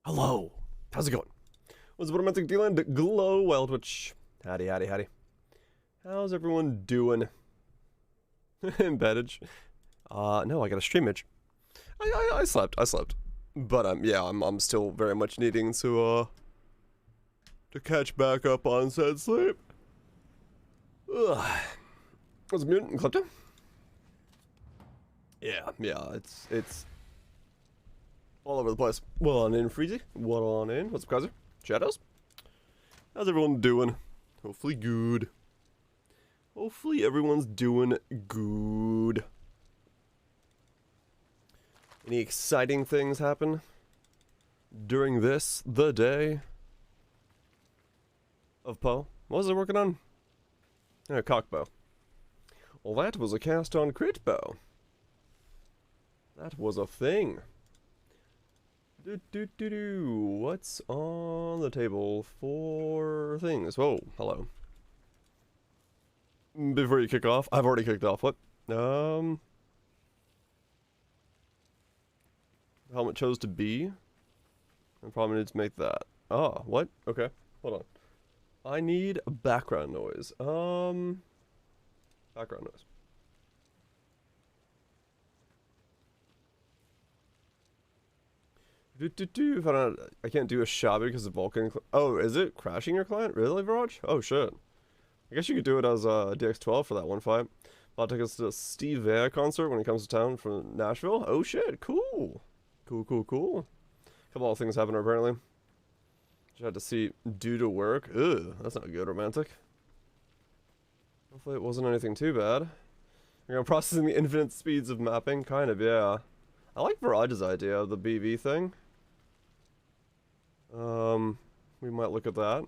Hello. How's it going? What's up, romantic D-Land? Glow Wild Witch. Howdy, howdy, howdy. How's everyone doing? Embeddage. No, I got a stream itch. I slept. But yeah, I'm still very much needing to catch back up on said sleep. Ugh. Was it mutant Klepto? Yeah, it's all over the place. What on in, Freezy? What on in? What's up, Kaiser? Shadows? How's everyone doing? Hopefully good. Hopefully everyone's doing good. Any exciting things happen during this, the day of Poe? What was I working on? Cockbow. Well, that was a cast on crit bow. That was a thing. What's on the table for things? Whoa, hello. Before you kick off, I've already kicked off. What? Helmet chose to be. I probably need to make that. Ah, what? Okay, hold on. I need a background noise. Background noise. I can't do a shabby because of Vulcan. Oh, is it crashing your client? Really, Viraj? Oh, shit. I guess you could do it as DX12 for that one fight. Bought tickets to a Steve Vai concert when he comes to town from Nashville. Oh, shit. Cool. Cool. A couple of things happened apparently. Just had to see due to work. Ugh, that's not good, romantic. Hopefully it wasn't anything too bad. You're processing the infinite speeds of mapping? Kind of, yeah. I like Viraj's idea of the BV thing. We might look at that.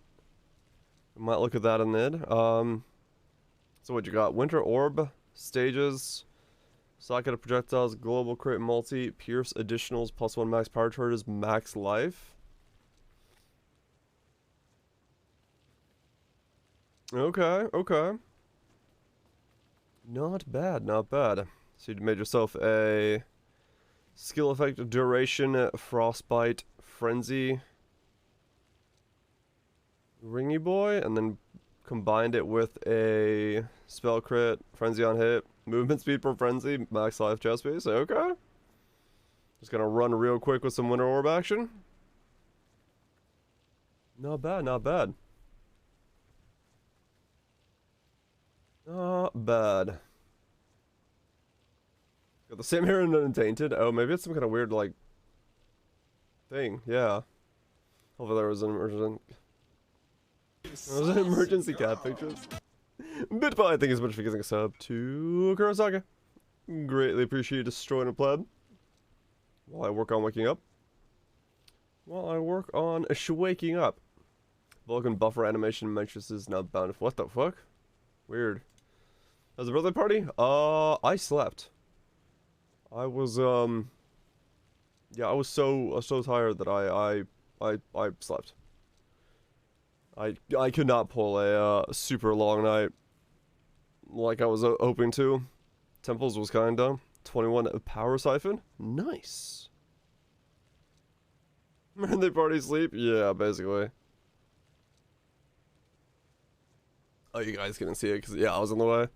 We might look at that in mid. So what you got? Winter Orb, stages, socket of projectiles, global crit multi, pierce additionals, +1 max power charges, max life. Okay. Not bad. So you made yourself a skill effect duration, frostbite, frenzy, ringy boy, and then combined it with a spell crit, frenzy on hit, movement speed per frenzy, max life chest piece. Okay. Just gonna run real quick with some Winter Orb action. Not bad. Not bad. Got the same hair and untainted. Oh, maybe it's some kind of weird, like, thing. Yeah. Hopefully there was an emergency cat pictures. BitPie, thank you so much for giving a sub to Kurosaka. Greatly appreciate destroying a pleb. While I work on waking up. Waking up. Vulcan buffer animation matrix is now bound. What the fuck? Weird. As a birthday party? I slept. I was, yeah, I was so tired that I slept. I could not pull a super long night like I was hoping to. Temples was kinda. 21 power siphon? Nice. Birthday party sleep? Yeah, basically. Oh, you guys couldn't see it because, yeah, I was in the way.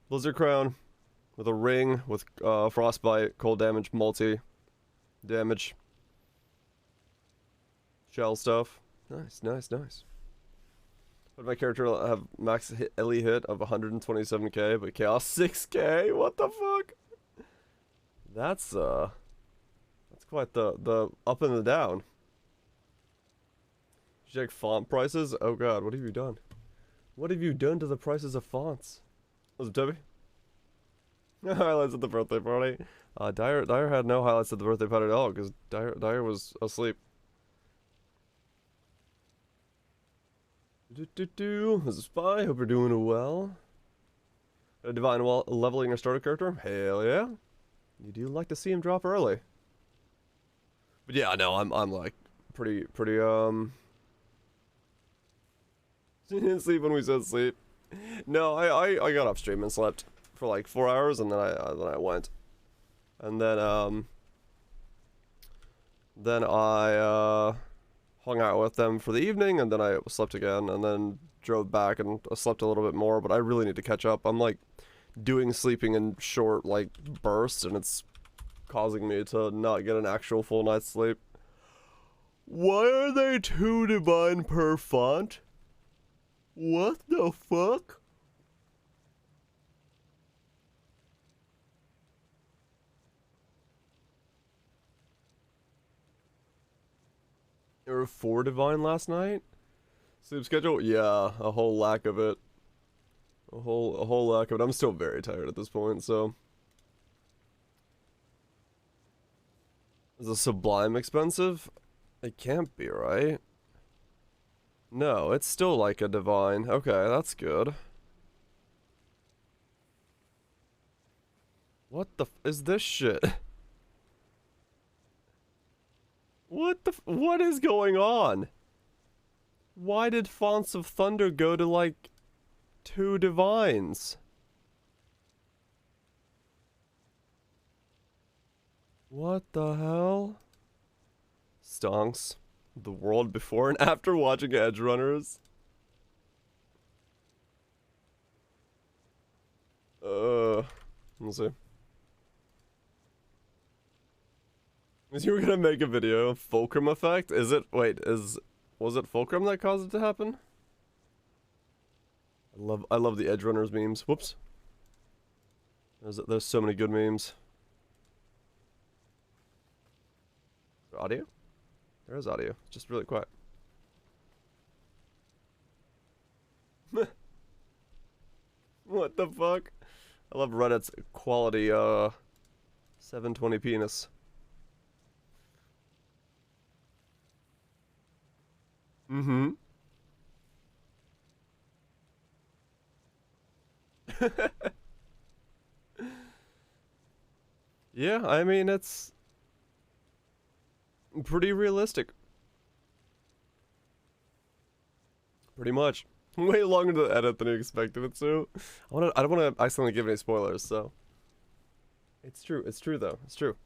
Blizzard Crown with a ring with frostbite, cold damage, multi damage, shell stuff. Nice. But my character have max LE hit of 127k, but chaos 6k. What the fuck? That's quite the up and the down. Check font prices. Oh god, what have you done? What have you done to the prices of fonts? Was it Toby? Highlights at the birthday party. Dyer had no highlights at the birthday party at all because Dyer was asleep. This is Spy. Hope you're doing well. A divine leveling your starter character? Hell yeah. You do like to see him drop early. But yeah, no, I'm like pretty didn't sleep when we said sleep. No, I got off stream and slept for like 4 hours and then I went. And then Then I hung out with them for the evening, and then I slept again, and then drove back and I slept a little bit more, but I really need to catch up. I'm like doing sleeping in short like bursts, and it's causing me to not get an actual full night's sleep. Why are they 2 divine per font? What the fuck? There were 4 divine last night? Sleep schedule? Yeah, a whole lack of it. A whole lack of it. I'm still very tired at this point, so. Is a Sublime expensive? It can't be, right? No, it's still like a divine. Okay, that's good. What the f is this shit? What is going on? Why did Fonts of Thunder go to like 2 divines? What the hell? Stonks. The world before and after watching Edge Runners. We'll see. You were gonna make a video. Fulcrum effect? Is it? Wait, was it Fulcrum that caused it to happen? I love the Edge Runners memes. Whoops. There's so many good memes. Audio? There is audio. It's just really quiet. What the fuck? I love Reddit's quality 720 penis. Mm-hmm. Yeah, I mean, it's pretty realistic. Pretty much. Way longer to edit than you expected it to. I don't want to accidentally give any spoilers, so. It's true though. It's true.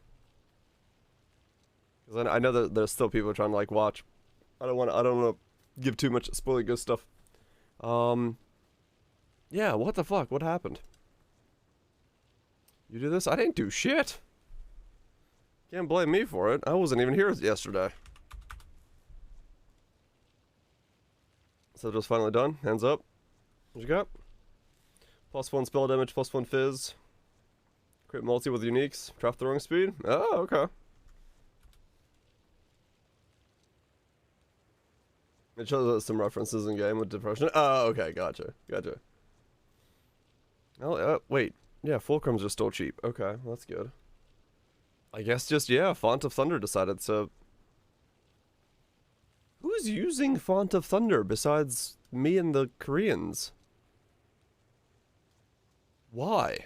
Because I know that there's still people trying to like watch. I don't want to give too much spoiling good stuff. Yeah, what the fuck? What happened? You do this? I didn't do shit. Can't blame me for it. I wasn't even here yesterday. So just finally done. Hands up. What you got? +1 spell damage, +1 fizz. Crit multi with uniques. Draft throwing speed. Oh, okay. It shows some references in game with depression. Oh, okay, gotcha. Oh, wait. Yeah, Fulcrums are still cheap. Okay, well, that's good. I guess just, yeah, Font of Thunder decided to... Who's using Font of Thunder besides me and the Koreans? Why?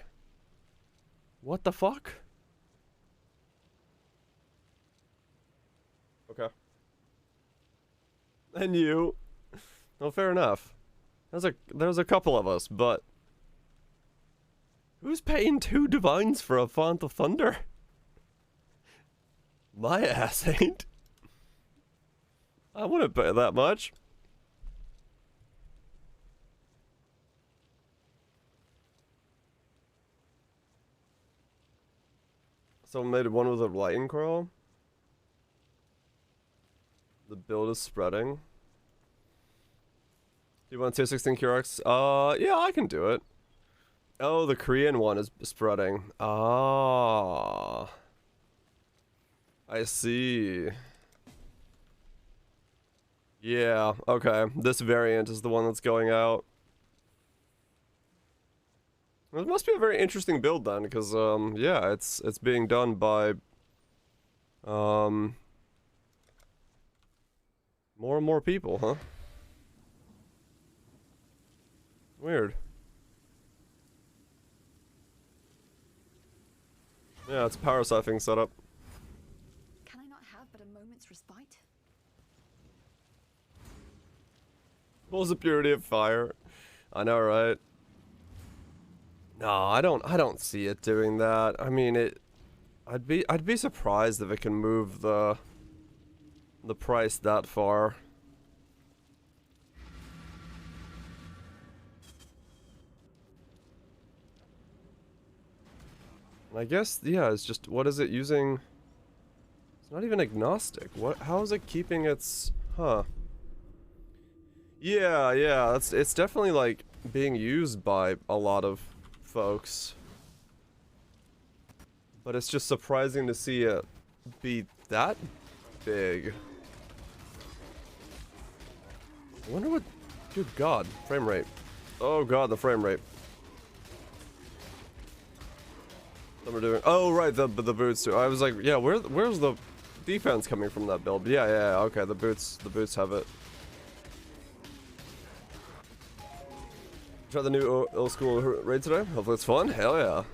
What the fuck? Okay. And you? Well, fair enough. There's a couple of us, but... Who's paying 2 divines for a Font of Thunder? My ass ain't. I wouldn't pay that much. Someone made one with a lightning coil. The build is spreading. Do you want tier 16 Curex? Yeah, I can do it. Oh, the Korean one is spreading. Ah. I see. Yeah, okay. This variant is the one that's going out. It must be a very interesting build then, because, yeah, it's being done by, more and more people, huh? Weird. Yeah, it's power siphoning setup. Can I not have but a moment's respite? What was the purity of fire? I know, right? No, I don't see it doing that. I mean, I'd be surprised if it can move the the price that far. And I guess, yeah, it's just, what is it using? It's not even agnostic. What? How is it keeping its? Huh? Yeah, yeah. It's definitely like being used by a lot of folks, but it's just surprising to see it be that big. I wonder what. Good God, frame rate. Oh God, the frame rate. Some are doing. Oh right, the boots too. I was like, yeah, where's the defense coming from that build? Yeah, yeah, okay, the boots have it. Try the new old school raid today. Hopefully it's fun. Hell yeah.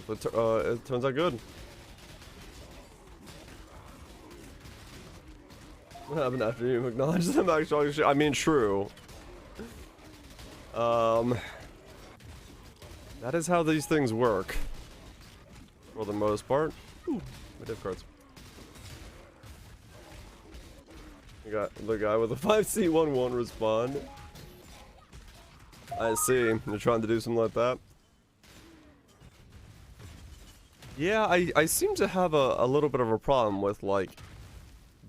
Hopefully it turns out good. What happened after you acknowledge the max strong shit? I mean, true. That is how these things work. For the most part. Ooh, my div cards. You got the guy with the 5C11 respond. I see. You're trying to do something like that. Yeah, I seem to have a little bit of a problem with, like,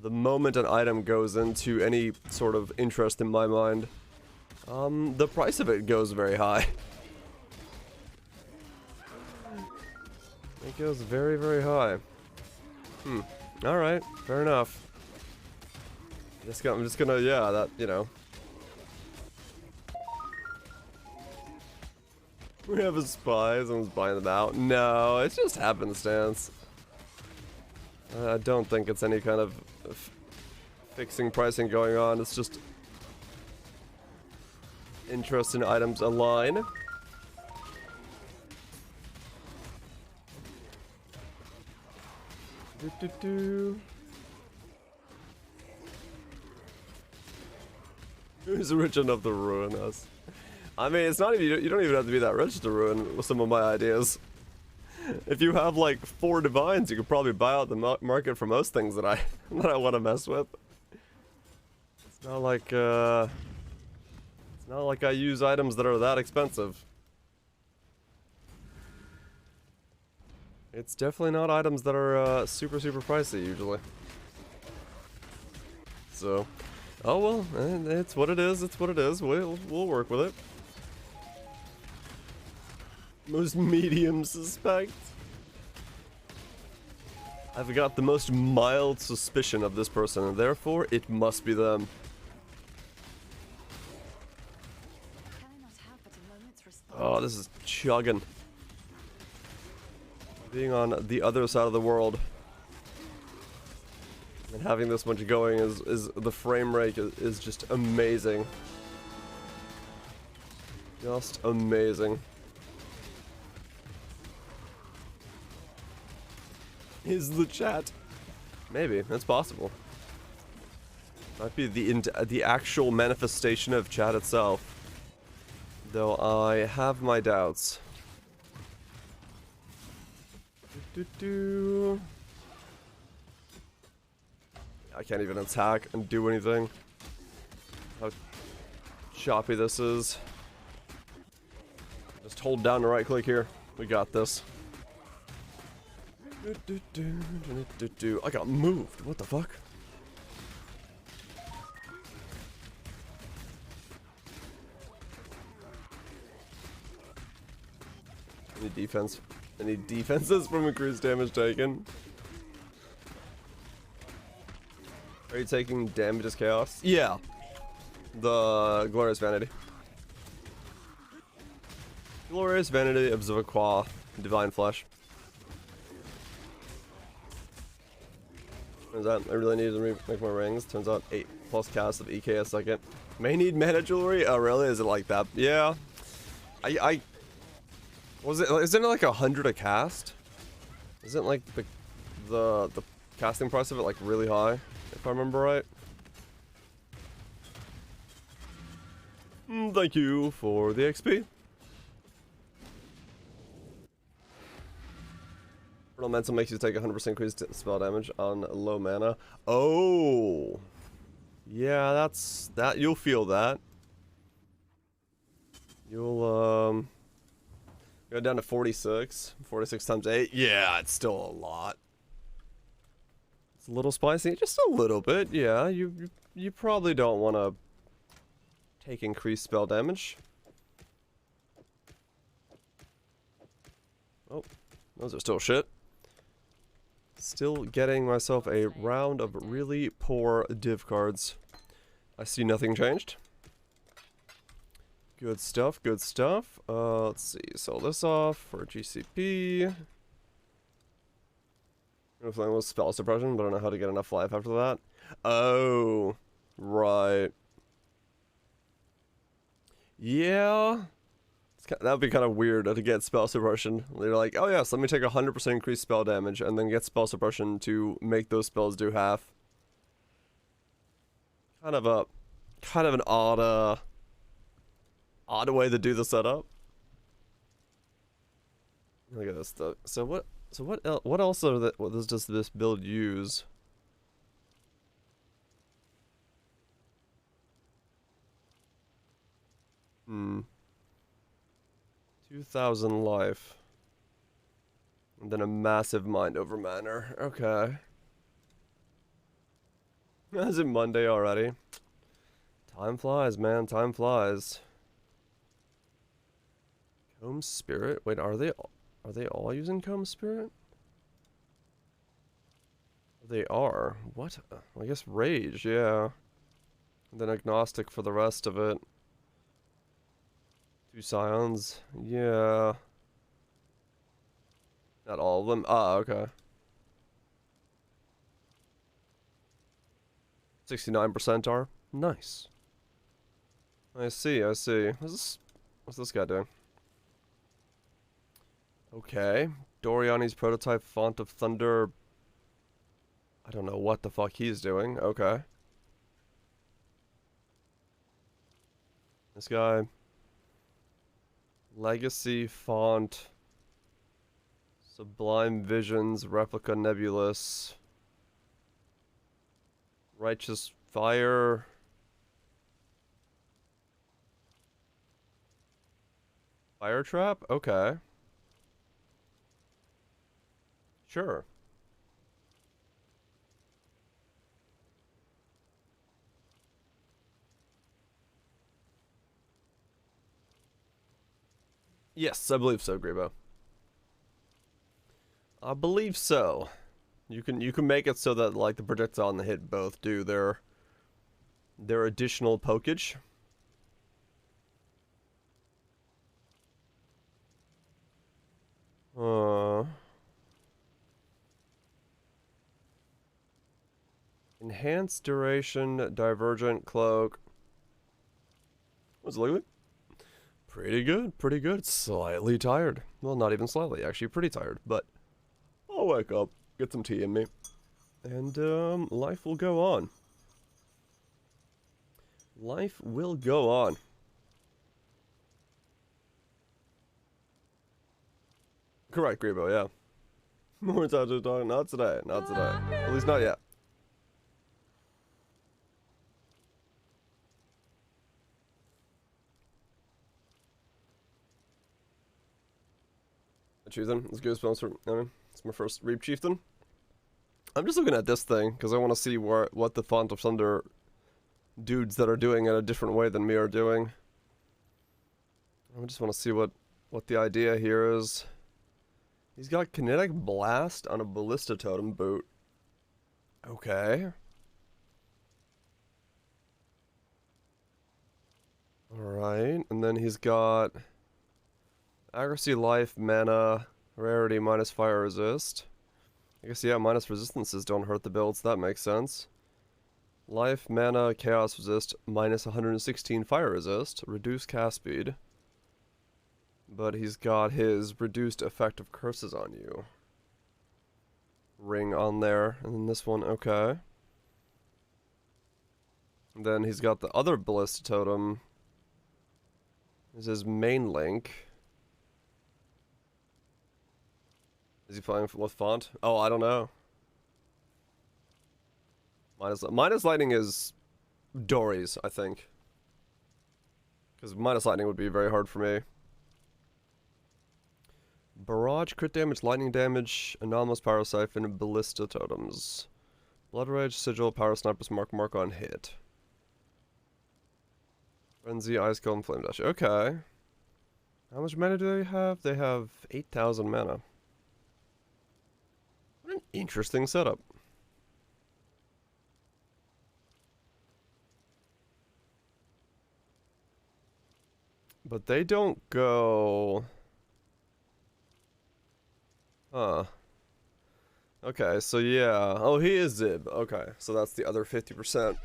the moment an item goes into any sort of interest in my mind, the price of it goes very high. It goes very, very high. Alright, fair enough. I'm just gonna, yeah, that, you know. We have a spy, someone's buying them out. No, it's just happenstance. I don't think it's any kind of fixing pricing going on. It's just interest in items align. Who's rich enough to ruin us? I mean, it's not even, you don't even have to be that rich to ruin some of my ideas. If you have like 4 divines, you could probably buy out the market for most things that I want to mess with. It's not like I use items that are that expensive. It's definitely not items that are super pricey usually. So, oh well, it's what it is. It's what it is. We'll work with it. Most medium suspect. I've got the most mild suspicion of this person, and therefore it must be them. Oh, this is chugging. Being on the other side of the world and having this much going is the frame rate is just amazing. Just amazing. Is the chat? Maybe, that's possible. Might be the actual manifestation of chat itself. Though I have my doubts. I can't even attack and do anything. How choppy this is. Just hold down the right click here. We got this. I got moved. What the fuck? Any defense? Any defenses from increased damage taken? Are you taking damage as chaos? Yeah. The Glorious Vanity. Glorious Vanity of Zivaqua, Divine Flesh. Turns out I really need to make my rings. Turns out 8+ cast of EK a second. May need mana jewelry? Oh really? Is it like that? Yeah. Isn't it like 100 a cast? Isn't like the casting price of it like really high? If I remember right. Thank you for the XP. Elemental makes you take 100% increased spell damage on low mana. Oh! Yeah, that. You'll feel that. You'll, go down to 46. 46 times 8. Yeah, it's still a lot. It's a little spicy. Just a little bit, yeah. You probably don't want to take increased spell damage. Oh, those are still shit. Still getting myself a round of really poor div cards. I see nothing changed. Good stuff, good stuff. Let's see, sell this off for GCP. I'm playing with spell suppression, but I don't know how to get enough life after that. Oh, right. Yeah. That would be kind of weird to get spell suppression. They're like, oh yes, let me take 100% increased spell damage and then get spell suppression to make those spells do half. Kind of an odd way to do the setup. Look at this stuff. So what else does this build use? Hmm. 2,000 life. And then a massive mind over manor. Okay. Is it Monday already? Time flies, man. Time flies. Comb Spirit? Wait, are they all using Comb Spirit? They are. What? I guess Rage, yeah. And then Agnostic for the rest of it. 2 Scions. Yeah. Not all of them. Ah, okay. 69% are. Nice. I see, I see. What's this guy doing? Okay. Doriani's prototype Font of Thunder. I don't know what the fuck he's doing. Okay. This guy. Legacy Font. Sublime Visions, Replica Nebulous. Righteous Fire. Fire Trap? Okay. Sure. Yes, I believe so, Grebo. I believe so. You can make it so that like the projectile and the hit both do their additional pokage. Enhanced duration, divergent cloak. What's it look like? Pretty good, pretty good. Slightly tired. Well, not even slightly, actually pretty tired, but I'll wake up, get some tea in me, and life will go on. Life will go on. Correct, Grebo, yeah. More time to talk, not today, not today. At least not yet. Chieftain, it's Goosebumps for, I mean, it's my first Reap Chieftain. I'm just looking at this thing, because I want to see what the Font of Thunder dudes that are doing it a different way than me are doing. I just want to see what the idea here is. He's got Kinetic Blast on a Ballista Totem boot. Okay. Alright, and then he's got Accuracy, Life, Mana, Rarity, minus Fire Resist. I guess, yeah, minus Resistances don't hurt the builds, that makes sense. Life, Mana, Chaos Resist, minus 116 Fire Resist, reduce cast speed. But he's got his reduced effect of curses on you ring on there, and then this one, okay. And then he's got the other Ballista Totem. This is his main link. Is he playing with font? Oh, I don't know. Minus lightning is Dory's, I think. Because minus lightning would be very hard for me. Barrage, crit damage, lightning damage, anomalous power siphon, ballista totems. Blood rage, sigil, power snipers, mark on hit. Frenzy, ice cold, and flame dash. Okay. How much mana do they have? They have 8,000 mana. What an interesting setup. But they don't go... Huh. Okay, so yeah. Oh, he is Zib. Okay, so that's the other 50%.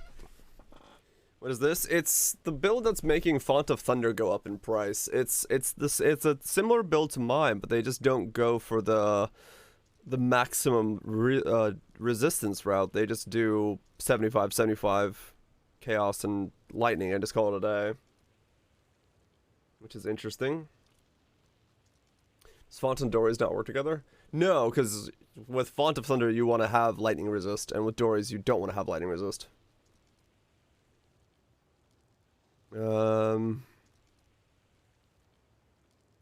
What is this? It's the build that's making Font of Thunder go up in price. It's a similar build to mine, but they just don't go for the maximum resistance route. They just do 75 chaos and lightning and just call it a day. Which is interesting. Does Font and Dory's not work together? No, because with Font of Thunder you want to have lightning resist, and with Dory's you don't want to have lightning resist.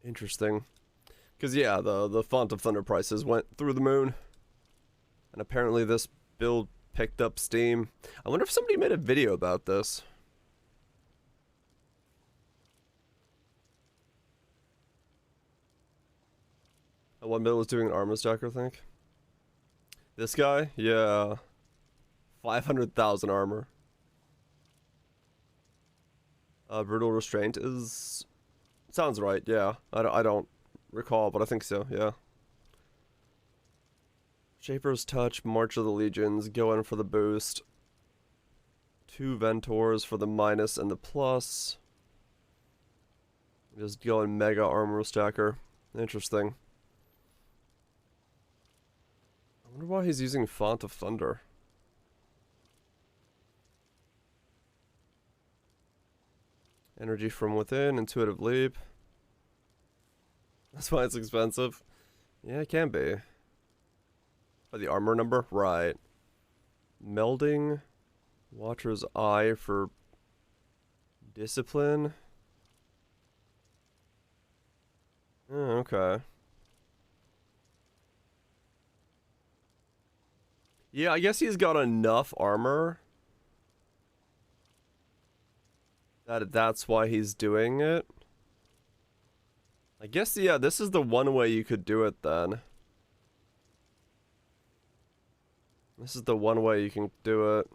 Interesting. Because yeah, the Font of Thunder prices went through the moon. And apparently this build picked up steam. I wonder if somebody made a video about this. One build was doing an armor stacker, I think. This guy? Yeah. 500,000 armor. Brutal Restraint is... Sounds right, yeah. I don't recall, but I think so, yeah. Shaper's Touch, March of the Legions, go in for the boost. 2 Ventors for the minus and the plus. Just go in Mega Armor Stacker. Interesting. I wonder why he's using Font of Thunder. Energy from Within, Intuitive Leap. That's why it's expensive. Yeah, it can be. By the armor number? Right. Melding. Watcher's Eye for Discipline. Oh, okay. Yeah, I guess he's got enough armor that's why he's doing it. I guess, yeah, this is the one way you could do it then. This is the one way you can do it.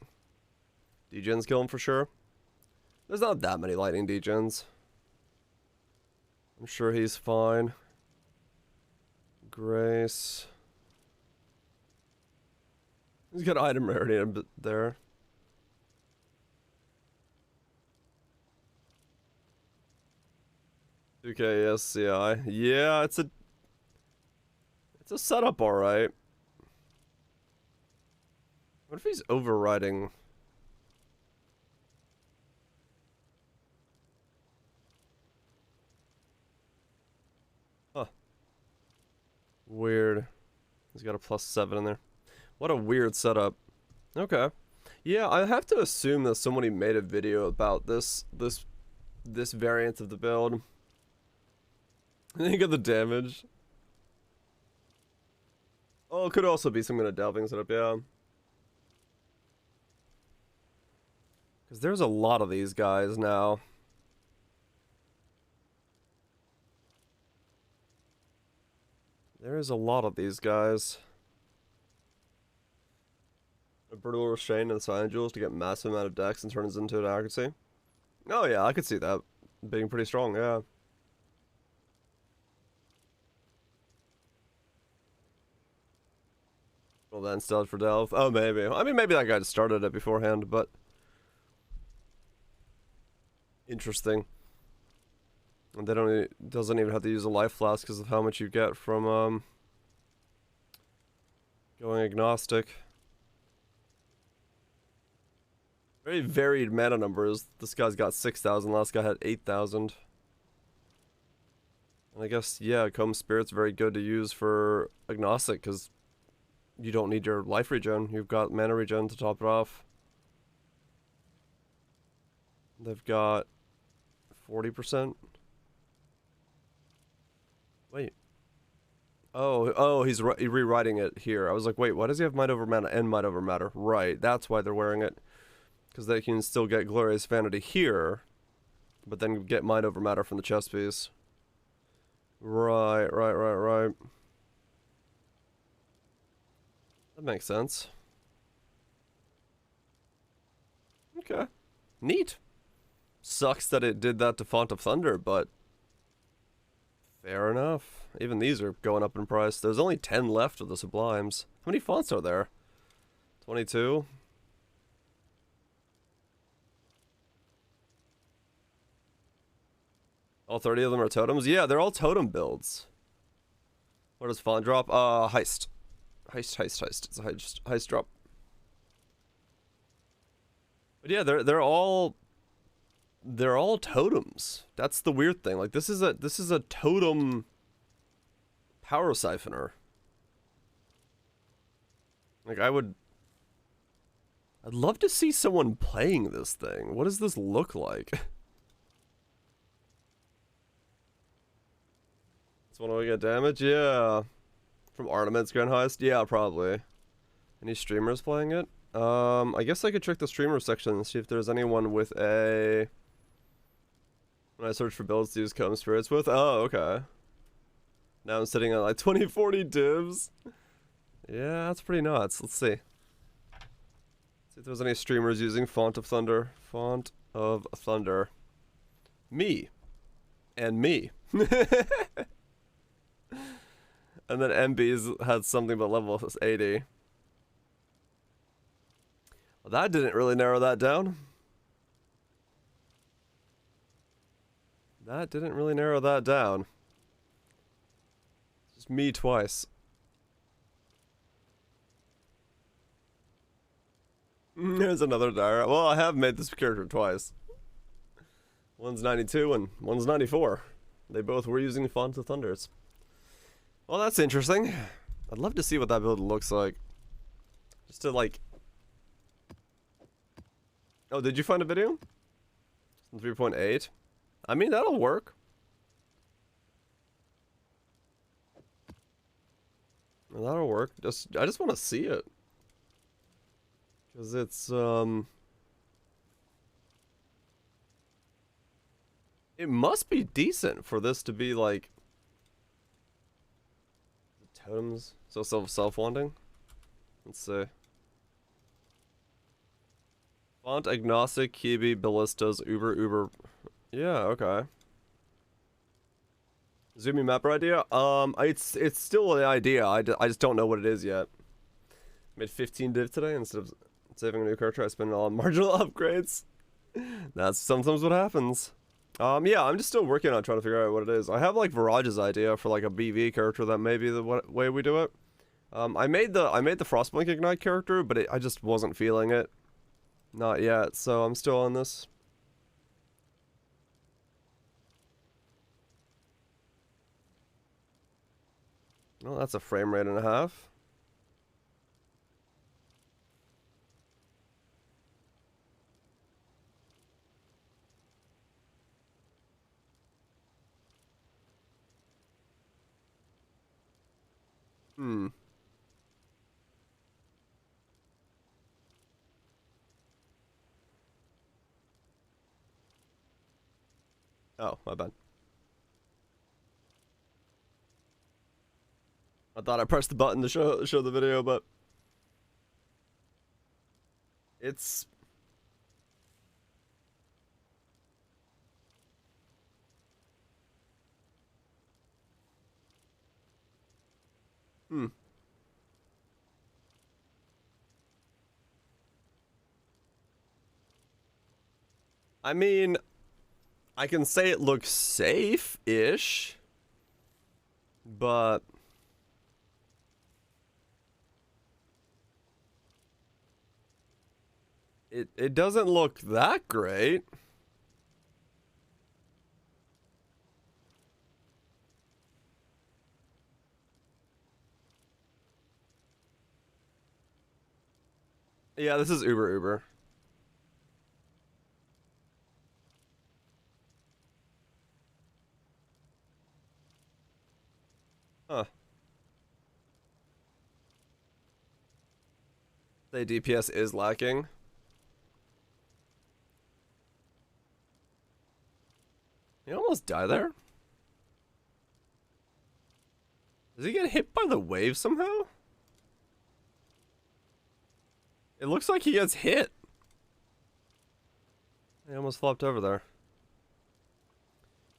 Degens kill him for sure. There's not that many lightning degens. I'm sure he's fine. Grace. He's got item rarity a bit there. Okay, yes, yeah. Yeah, it's a setup, alright. What if he's overriding? Huh. Weird. He's got a +7 in there. What a weird setup. Okay. Yeah, I have to assume that somebody made a video about this variant of the build. Think of the damage. Oh, it could also be some kind of delving setup, yeah. Because there's a lot of these guys now. There is a lot of these guys. A Brutal Restraint and Silent Jewels to get massive amount of dex and turns into an accuracy. Oh yeah, I could see that being pretty strong, yeah. Well then, stealth for delve. Oh, maybe. I mean, maybe that guy just started it beforehand, but... Interesting. And they doesn't even have to use a life flask because of how much you get from, going agnostic. Very varied mana numbers. This guy's got 6,000, last guy had 8,000. And I guess, yeah, Comb Spirit's very good to use for Agnostic, because you don't need your life regen. You've got mana regen to top it off. They've got 40%. Wait. Oh, he's rewriting it here. I was like, wait, why does he have Might Over Mana and Might Over Matter? Right, that's why they're wearing it. Because they can still get Glorious Vanity here, but then get Might Over Matter from the chest piece. Right. That makes sense. Okay. Neat. Sucks that it did that to Font of Thunder, but fair enough. Even these are going up in price. There's only 10 left of the Sublimes. How many fonts are there? 22? All 30 of them are totems? Yeah, they're all totem builds. What does font drop? Heist. Heist. It's a heist drop. But yeah, they're all totems. That's the weird thing. Like this is a totem power siphoner. Like I'd love to see someone playing this thing. What does this look like? This one will get damage? Yeah. From Arnament's Grand Heist? Yeah, probably. Any streamers playing it? I guess I could check the streamer section and see if there's anyone with a... When I search for builds to use Comb Spirits with? Oh, okay. Now I'm sitting on like 2040 divs. Yeah, that's pretty nuts. Let's see. See if there's any streamers using Font of Thunder. Font of Thunder. Me. And me. And then MB's had something but level 80. Well, that didn't really narrow that down. That didn't really narrow that down. Just me twice. There's another dire. Well, I have made this character twice. One's 92 and one's 94. They both were using Font of Thunders. Well, that's interesting. I'd love to see what that build looks like. Just to like... Oh, did you find a video? 3.8? I mean, that'll work. That'll work. I just want to see it. Because it's, it must be decent for this to be, like... Totems? So self-wanding? Let's see. Font agnostic, Kibi, ballistas, Uber. Yeah, okay. Zoomy mapper idea? It's still an idea. I just don't know what it is yet. Made 15 div today instead of saving a new character. I spent it all on marginal upgrades. That's sometimes what happens. Yeah, I'm just still working on trying to figure out what it is. I have like Virage's idea for like a BV character that may be the way we do it. I made the Frostblink Ignite character, but I just wasn't feeling it. Not yet, so I'm still on this. Well, that's a frame rate and a half. Oh, my bad. I thought I pressed the button to show the video, but it's I mean, I can say it looks safe-ish, but it doesn't look that great. Yeah, this is Uber. Huh. The DPS is lacking. You almost die there? Does he get hit by the wave somehow? It looks like he gets hit. He almost flopped over there.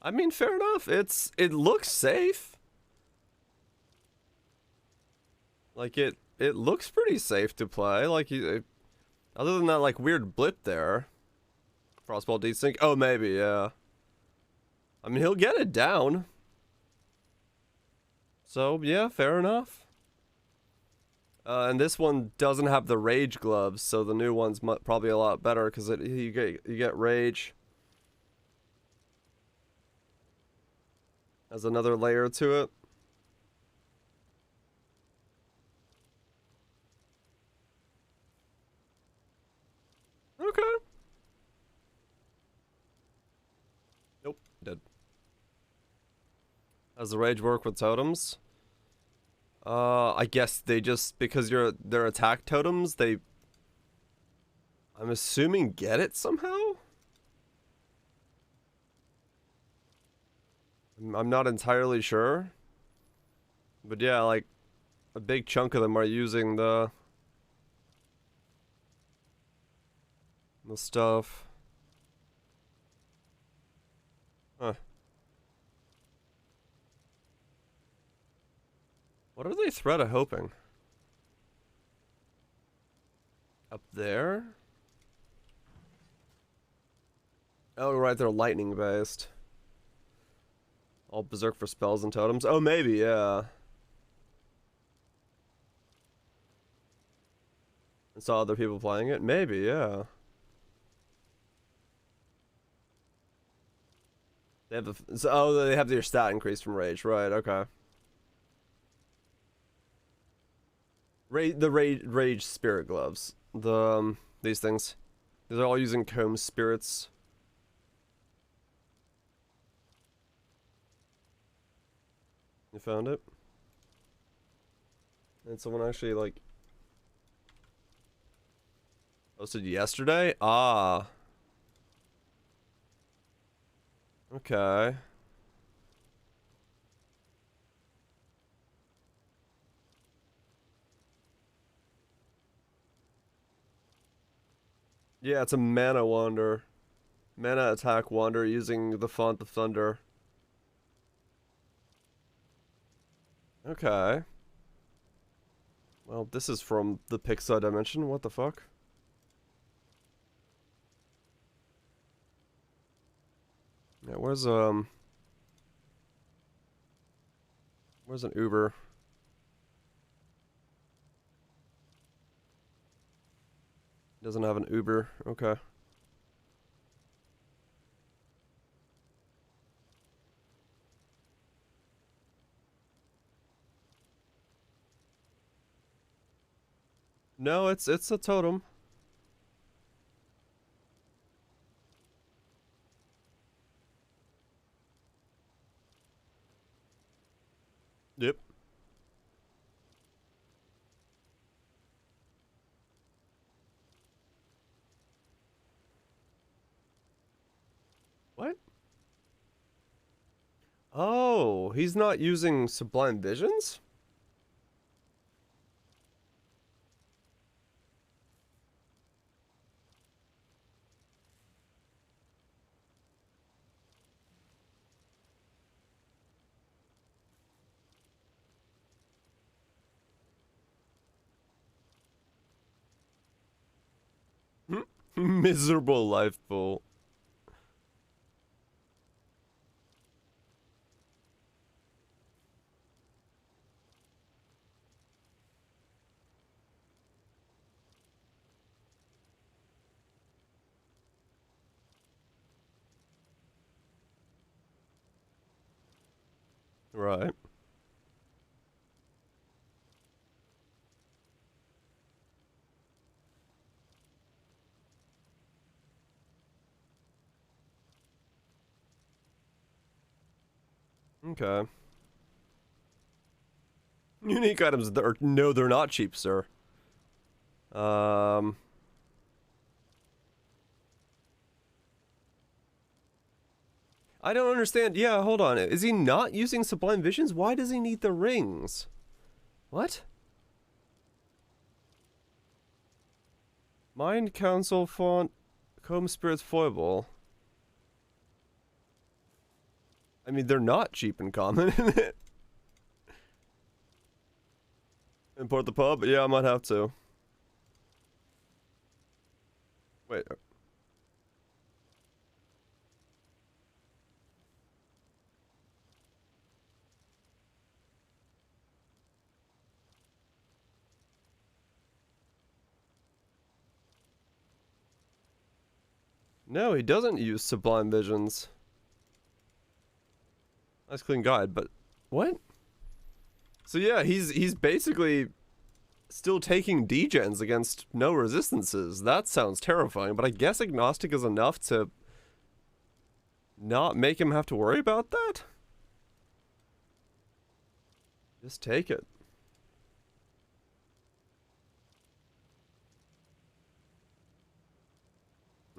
I mean, fair enough. It looks safe. Like it looks pretty safe to play. Like other than that like weird blip there. Frostball desync. Oh, maybe, yeah. I mean, he'll get it down. So, yeah, fair enough. And this one doesn't have the rage gloves, so the new one's probably a lot better because you get rage. Has another layer to it. Okay. Nope, dead. Does the rage work with totems? I guess they just, because they're attack totems, I'm assuming get it somehow? I'm not entirely sure. But yeah, like, a big chunk of them are using the stuff. Huh. What are they threat of hoping? Up there? Oh, right, they're lightning based. All berserk for spells and totems. Oh, maybe, yeah. And saw other people playing it? Maybe, yeah. They have they have their stat increase from rage, right? Okay. Rage spirit gloves. These things. These are all using comb spirits. You found it? And someone actually like posted yesterday? Ah. Okay. Yeah, it's a mana wander. Mana attack wander using the font of thunder. Okay. Well, this is from the Pixar dimension. What the fuck? Yeah, where's an Uber? Doesn't have an Uber. Okay. No, it's a totem. Yep. What? Oh, he's not using Sublime Visions? Miserable life pool. Right. Okay. Unique items, no, they're not cheap, sir. I don't understand. Yeah, hold on. Is he not using Sublime Visions? Why does he need the rings? What? Mind Council Font, Comb Spirit's Foible. I mean, they're not cheap and common. Import the pub? Yeah, I might have to. Wait. No, he doesn't use Sublime Visions. Nice clean guide, but what? So yeah, he's basically still taking degens against no resistances. That sounds terrifying, but I guess agnostic is enough to not make him have to worry about that? Just take it.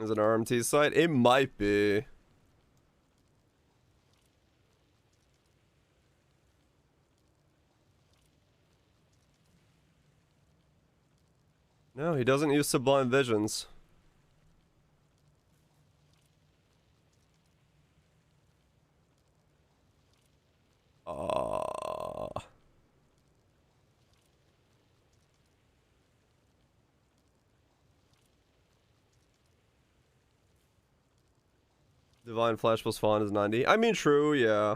Is it an RMT site? It might be. No, he doesn't use Sublime Visions. Divine Flash plus Fawn is 90. I mean, true, yeah.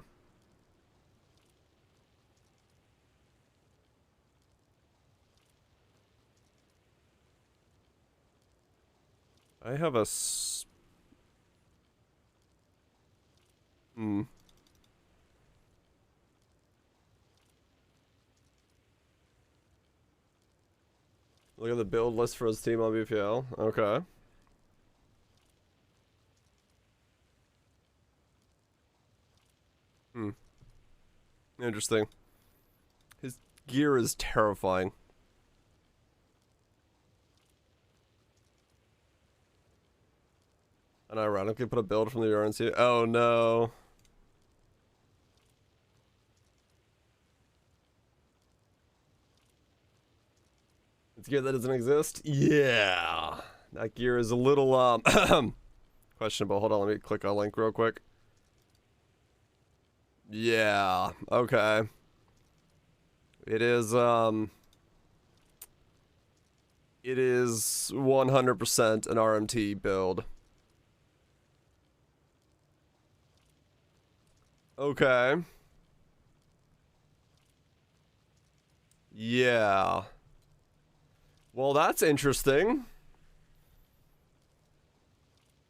I have a Look at the build list for his team on BPL. Okay. Interesting. His gear is terrifying. And I ironically put a build from the RNC. Oh no. It's gear that doesn't exist? Yeah. That gear is a little questionable. Hold on, let me click on link real quick. Yeah, okay. It is 100% an RMT build. Okay. Yeah. Well, that's interesting.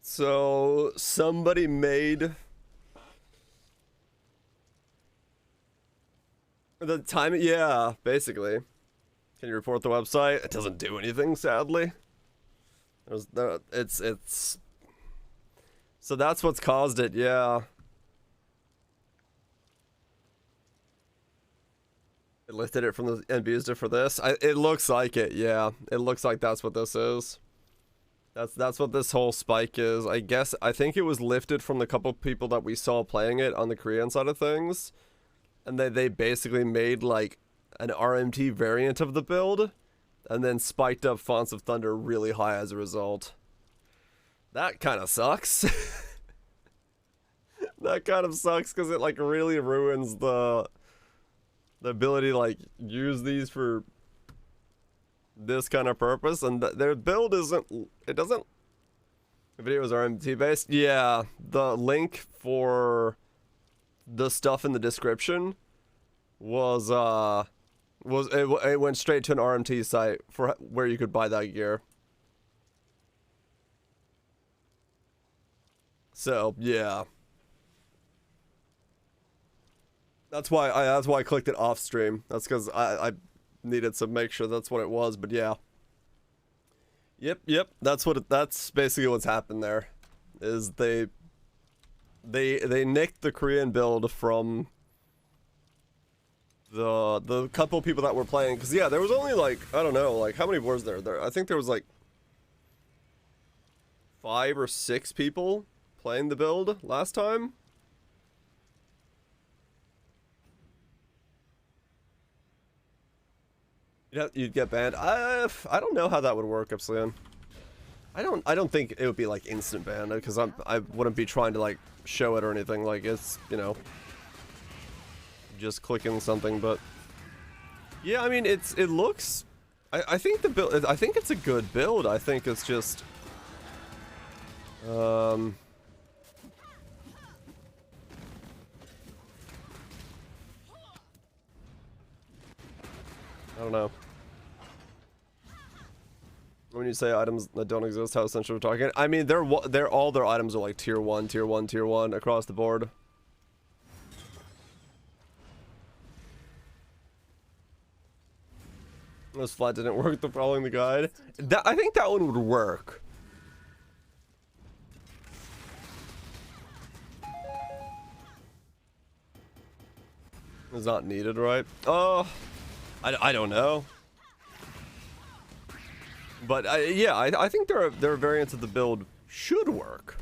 So, somebody made the time, yeah, basically. Can you report the website? It doesn't do anything, sadly. It's so that's what's caused it, yeah. It lifted it from the and used it for this. It looks like it, yeah. It looks like that's what this is. That's what this whole spike is. I think it was lifted from the couple people that we saw playing it on the Korean side of things. And they basically made like an RMT variant of the build and then spiked up Fonts of Thunder really high as a result. That kind of sucks. That kind of sucks because it like really ruins the ability to like use these for this kind of purpose, and their build doesn't the video is RMT based. Yeah, the link for the stuff in the description was it went straight to an RMT site for where you could buy that gear. So yeah, that's why I clicked it off stream. That's because I needed to make sure that's what it was. But yeah, yep. That's basically what's happened there. Is they nicked the Korean build from the couple people that were playing, because yeah, there was only like, I don't know, like how many were there? I think there was like 5 or 6 people playing the build last time. You'd get banned. I don't know how that would work, Epsilon. I don't think it would be like instant ban, because I wouldn't be trying to like show it or anything. Like it's, you know, just clicking something. But yeah, I mean it looks. I think the build. I think it's a good build. I think it's just. I don't know. When you say items that don't exist, how essential we're talking? I mean, they're all their items are like tier 1, tier 1, tier 1 across the board. This flat didn't work. The following the guide. I think that one would work. It's not needed, right? Oh, I don't know. But yeah, I think there are variants of the build should work.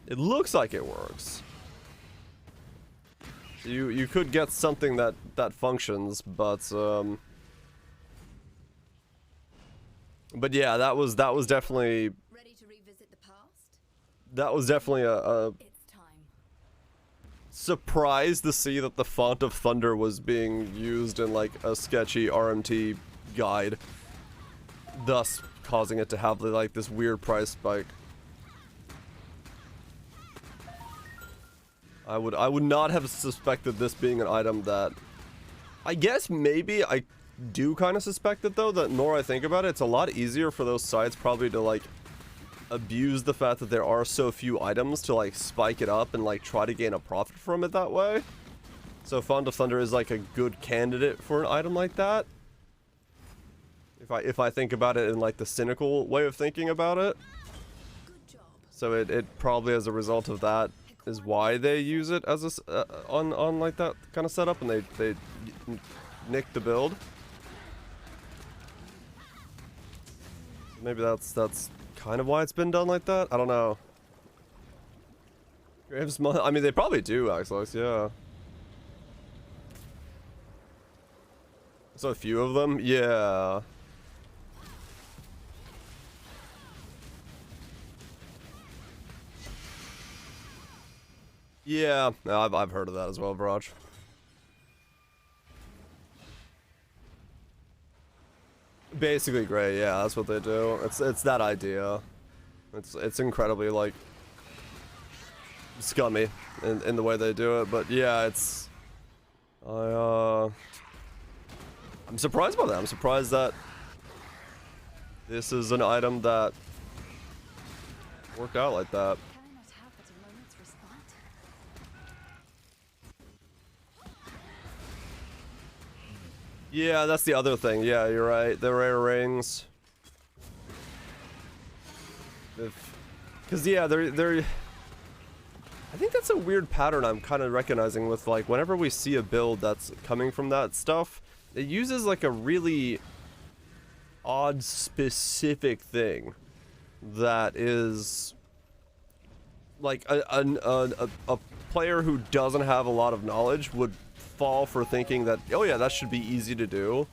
It looks like it works. You could get something that functions, but yeah, that was definitely. Ready to revisit the past? That was definitely a It's time. surprise to see that the font of thunder was being used in like a sketchy RMT guide, thus causing it to have like this weird price spike. I would not have suspected this being an item that, I guess maybe I do kind of suspect it though. That more I think about it, it's a lot easier for those sites probably to like abuse the fact that there are so few items to like spike it up and like try to gain a profit from it that way. So Font of Thunder is like a good candidate for an item like that. If I think about it in like the cynical way of thinking about it. Good job. So it probably as a result of that is why they use it as a on like that kind of setup, and they nick the build. Maybe that's kind of why it's been done like that. I don't know. Graves, I mean they probably do, Axelox, yeah. So a few of them, yeah. Yeah, I've heard of that as well, Barrage. Basically gray, yeah, that's what they do. It's that idea. It's incredibly like scummy in the way they do it, but yeah, it's I'm surprised by that. I'm surprised that this is an item that worked out like that. Can I not have but a moment's respite? Yeah, that's the other thing. Yeah, you're right. The rare rings. Because yeah, they're. I think that's a weird pattern I'm kind of recognizing with like whenever we see a build that's coming from that stuff, it uses like a really odd specific thing that is like a player who doesn't have a lot of knowledge would fall for thinking that, oh yeah, that should be easy to do,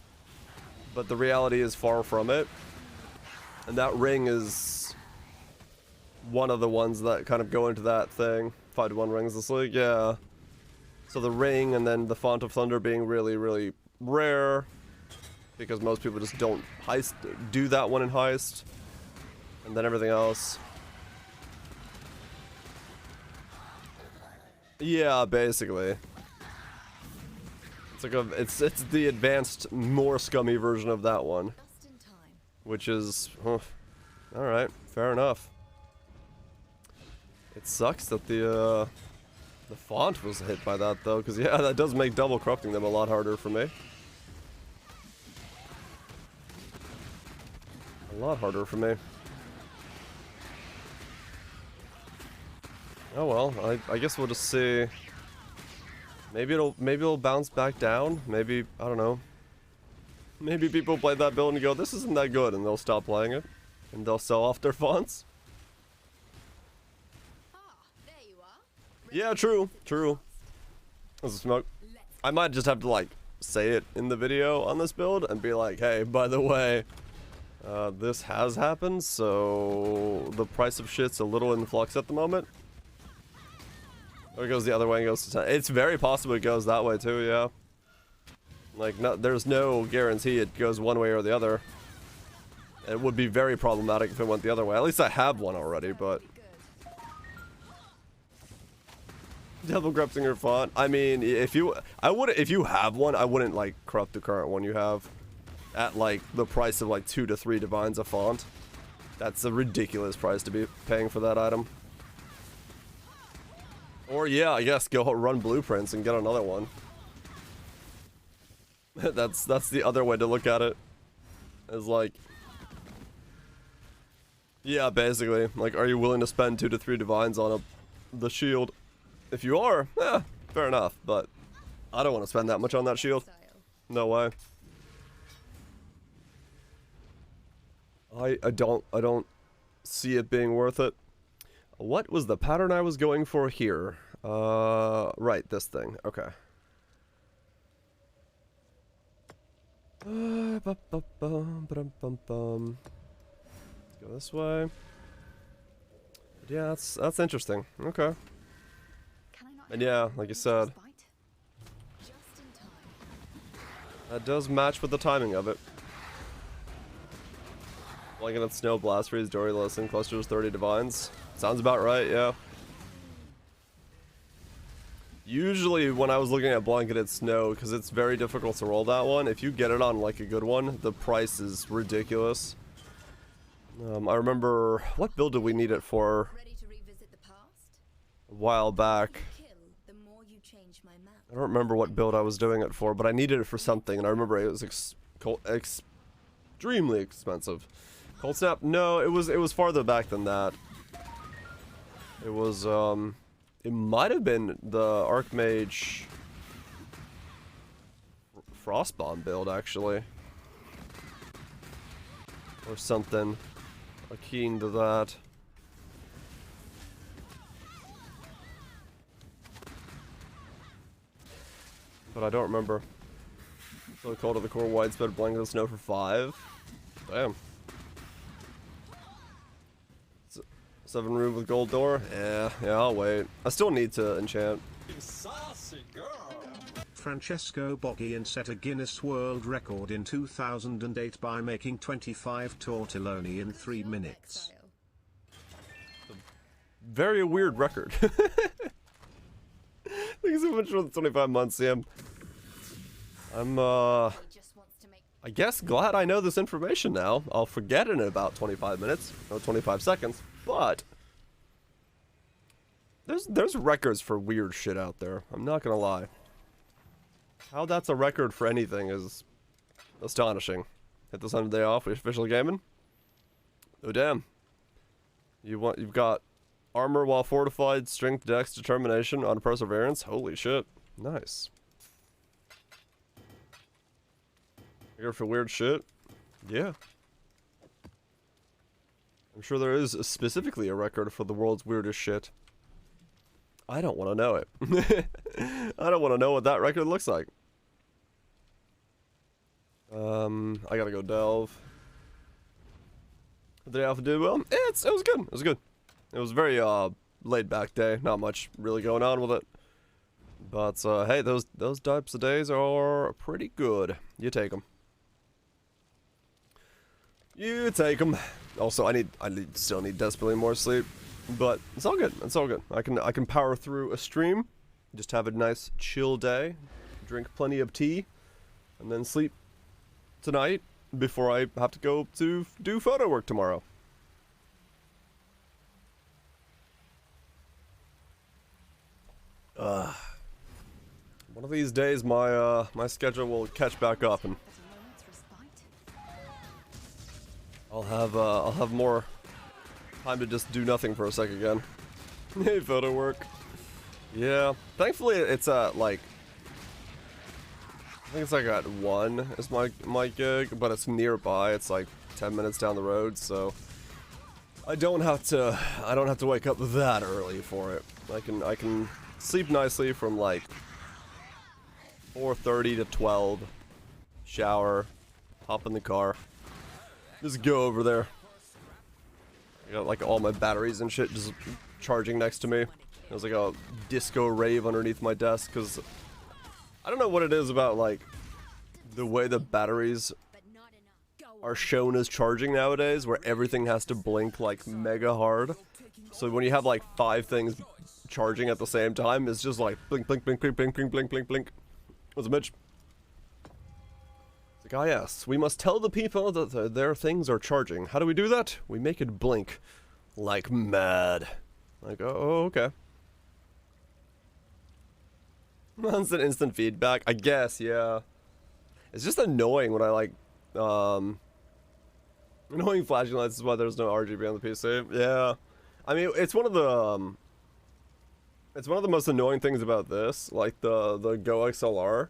but the reality is far from it. And that ring is one of the ones that kind of go into that thing. 5-to-1 rings this league, yeah. So the ring and then the Font of Thunder being really, really rare because most people just don't do that one in heist, and then everything else. Yeah, basically. It's like it's the advanced, more scummy version of that one, Just in time. which is, all right, fair enough. It sucks that the font was hit by that though, because yeah, that does make double corrupting them a lot harder for me. A lot harder for me. Oh well, I guess we'll just see Maybe it'll bounce back down. Maybe, I don't know. Maybe people play that build and go, this isn't that good, and they'll stop playing it. And they'll sell off their fonts. Ah, there you are. Yeah, true, true. There's a smoke. I might just have to, like, say it in the video on this build and be like, hey, by the way, this has happened, so the price of shit's a little in flux at the moment. Or it goes the other way and goes to 10. It's very possible it goes that way too, yeah. Like, there's no guarantee it goes one way or the other. It would be very problematic if it went the other way. At least I have one already, but... Double corrupting your font. I mean, if you have one, I wouldn't, like, corrupt the current one you have. At, like, the price of, like, 2 to 3 divines a font. That's a ridiculous price to be paying for that item. Or, yeah, I guess go run blueprints and get another one. That's the other way to look at it. Is like... Yeah, basically. Like, are you willing to spend 2 to 3 divines on the shield? If you are, fair enough, but I don't want to spend that much on that shield. No way. I don't see it being worth it. What was the pattern I was going for here? Right, this thing. Okay. Let's go this way. Yeah, that's interesting. Okay. And yeah, like you said, that does match with the timing of it. Blanket at Snow, Blast Freeze, Dory Listen, Clusters, 30 Divines. Sounds about right, yeah. Usually when I was looking at Blanketed Snow, because it's very difficult to roll that one, if you get it on like a good one, the price is ridiculous. I remember, what build did we need it for a while back? I don't remember what build I was doing it for, but I needed it for something, and I remember it was extremely expensive. Cold Snap? No, it was farther back than that. It was, it might have been the Archmage Frostbomb build, actually. Or something akin to that. But I don't remember. So Cold to the Core, Widespread, Blanket of Snow for 5. Damn. 7 room with gold door? Yeah, I'll wait. I still need to enchant. Saucy girl. Francesco Bocchian set a Guinness World Record in 2008 by making 25 tortelloni in 3 minutes. Very weird record. Thank you so much for the 25 months, Sam. I'm, I guess glad I know this information now. I'll forget in about 25 minutes, or 25 seconds, but there's records for weird shit out there. I'm not gonna lie. How that's a record for anything is astonishing. Hit the Sunday off, we officially gaming. Oh damn. You've got armor while fortified, strength, dex, determination on perseverance. Holy shit. Nice. Here for weird shit? Yeah. I'm sure there is specifically a record for the world's weirdest shit. I don't want to know it. I don't want to know what that record looks like. I gotta go delve. Did the alpha do well? It was good. It was good. It was a very laid back day. Not much really going on with it. But hey, those types of days are pretty good. You take them. You take them. Also, I still need desperately more sleep, but it's all good. It's all good. I can power through a stream, just have a nice chill day, drink plenty of tea, and then sleep tonight before I have to go to do photo work tomorrow. One of these days, my my schedule will catch back up, and I'll have more time to just do nothing for a sec again. Hey, photo work. Yeah, thankfully it's like I think it's like at 1 is my gig, but it's nearby. It's like 10 minutes down the road, so I don't have to wake up that early for it. I can sleep nicely from like 4:30 to 12, shower, hop in the car, just go over there. I got like all my batteries and shit just charging next to me. There's like a disco rave underneath my desk because I don't know what it is about like the way the batteries are shown as charging nowadays, where everything has to blink like mega hard. So when you have like 5 things charging at the same time, it's just like blink, blink, blink, blink, blink, blink, blink, blink, blink. What's a bitch? It's like, ah yes, we must tell the people that their things are charging. How do we do that? We make it blink like mad. Like, oh, okay. Constant instant feedback, I guess, yeah. It's just annoying when I like, annoying flashing lights is why there's no RGB on the PC. Yeah. I mean, it's one of the most annoying things about this, like the Go XLR.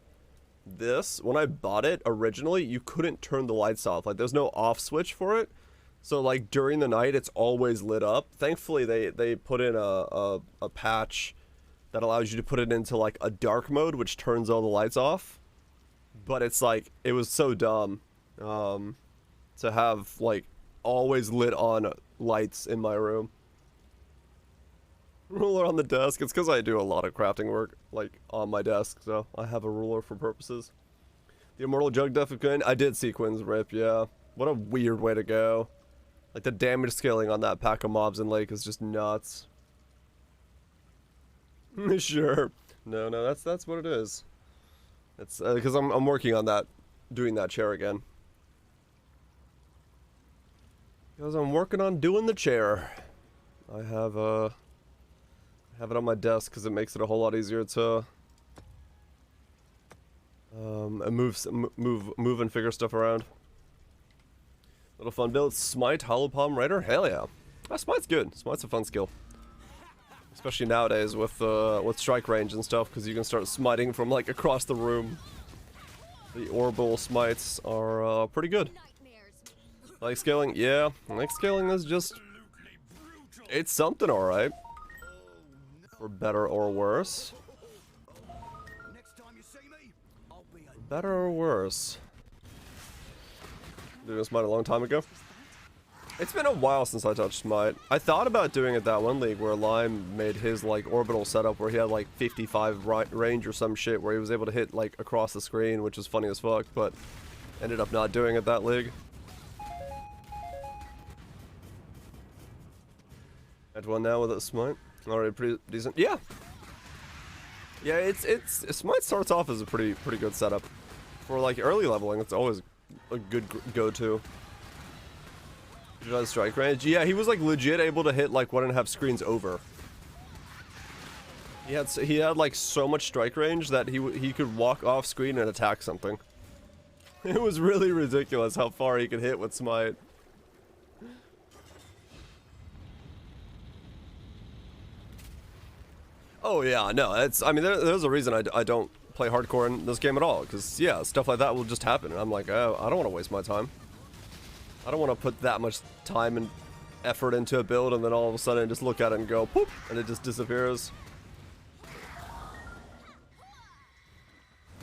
This, when I bought it originally, you couldn't turn the lights off. Like, there's no off switch for it. So, like, during the night, it's always lit up. Thankfully, they put in a patch that allows you to put it into, like, a dark mode, which turns all the lights off. But it's, like, it was so dumb to have, like, always lit on lights in my room. Ruler on the desk. It's because I do a lot of crafting work, like, on my desk, so I have a ruler for purposes. The Immortal Jug Defecant. I did see Quinn's rip, yeah. What a weird way to go. Like, the damage scaling on that pack of mobs in Lake is just nuts. Sure. No, that's what it is. It's because I'm working on that, doing that chair again. Because I'm working on doing the chair. I have it on my desk because it makes it a whole lot easier to move and figure stuff around. Little fun build. Smite, Hollow Palm Raider. Hell yeah. Smite's good. Smite's a fun skill. Especially nowadays with strike range and stuff, because you can start smiting from like across the room. The orbital smites are pretty good. Like scaling, yeah. Like scaling is just, it's something, all right. For better or worse. Better or worse. Doing Smite a long time ago. It's been a while since I touched Smite. I thought about doing it that one league where Lime made his like orbital setup where he had like 55 range or some shit where he was able to hit like across the screen, which was funny as fuck, but ended up not doing it that league. Had one now with a Smite. Already pretty decent. Yeah. Yeah, it's Smite starts off as a pretty good setup. For like early leveling, it's always a good go-to. Strike range. Yeah, he was like legit able to hit like 1.5 screens over. He had like so much strike range that he could walk off screen and attack something. It was really ridiculous how far he could hit with Smite. Oh yeah, no, it's, I mean, there's a reason I don't play hardcore in this game at all, because yeah, stuff like that will just happen, and I'm like, oh, I don't want to waste my time. I don't want to put that much time and effort into a build, and then all of a sudden just look at it and go, poop, and it just disappears.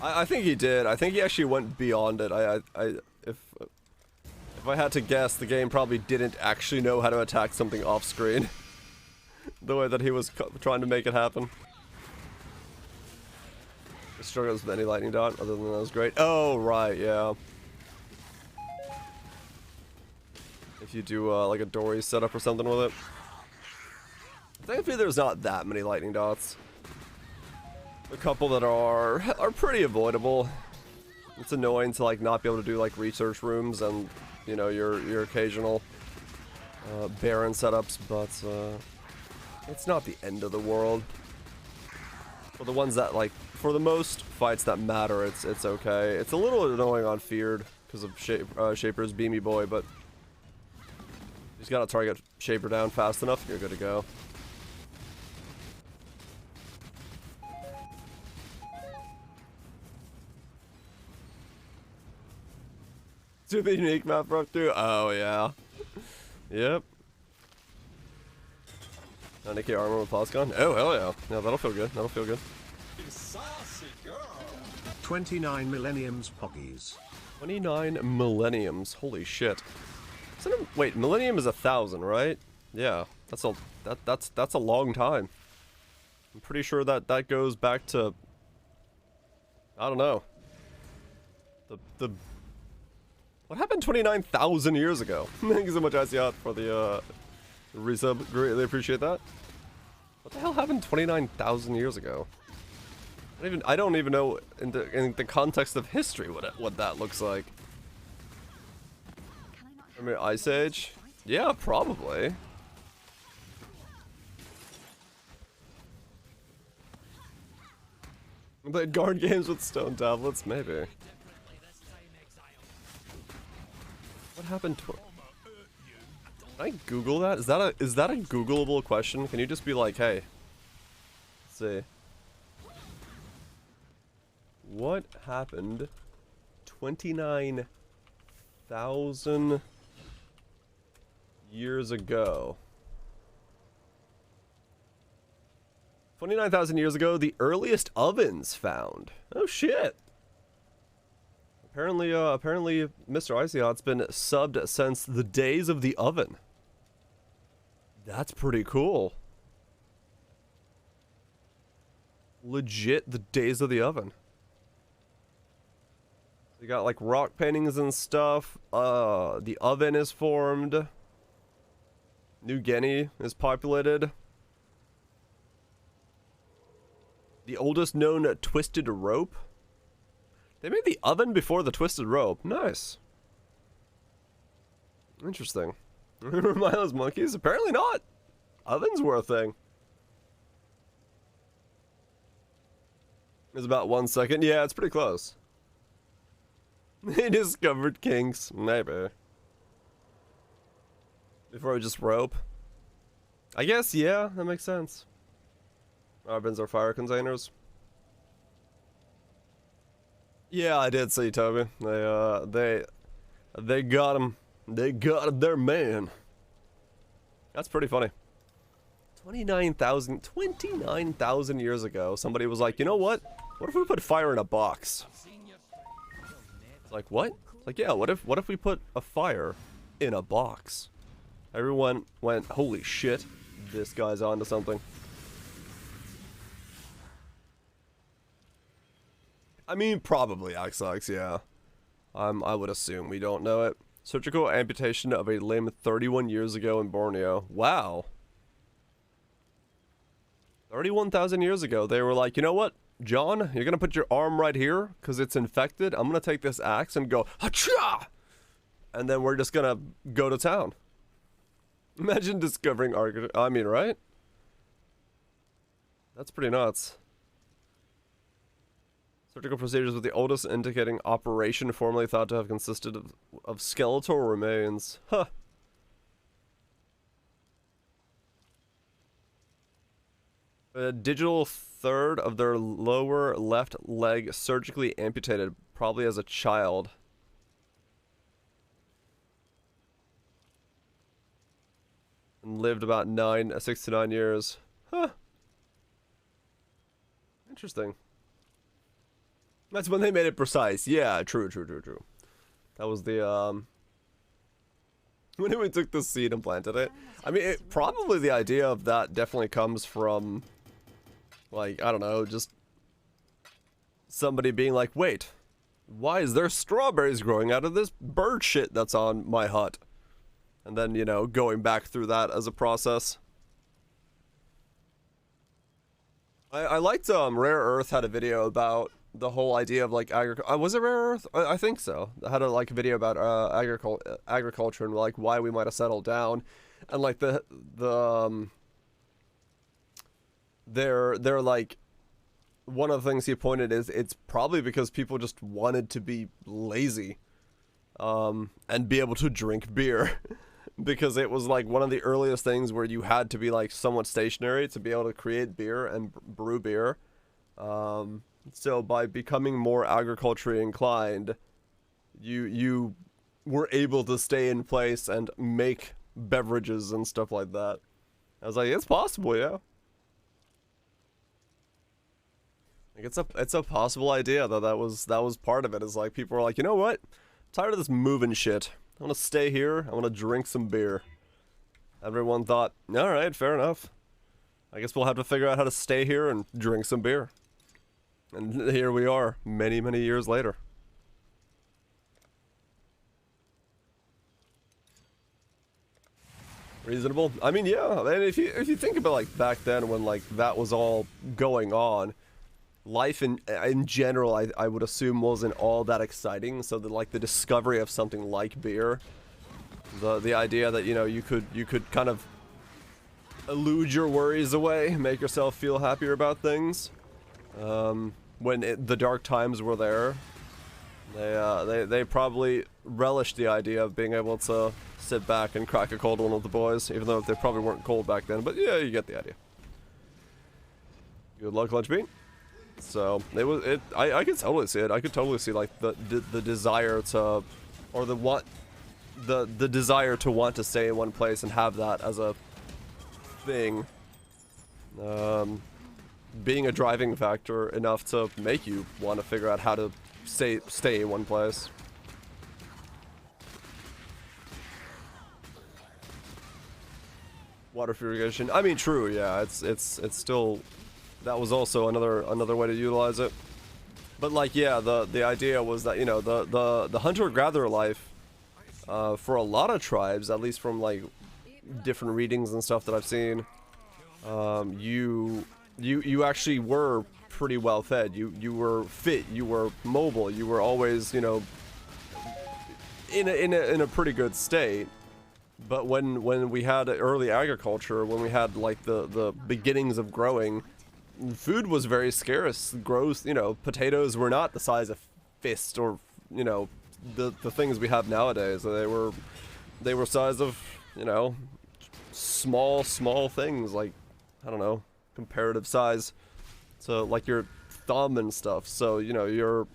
I think he did. I think he actually went beyond it. If I had to guess, the game probably didn't actually know how to attack something off screen. The way that he was trying to make it happen. He struggles with any lightning dot, other than that was great. Oh, right, yeah. If you do like a Dory setup or something with it. Thankfully there's not that many lightning dots. A couple that are pretty avoidable. It's annoying to like not be able to do like research rooms and, you know, your occasional Baron setups, but it's not the end of the world. For the ones that like, for the most fights that matter, it's okay. It's a little annoying on Feared because of Shaper's Beamy Boy, but you just gotta target Shaper down fast enough and you're good to go. do the unique map for up to? Oh, yeah. Yep. 90k armor with Plascon? Oh, hell yeah. Yeah, that'll feel good. That'll feel good. Saucy girl. 29 millenniums poggies. 29 millenniums. Holy shit. Wait, millennium is 1,000, right? Yeah. That's a long time. I'm pretty sure that goes back to, I don't know. What happened 29,000 years ago? Thank you so much, Asiat, for the resub. Greatly appreciate that. What the hell happened 29,000 years ago? I don't even know in the context of history what that looks like. Can I not I have mean, a Ice moment's Age? respite? Yeah, probably. Played guard games with stone tablets, maybe. What happened to? Can I Google that? Is that a Googleable question? Can you just be like, hey, let's see, what happened 29,000 years ago? 29,000 years ago, the earliest ovens found. Oh shit. Apparently, Mr. Icyhot's been subbed since the days of the oven. That's pretty cool. Legit, the days of the oven. You got like rock paintings and stuff. The oven is formed. New Guinea is populated. The oldest known twisted rope. They made the oven before the twisted rope. Nice. Interesting. Remember those monkeys? Apparently not. Ovens were a thing. It's about 1 second. Yeah, it's pretty close. They discovered kinks. Maybe. Before it was just rope. I guess, yeah, that makes sense. Ovens are fire containers. Yeah, I did see Toby. They got him. They got their man. That's pretty funny. 29,000 years ago, somebody was like, you know what? What if we put fire in a box? It's like, what? It's like, yeah, what if we put a fire in a box? Everyone went, holy shit, this guy's onto something. I mean, probably XX, yeah. I would assume we don't know it. Surgical amputation of a limb 31 years ago in Borneo. Wow. 31,000 years ago, they were like, you know what, John, you're gonna put your arm right here because it's infected. I'm gonna take this axe and go, hacha! And then we're just gonna go to town. Imagine discovering architecture. I mean, right? That's pretty nuts. Surgical procedures with the oldest indicating operation formerly thought to have consisted of skeletal remains. Huh. A digital third of their lower left leg surgically amputated, probably as a child. And lived about 6 to 9 years. Huh. Interesting. That's when they made it precise. Yeah, true. That was the, when we took the seed and planted it. I mean, probably the idea of that definitely comes from, like, I don't know, just somebody being like, wait, why is there strawberries growing out of this bird shit that's on my hut? And then, you know, going back through that as a process. I liked, Rare Earth had a video about the whole idea of like was it Rare Earth? I think so. I had a video about agriculture and like why we might have settled down, and like they're like, one of the things he pointed is it's probably because people just wanted to be lazy, and be able to drink beer, because it was like one of the earliest things where you had to be like somewhat stationary to be able to create beer and brew beer. So by becoming more agriculturally inclined, you were able to stay in place and make beverages and stuff like that. I was like, it's possible, yeah. Like it's a possible idea that was part of it. Is like people were like, you know what? I'm tired of this moving shit. I want to stay here. I want to drink some beer. Everyone thought, all right, fair enough. I guess we'll have to figure out how to stay here and drink some beer. And here we are, many, many years later. Reasonable. I mean, yeah. And if you think about like back then when like that was all going on, life in general, I would assume wasn't all that exciting. So that like the discovery of something like beer, the idea that, you know, you could kind of elude your worries away, make yourself feel happier about things. When the dark times were there, they probably relished the idea of being able to sit back and crack a cold one with the boys, even though they probably weren't cold back then. But yeah, you get the idea. Good luck, Lunch Bean. So I could totally see it. I could totally see like the desire to, or the desire to want to stay in one place and have that as a thing, being a driving factor enough to make you want to figure out how to stay in one place. Water irrigation. I mean, true. Yeah, it's still. That was also another way to utilize it. But like, yeah, the idea was that, you know, the hunter-gatherer life, for a lot of tribes, at least from like different readings and stuff that I've seen, you actually were pretty well fed. You were fit. You were mobile. You were always, you know, in a pretty good state. But when we had early agriculture, when we had like the beginnings of growing, food was very scarce. Gross, you know, potatoes were not the size of fist, or, you know, the things we have nowadays. They were size of, you know, small things, like, I don't know, comparative size. So like your thumb and stuff. So, you know, your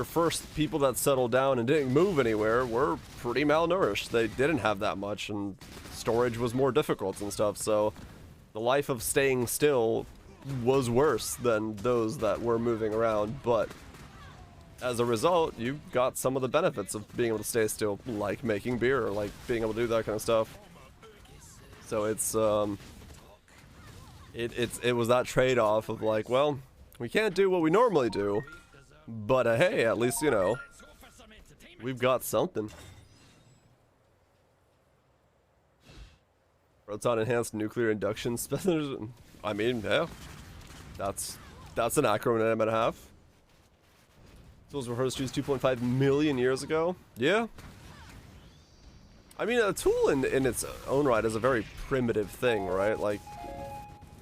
first people that settled down and didn't move anywhere were pretty malnourished. They didn't have that much, and storage was more difficult and stuff. So the life of staying still was worse than those that were moving around. But as a result, you got some of the benefits of being able to stay still, like making beer, or like being able to do that kind of stuff. So it was that trade-off of like, well, we can't do what we normally do, but hey, at least, you know, we've got something. Proton enhanced nuclear induction special. I mean, yeah, that's an acronym and a half. Tools were first used 2.5 million years ago. Yeah. I mean, a tool in its own right is a very primitive thing, right? Like,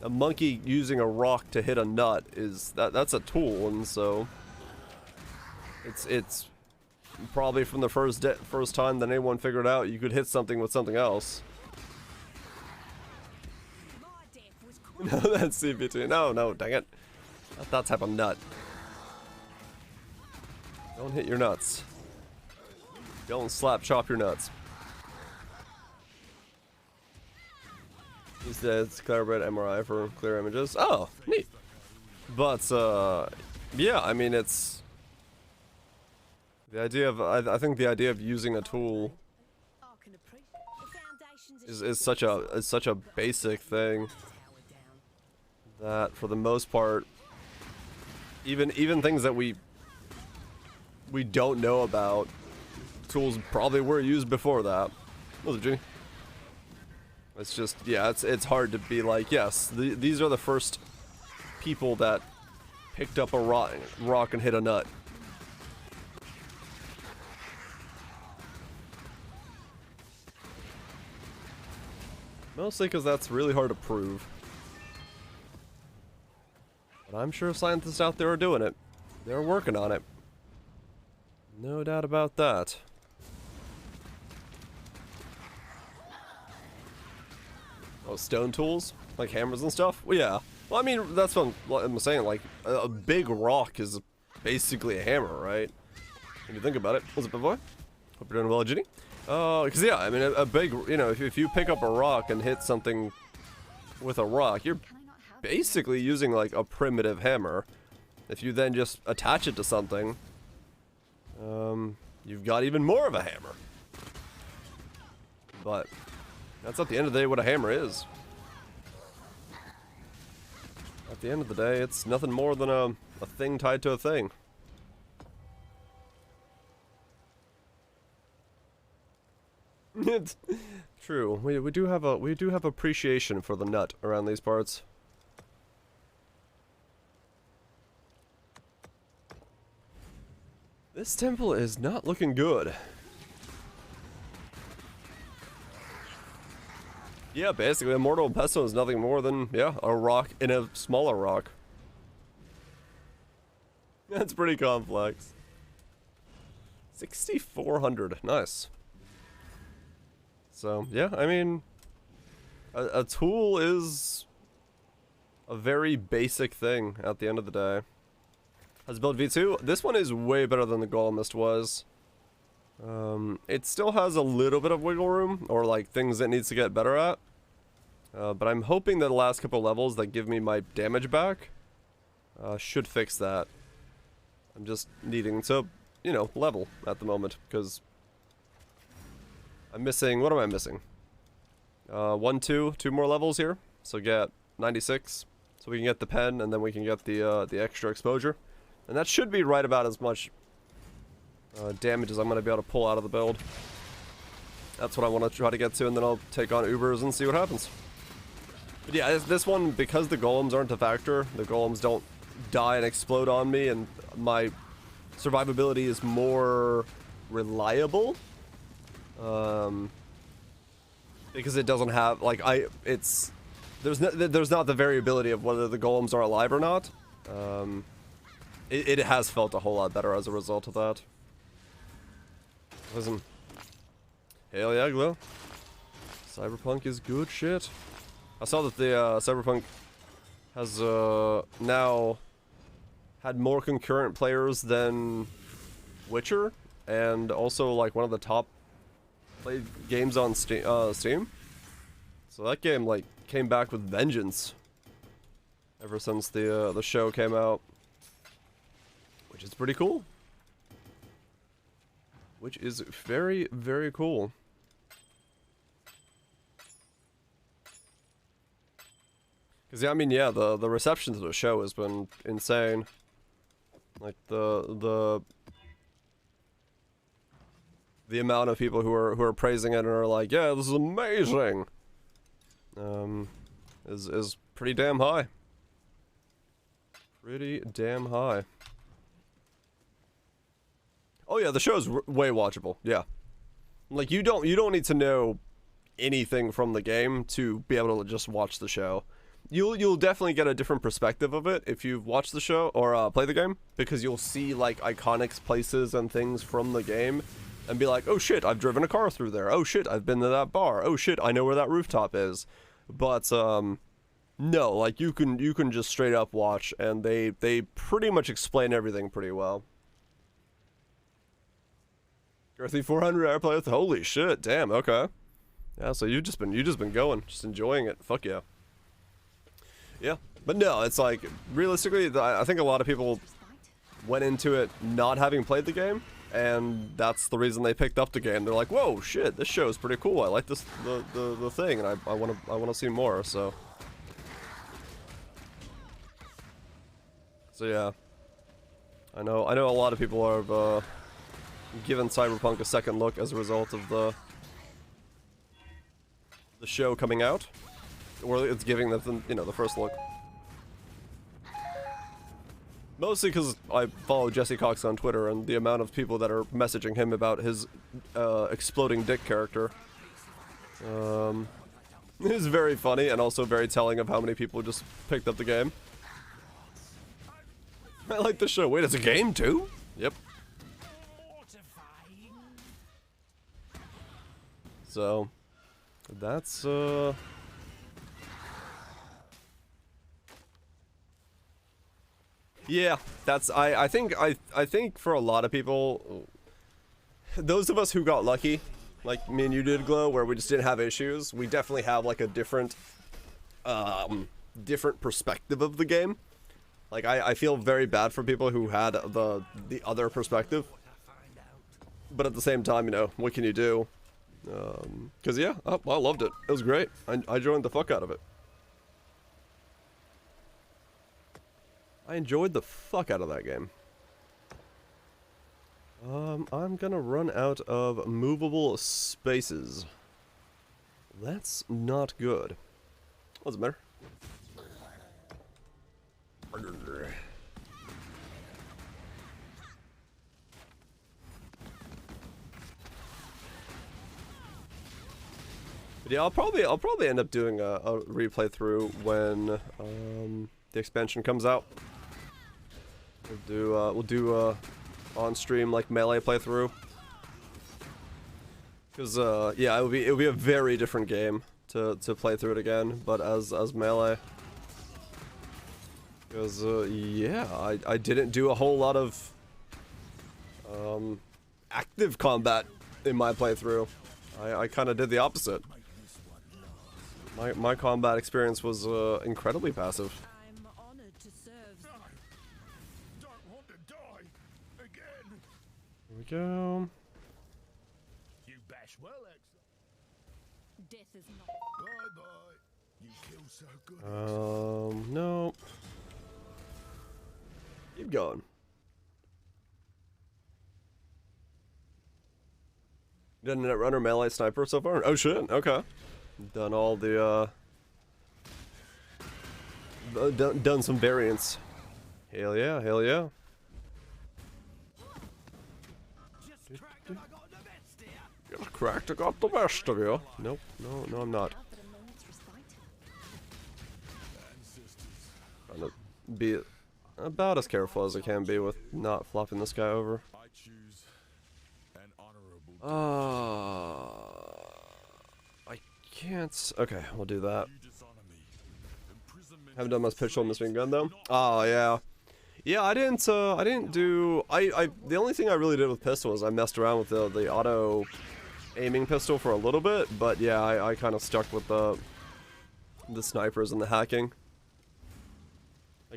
a monkey using a rock to hit a nut that's a tool, and so it's probably from the first time that anyone figured out you could hit something with something else. No, that's CP2. No, dang it. Not that type of nut. Don't hit your nuts. Don't slap chop your nuts. He says Clarabread MRI for clear images. Oh, neat. But yeah, I mean, it's the idea of I think the idea of using a tool is such a basic thing that for the most part, even things that we don't know about, tools probably were used before that. What's it, Jimmy? It's just, yeah, it's hard to be like, yes, these are the first people that picked up a rock and hit a nut. Mostly because that's really hard to prove. But I'm sure scientists out there are doing it. They're working on it. No doubt about that. Oh, stone tools? Like hammers and stuff? Well, yeah. Well, I mean, that's what I'm saying. Like, a big rock is basically a hammer, right? When you think about it. What's up, boy? Hope you're doing well, Ginny. Cause yeah, I mean, a big, you know, if you pick up a rock and hit something with a rock, you're Can I not have basically using like a primitive hammer. If you then just attach it to something, you've got even more of a hammer. But that's at the end of the day what a hammer is. At the end of the day, it's nothing more than a thing tied to a thing. It's true. We do have appreciation for the nut around these parts. This temple is not looking good. Yeah, basically, Immortal Pesto is nothing more than, yeah, a rock in a smaller rock. That's pretty complex. 6,400, nice. So, yeah, I mean, a tool is a very basic thing at the end of the day. Has build V2. This one is way better than the Golemist was. It still has a little bit of wiggle room, or like things it needs to get better at. But I'm hoping that the last couple levels that give me my damage back should fix that. I'm just needing to, you know, level at the moment, because I'm missing, what am I missing? 2 more levels here. So get 96, so we can get the pen, and then we can get the extra exposure. And that should be right about as much damage as I'm going to be able to pull out of the build. That's what I want to try to get to, and then I'll take on Ubers and see what happens. But yeah, this one, because the golems aren't a factor, the golems don't die and explode on me, and my survivability is more reliable. Because it doesn't have, like, there's not the variability of whether the golems are alive or not. It has felt a whole lot better as a result of that. Listen. Hell yeah, Glow. Cyberpunk is good shit. I saw that the Cyberpunk has now had more concurrent players than Witcher, and also like one of the top played games on Steam. So that game like came back with vengeance ever since the show came out. Which is pretty cool. Which is very, very cool. Because, yeah, I mean, yeah, the reception to the show has been insane. Like, the amount of people who are praising it and are like, yeah, this is amazing, is pretty damn high. Pretty damn high. Oh yeah, the show's way watchable. Yeah, like you don't need to know anything from the game to be able to just watch the show. You'll definitely get a different perspective of it if you've watched the show or play the game, because you'll see like iconic places and things from the game, and be like, oh shit, I've driven a car through there. Oh shit, I've been to that bar. Oh shit, I know where that rooftop is. But no, like you can just straight up watch, and they pretty much explain everything pretty well. Earthy 400 airplay with, holy shit, damn, okay. Yeah, so you've just been going, just enjoying it. Fuck yeah. Yeah, but no, it's like realistically, I think a lot of people went into it not having played the game, and that's the reason they picked up the game. They're like, whoa, shit, this show is pretty cool. I like this the thing, and I want to see more. So yeah, I know a lot of people are given Cyberpunk a second look as a result of the show coming out, or it's giving them, you know, the first look. Mostly because I follow Jesse Cox on Twitter, and the amount of people that are messaging him about his exploding dick character is very funny, and also very telling of how many people just picked up the game. I like the show. Wait, it's a game too? Yep. So, that's, yeah, that's, I think for a lot of people, those of us who got lucky, like me and you did, Glow, where we just didn't have issues, we definitely have like a different different perspective of the game. Like I feel very bad for people who had the other perspective, but at the same time, you know, what can you do? Cause yeah, I loved it. It was great. I enjoyed the fuck out of it. I enjoyed the fuck out of that game. I'm gonna run out of movable spaces. That's not good. Doesn't matter. But yeah, I'll probably end up doing a replay through when the expansion comes out. We'll do on stream like melee playthrough. Cause yeah, it would be a very different game to play through it again, but as melee. Cause yeah, I didn't do a whole lot of active combat in my playthrough. I kind of did the opposite. My combat experience was incredibly passive. I'm honored to serve. Don't want to die again. Here we go. You bash well, excellent. Death is not. Bye bye. You kill so good. No. Keep going. Done net runner, melee, sniper so far? Oh shit, okay. Done all the done some variants. Hell yeah, hell yeah. Just cracked, I got the best of you. Nope, no, I'm not. Have but a moment's respite. Trying to be about as careful as I can be with not flopping this guy over. I choose an honorable I can't. Okay, we'll do that. You dishonor me. Imprisonment. Haven't done much pistol and machine gun though. Oh yeah, yeah. I didn't do. The only thing I really did with pistol was I messed around with the auto aiming pistol for a little bit, but yeah, I kind of stuck with the snipers and the hacking. I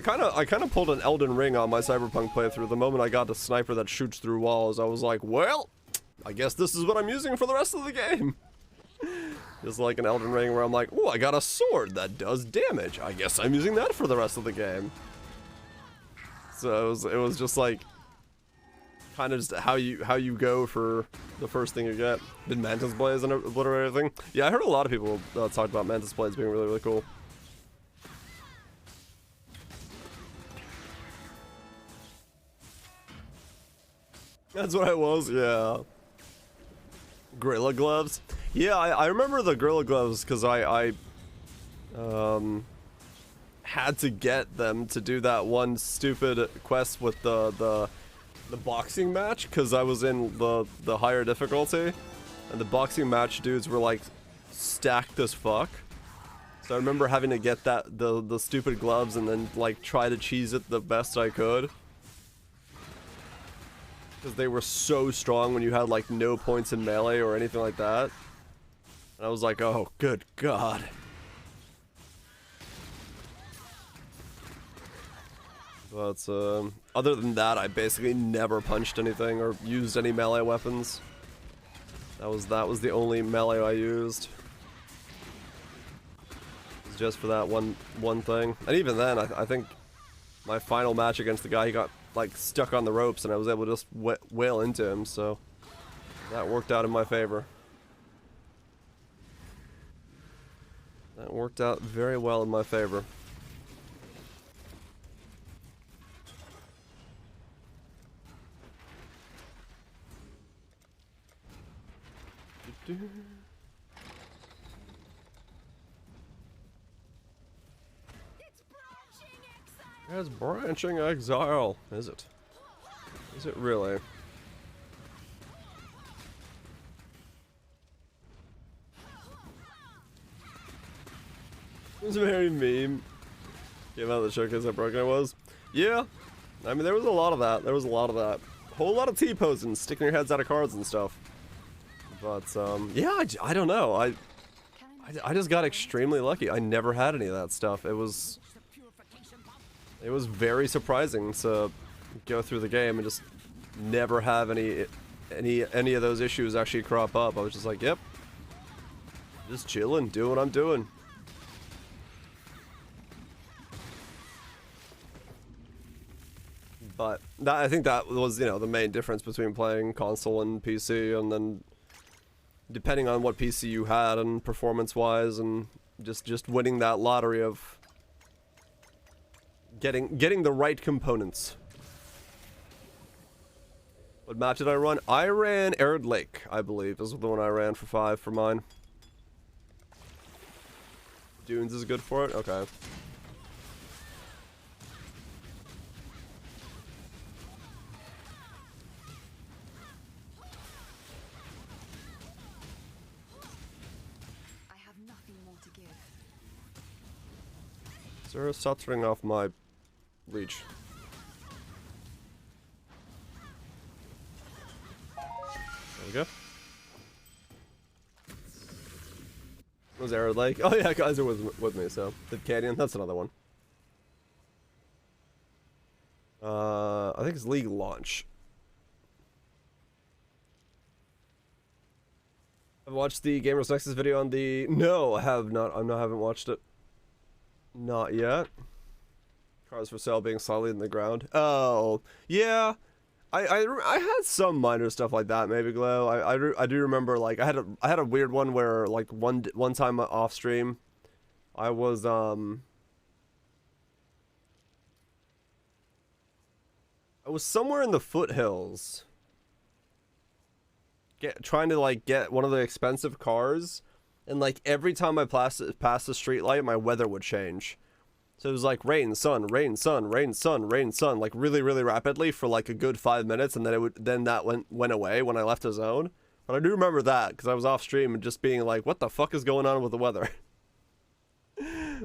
kind of pulled an Elden Ring on my Cyberpunk playthrough. The moment I got a sniper that shoots through walls, I was like, well, I guess this is what I'm using for the rest of the game. Just like an Elden Ring where I'm like, oh, I got a sword that does damage. I guess I'm using that for the rest of the game. So it was just like, kind of just how you go for the first thing you get. Did Mantis Blaze and obliterate everything? Yeah, I heard a lot of people talk about Mantis Blaze being really, really cool. That's what it was, yeah. Gorilla Gloves? Yeah, I remember the Gorilla Gloves because I had to get them to do that one stupid quest with the boxing match because I was in the higher difficulty and the boxing match dudes were like stacked as fuck. So I remember having to get the stupid gloves and then like try to cheese it the best I could. Because they were so strong when you had like no points in melee or anything like that. And I was like, oh, good God. But other than that, I basically never punched anything or used any melee weapons. That was the only melee I used. It was just for that one thing. And even then, I think my final match against the guy, he got like stuck on the ropes and I was able to just wail into him, so that worked out in my favor. That worked out very well in my favor. It's branching exile. Is it? Is it really? It was very meme. Came out of the showcase how broken it was. Yeah. I mean, there was a lot of that. There was a lot of that. whole lot of T-posing, sticking your heads out of cards and stuff. But, yeah, I don't know. I just got extremely lucky. I never had any of that stuff. It was very surprising to go through the game and just never have any of those issues actually crop up. I was just like, yep, just chilling, doing what I'm doing. But I think that was, you know, the main difference between playing console and PC, and then depending on what PC you had and performance-wise, and just winning that lottery of getting the right components. What map did I run? I ran Arid Lake, I believe. This was the one I ran for 5 for mine. Dunes is good for it? Okay. I have nothing more to give. Zero, stop turning off my reach. There we go. Was Arid Lake? Oh yeah, guys are with me, so. The Canyon, that's another one. I think it's League Launch. I've watched the Gamers Nexus video on the... No, I have not. Haven't watched it. Not yet. Cars for sale being solid in the ground. Oh, yeah. I had some minor stuff like that, maybe, Glow. I do remember, like, I had a weird one where, like, one time off stream, I was somewhere in the foothills, trying to, like, get one of the expensive cars, and, like, every time I passed the street light, my weather would change. So it was like rain, sun, rain, sun, rain, sun, rain, sun, like really, really rapidly for like a good 5 minutes, and then that went away when I left the zone. But I do remember that because I was off stream and just being like, what the fuck is going on with the weather?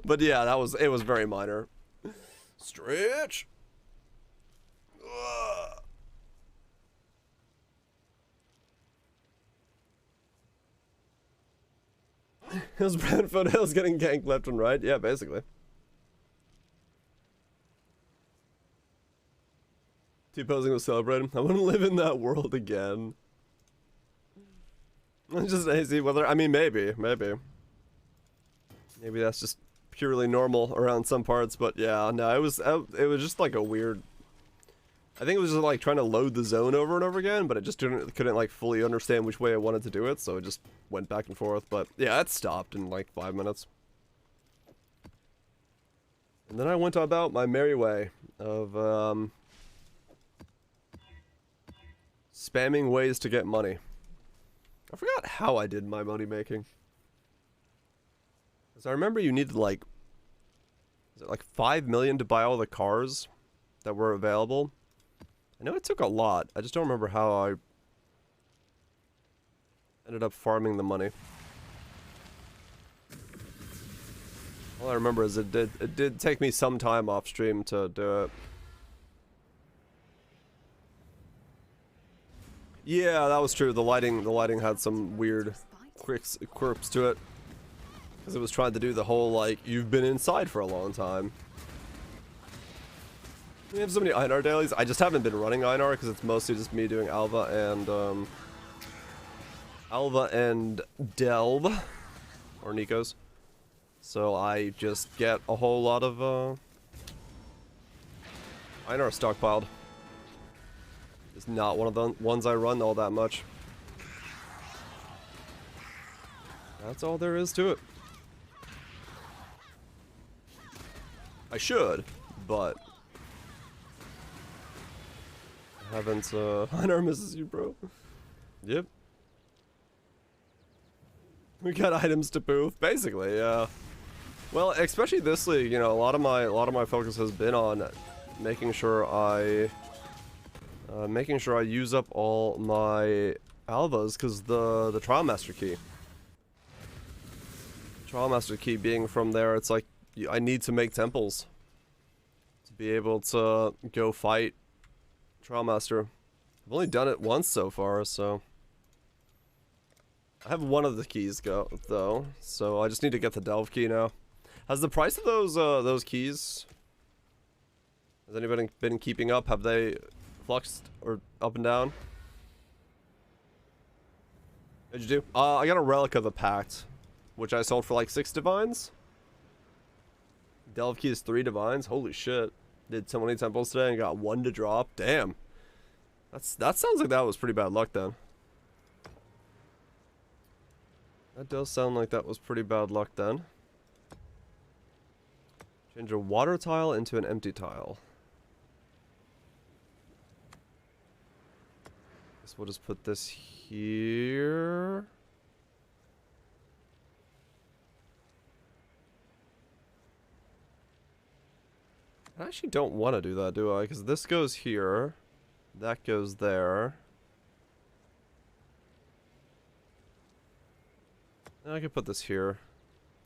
But yeah, it was very minor. Stretch. Ugh. It was Brentford Hills getting ganked left and right. Yeah, basically. T-posing was celebrating. I want to live in that world again. It's just hazy weather. I mean, maybe. Maybe that's just purely normal around some parts, but yeah, no, it was just like a weird... I think it was just like trying to load the zone over and over again, but it just couldn't like fully understand which way I wanted to do it, so it just went back and forth, but yeah, it stopped in like 5 minutes. And then I went about my merry way of, spamming ways to get money. I forgot how I did my money making. Because I remember you needed like... Is it like 5 million to buy all the cars that were available? I know it took a lot. I just don't remember how I ended up farming the money. All I remember is it did take me some time off stream to do it. Yeah, that was true. The lighting had some weird quirks to it. Because it was trying to do the whole, like, you've been inside for a long time. We have so many Einar dailies. I just haven't been running Einar because it's mostly just me doing Alva and Delve. Or Nikos. So I just get a whole lot of, Einar stockpiled. It's not one of the ones I run all that much. That's all there is to it. I should, but I haven't, Einar misses you, bro. Yep. We got items to booth, basically, yeah. Well, especially this league, you know, a lot of my focus has been on making sure I use up all my Alvas, because the Trial Master Key. Trial Master Key being from there, it's like, I need to make temples to be able to go fight Trial Master. I've only done it once so far, so I have one of the keys though, so I just need to get the delve key now. Has the price of those keys, has anybody been keeping up? Have they fluxed or up and down? What'd you do? I got a relic of the pact, which I sold for like 6 divines. Delve key is 3 divines. Holy shit! Did so many temples today and got 1 to drop. Damn. That sounds like that was pretty bad luck then. That does sound like that was pretty bad luck then. Change a water tile into an empty tile. Guess we'll just put this here. I actually don't want to do that, do I? Because this goes here. That goes there. I could put this here.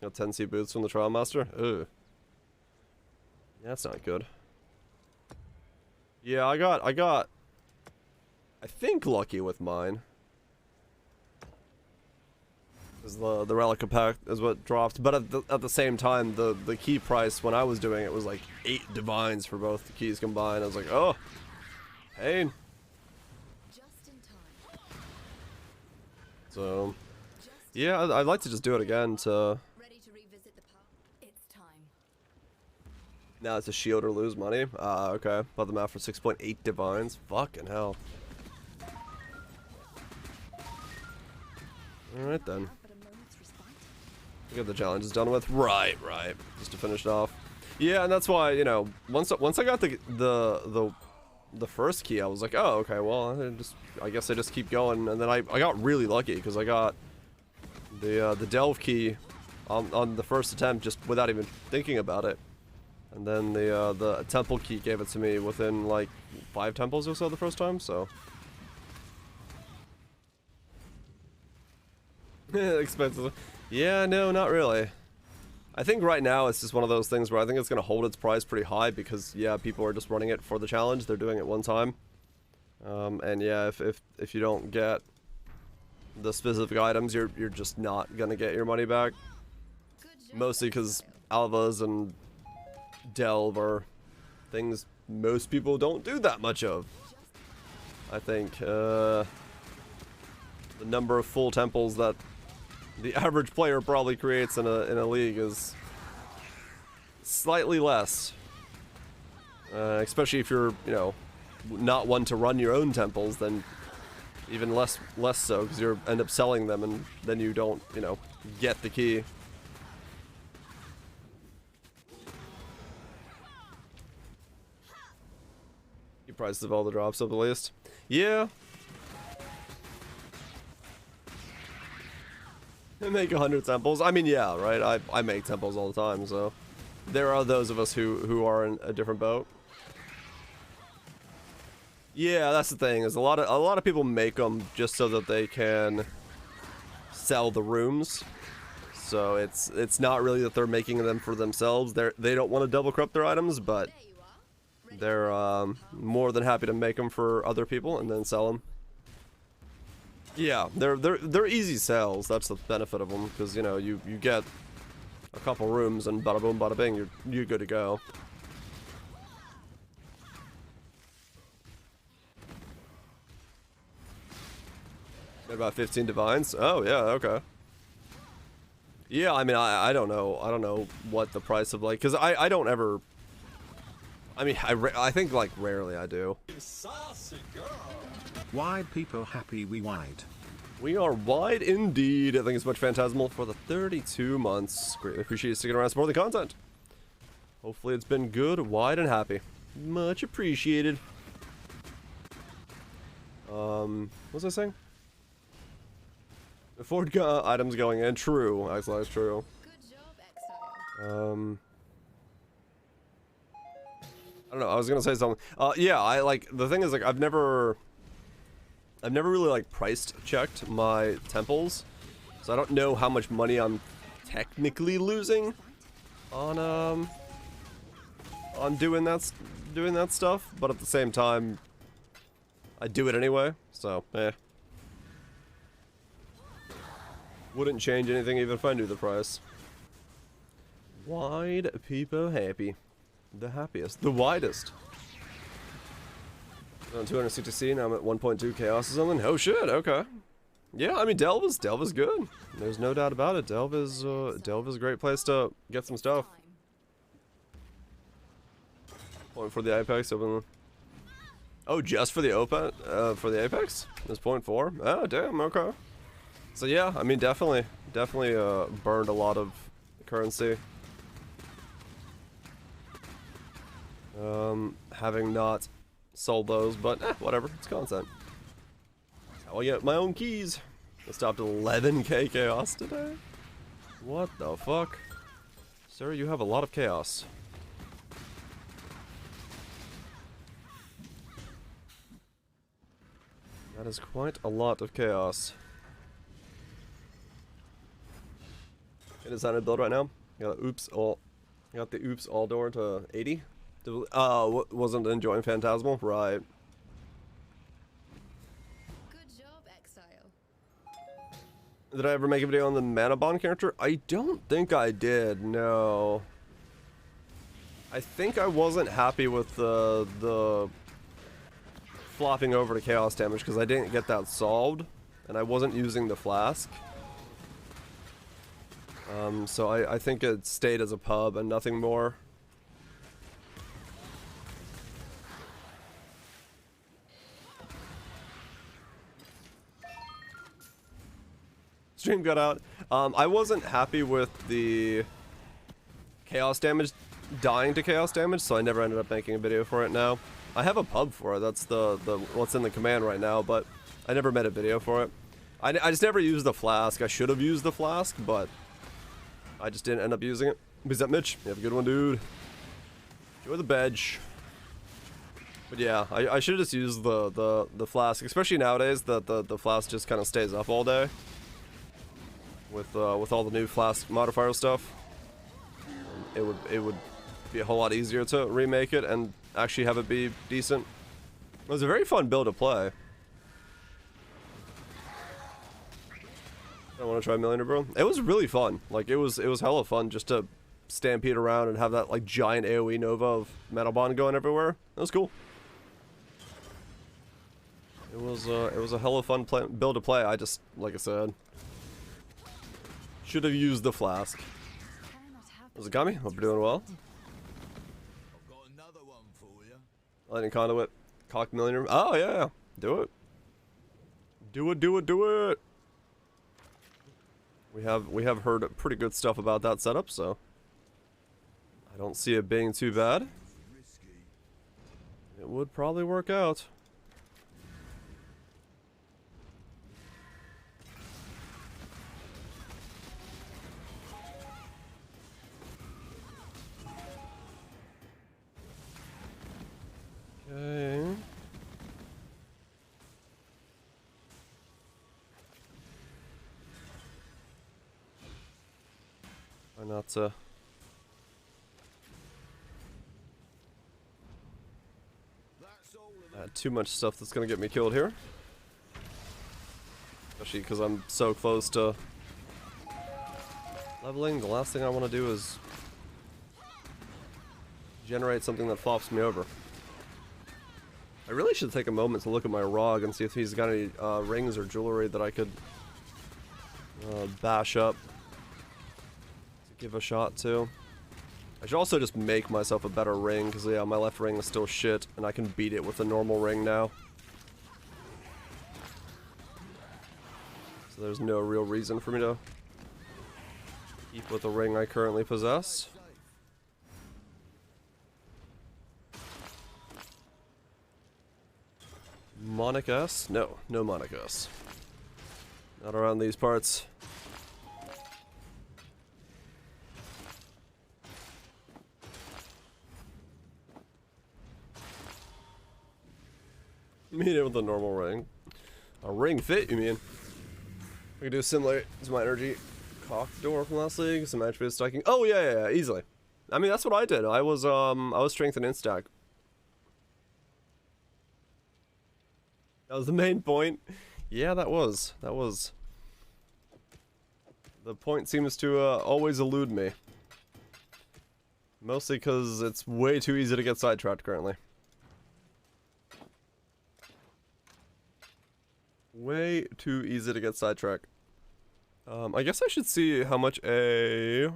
Got 10C boots from the Trial Master. Ugh. Yeah, that's not good. Yeah, I got I think lucky with mine. Is the relic pack is what dropped, but at the same time the key price when I was doing it was like 8 divines for both the keys combined. I was like, oh, pain. Just in time. So yeah, I'd like to just do it again to. Ready to revisit the past. It's time. Now it's a shield or lose money. Okay. Bought them out for 6.8 divines. Fucking hell. Alright then. But a moment's respite. Get the challenge is done with. Right. Just to finish it off. Yeah, and that's why, you know, once I got the first key, I was like, oh, okay, well, I guess I just keep going, and then I got really lucky because I got the delve key on the first attempt just without even thinking about it. And then the temple key gave it to me within like 5 temples or so the first time, so. Expensive. Yeah, no, not really. I think right now it's just one of those things where I think it's going to hold its price pretty high because, yeah, people are just running it for the challenge. They're doing it one time. And yeah, if you don't get the specific items, you're just not going to get your money back. Mostly because Alvas and Delve are things most people don't do that much of. I think the number of full temples that the average player probably creates in a league is slightly less. Especially if you're, you know, not one to run your own temples, then even less so, because you end up selling them and then you don't, you know, get the key. You prices of all the drops up at least. Yeah. Make 100 temples. I mean, yeah, right? I make temples all the time, so there are those of us who are in a different boat. Yeah, that's the thing. Is a lot of people make them just so that they can sell the rooms. So it's not really that they're making them for themselves. They don't want to double corrupt their items, but they're more than happy to make them for other people and then sell them. Yeah, they're easy sales. That's the benefit of them, because you know you get a couple rooms and bada boom, bada bing, you're good to go. Got about 15 divines. Oh yeah, okay. Yeah, I mean I don't know what the price of, like, because I don't ever. I mean I think like rarely I do. Wide people happy we wide. We are wide indeed. I think it's much Phantasmal for the 32 months. Greatly appreciate you sticking around supporting the content. Hopefully it's been good, wide, and happy. Much appreciated. What was I saying? Afford items going in. True. Actually, that's true. Good job, Exile. I don't know. I was gonna say something. Yeah. I like the thing is like I've never really like priced checked my temples, so I don't know how much money I'm technically losing on doing that stuff. But at the same time, I do it anyway, so eh. Wouldn't change anything even if I knew the price. Wide people happy. The happiest. The widest. On 260C, now I'm at 1.2 chaos or something. Oh shit, okay. Yeah, I mean Delve is good. There's no doubt about it. Delve is a great place to get some stuff. Point for the Apex, open. Oh, just for the open for the Apex? There's 0.4? Oh damn, okay. So yeah, I mean definitely burned a lot of currency. Having not sold those, but whatever, it's content. I'll get my own keys. I stopped at 11k chaos today. What the fuck? Sir, you have a lot of chaos. That is quite a lot of chaos. It is on a build right now. Got the oops all door to 80. Wasn't enjoying Phantasmal, right? Good job, Exile. Did I ever make a video on the mana bond character? I don't think I did, no. I think I wasn't happy with the flopping over to chaos damage because I didn't get that solved, and I wasn't using the flask. So I think it stayed as a pub and nothing more. Stream got out. I wasn't happy with the chaos damage, dying to chaos damage, so I never ended up making a video for it now. I have a pub for it, that's the what's in the command right now, but I never made a video for it. I just never used the flask. I should have used the flask, but I just didn't end up using it. Is that Mitch? You have a good one, dude. Enjoy the bench. But yeah, I should have just used the flask, especially nowadays that the flask just kind of stays up all day. With all the new flask modifier stuff, it would be a whole lot easier to remake it and actually have it be decent. It was a very fun build to play. I want to try Millionaire Bro. It was really fun. Like it was hella fun just to stampede around and have that like giant AoE Nova of Metal Bond going everywhere. That was cool. It was a hella fun build to play. I just, like I said, should have used the flask. Was it Gummy? Hope you're doing well. I've got another one for you. Lightning Conduit, Cock Millionaire. Oh yeah, do it. Do it. We have heard pretty good stuff about that setup, so I don't see it being too bad. Risky. It would probably work out. Okay. Why not add too much stuff that's gonna get me killed here. Especially because I'm so close to leveling. The last thing I want to do is generate something that flops me over. I really should take a moment to look at my Rog and see if he's got any rings or jewelry that I could bash up to give a shot to. I should also just make myself a better ring, because yeah, my left ring is still shit, and I can beat it with a normal ring now. So there's no real reason for me to keep with the ring I currently possess. Monic S? No, no Monic S. Not around these parts. Meet it with a normal ring. A ring fit, you mean? We can do similar to my energy cock door from last league, some attribute stacking. Oh yeah, easily. I mean that's what I did. I was strength and instack. That was the main point. Yeah, that was. The point seems to always elude me. Mostly because it's way too easy to get sidetracked currently. Way too easy to get sidetracked. I guess I should see how much a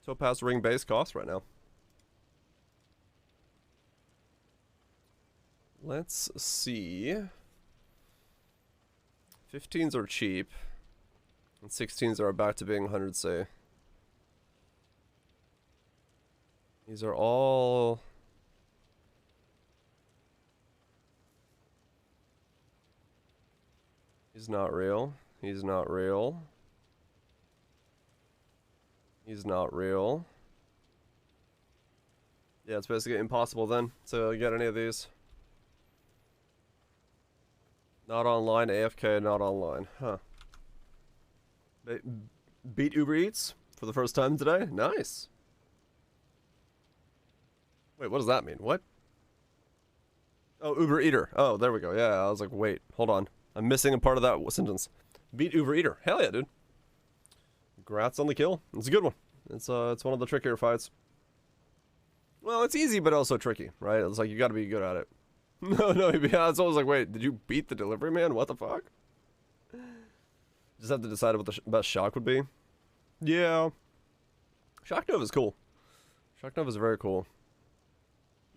Topaz ring base costs right now. Let's see. 15s are cheap. And 16s are back to being 100C. These are all... He's not real. He's not real. He's not real. Yeah, it's basically impossible then to get any of these. Not online, AFK, not online. Huh. Beat Uber Eats for the first time today? Nice. Wait, what does that mean? What? Oh, Uber Eater. Oh, there we go. Yeah, I was like, wait, hold on. I'm missing a part of that sentence. Beat Uber Eater. Hell yeah, dude. Congrats on the kill. It's a good one. It's one of the trickier fights. Well, it's easy, but also tricky, right? It's like, you gotta be good at it. No, yeah, it's always like, wait, did you beat the delivery man? What the fuck? Just have to decide what the best shock would be. Yeah. Shock Nova is cool. Shock Nova is very cool.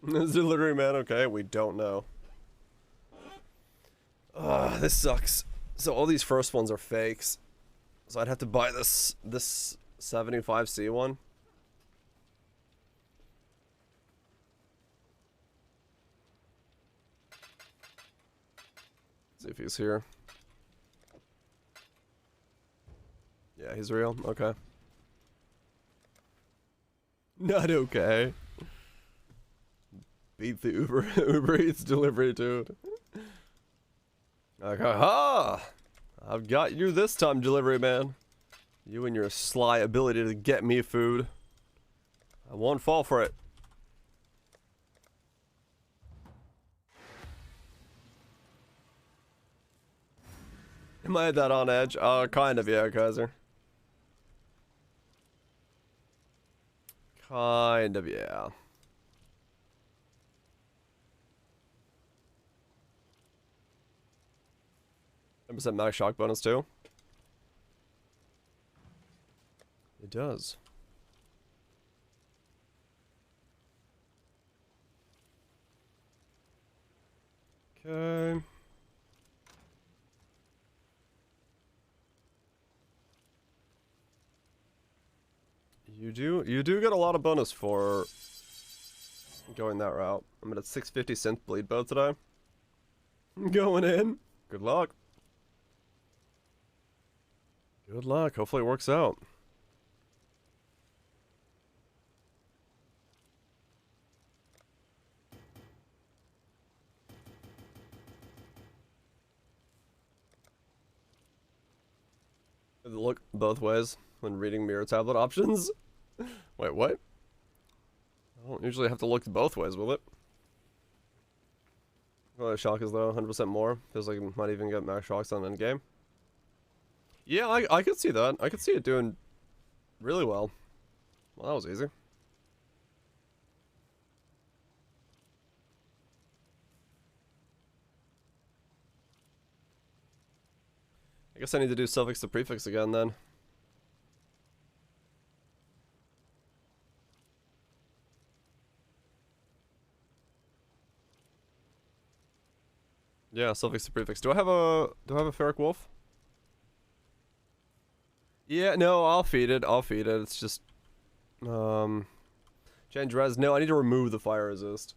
Is delivery man okay? We don't know. This sucks. So all these first ones are fakes. So I'd have to buy this 75C one. See if he's here. Yeah, he's real. Okay. Not okay. Beat the Uber Eats delivery dude. Like, aha! I've got you this time, delivery man. You and your sly ability to get me food. I won't fall for it. Am I that on edge? Kind of, yeah, Kaiser. Kind of, yeah. 10% max shock bonus too. It does. Okay. You do get a lot of bonus for going that route. I'm at a 650 synth bleed bow today. Going in. Good luck. Good luck. Hopefully it works out. Look both ways when reading mirror tablet options. Wait, what? I don't usually have to look both ways, will it? Well, the shock is though 100% more. Feels like it might even get max shocks on endgame. Yeah, I could see that. I could see it doing really well. Well, that was easy. I guess I need to do suffix to prefix again then. Yeah, suffix to prefix. Do I have a ferric wolf? Yeah, no, I'll feed it. I'll feed it. It's just change res. No, I need to remove the fire resist.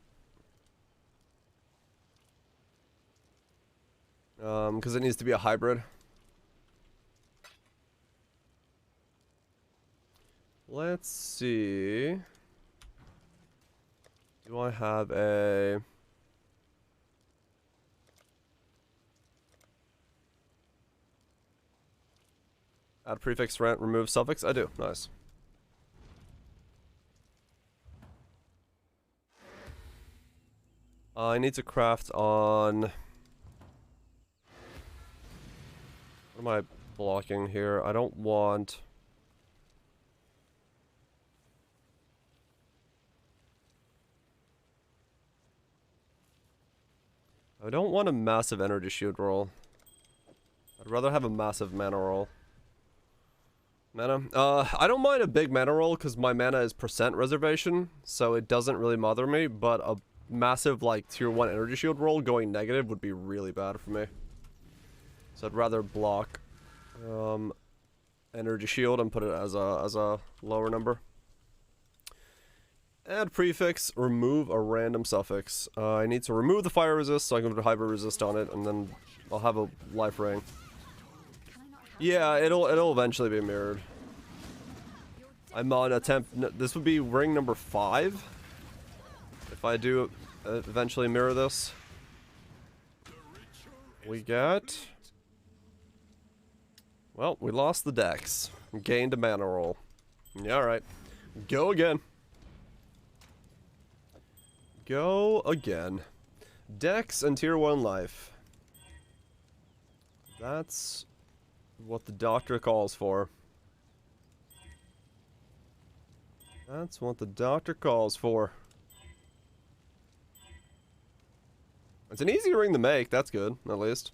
Because it needs to be a hybrid. Let's see. Do I have a... Add prefix, rent, remove suffix? I do. Nice. I need to craft on... What am I blocking here? I don't want... I don't want a massive energy shield roll. I'd rather have a massive mana roll. Mana? I don't mind a big mana roll because my mana is percent reservation, so it doesn't really bother me, but a massive, like, tier 1 energy shield roll going negative would be really bad for me. So I'd rather block energy shield and put it as a lower number. Add prefix, remove a random suffix. I need to remove the fire resist so I can put a hyper resist on it, and then I'll have a life ring. Yeah, it'll eventually be mirrored. I'm on attempt. This would be ring number 5. If I do eventually mirror this, we get. Well, we lost the dex. Gained a mana roll. Yeah, all right. Go again. Go again. Dex and tier 1 life. That's what the doctor calls for. That's what the doctor calls for. It's an easy ring to make, that's good, at least.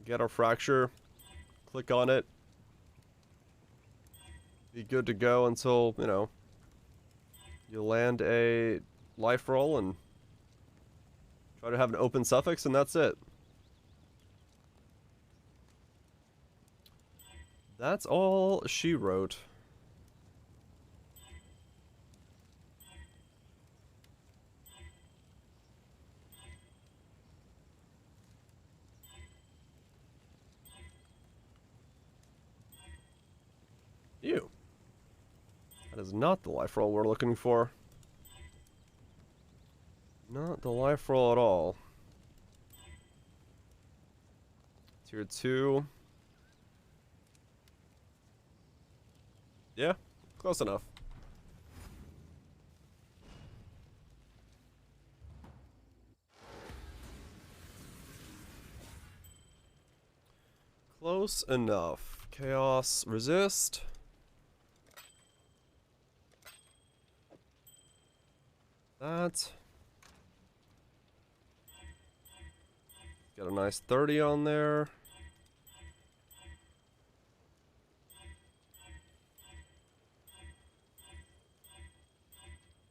Get our fracture. Click on it. Be good to go until, you know, you land a life roll and try to have an open suffix, and that's it. That's all she wrote. Ew. That is not the life roll we're looking for. Not the life roll at all. Tier 2. Yeah, close enough. Close enough. Chaos resist. That. Got a nice 30 on there.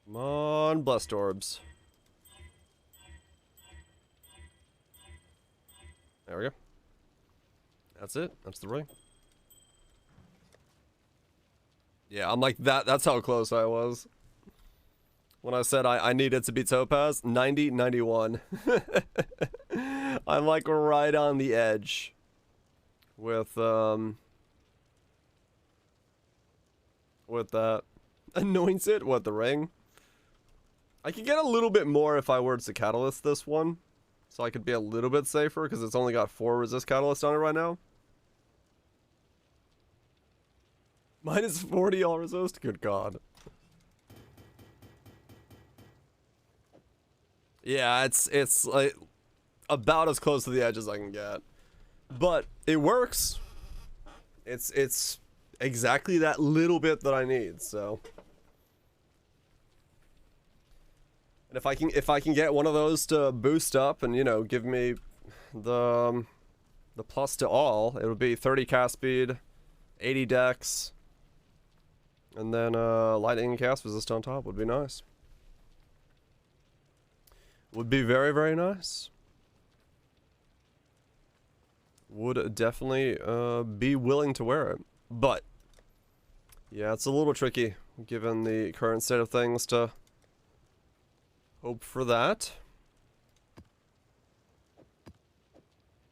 Come on, blessed orbs. There we go. That's it. That's the ring. Yeah, I'm like that. That's how close I was. When I said I needed to be Topaz, 90, 91. I'm like right on the edge with that. Anoints it? What, the ring? I could get a little bit more if I were to catalyst this one. So I could be a little bit safer because it's only got 4 resist catalysts on it right now. Minus 40 all resist? Good God. Yeah, it's like about as close to the edge as I can get. But it works. It's exactly that little bit that I need, so. And if I can get one of those to boost up and, you know, give me the plus to all, it would be 30 cast speed, 80 dex, and then lightning and cast resist on top would be nice. Would be very, very nice. Would definitely be willing to wear it. But, yeah, it's a little tricky, given the current state of things, to hope for that.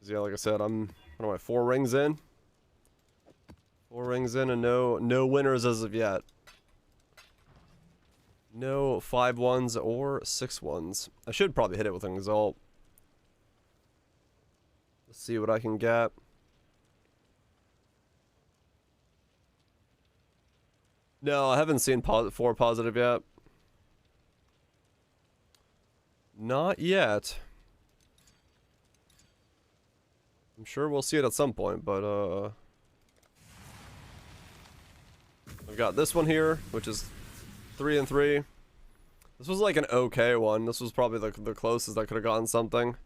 'Cause, yeah, like I said, I'm, what am I, 4 rings in? 4 rings in and no winners as of yet. No 5 ones or 6 ones. I should probably hit it with an exalt. Let's see what I can get. No, I haven't seen 4 positive yet. Not yet. I'm sure we'll see it at some point, but I've got this one here, which is 3 and 3. This was like an okay one. This was probably the closest I could have gotten something.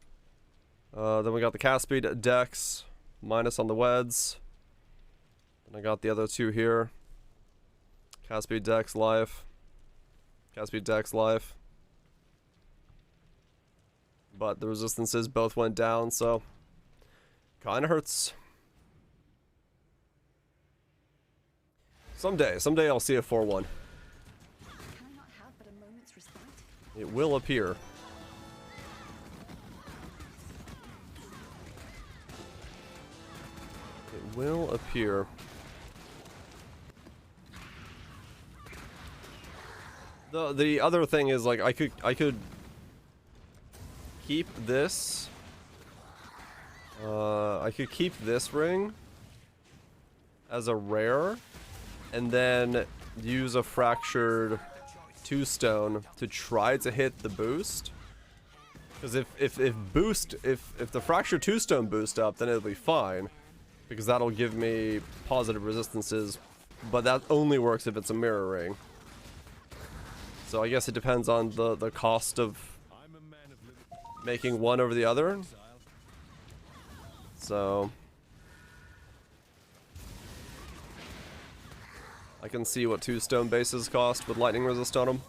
Then we got the cast speed dex, minus on the weds. And I got the other two here. Cast speed dex, life. Cast speed dex, life. But the resistances both went down, so kinda hurts. Someday I'll see a 4-1. Can I not have but a moment's respite? It will appear. It will appear. The other thing is, like, I could keep this. I could keep this ring as a rare, and then use a fractured 2-stone to try to hit the boost. Because if the fractured 2-stone boost up, then it'll be fine, because that'll give me positive resistances. But that only works if it's a mirror ring. So I guess it depends on the cost of making one over the other. So I can see what 2-stone bases cost with lightning resist on them.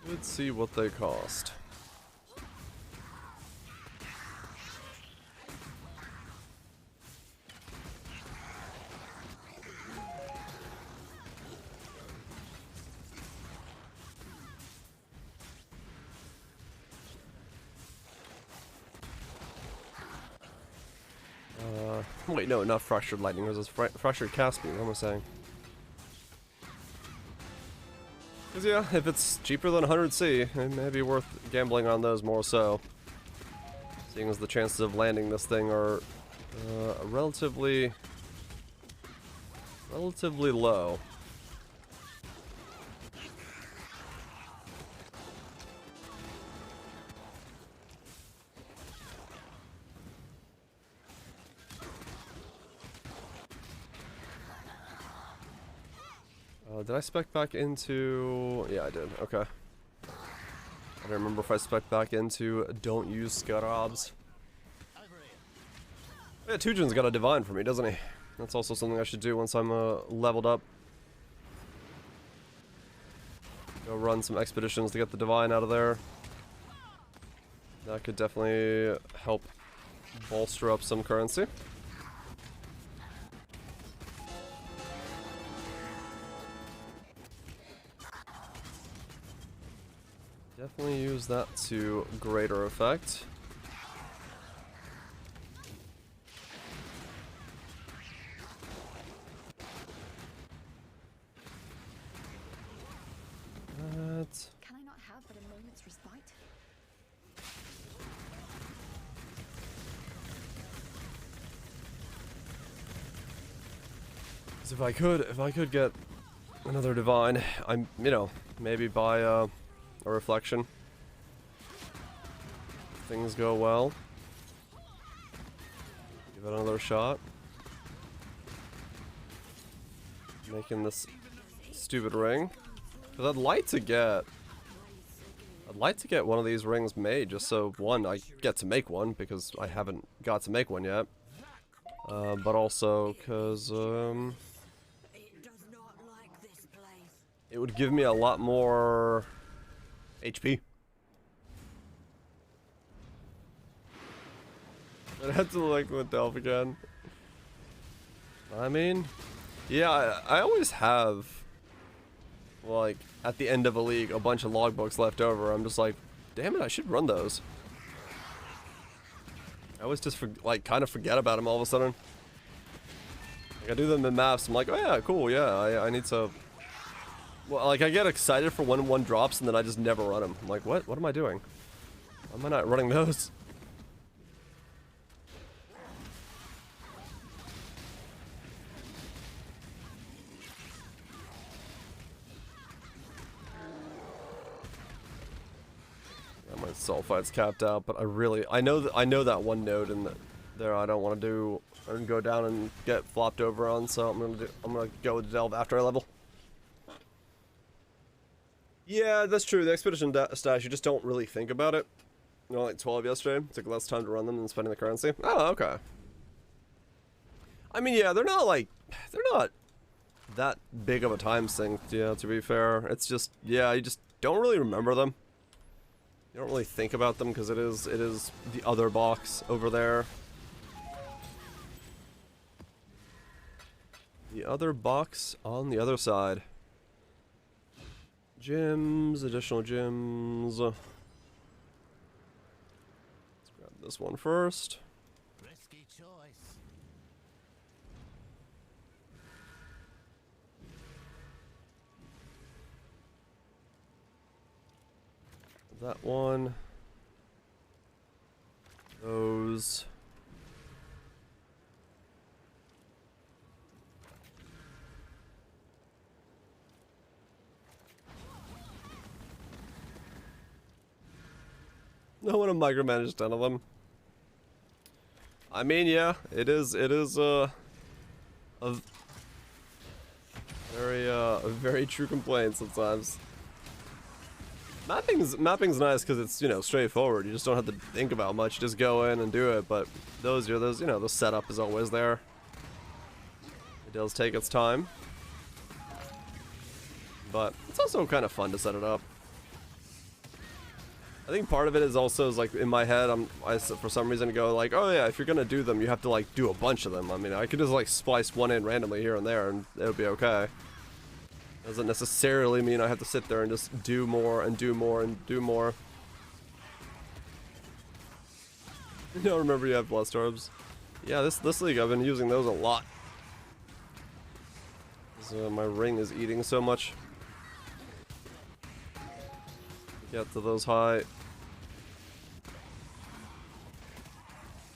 Let's see what they cost. Wait, no, not fractured lightning resist, fractured cast speed, what am I saying? Because yeah, if it's cheaper than 100C, it may be worth gambling on those more so. Seeing as the chances of landing this thing are relatively low. Did I spec back into... Yeah, I did. Okay. I don't remember if I spec back into don't use Scarabs. Yeah, Tujin's got a divine for me, doesn't he? That's also something I should do once I'm leveled up. Go run some expeditions to get the divine out of there. That could definitely help bolster up some currency. Definitely use that to greater effect. Can I not have but a moment's respite? If I could get another divine, I'm, you know, maybe buy a reflection. Things go well. Give it another shot. Making this stupid ring. Because I'd like to get one of these rings made, just so one, I get to make one because I haven't got to make one yet. But also because it would give me a lot more HP. I'd have to like with Delph again. I mean, yeah, I always have, like, at the end of a league, a bunch of logbooks left over. I'm just like, damn it, I should run those. I always just like kind of forget about them all of a sudden. Like, I do them in maps. I'm like, oh yeah, cool, yeah. I need to Well, like, I get excited for when one drops and then I just never run them. I'm like, what? What am I doing? Why am I not running those? Yeah, my sulfite's capped out, but I know that one node in there I don't want to do and go down and get flopped over on, so I'm gonna go with Delve after I level. Yeah, that's true. The Expedition stash, you just don't really think about it. You know, like 12 yesterday. Took less time to run them than spending the currency. Oh, okay. I mean, yeah, they're not that big of a time sink, yeah, to be fair. It's just, yeah, you just don't really remember them. You don't really think about them because it is the other box over there. The other box on the other side. Gems, additional gems. Let's grab this one first. Risky choice. That one. Those. No one to micromanage 10 of them. I mean, yeah, it is a very true complaint sometimes. Mapping's nice because it's, you know, straightforward. You just don't have to think about much. You just go in and do it. But you know, the setup is always there. It does take its time, but it's also kind of fun to set it up. I think part of it is also like in my head, I for some reason go like, oh yeah, if you're gonna do them, you have to like do a bunch of them. I mean, I could just like splice one in randomly here and there, and it'll be okay. Doesn't necessarily mean I have to sit there and just do more and do more and do more. You don't remember you have blessed orbs? Yeah, this league I've been using those a lot. My ring is eating so much. Get to those high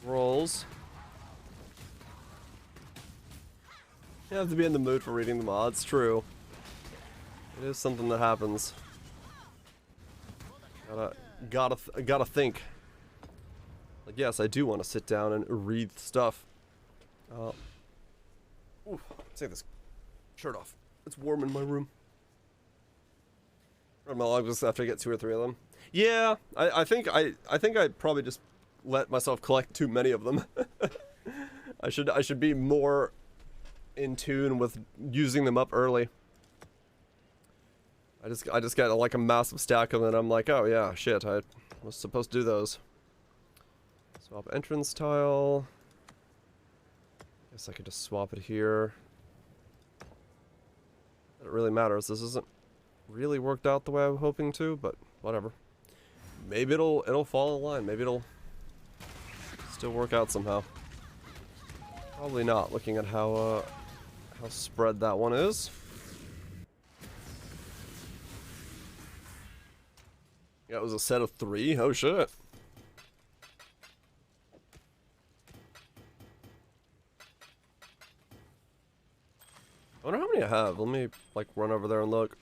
rolls. You have to be in the mood for reading the mods, true. It is something that happens. Gotta think. Like, yes, I do want to sit down and read stuff. Ooh, take this shirt off. It's warm in my room. Read my log just after I get 2 or 3 of them. Yeah, I think I probably just let myself collect too many of them. I should be more in tune with using them up early. I just got like a massive stack of them and I'm like, oh yeah, shit, I was supposed to do those. Swap entrance tile. Guess I could just swap it here. It really matters. This isn't really worked out the way I'm hoping to, but whatever. Maybe it'll fall in line. Maybe it'll still work out somehow. Probably not, looking at how spread that one is. Yeah, it was a set of 3. Oh shit. I wonder how many I have. Let me like run over there and look.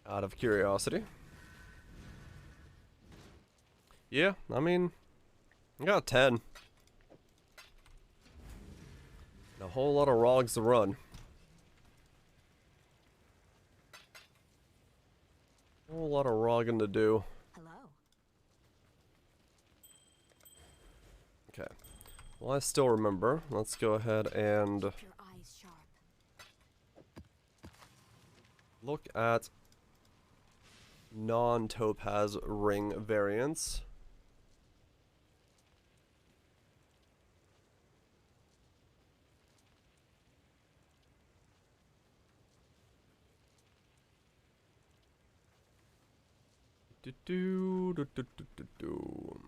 Out of curiosity. Yeah, I mean, I got 10. A whole lot of rogs to run. A whole lot of rogging to do. Hello. Okay. Well, I still remember. Let's go ahead and Keep your eyes sharp. look at non-topaz ring variants.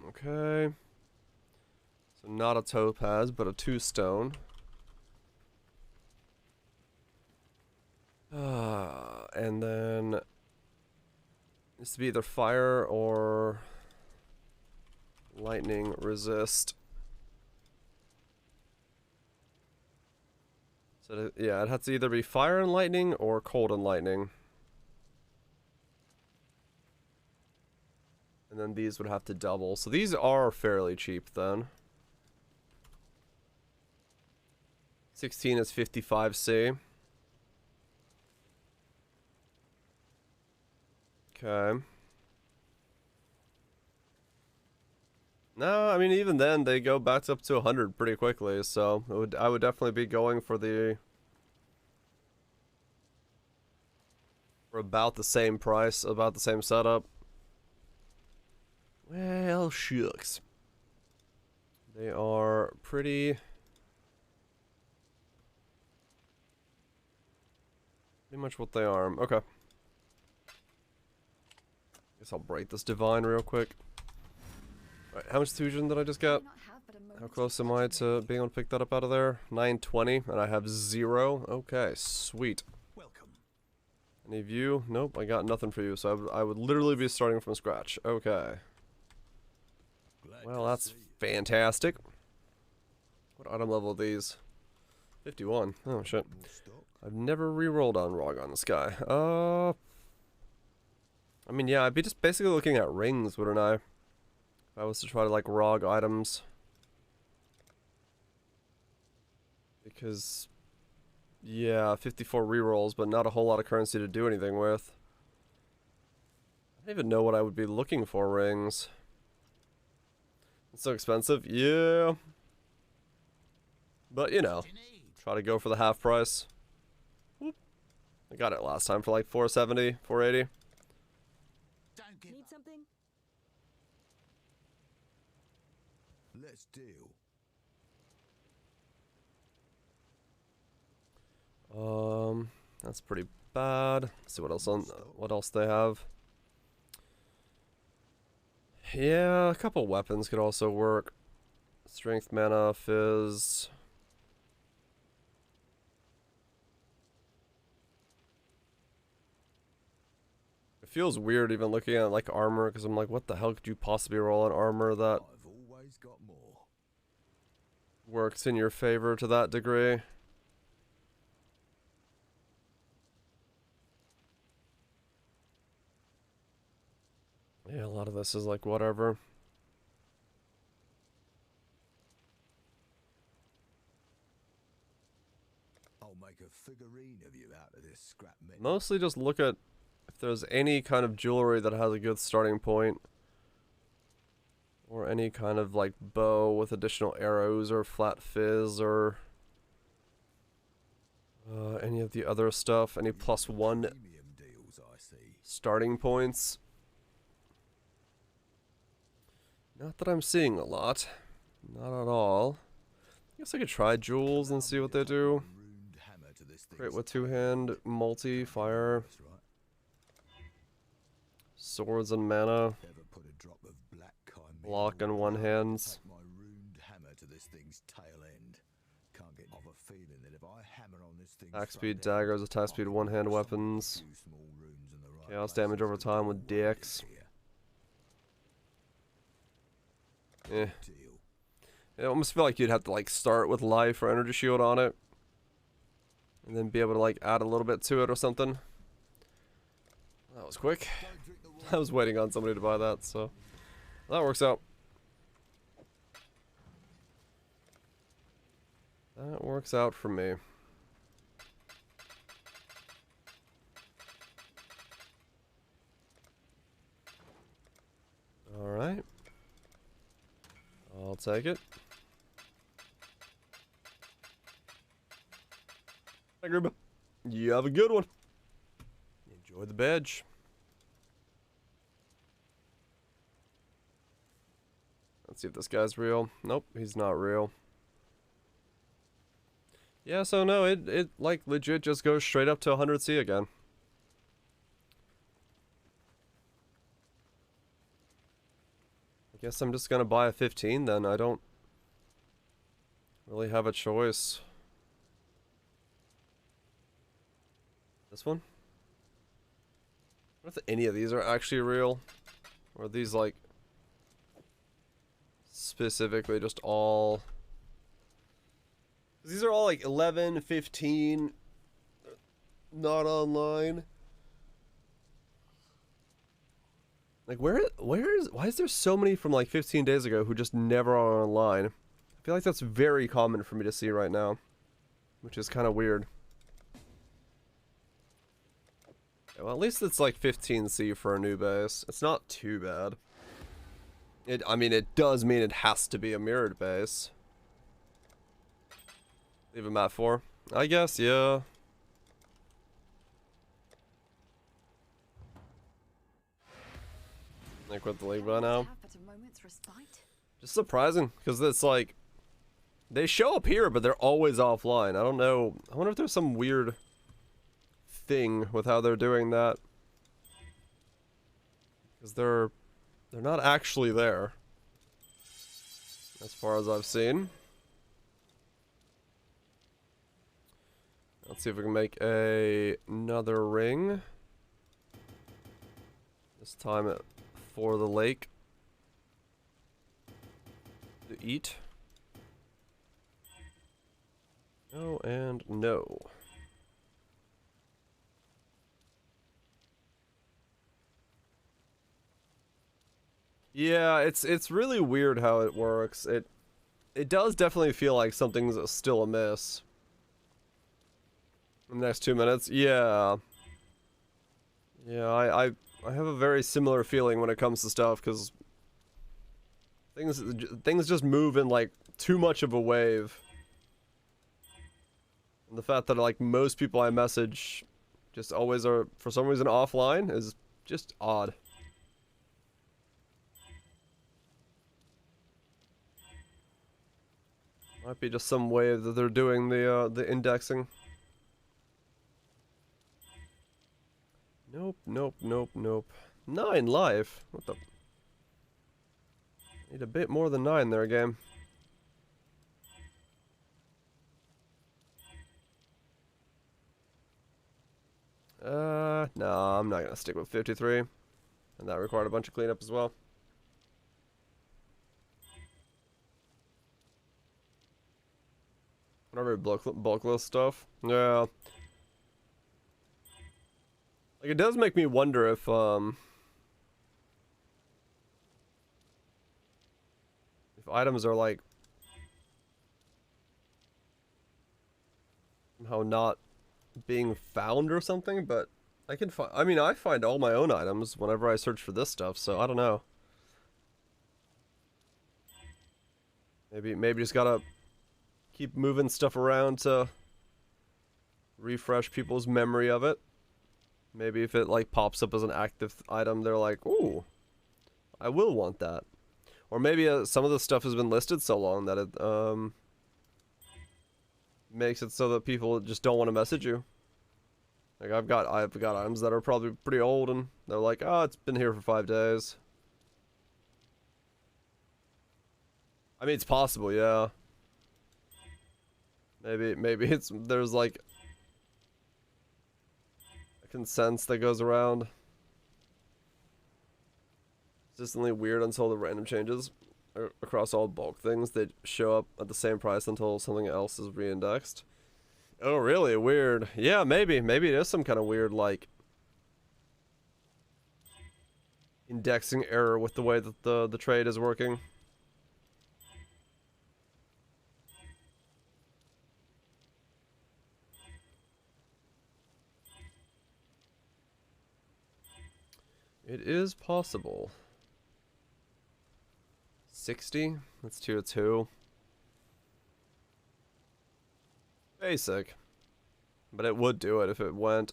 Okay. So not a topaz, but a 2-stone. and then needs to be either fire or lightning resist. So yeah, it has to either be fire and lightning or cold and lightning. And then these would have to double. So these are fairly cheap then. 16 is 55C. Okay. No, I mean even then they go back up to 100 pretty quickly, so I would definitely be going for about the same price, about the same setup. Well, shucks. They are pretty much what they are. Okay. Guess I'll break this divine real quick. Alright, how much fusion did I just get? How close am I to being able to pick that up out of there? 920, and I have 0. Okay, sweet. Welcome. Any of you? Nope, I got nothing for you, so I would literally be starting from scratch. Okay. Glad Well, to that's see you. fantastic. What item level are these? 51. Oh, shit. More stock. I've never re-rolled on Rog on this guy. I mean, yeah, I'd be just basically looking at rings, wouldn't I? If I was to try to, like, Rog items. Because, yeah, 54 re-rolls, but not a whole lot of currency to do anything with. I don't even know what I would be looking for rings. It's so expensive? Yeah. But, you know, try to go for the half price. Whoop. I got it last time for like 470, 480. Don't give Need up. something? Let's deal. That's pretty bad. Let's see what else they have. Yeah, a couple weapons could also work. Strength, mana, fizz. It feels weird even looking at like armor, because I'm like, what the hell could you possibly roll on armor that I've always got more. works in your favor to that degree? Yeah, a lot of this is like whatever. I'll make a figurine of you out of this scrap metal. Mostly just look at if there's any kind of jewelry that has a good starting point. Or any kind of like bow with additional arrows or flat fizz or any of the other stuff. Any +1 Premium deals, I see. starting points. Not that I'm seeing a lot. Not at all. I guess I could try jewels and see what they do. Ruined hammer to this thing's Great with tail. two-hand, multi, fire, That's right. swords and mana, Ever put a drop of black chimera block and one hands. Take my ruined hammer to this thing's tail end. Can't get I've a feeling that if I hammer on this thing Attack speed, daggers, attack speed, one-hand weapons. Chaos damage over time with DX. Eh. It almost feel like you'd have to like start with life or energy shield on it. And then be able to like add a little bit to it or something. That was quick. I was waiting on somebody to buy that, so that works out. That works out for me. Alright. I'll take it. Hi, Gruba. You have a good one. Enjoy the badge. Let's see if this guy's real. Nope, he's not real. Yeah, so no, it like legit just goes straight up to 100C again. I guess I'm just gonna buy a 15 then. I don't really have a choice. This one? What if any of these are actually real? Or are these like specifically just all... These are all like 11, 15, not online. Like why is there so many from like 15 days ago who just never are online? I feel like that's very common for me to see right now, which is kind of weird. Yeah, well, at least it's like 15C for a new base. It's not too bad. I mean, it does mean it has to be a mirrored base. Leave a map 4. I guess, yeah. I quit the league by now. Just surprising, because it's like... They show up here, but they're always offline. I don't know. I wonder if there's some weird thing with how they're doing that. Because they're not actually there. As far as I've seen. Let's see if we can make another ring. This time for the lake. To eat. No and no. Yeah, it's really weird how it works. It does definitely feel like something's still amiss. In the next 2 minutes, yeah. Yeah, I have a very similar feeling when it comes to stuff, because things just move in like too much of a wave. And the fact that like most people I message just always are for some reason offline is just odd. Might be just some way that they're doing the indexing. Nope, nope, nope, nope. 9 life? What the? Need a bit more than 9 there, game. No, I'm not gonna stick with 53. And that required a bunch of cleanup as well. Whatever bulk list stuff. Yeah. Like, it does make me wonder if items are, like, somehow not being found or something, but I can find, I mean, I find all my own items whenever I search for this stuff, so I don't know. Maybe just gotta keep moving stuff around to refresh people's memory of it. Maybe if it like pops up as an active item, they're like, ooh, I will want that. Or maybe some of the stuff has been listed so long that it makes it so that people just don't want to message you. Like I've got items that are probably pretty old and they're like, oh, it's been here for 5 days. I mean, it's possible, yeah. Maybe there's like a consensus that goes around. Consistently weird until the random changes across all bulk things that show up at the same price until something else is reindexed. Oh, really? Weird. Yeah, maybe it is some kind of weird like indexing error with the way that the trade is working. It is possible. 60? That's 2 to 2. Basic. But it would do it if it went.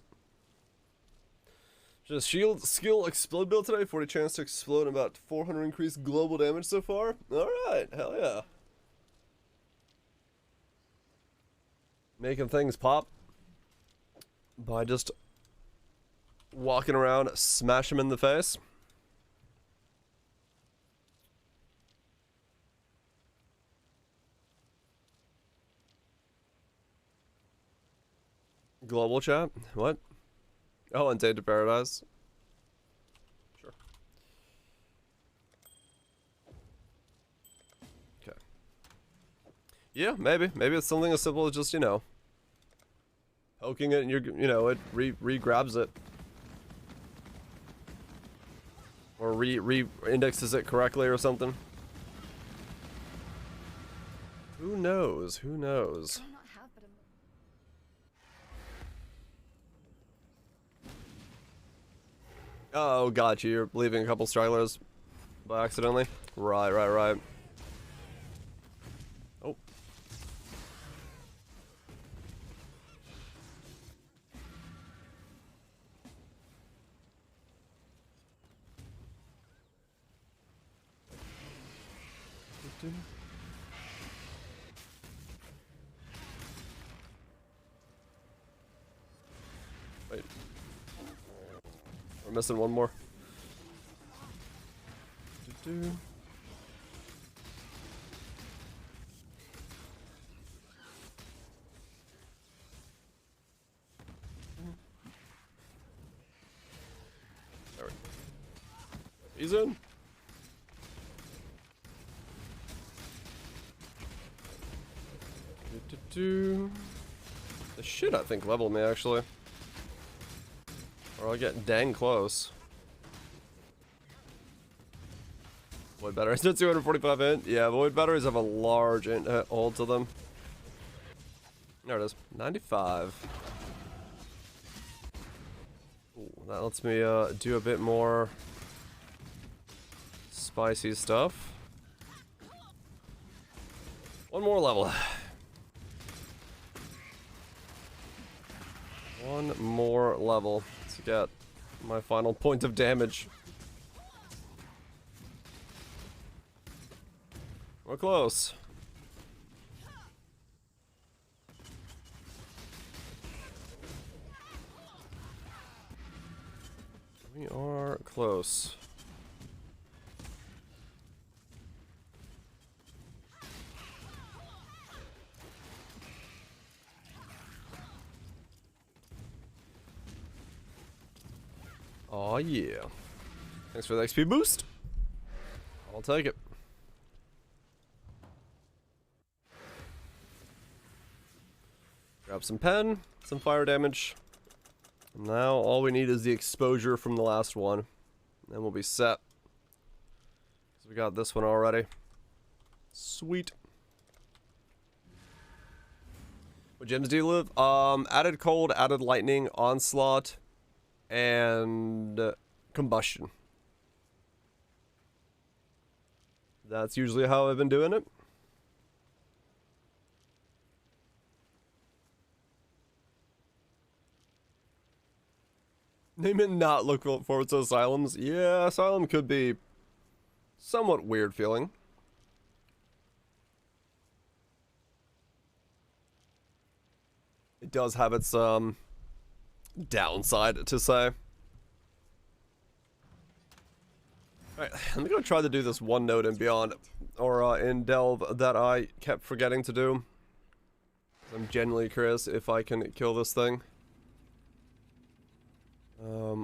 Just shield skill explode build today. 40 chance to explode and about 400 increased global damage so far. Alright, hell yeah. Making things pop by just walking around, smash him in the face. Global chat? What? Oh, and Day to Paradise. Yeah, maybe. Maybe it's something as simple as just, you know, poking it and it re-grabs it. Or re-indexes it correctly or something. Who knows? Who knows? Can I not have but a Oh, gotcha. You're leaving a couple stragglers by accidentally? Right. Oh. Wait. We're missing one more. There we go. He's in. This should, I think, level me, actually. Or I'll get dang close. Void batteries at 245 int. Yeah, void batteries have a large int hold to them. There it is. 95. Ooh, that lets me do a bit more spicy stuff. One more level. One more level to get my final point of damage. We're close. We are close. Oh yeah. Thanks for the XP boost. I'll take it. Grab some pen, some fire damage. Now all we need is the exposure from the last one. Then we'll be set. So we got this one already. Sweet. What gems do you live? Added cold, added lightning, onslaught, and combustion. That's usually how I've been doing it. Name it not look forward to asylums. Yeah, asylum could be somewhat weird feeling. It does have its downside to say. Alright, let me go try to do this one note and beyond, or in Delve, that I kept forgetting to do. I'm genuinely curious if I can kill this thing.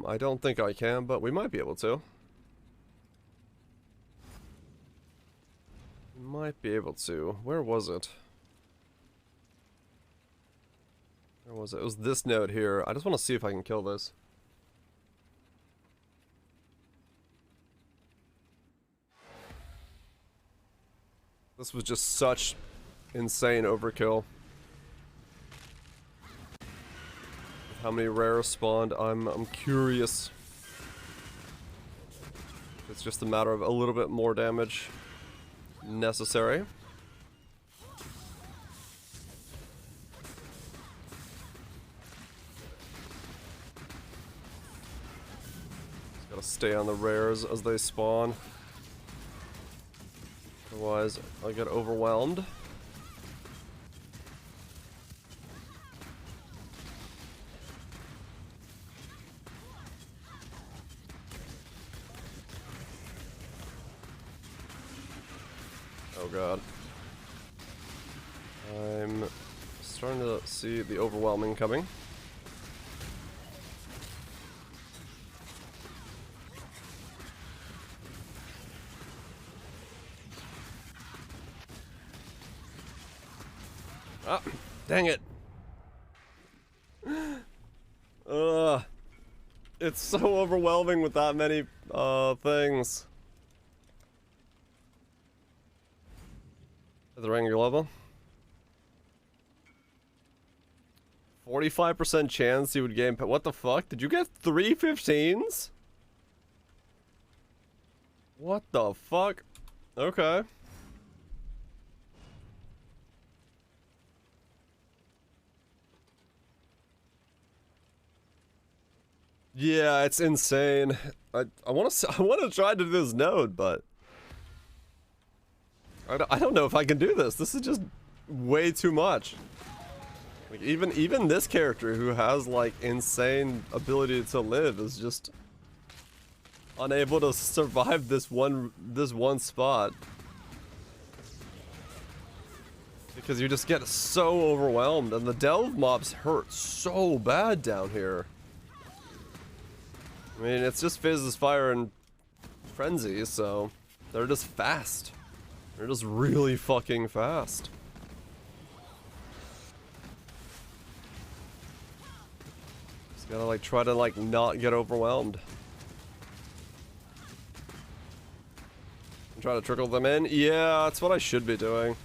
I don't think I can, but we might be able to. We might be able to. Where was it? Where was it? It was this node here. I just want to see if I can kill this. This was just such insane overkill. How many rares spawned? I'm curious. It's just a matter of a little bit more damage necessary. Just gotta stay on the rares as they spawn. Otherwise, I'll get overwhelmed. Oh god. I'm starting to see the overwhelming coming. Ah, dang it. Ugh. It's so overwhelming with that many things. At the rank level. 45% chance you would gain. What the fuck? Did you get 3 15s? What the fuck? Okay. Yeah, it's insane. I want to try to do this node, but I don't know if I can do this. This is just way too much. Like even this character who has like insane ability to live is just unable to survive this one spot. Because you just get so overwhelmed, and the delve mobs hurt so bad down here. I mean, it's just Fizz's Fire and Frenzy, so they're just fast. They're just really fucking fast. Just gotta like try to like not get overwhelmed. And try to trickle them in. Yeah, that's what I should be doing.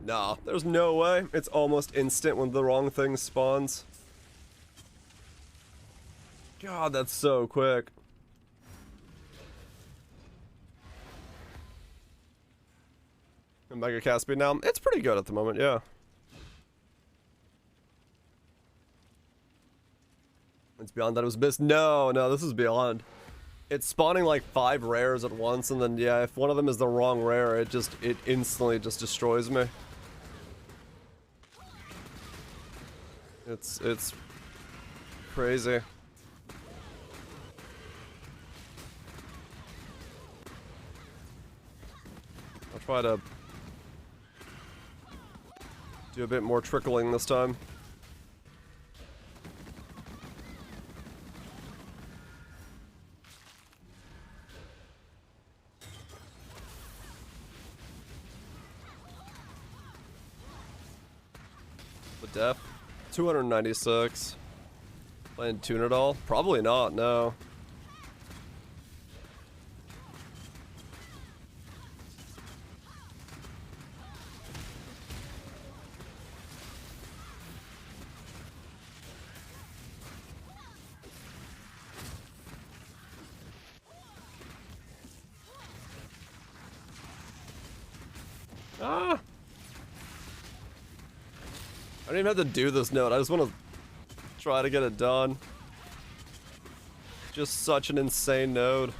Nah, there's no way. It's almost instant when the wrong thing spawns. God, that's so quick. And Mega Cast speed now? It's pretty good at the moment, yeah. It's beyond that it was missed. No, this is beyond. It's spawning like 5 rares at once, and then yeah, if one of them is the wrong rare, it instantly just destroys me. It's crazy. I'll try to do a bit more trickling this time. The def. 296. Playing Tune It All? Probably not, no. Ah! I don't even have to do this node. I just want to try to get it done. Just such an insane node.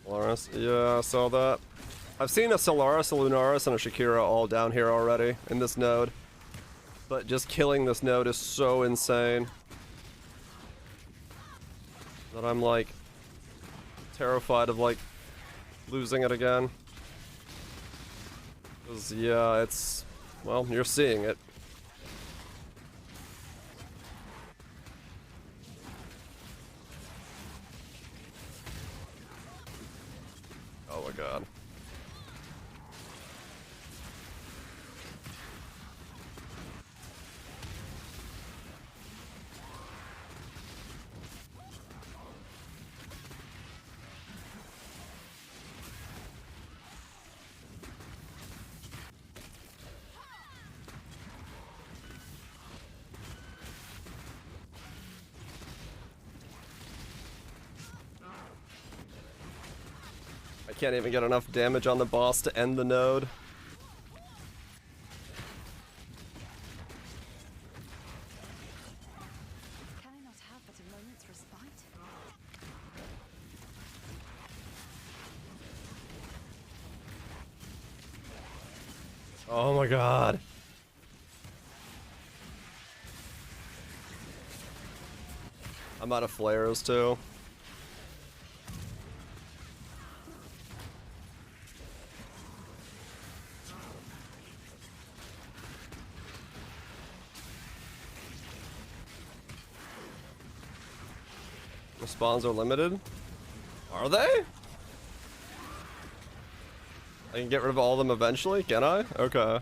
Solaris, yeah, I saw that. I've seen a Solaris, a Lunaris, and a Shakira all down here already in this node. But just killing this node is so insane that I'm like terrified of like losing it again. 'Cause yeah, it's, well, you're seeing it. Oh my god. I can't even get enough damage on the boss to end the node. Can I not have but a moment's respite? Oh my god. I'm out of flares too. Spawns are limited. Are they? I can get rid of all of them eventually, can I? Okay.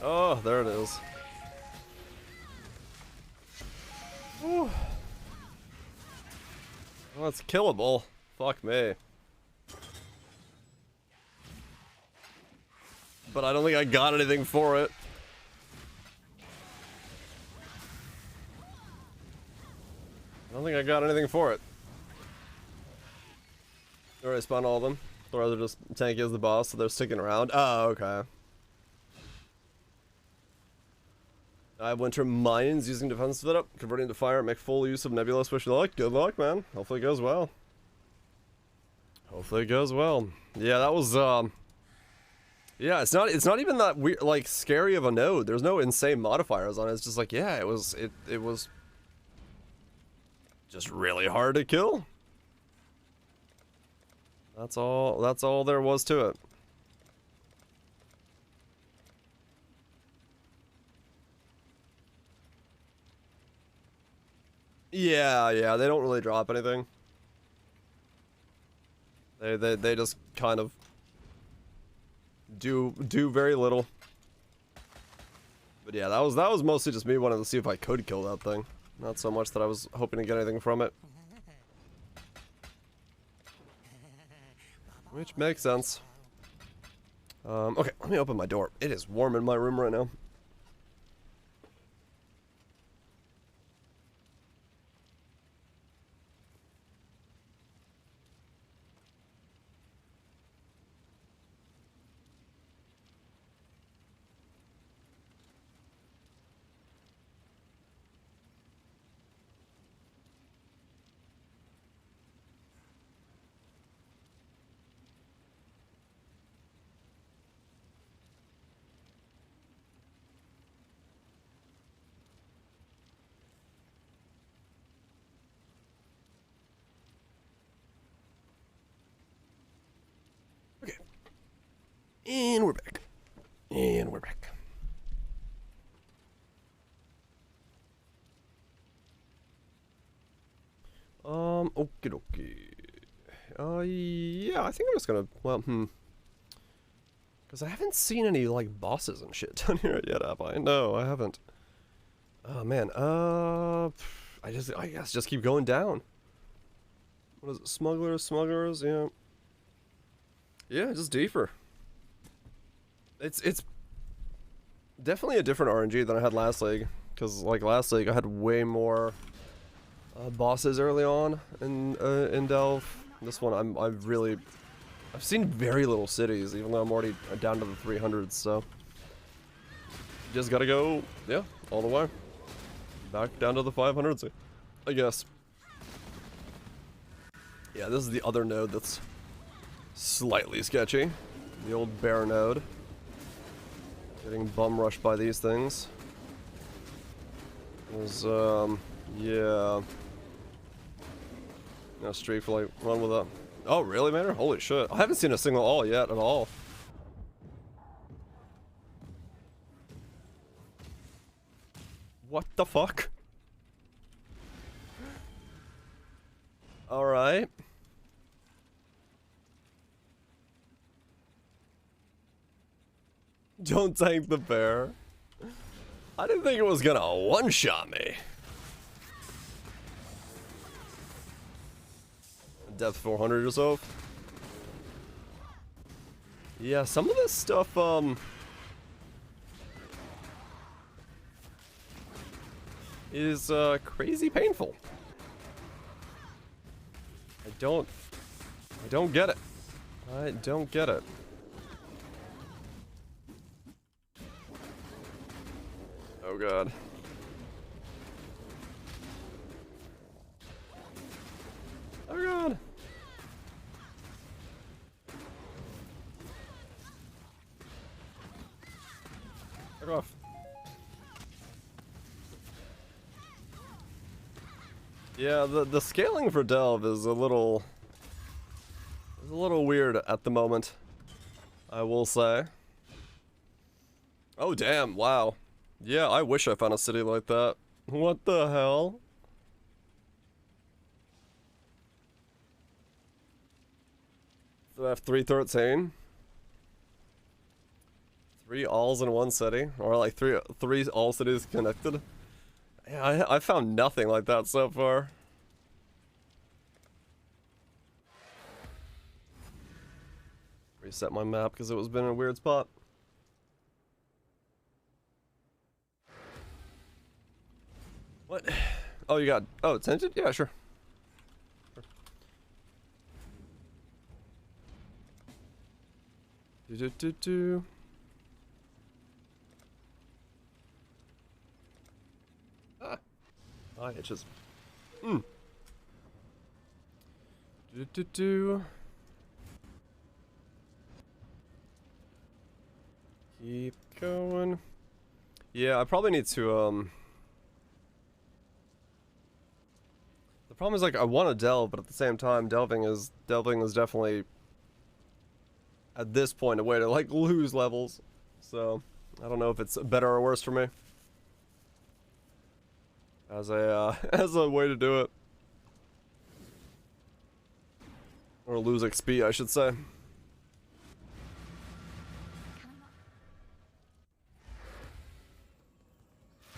Oh, there it is. Whew. Well, it's killable. Fuck me. But I don't think I got anything for it. I don't think I got anything for it. Already spawned all of them. Or they're just tanky as the boss, so they're sticking around. Oh, okay. I have winter mines using defense fit up, converting to fire, make full use of nebulous. Wish you luck. Good luck, man. Hopefully it goes well. Hopefully it goes well. Yeah, that was yeah, it's not even that weird, like scary of a node. There's no insane modifiers on it. It's just like, yeah, it was just really hard to kill. That's all there was to it. Yeah, they don't really drop anything. They just kind of do very little. But yeah, that was mostly just me wanting to see if I could kill that thing. Not so much that I was hoping to get anything from it. Which makes sense. Okay, let me open my door. It is warm in my room right now. Okay. And we're back. And we're back. Okie dokie. Yeah, I think I'm just gonna, well, because I haven't seen any, like, bosses and shit down here yet, have I? No, I haven't. Oh, man, I guess just keep going down. What is it? Smugglers, yeah. Yeah, just deeper. It's definitely a different RNG than I had last league, because like last league I had way more bosses early on in Delve. This one I've seen very little cities, even though I'm already down to the 300s. So just gotta go, yeah, all the way back down to the 500s, I guess. Yeah, this is the other node that's slightly sketchy. The old bear node. Getting bum rushed by these things. There's, yeah. No streak for like, run with that. Oh, really, man? Holy shit. I haven't seen a single all yet at all. What the fuck? Alright. Don't tank the bear. I didn't think it was gonna one-shot me. Depth 400 or so. Yeah, some of this stuff, is, crazy painful. I don't get it. I don't get it. Oh god. Oh god. Fuck off. Yeah, the scaling for Delve is a little weird at the moment, I will say. Oh damn, wow. Yeah, I wish I found a city like that. What the hell? So I have 313? 3 alls in one city? Or like three all cities connected? Yeah, I found nothing like that so far. Reset my map because it was been in a weird spot. What? Oh, you got... Oh, tinted? Yeah, sure. Do. Ah. Ah, itches. Do. Keep going. Yeah, I probably need to, The problem is, like, I want to delve, but at the same time, delving is definitely, at this point, a way to, like, lose levels. So, I don't know if it's better or worse for me. As a, as a way to do it. Or lose XP, I should say.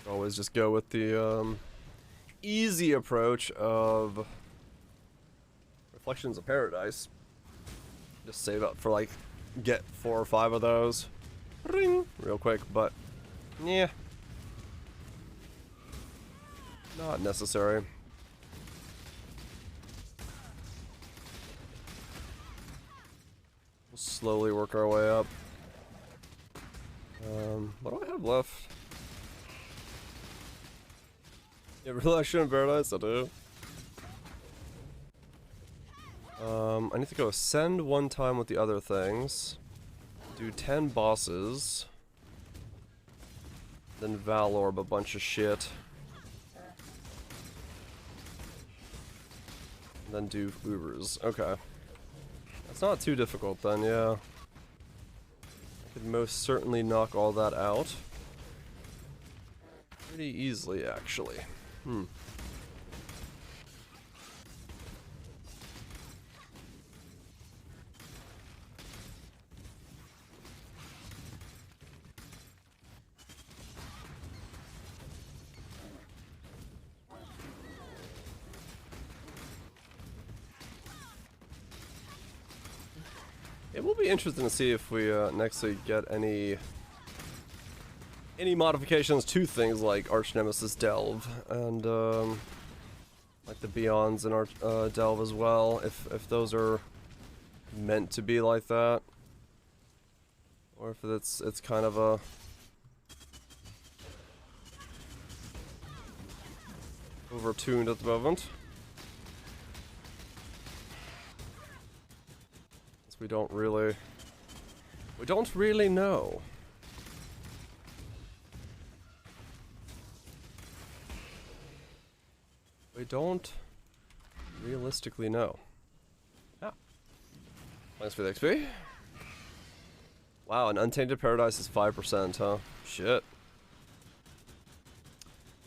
Always just go with the, easy approach of Reflections of Paradise. Just save up for, like, get 4 or 5 of those. Ring! Real quick, but, yeah. Not necessary. We'll slowly work our way up. What do I have left? Yeah, Reflection of Paradise, I do. I need to go ascend one time with the other things. Do 10 bosses. Then Valorb a bunch of shit. And then do Ubers. Okay. That's not too difficult then, yeah. I could most certainly knock all that out. Pretty easily, actually. It will be interesting to see if we next week get any modifications to things like Arch Nemesis Delve and like the Beyonds in Arch Delve as well, if those are meant to be like that, or if it's kind of a overtuned at the moment. We don't really know. We don't realistically know. Ah. Thanks for the XP. Wow, an Untainted Paradise is 5%, huh? Shit.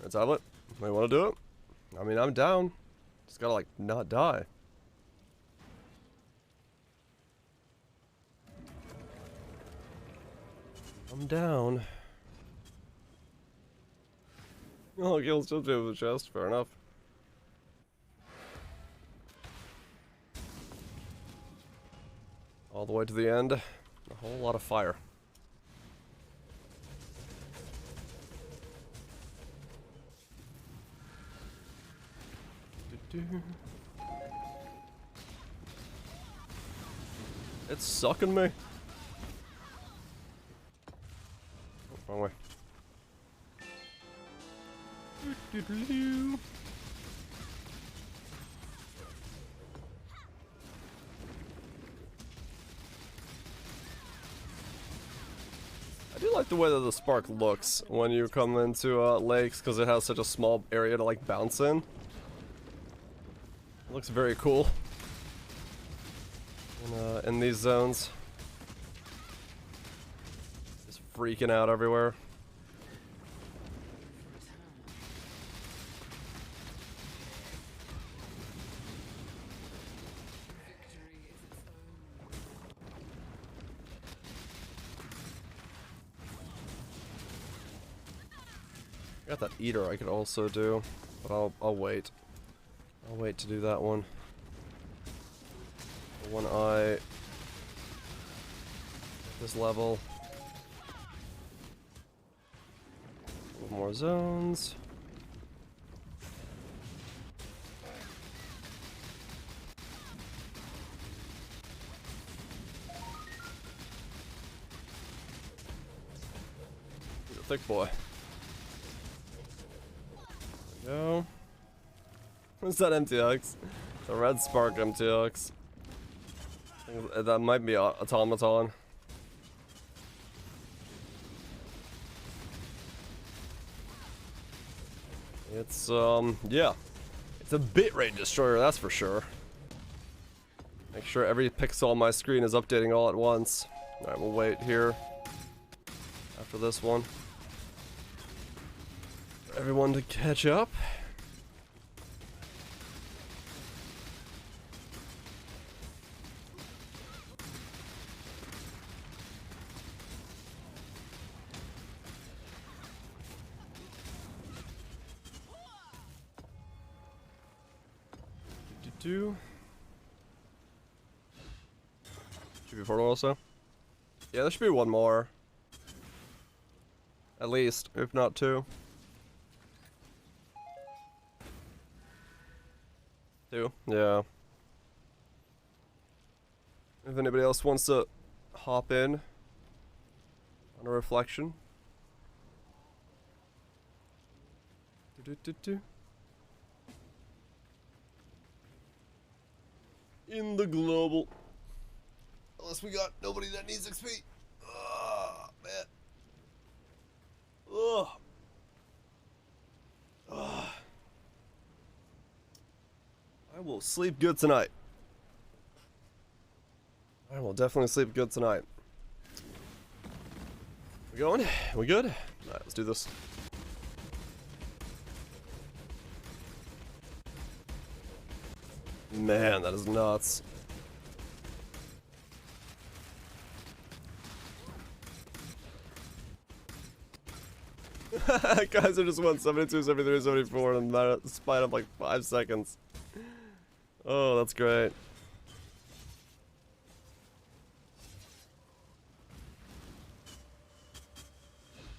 Red Tablet, we want to do it? I mean, I'm down. Just gotta, like, not die. I'm down. Oh, kills just with the chest. Fair enough. All the way to the end. A whole lot of fire. It's sucking me. Oh, wrong way. I do like the way that the spark looks when you come into lakes, because it has such a small area to like bounce in. It looks very cool in these zones. Just freaking out everywhere. Got that eater I could also do, but I'll wait. I'll wait to do that one. The one eye. This level. A little more zones. He's a thick boy. Go. What's that MTX? The red spark MTX. That might be automaton. It's yeah. It's a bitrate destroyer, that's for sure. Make sure every pixel on my screen is updating all at once. Alright, we'll wait here after this one. Everyone to catch up. Should be portal also. Yeah, there should be one more. At least, if not two. Two? Yeah. If anybody else wants to hop in on a reflection. In the global. Unless we got nobody that needs XP. Oh, man. Ugh. Ugh. I will sleep good tonight. I will definitely sleep good tonight. We going? We good? Alright, let's do this. Man, that is nuts. Guys are just won 72, 73, 74 in the spite of like 5 seconds. Oh, that's great.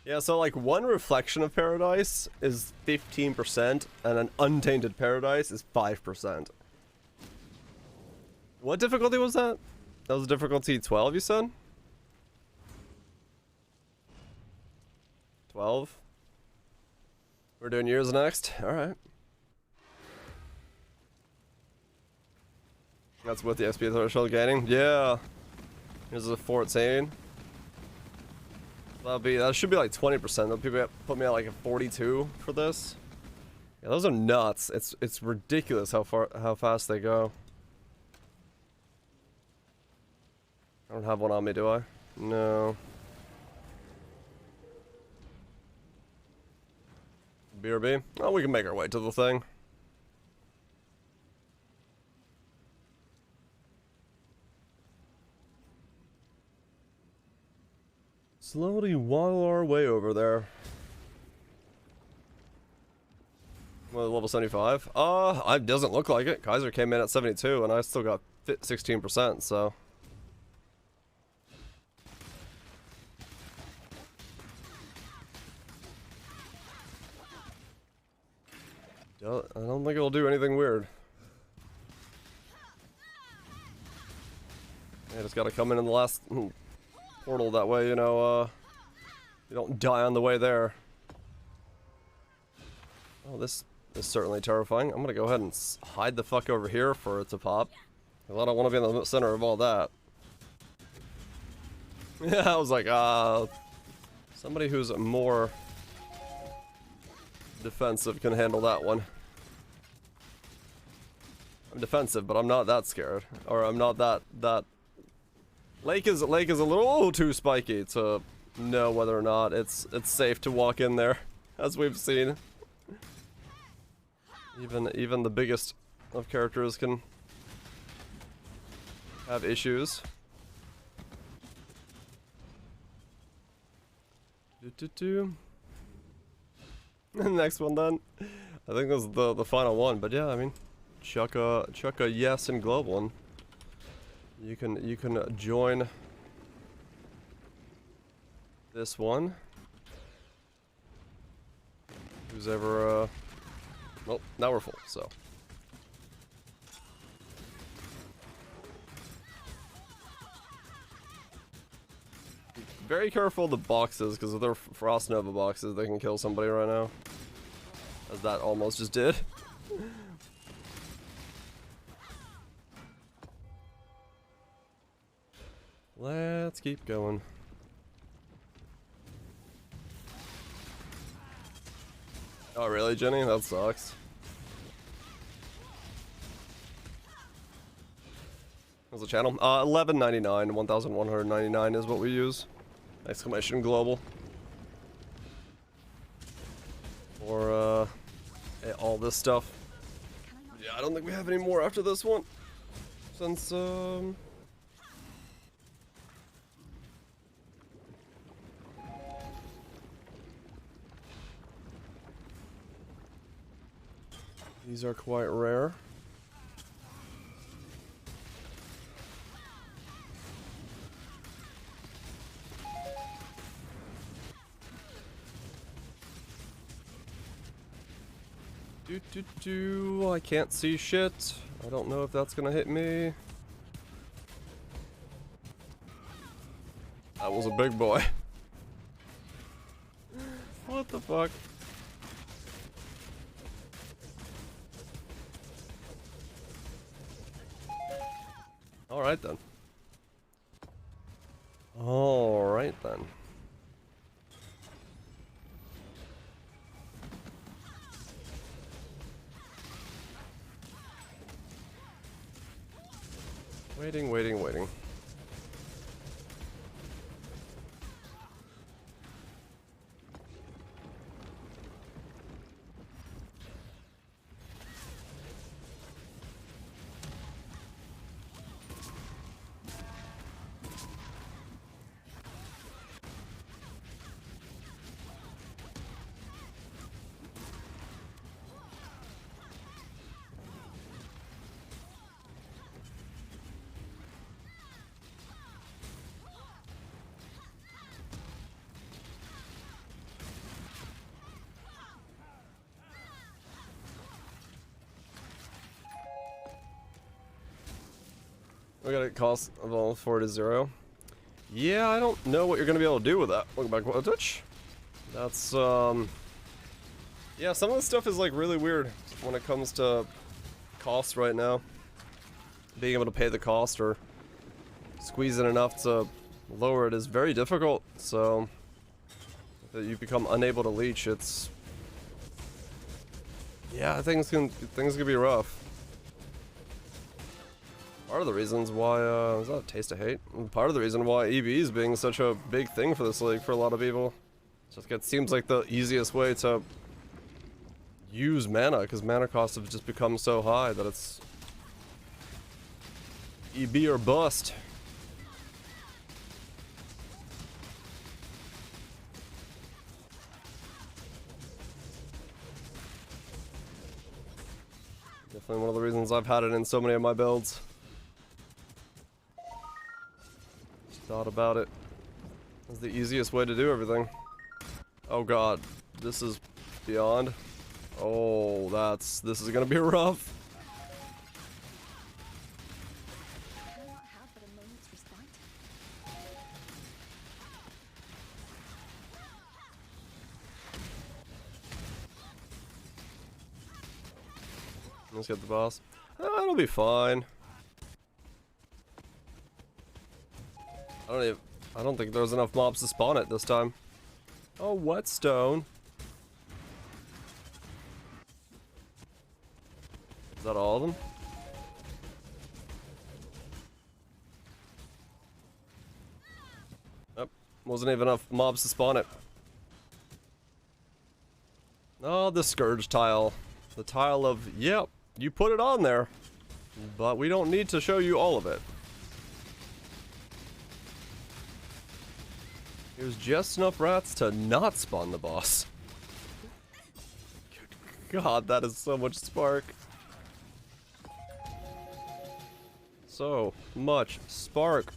Yeah, so like one reflection of paradise is 15% and an untainted paradise is 5%. What difficulty was that? That was difficulty 12, you said? 12? We're doing years next? Alright. That's what the XP threshold gaining? Yeah. Here's a 14. That should be like 20%. They'll put me at like a 42 for this. Yeah, those are nuts. It's ridiculous how fast they go. I don't have one on me, do I? No. BRB? Oh, we can make our way to the thing. Slowly waddle our way over there. Well, level 75? It doesn't look like it. Kaiser came in at 72 and I still got 16%, so. I don't think it'll do anything weird. Yeah, just gotta come in the last portal, that way, you know, you don't die on the way there. Oh, this is certainly terrifying. I'm gonna go ahead and hide the fuck over here for it to pop. Because I don't want to be in the center of all that. Yeah, I was like, somebody who's more defensive can handle that one. I'm defensive, but I'm not that scared. Or I'm not that... Lake is a little too spiky to know whether or not it's safe to walk in there, as we've seen. Even the biggest of characters can have issues. The next one then. I think this is the final one, but yeah, I mean, chuck a yes in global, and you can join this one. Who's ever well, now we're full, so. Be very careful of the boxes, because if they're Frost Nova boxes, they can kill somebody right now. As that almost just did. Let's keep going. Oh really, Jenny? That sucks. What's the channel? 1199, 1199 is what we use. Exclamation global. For all this stuff. Yeah, I don't think we have any more after this one. Since these are quite rare. I can't see shit. I don't know if that's gonna hit me. That was a big boy. What the fuck? Alright then. Alright then. Waiting. We got a cost of all 4 to 0. Yeah, I don't know what you're gonna be able to do with that. Welcome back to Twitch. That's yeah, some of the stuff is like really weird when it comes to cost right now. Being able to pay the cost or squeeze in enough to lower it is very difficult. So if you become unable to leech, it's yeah, things can be rough. Part of the reasons why, is that a taste of hate? Part of the reason why EV is being such a big thing for this league for a lot of people. Just it seems like the easiest way to use mana, because mana costs have just become so high that it's EB or bust. Definitely one of the reasons I've had it in so many of my builds. Thought about it. It's the easiest way to do everything. Oh god, this is beyond. Oh, this is gonna be rough. I cannot have but a moment's respite. Let's get the boss. Oh, it'll be fine. I don't think there's enough mobs to spawn it this time. Oh, whetstone. Is that all of them? Nope. Wasn't even enough mobs to spawn it. Oh, the Scourge tile. The tile of, yep, you put it on there. But we don't need to show you all of it. There's just enough rats to not spawn the boss. God, that is so much spark. So much spark.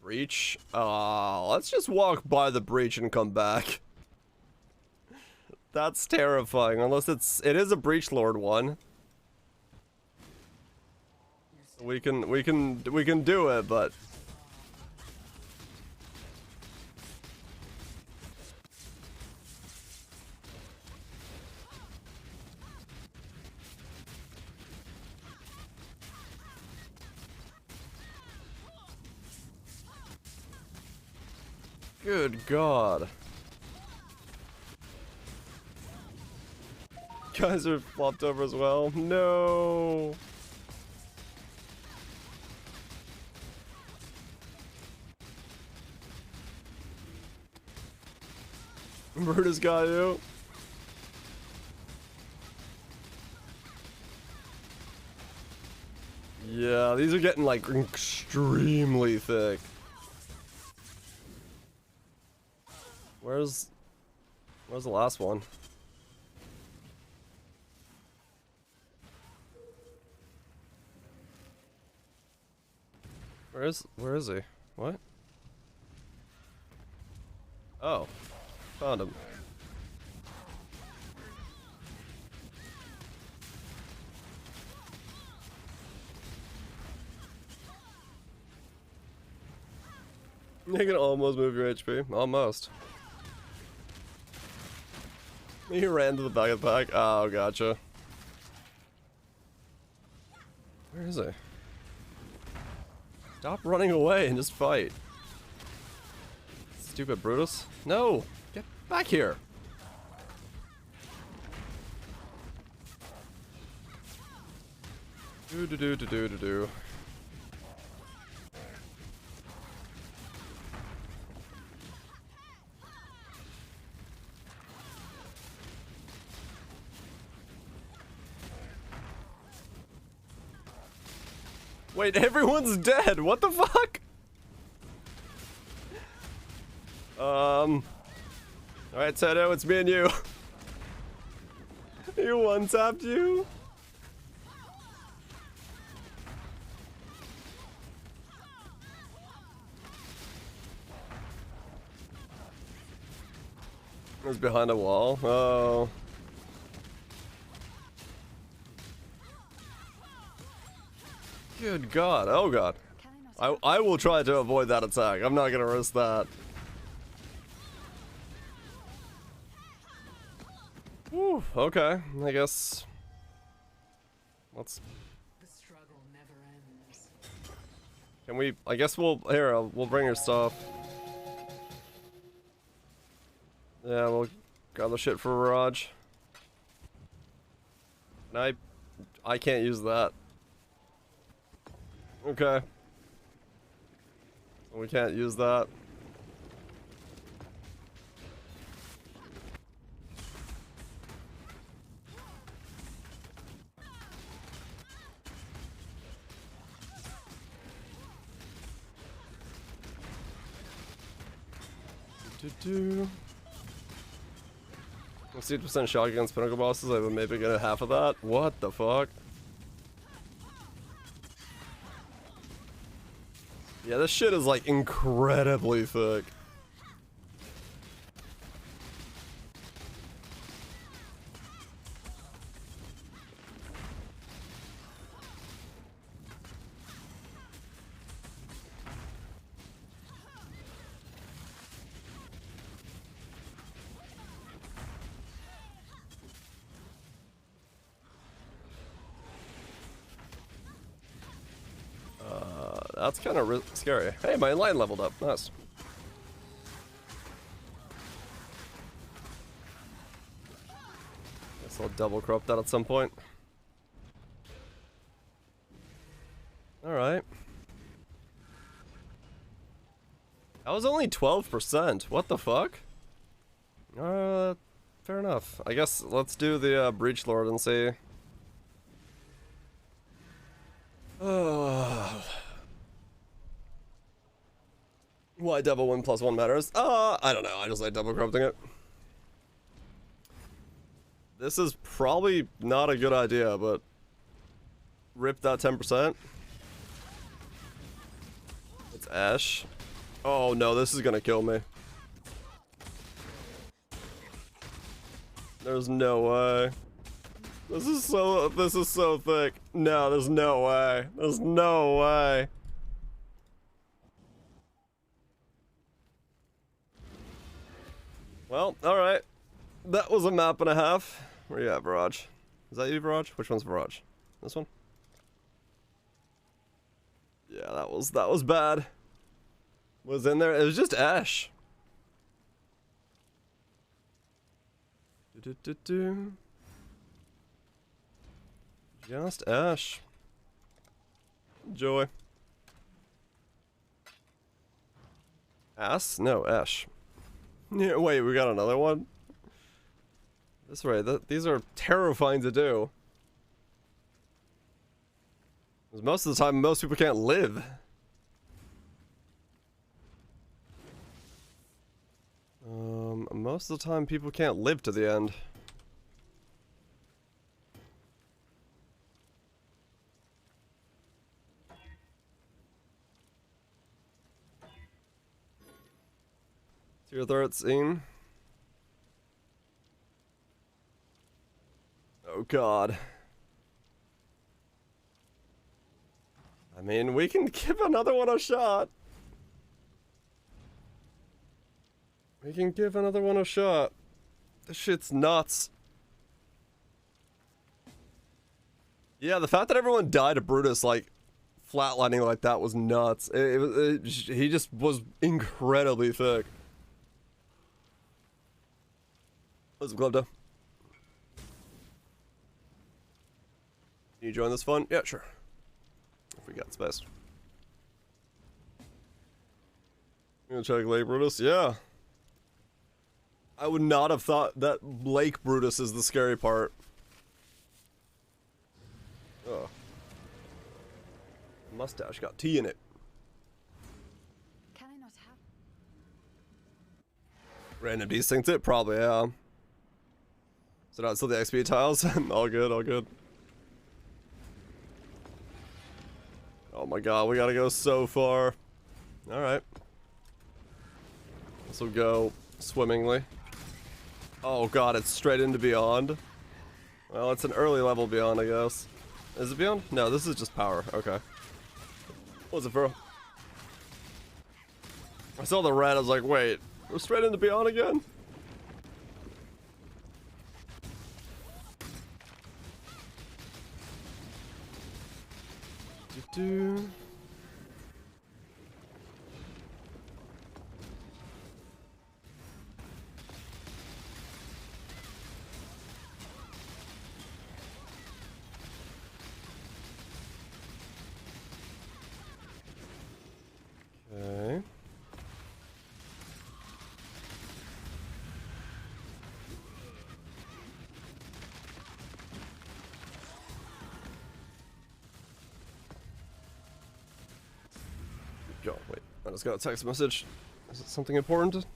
Breach. Let's just walk by the breach and come back. That's terrifying. Unless it is a breach lord one. We can do it, but good God. Guys are flopped over as well. No. Brutus got you. Yeah, these are getting like extremely thick. Where's the last one? Where is he? What? Oh. Found him. You can almost move your HP. Almost. He ran to the back of the pack. Oh, gotcha. Where is he? Stop running away and just fight. Stupid Brutus. No! Get back here! Do. Wait, everyone's dead! What the fuck? Alright, Tedo, it's me and you. You one-tapped you? It was behind a wall. Oh. Good God. Oh God. I will try to avoid that attack. I'm not gonna risk that. Whew, okay. I guess. Let's. The struggle never ends. Can we? I guess we'll. Here, we'll bring her stuff. Yeah, we'll grab the shit for Mirage. And I can't use that. Okay. We can't use that. Let's see 8% shot against pinnacle bosses. I would maybe get a half of that. What the fuck? Yeah, this shit is like incredibly thick. That's kind of scary. Hey, my line leveled up. Nice. Guess I'll double corrupt that at some point. Alright. That was only 12%. What the fuck? Fair enough. I guess let's do the Breach Lord and see. Why double 1+1 matters? I don't know. I just like double corrupting it. This is probably not a good idea, but rip that 10%. It's Ash. Oh no, this is gonna kill me. There's no way. This is so thick. No, there's no way. There's no way. Well, alright. That was a map and a half. Where you at, Viraj? Is that you, Viraj? Which one's Viraj? This one? Yeah, that was bad. Was in there. It was just Ash. Just Ash. Enjoy. Ass? No, Ash. Yeah, wait, we got another one? That's right, these are terrifying to do. Because most of the time, most people can't live. Most of the time, people can't live to the end. Tier 13. Oh god. I mean, we can give another one a shot. We can give another one a shot. This shit's nuts. Yeah, the fact that everyone died to Brutus, like, flatlining like that was nuts. He just was incredibly thick. What's up, Globda? Can you join this fun? Yeah, sure. If we got space. You gonna check Lake Brutus? Yeah. I would not have thought that Lake Brutus is the scary part. Oh. Mustache got tea in it. Can I not have? Random desynced it? Probably, yeah. So now it's still the XP tiles? All good, all good. Oh my god, we gotta go so far. Alright. This will go swimmingly. Oh god, it's straight into Beyond. Well, it's an early level Beyond, I guess. Is it Beyond? No, this is just power. Okay. What was it for? I saw the red, I was like, wait, we're straight into Beyond again? Do. Okay. Yo, wait, I just got a text message. Is it something important?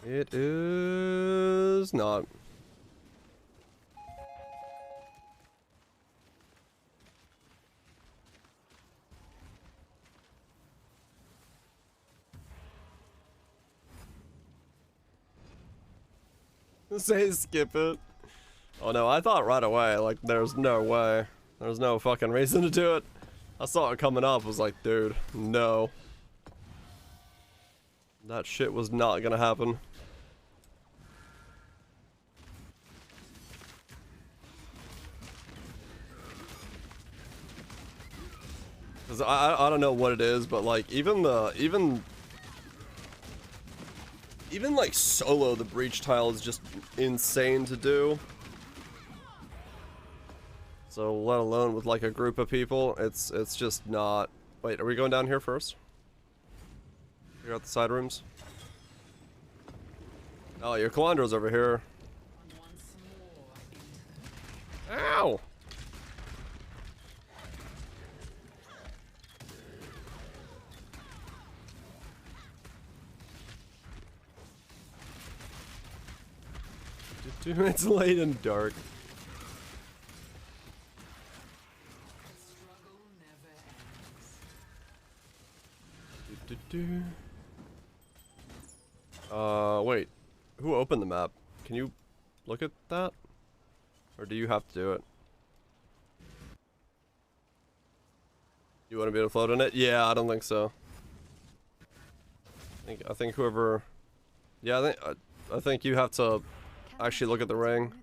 It is not. Say skip it. Oh no, I thought right away, like, there's no way. There's no fucking reason to do it. I saw it coming up, was like, dude, no. That shit was not gonna happen. Cause I don't know what it is, but like even like solo the breach tile is just insane to do. So let alone with like a group of people, it's just not. Wait, are we going down here first? Figure out the side rooms. Oh, your Kalandra's over here. Ow! It's late and dark. Wait. Who opened the map? Can you look at that? Or do you have to do it? You want to be able to float in it? Yeah, I don't think so. I think whoever... Yeah, I think you have to actually look at the ring.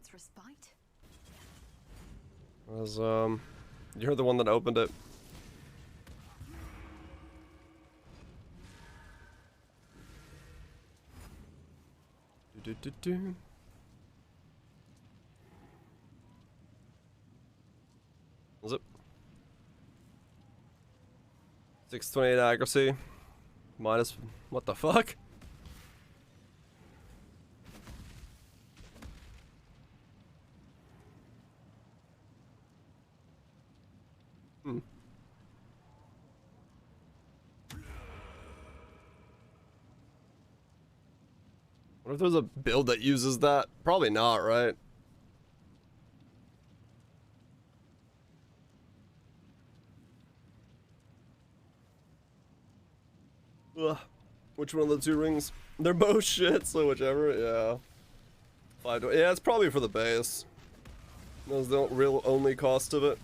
As, you're the one that opened it. Was it? 628 accuracy. Minus... What the fuck? What if there's a build that uses that? Probably not, right? Ugh. Which one of the two rings? They're both shit, so whichever, yeah. 5 to, yeah, it's probably for the base. That's the real only cost of it.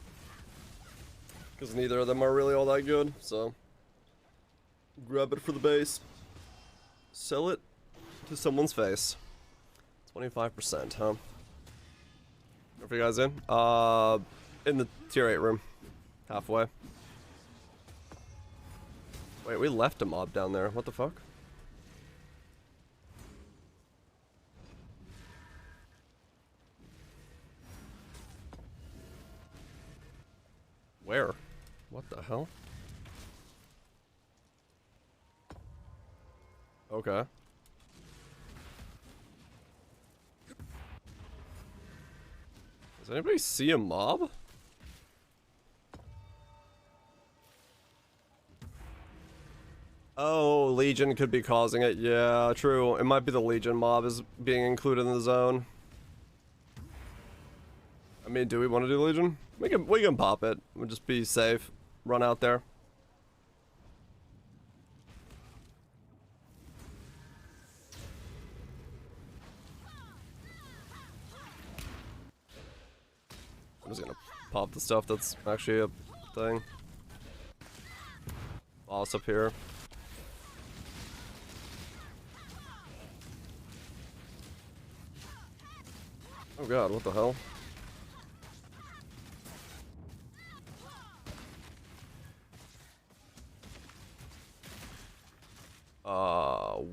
Because neither of them are really all that good, so. Grab it for the base. Sell it to someone's face. 25%, huh? Where are you guys in? In the tier 8 room. Halfway. Wait, we left a mob down there. What the fuck? Where? What the hell? Okay. Does anybody see a mob? Oh, Legion could be causing it. Yeah, true. It might be the Legion mob is being included in the zone. I mean, do we want to do Legion? We can pop it. We'll just be safe. Run out there. I'm just gonna pop the stuff that's actually a thing. Boss up here. Oh god, what the hell?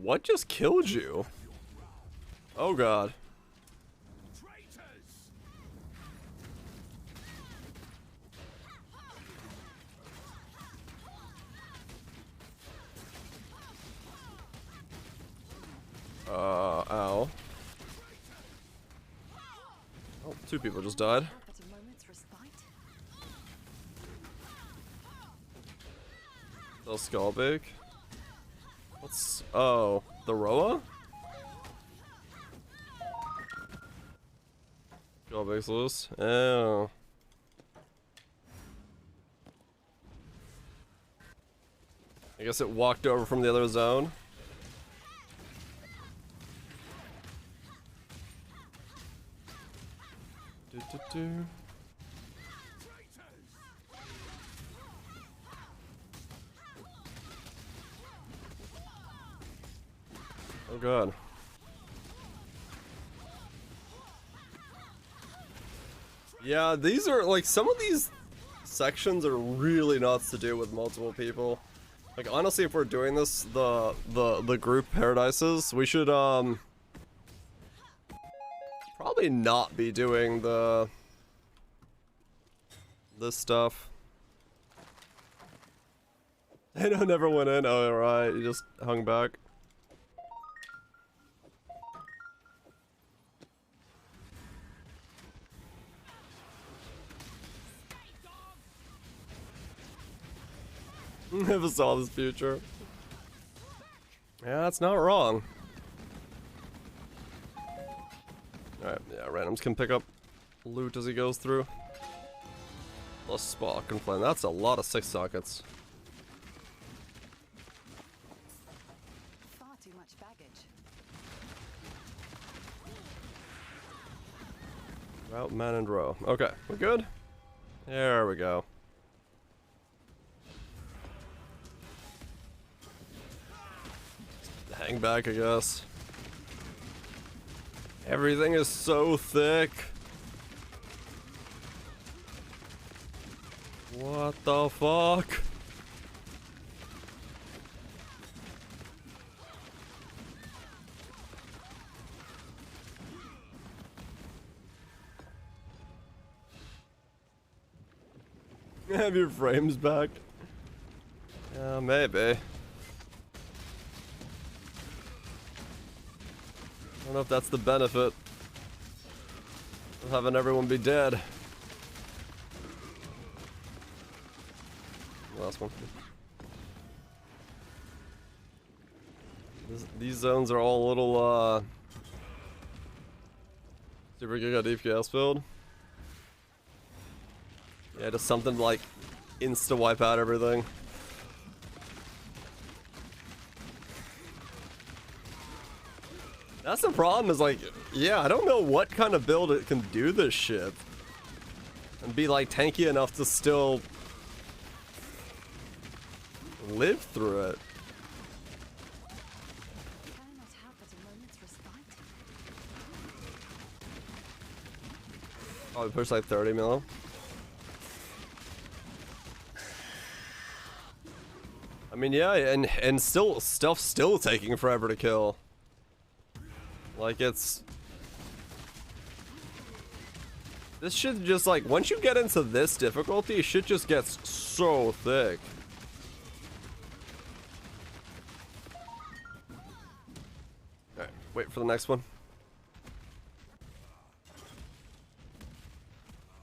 What just killed you? Oh god. Ow. Oh, 2 people just died. Still Skullbake. What's... Oh, the Roa? Skullbake's loose. Oh. I guess it walked over from the other zone. Oh god. Yeah, these are like some of sections are really nuts to do with multiple people. Like honestly, if we're doing this, the group paradises, we should probably not be doing this stuff. I know, never went in. Oh, right, you just hung back. Never saw this future. Yeah, that's not wrong. Alright, yeah, randoms can pick up loot as he goes through. Plus spark and flame. That's a lot of 6 sockets. Far too much baggage. Route, man, and row. Okay, we're good? There we go. Hang back, I guess. Everything is so thick. What the fuck? Have your frames back? Yeah, maybe. I don't know if that's the benefit of having everyone be dead. Last one. These zones are all a little, super giga DPS build. Yeah, just something like insta wipe out everything. That's the problem, is like, yeah, I don't know what kind of build it can do this shit. And be like tanky enough to still live through it. Can I not have but a moment's respite? Oh, we pushed like 30 mil. I mean, yeah, and still stuff's still taking forever to kill. Like, it's... This shit just, like, once you get into this difficulty, shit just gets so thick. Alright, wait for the next one.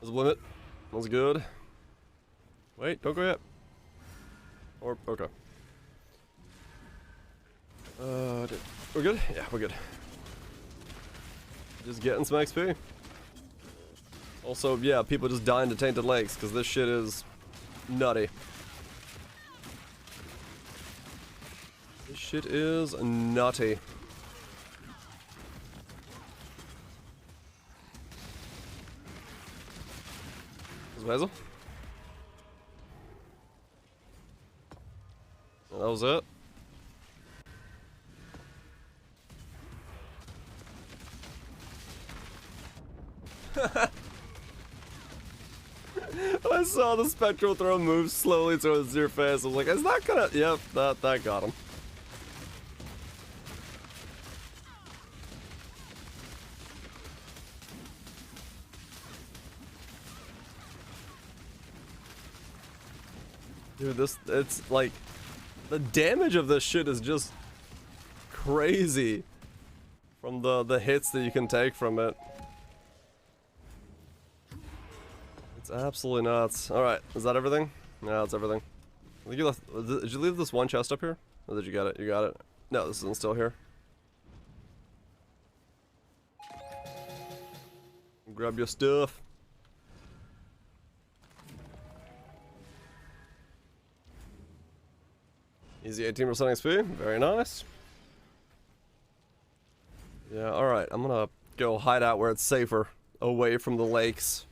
There's a limit. That's good. Wait, don't go yet. Or, okay. We're good? Yeah, we're good. Just getting some XP. Also, yeah, people just dying to Tainted Lakes, because this shit is nutty. This shit is nutty. Is Basil? That was it. I saw the spectral throw move slowly towards your face. I was like, is that gonna... Yep, that got him. Dude, it's like... The damage of this shit is just crazy. From the hits that you can take from it. It's absolutely nuts. Alright, is that everything? No, that's everything. I think you left... Did you leave this one chest up here? Or did you get it? You got it. No, this isn't still here. Grab your stuff. Easy 18% XP. Very nice. Yeah, alright. I'm gonna go hide out where it's safer. Away from the lakes.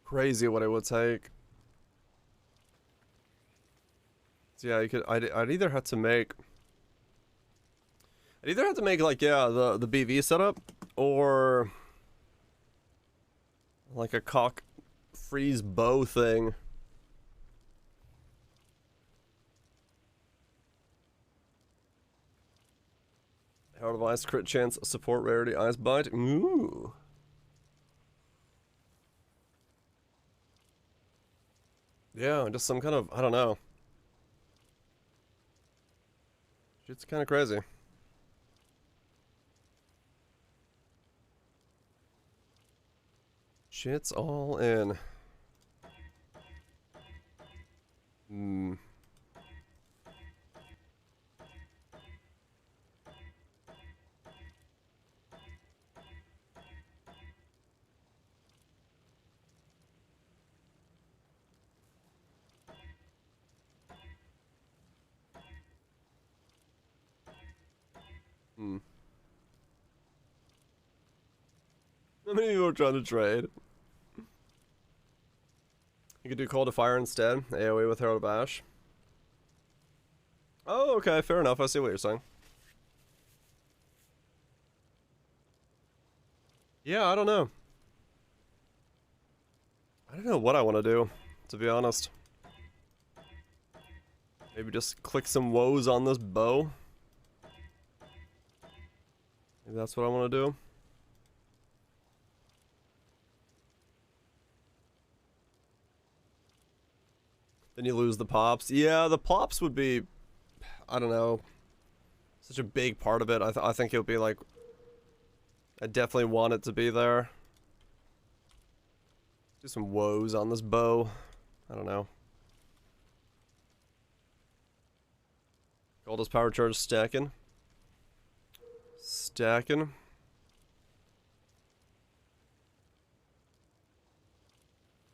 Crazy what it would take. So yeah, you could. I'd either have to make. I'd either have to make like the BV setup or like a cock freeze bow thing. Herald of Ice, crit chance, support rarity, Ice Bite. Ooh. Yeah, just some kind of, I don't know. Shit's kind of crazy. Shit's all in. Hmm. Hmm. How many people are trying to trade? You could do Call to Fire instead. AoE with Herald of Ash. Oh, okay, fair enough. I see what you're saying. Yeah, I don't know. I don't know what I want to do, to be honest. Maybe just click some woes on this bow. Maybe that's what I want to do. Then you lose the pops. Yeah, the pops would be, I don't know, such a big part of it. I think it would be like, I definitely want it to be there. Do some woes on this bow. I don't know. Goldust power charge stacking. Stacking.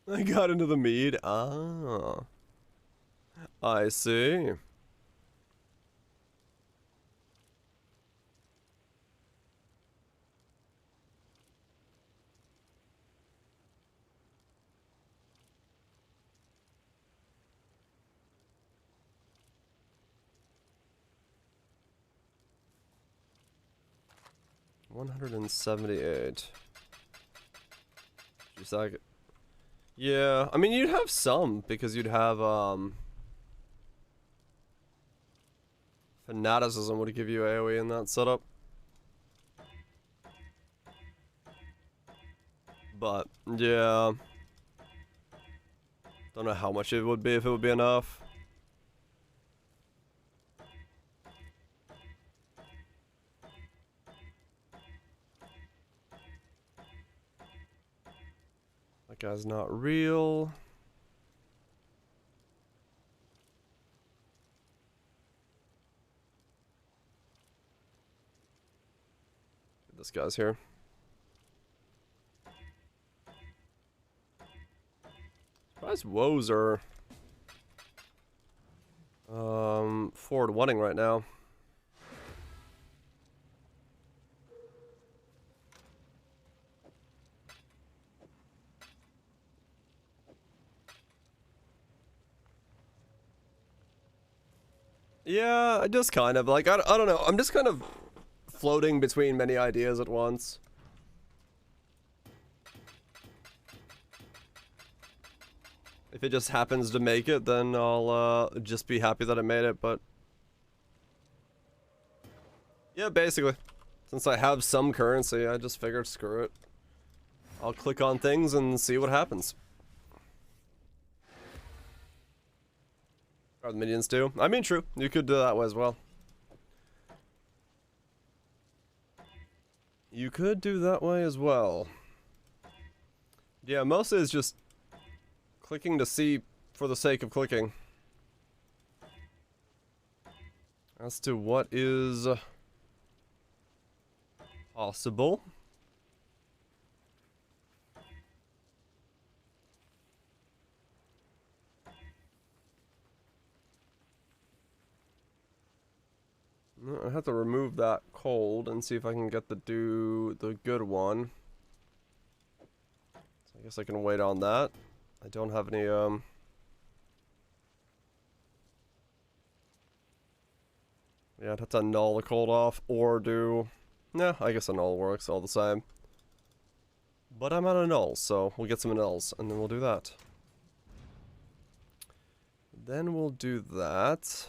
I got into the mead. Ah. I see. $178. Just like, yeah. I mean, you'd have some because you'd have Fanaticism would give you AoE in that setup. But yeah, don't know how much it would be if it would be enough. That guy's not real. This guy's here. Surprised woes are forward wanting right now. Yeah, I just kind of like I don't know. I'm just kind of floating between many ideas at once. If it just happens to make it, then I'll just be happy that it made it, but yeah, basically. Since I have some currency, I just figured screw it. I'll click on things and see what happens. Or the minions do. I mean, true. You could do that way as well. You could do that way as well. Yeah, mostly it's just clicking to see for the sake of clicking. As to what is possible. I have to remove that cold and see if I can get the good one. So I guess I can wait on that. I don't have any, yeah, I'd have to null the cold off or do... Nah, I guess a null works all the same. But I'm out of null, so we'll get some nulls, and then we'll do that. Then we'll do that.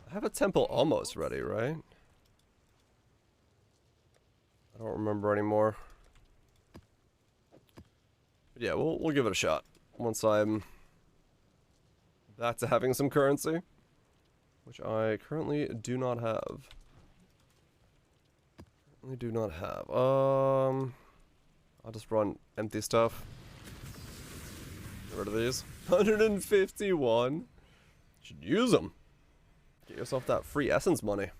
I have a temple almost ready, right? I don't remember anymore. But yeah, we'll give it a shot once I'm back to having some currency, which I currently do not have. I do not have. I'll just run empty stuff. Get rid of these. 151. Should use them. Get yourself that free essence money.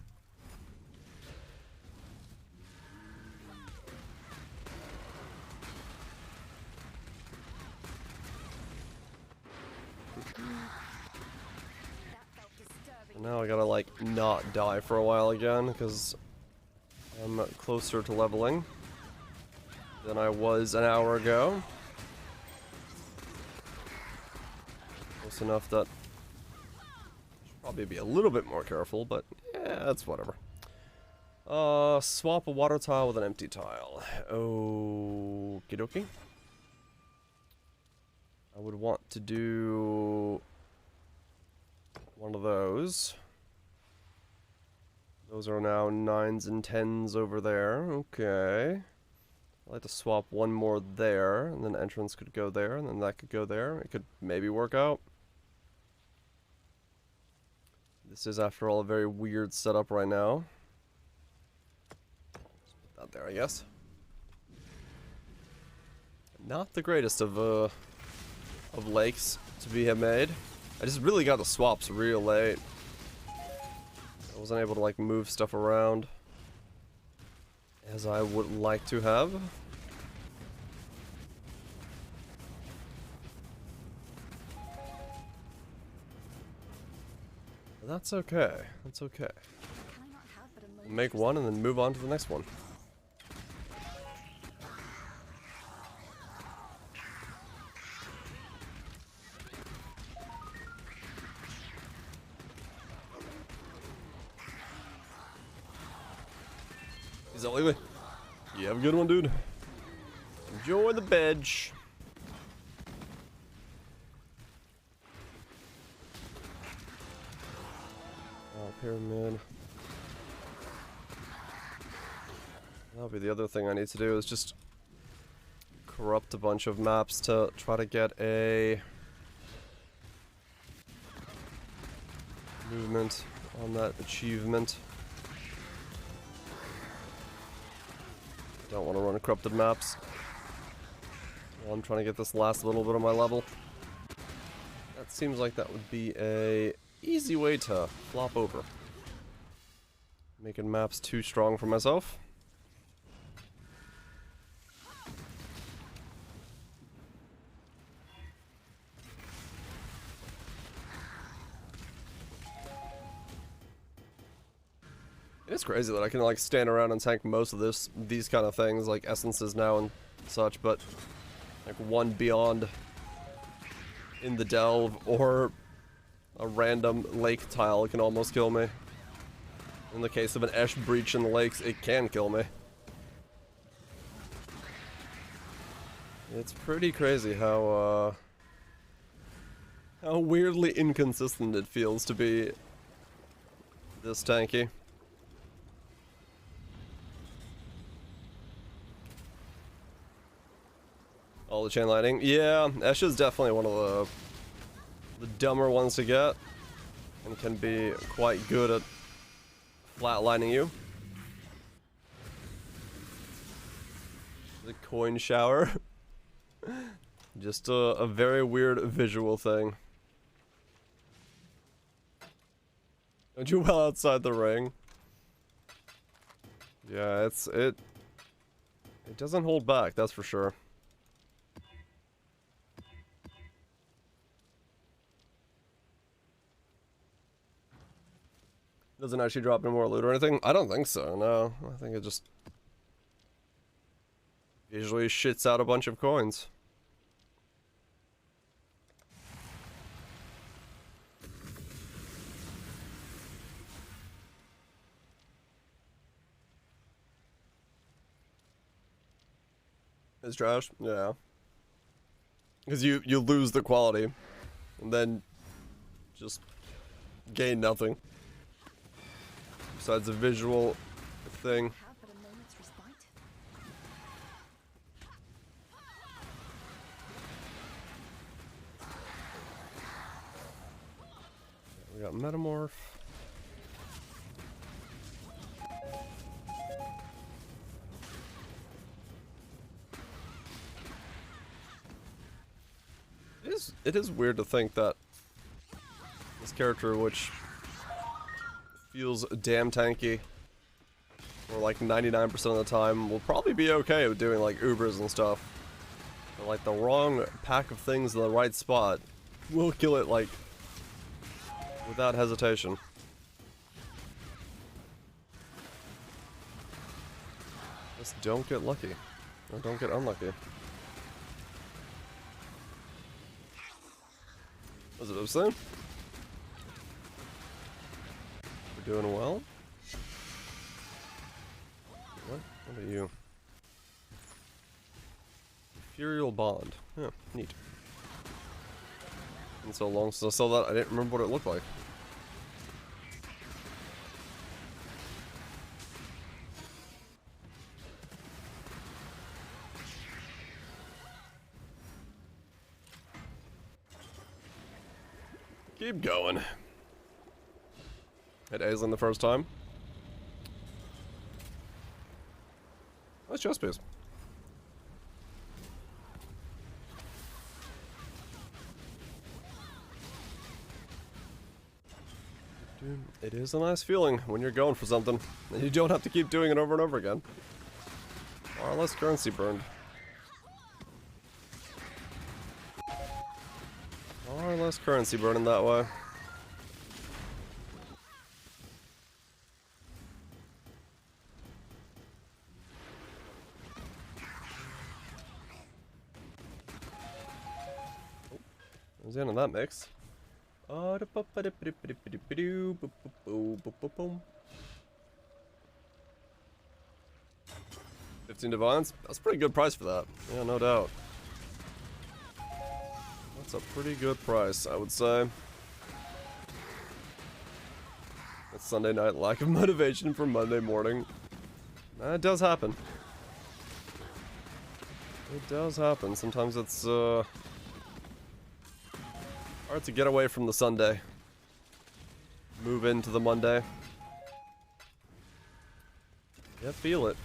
And now I gotta like not die for a while again because I'm closer to leveling than I was an hour ago. Close enough that I should probably be a little bit more careful, but yeah, that's whatever. Swap a water tile with an empty tile. Okie dokie. I would want to do one of those. Those are now 9s and 10s over there. Okay. I'd like to swap one more there, and then entrance could go there, and then that could go there. It could maybe work out. This is, after all, a very weird setup right now. Just put that there, I guess. Not the greatest of lakes to be made. I just really got the swaps real late. I wasn't able to like move stuff around as I would like to have. But that's okay. That's okay. Can I not have but a moment's Make one and then move on to the next one. Exactly. You have a good one, dude. Enjoy the bench. Oh, pyramid. That'll be the other thing I need to do, is just corrupt a bunch of maps to try to get a movement on that achievement. Don't want to run corrupted maps while I'm trying to get this last little bit of my level. That seems like that would be a easy way to flop over. Making maps too strong for myself. It's crazy that I can like stand around and tank most of these kind of things, like essences now and such, but like one beyond in the delve or a random lake tile can almost kill me. In the case of an Esh breach in the lakes, it can kill me. It's pretty crazy how weirdly inconsistent it feels to be this tanky. All the chain lightning. Yeah, Esh is definitely one of the dumber ones to get, and can be quite good at flatlining you. The coin shower. Just a very weird visual thing. Don't you well outside the ring? Yeah, it doesn't hold back, that's for sure. Doesn't actually drop any more loot or anything? I don't think so, no. I think it just Usually shits out a bunch of coins. It's trash? Yeah. Because you lose the quality. And then just gain nothing. Besides a visual thing. Have but a moment's respite. We got Metamorph. It is weird to think that this character, which feels damn tanky, or like 99% of the time, will probably be okay with doing like Ubers and stuff. But like the wrong pack of things in the right spot will kill it like without hesitation. Just don't get lucky. Or don't get unlucky. Was it Obsidian? We're doing well. What are you? Ethereal Bond. Yeah, neat. Been so long since I saw that, I didn't remember what it looked like. Keep going. Hit Aisling the first time. Nice chest piece. Dude, it is a nice feeling when you're going for something and you don't have to keep doing it over and over again. Far less currency burned. Far less currency burning that way. Who's in on that mix? 15 divines? That's a pretty good price for that. Yeah, no doubt. That's a pretty good price, I would say. It's Sunday night, lack of motivation for Monday morning. It does happen. It does happen. Sometimes it's hard to get away from the Sunday. Move into the Monday. Yeah, feel it.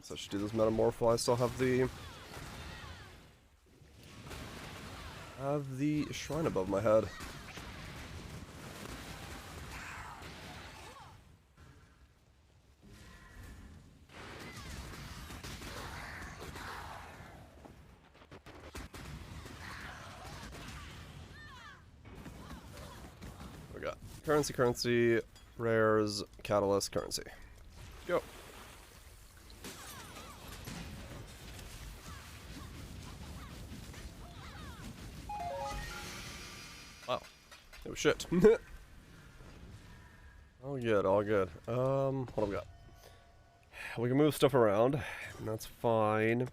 So I should do this metamorph while I still have the shrine above my head. We got currency, rares, catalyst, currency. Go. Wow. Oh shit. All good, all good. What have we got? We can move stuff around, and that's fine.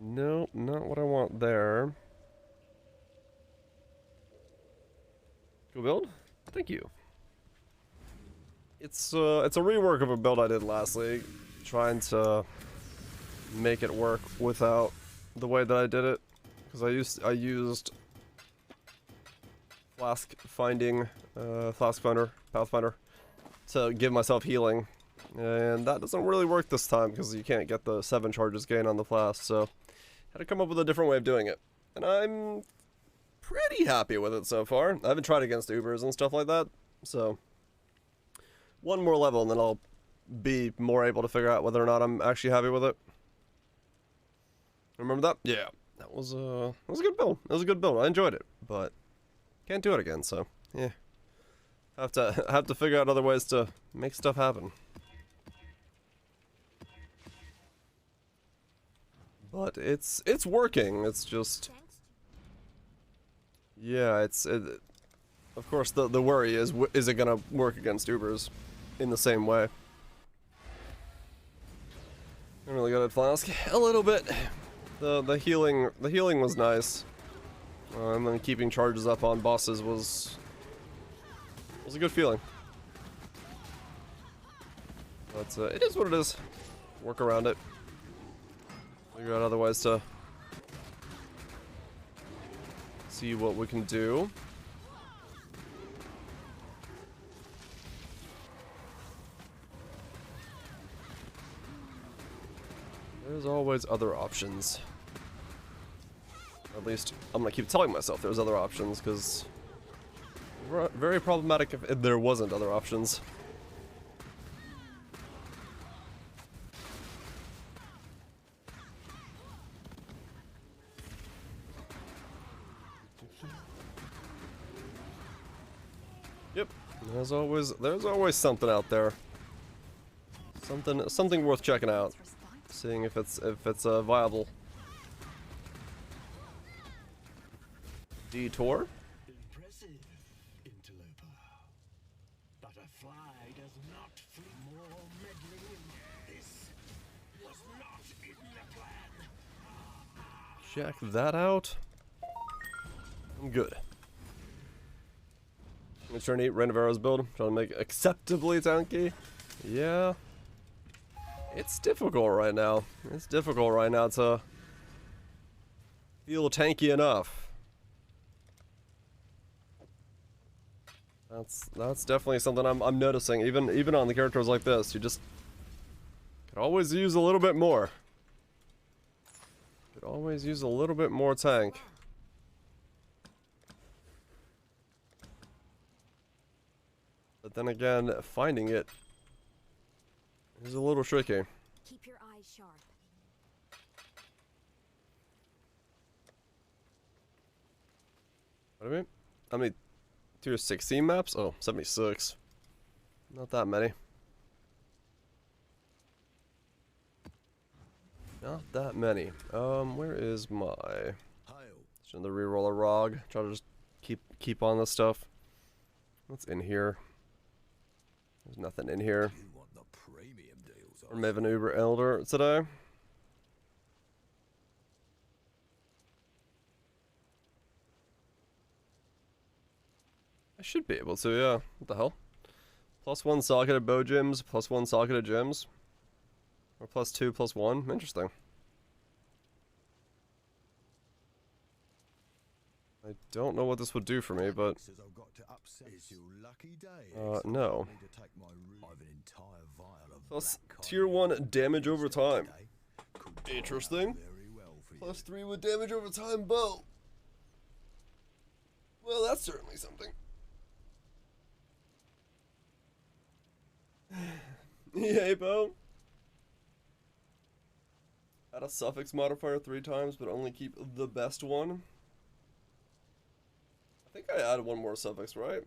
No, not what I want there. Go build? Thank you. It's a rework of a build I did last league, trying to make it work without the way that I did it, because I used Flask Finder, Pathfinder, to give myself healing, and that doesn't really work this time because you can't get the 7 charges gain on the Flask, so had to come up with a different way of doing it, and I'm pretty happy with it so far. I haven't tried against Ubers and stuff like that, so one more level and then I'll be more able to figure out whether or not I'm actually happy with it. Remember that? Yeah, that was a good build. That was a good build. I enjoyed it, but can't do it again. So yeah, have to figure out other ways to make stuff happen. But it's working. It's just, yeah, of course the worry is it gonna work against Ubers in the same way? I'm really good at Flask. A little bit. The healing was nice. And then keeping charges up on bosses was a good feeling. But it is what it is. Work around it. Figure out other ways to see what we can do. There's always other options. At least I'm gonna keep telling myself there's other options, because very problematic if there wasn't other options. Yep, there's always something out there. Something worth checking out. Seeing if it's viable. Detour? Impressive, interloper. But a fly does not flee more meddling. This was not in the plan. Check that out. I'm good. I'm trying to eat Renovaro's build. Trying to make it acceptably tanky. Yeah. It's difficult right now. It's difficult right now to feel tanky enough. That's definitely something I'm noticing. Even on the characters like this, you just could always use a little bit more. Could always use a little bit more tank. But then again, finding it is a little tricky. Keep your eyes sharp. What do I mean? How many tier 16 maps? Oh, 76. Not that many. Not that many. Where is my... Hail. Just another reroller ROG. Try to just keep on this stuff. What's in here? There's nothing in here. You want the premium deals, Or maybe an Uber Elder today. I should be able to, yeah. What the hell? +1 socketed bow gems, +1 socketed gems. Or +2, +1. Interesting. I don't know what this would do for me, but... Says I've got to upset. It's your lucky day. No. I need to take my route. I've an entire vial of Plus black tier 1 damage over time. today. Could turn out Interesting. very well for you. +3 with damage over time bow. Well, that's certainly something. Yay, bow. Add a suffix modifier 3 times, but only keep the best one. I think I added one more suffix, right?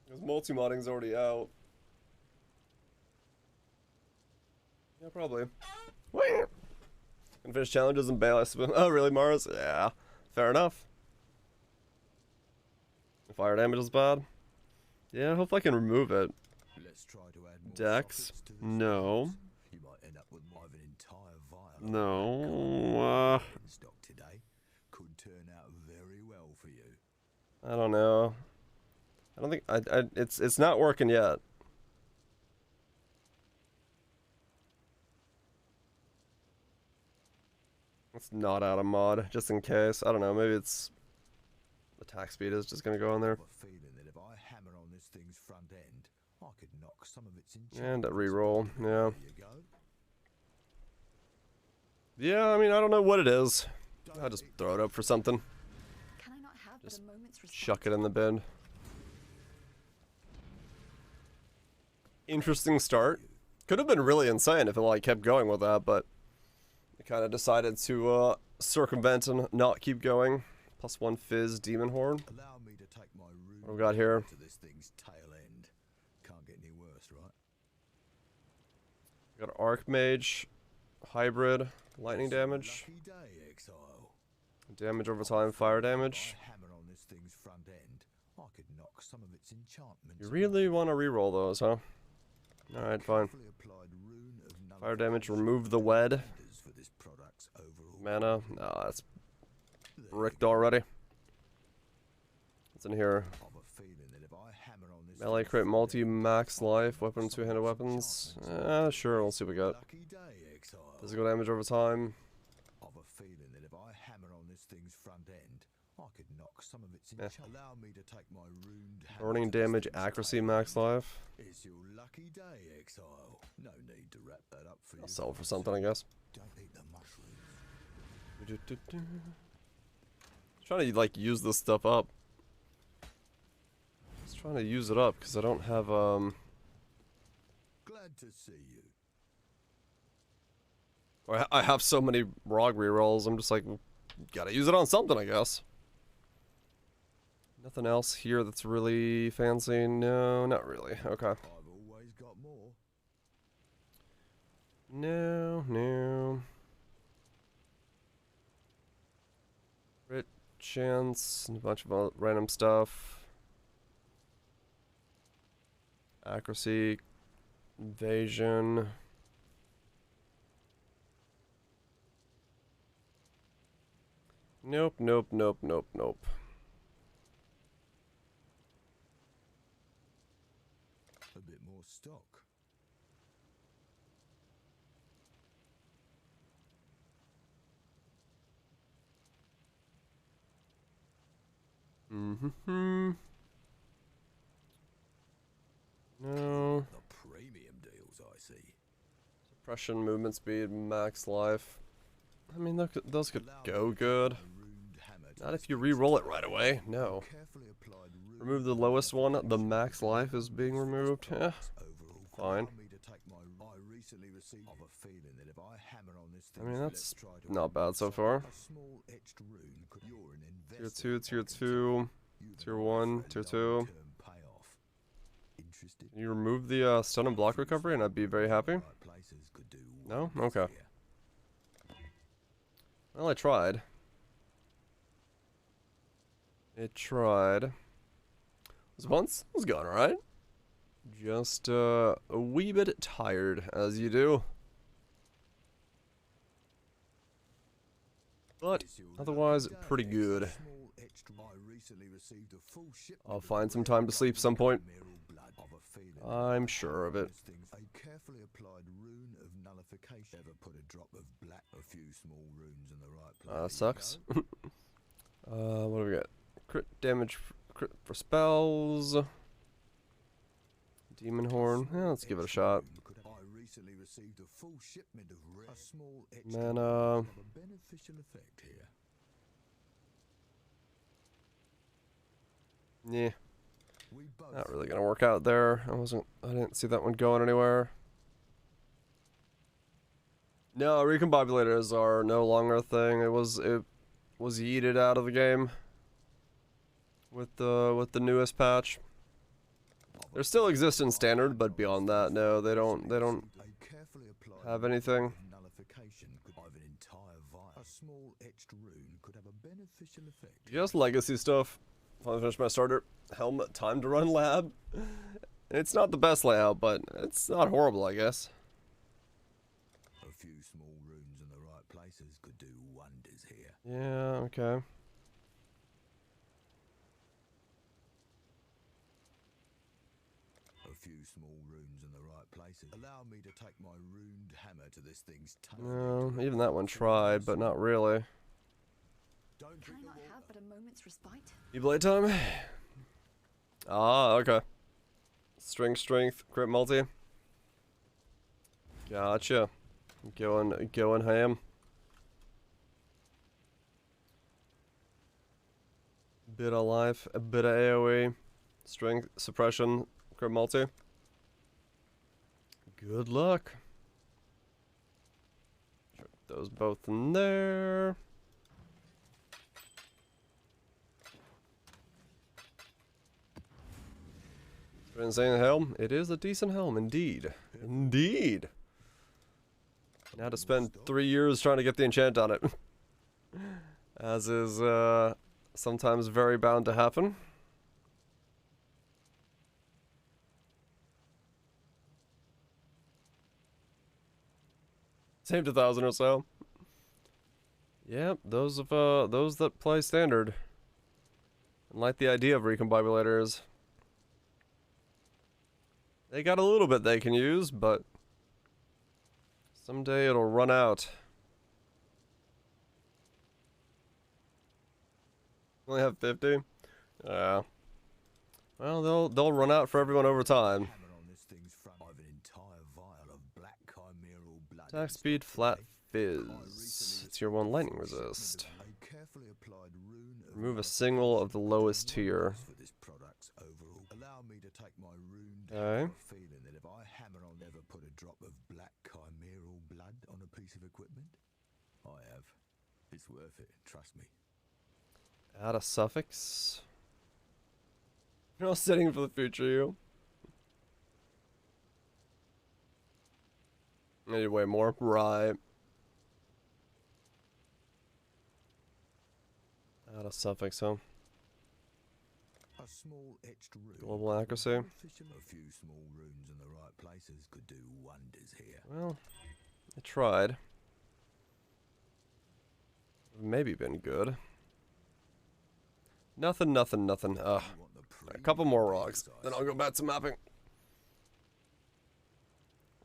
Because multi-modding's already out. Yeah, probably. Can finish challenges and bail, I suppose. Oh, really, Mars? Yeah, fair enough. Fire damage is bad. Yeah, hopefully I can remove it. Let's try to add more Dex? sockets to this No. box. You might end up with more of an entire vial of No. in stock today. Could turn out very well for you. I don't know. I don't think it's not working yet. It's not out of mod, just in case. I don't know, maybe it's attack speed is just gonna go on there. I have a feeling that if I hammer on this thing's front end, I could knock some of its enchantments. And a reroll, yeah. There you go. Yeah, I mean, I don't know what it is. I'll just throw it up for something. Can I not have but Just a moment's respite? Chuck it in the bin. Interesting start. Could have been really insane if it like kept going with that, but it kind of decided to circumvent and not keep going. +1 Fizz Demon Horn. Allow me to take my rude What we got here? to this thing's tail end. Can't get any worse, right? We got Archmage, Hybrid, lightning damage, Lucky day, exile. damage over time, fire damage. I hammer on this thing's front end. I could knock some of its enchantments. You really want to reroll those, huh? Alright, fine. Carefully applied rune of Fire damage, nullification remove the wed. for this product's overall Mana, no, that's bricked already. What's in here? I've a feeling that if I hammer on this Melee thing's crit front multi end, max life, weapon, some of two-handed its weapons. enchantments Sure, we'll see what we got. Lucky day, exile. Physical damage over time. I've a feeling that if I hammer on this thing's front end, I could knock some of its Eh. enchantments. Allow me to take my runed hammer Burning to this damage, thing's accuracy tail max end. life. It's your lucky day, exile. No need to wrap that up for you. I'll sell for something, I guess. Don't eat the mushrooms. Trying to like use this stuff up. Just trying to use it up because I don't have Glad to see you. I have so many ROG rerolls. I'm just like, gotta use it on something, I guess. Nothing else here that's really fancy. No, not really. Okay. I've always got more. No. Crit chance, and a bunch of random stuff. Accuracy, evasion. Nope. A bit more stock. No. The premium deals, I see. Suppression, movement speed, max life. I mean, those could Allow go me to good. take my runed hammer to Not this if you thing's re-roll it tail right end. away. No. Carefully applied rune Remove the of lowest one. The nullification max life is being for this removed. Yeah. product's overall Fine. Allow me to take my I recently received of a feeling that if I hammer on this I thing, mean, that's not bad so far. A small etched rune could you're an Tier investor 2, Tier I can 2. You've Tier an eye 1, for a Tier 2. long-term payoff. Interested? You remove the stun and block recovery, and I'd be very happy. Right places could do No? wonders Okay. here. Well, I tried. Was going alright. Just a wee bit tired, as you do. But It's your otherwise, lucky day, pretty it's good. a small etched I recently received a full shipment I'll of find some rare time to sleep some point. mineral blood of a feeling that I'm I sure of hammer it. this thing's- A carefully applied rune of nullification. Ever put a drop of black, a few small runes in the right place. There you Sucks. go. What do we got? Crit damage, crit for spells. Demon Horn. Yeah, let's give it a shot. I recently received a full shipment of rare, a small etched Mana. rune could have a beneficial effect here. Yeah, We both not really gonna work out there. I didn't see that one going anywhere. No, recombobulator's are no longer a thing. It was yeeted out of the game with the newest patch. They still exist in standard, but beyond that, no, they don't A carefully applied have rune anything. of nullification could have an entire vial. A small etched rune could have a beneficial effect. Just legacy stuff. Finally finished my starter. Helmet, time to run lab. It's not the best layout, but it's not horrible, I guess. A few small runes in the right places could do wonders here. Yeah, okay. A few small runes in the right places. Allow me to take my runed hammer to this thing's tail. No, even that one tried, but not really. Don't Can drink I the not water. have but a moment's respite? E-blade time? Ah, okay. Strength, crit multi. Gotcha. Going ham. Bit of life, a bit of AoE. Strength, suppression, crit multi. Good luck. Chuck those both in there. Insane helm. It is a decent helm, indeed. Indeed. Now to spend 3 years trying to get the enchant on it. As is sometimes very bound to happen. Same 2,000 or so. Yep, those that play standard and like the idea of recombibulators. They got a little bit they can use, but someday it'll run out. Only have 50? Yeah. Well, they'll run out for everyone over time. Attack speed, flat fizz. It's your one lightning resist. Remove a single of the lowest tier. Okay. Feeling that if I hammer, I'll never put a drop of black chimeral blood on a piece of equipment. I have. It's worth it, trust me. Add a suffix. You're all setting for the future, you. Need way more. Right. Add a suffix, huh? A small etched rune. Global accuracy. A few small runes in the right places could do wonders here. Well, I tried. Maybe been good. Nothing. Ugh. A couple more rogs, then I'll go back to mapping.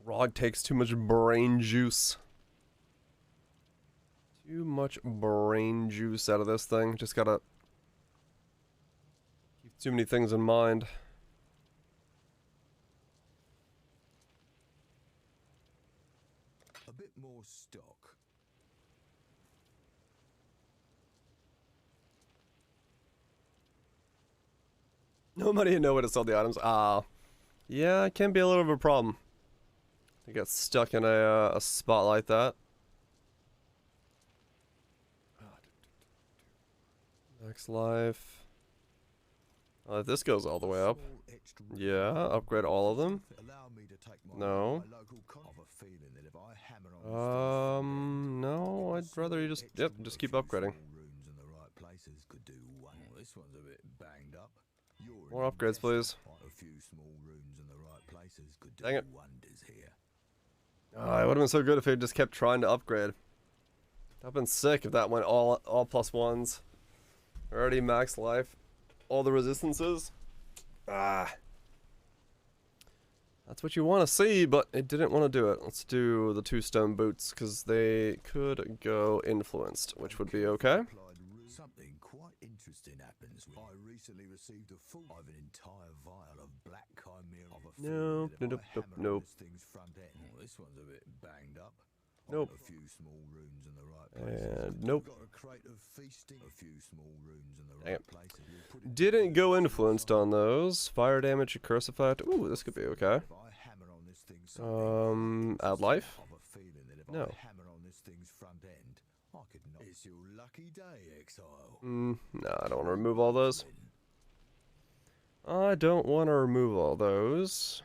Rog takes too much brain juice. Too much brain juice out of this thing. Just gotta keep too many things in mind. A bit more stock. Nobody know where to sell the items. Ah, yeah, it can be a little bit of a problem to get stuck in a spot like that. Next life. If this goes all the way up. Yeah, upgrade all of them. No. No, I'd rather you just, yep, just keep upgrading. More upgrades, please. Dang it. Oh, it would have been so good if it just kept trying to upgrade. I've been sick if that went all +1s. Already max life. All the resistances. Ah. That's what you want to see, but it didn't want to do it. Let's do the 2 stone boots, because they could go influenced, which would be okay. Something quite interesting happens. I recently received a full of an entire vial of black chimera. Nope. This one's a bit banged up. Nope. A few small runes in the right places. And nope. Got a crate of feasting. A few small runes in the Dang right it. places. Didn't go influenced on those. Fire damage, curse effect. Ooh, this could be okay. Add life? No. It's your lucky day, exile. No, I don't want to remove all those. I don't want to remove all those.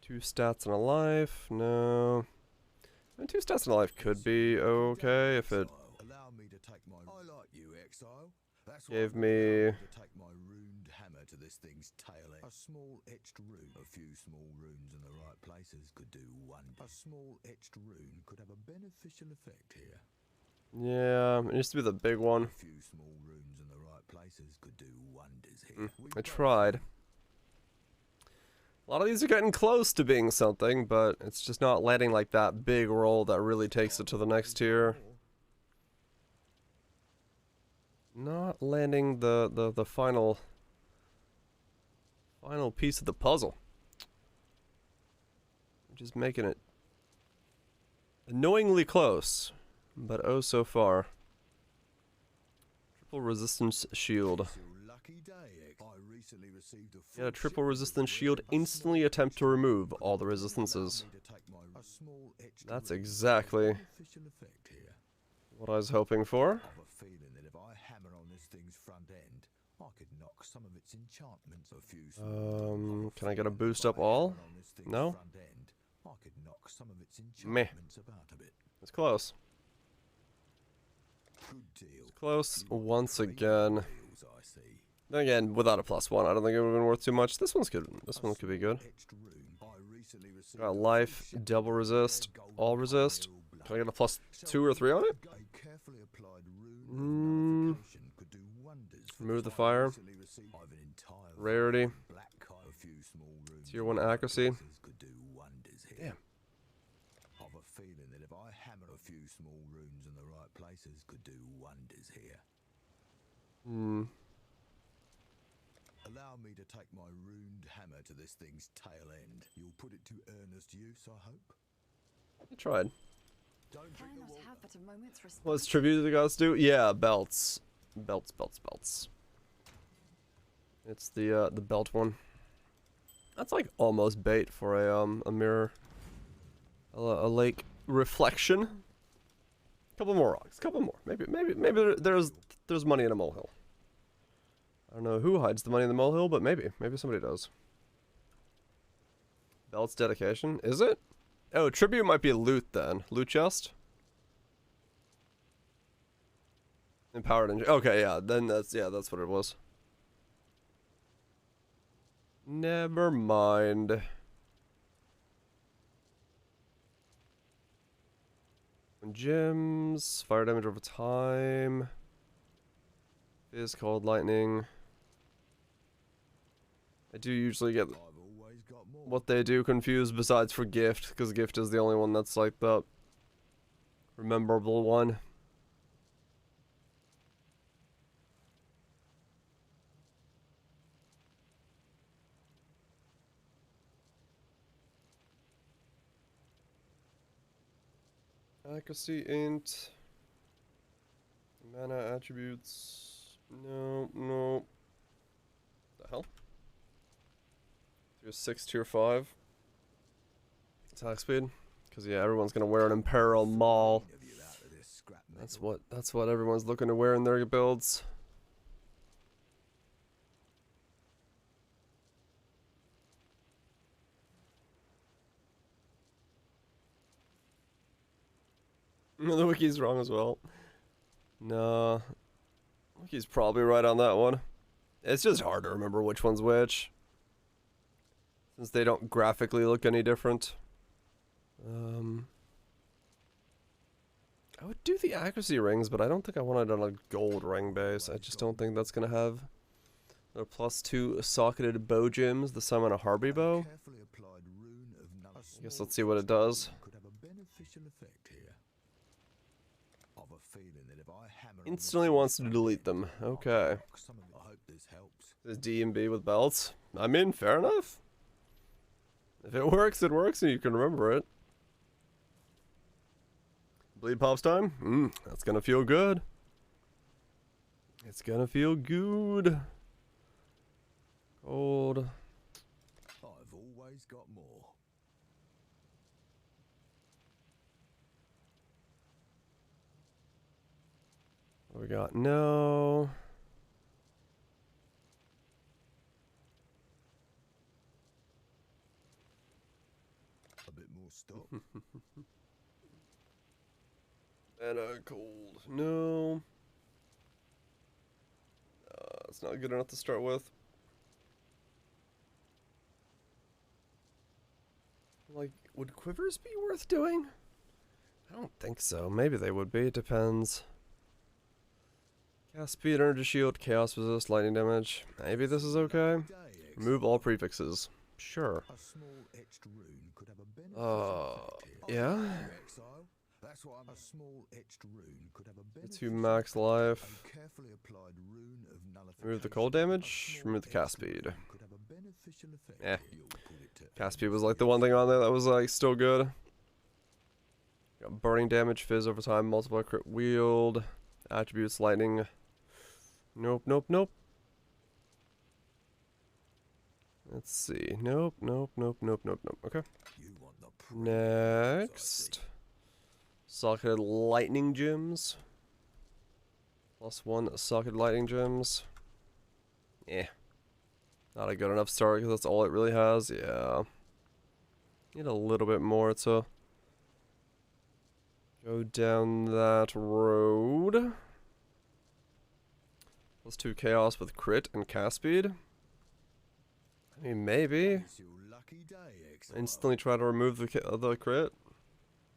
2 stats and a life. No. I mean, 2 stats and a life could be okay if it gave me to this thing's tail end. A small etched rune. A few small runes in the right places could do wonders. A small etched rune could have a beneficial effect here. Yeah, it used to be the big one. A few small runes in the right places could do wonders here. I tried. A lot of these are getting close to being something, but it's just not letting like that big roll that really takes it to the next tier. Not landing the final piece of the puzzle. Just making it annoyingly close, but oh so far. Triple resistance shield. Lucky day. I recently received a Get a full triple shipment resistance of shield. a Instantly small attempt to extra remove room. all the Allow resistances. me to take a small extra That's room. exactly Beneficial effect here. what I was hoping for. I've a feeling that if I hammer on this thing's front end, I could knock some of its enchantments a few small. Can I get a feeling that boost if up I all? hammer on this thing's No? front end, I could knock some of its Meh. enchantments about a bit. It's close. Good deal. It's close You want once crazy again. deals, I see. Then again, without a +1, I don't think it would have been worth too much. This one's good. This one could be good. Extra room. I recently received Got a life, full shipment double of resist, rare gold all resist. mineral Can I get a blood. +2 or 3 on it? A carefully applied rune of Mm. nullification could do wonders for Remove the I fire. recently received an entire Rarity. black a few small runes Tier 1 in other accuracy. places could do wonders here. Damn. I've a feeling that if I hammer a few small runes in the right places could do wonders here. Hmm. Allow me to take my runed hammer to this thing's tail end. You'll put it to earnest use, I hope. I tried. Don't Can drink I the not water. have but a moment's respite? What's tribute the gods do? Yeah, belts. Belts, belts, belts. It's the belt one. That's like almost bait for a mirror. A lake reflection. Couple more rocks. Couple more. Maybe there's money in a molehill. I don't know who hides the money in the molehill, but maybe somebody does. Belt's dedication. Is it? Oh, tribute might be loot then. Loot chest. Empowered engine. Okay, yeah. Then that's what it was. Never mind. Gems, fire damage over time. Fizz, cold lightning. I do usually get I've always got more. what they do confused besides for gift, because gift is the only one that's like the rememberable one. Accuracy int. Mana attributes. No. The hell? Tier 6, tier 5. Attack speed. Because yeah, everyone's gonna wear an Imperial Maul. Of you out of this scrap That's metal. what everyone's looking to wear in their builds. The wiki's wrong as well. No. Wiki's probably right on that one. It's just hard to remember which one's which, since they don't graphically look any different. I would do the accuracy rings, but I don't think I want it on a gold ring base. I just don't think that's gonna have a +2 socketed bow gems, the summon a Harby bow. Carefully applied rune of I guess let's see what it does. could have a beneficial effect here. I've a feeling that if I hammer on Instantly this wants to thing's delete front them. end, I could Okay. knock some of it. I hope this helps. This D and B with belts. I mean, fair enough. If it works, it works, and you can remember it. Bleed pops time? That's gonna feel good. It's gonna feel good. Gold. I've always got more. What we got? No. A bit more stock. And gold. No. It's not good enough to start with. Like, would quivers be worth doing? I don't think so. Maybe they would be. It depends. Cast speed, energy shield, chaos resist, lightning damage. Maybe this is okay. Remove all prefixes. Sure. A small etched rune could have a beneficial effect here. Yeah. Exile. That's why a small etched rune could have a Get beneficial to max life. A carefully applied rune of nullification. Remove the cold damage. Remove the cast etched speed. rune could have a beneficial effect. Eh. You'll put it to Cast speed was like the one thing on there that was like still good. Got burning damage, fizz over time, multiply crit wield, attributes, lightning. Nope. Let's see. Nope, nope, nope, nope, nope, nope. Okay. You want the premium Next. Socketed lightning gems. +1 socketed lightning gems. Eh. Not a good enough start because that's all it really has. Yeah. Need a little bit more to go down that road. +2 chaos with crit and cast speed. I mean, maybe. It's your lucky day, exile. Instantly try to remove the crit.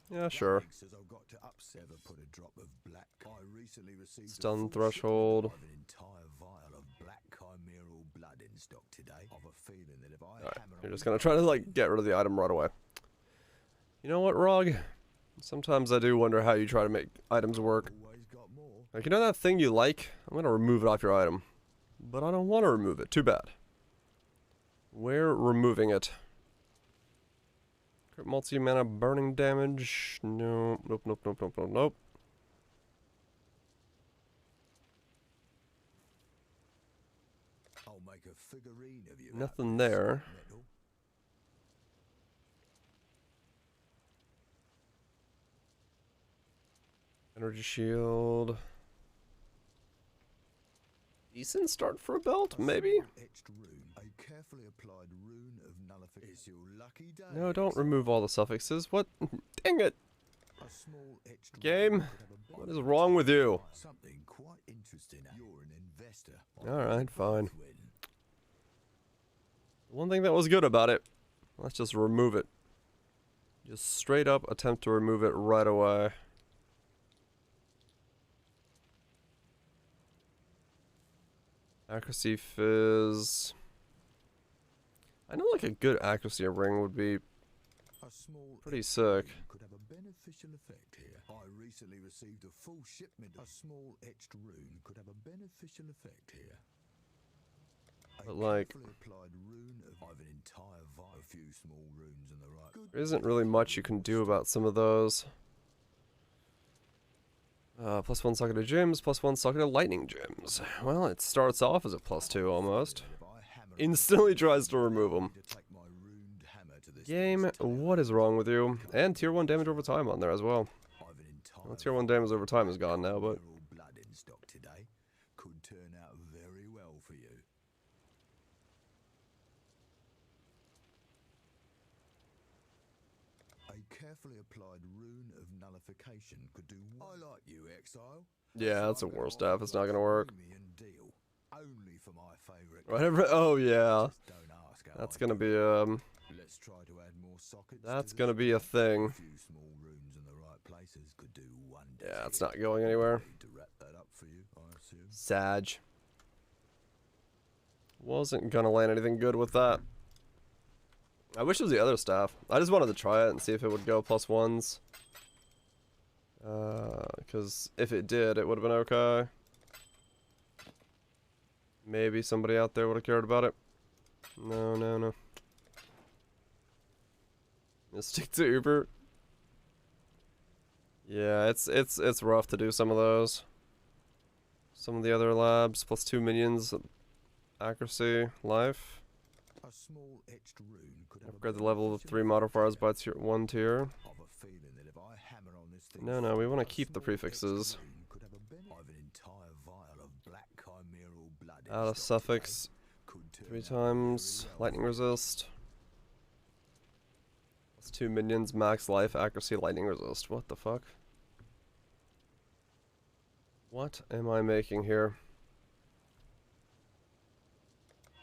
Yeah, sure. That says I've got to upset or put a drop of black. I recently received a Stun full threshold. shipment of an entire vial of black chimeral blood in stock today. I've a feeling that if I Alright, hammer you're on just gonna try to, like, get rid of the item right away. You know what, Rog? Sometimes I do wonder how you try to make items work. always got more. Like, you know that thing you like? I'm gonna remove it off your item. But I don't want to remove it. Too bad. We're removing it. Crit multi-mana burning damage. No. Nope, nope, nope, nope, nope, nope. I'll make a figurine of you. Nothing there. Metal. Energy shield. Decent start for a belt, maybe? Etched rune. A carefully applied rune of nullification. It's your lucky day. No, don't remove all the suffixes. What? Dang it! A small etched Game, rune could have a what is wrong with you? Something quite interesting. You're an investor. Alright, fine. Win. One thing that was good about it, let's just remove it. Just straight up attempt to remove it right away. Accuracy fizz. I know like a good accuracy ring would be A small pretty etched sick. rune could have a beneficial effect here. I recently received a full shipment. A small etched rune could have a beneficial effect here. A But, like, carefully applied rune of I've an entire vial. A few small runes in the right. Good there isn't really much you can do about some of those. +1 socketed gems, +1 socketed lightning gems. Well, it starts off as a +2 almost. If I hammer Instantly tries to remove them. to take my runed hammer to this Game, thing's tail. what is wrong with you? And tier 1 damage over time on there as well. I've an entire Well, tier 1 damage over time is gone now, but vial of blood in stock today. Could turn out very well for you. A carefully applied rune of nullification could do. I like you, exile. yeah, that's a I'm war gonna staff. offer It's not a gonna work. premium deal, only for my favorite. Whatever. Oh yeah, Just don't ask how that's I gonna do be it. Let's try to add more sockets. to that's this gonna be a A thing. few small runes in the right places could do wonders. Yeah, it's here. not going anywhere. Need to wrap that up for you, I assume. Sag. Wasn't gonna land anything good with that. I wish it was the other staff. I just wanted to try it and see if it would go +1s. Because if it did, it would have been okay. Maybe somebody out there would have cared about it. No, no, no. Just stick to Uber. Yeah, it's rough to do some of those. Some of the other labs, +2 minions, accuracy, life. A small etched rune could have a Upgrade the level of beneficial 3 effect modifiers here. by tier 1 tier. I've a feeling that if I hammer on this thing No, we want a to keep the small prefixes. etched rune could have a I've an entire vial of black chimeral blood in Add a stock today. suffix Could turn 3 out times, very well lightning for you. resist. +2 minions, max life, accuracy, lightning resist. What the fuck? What am I making here?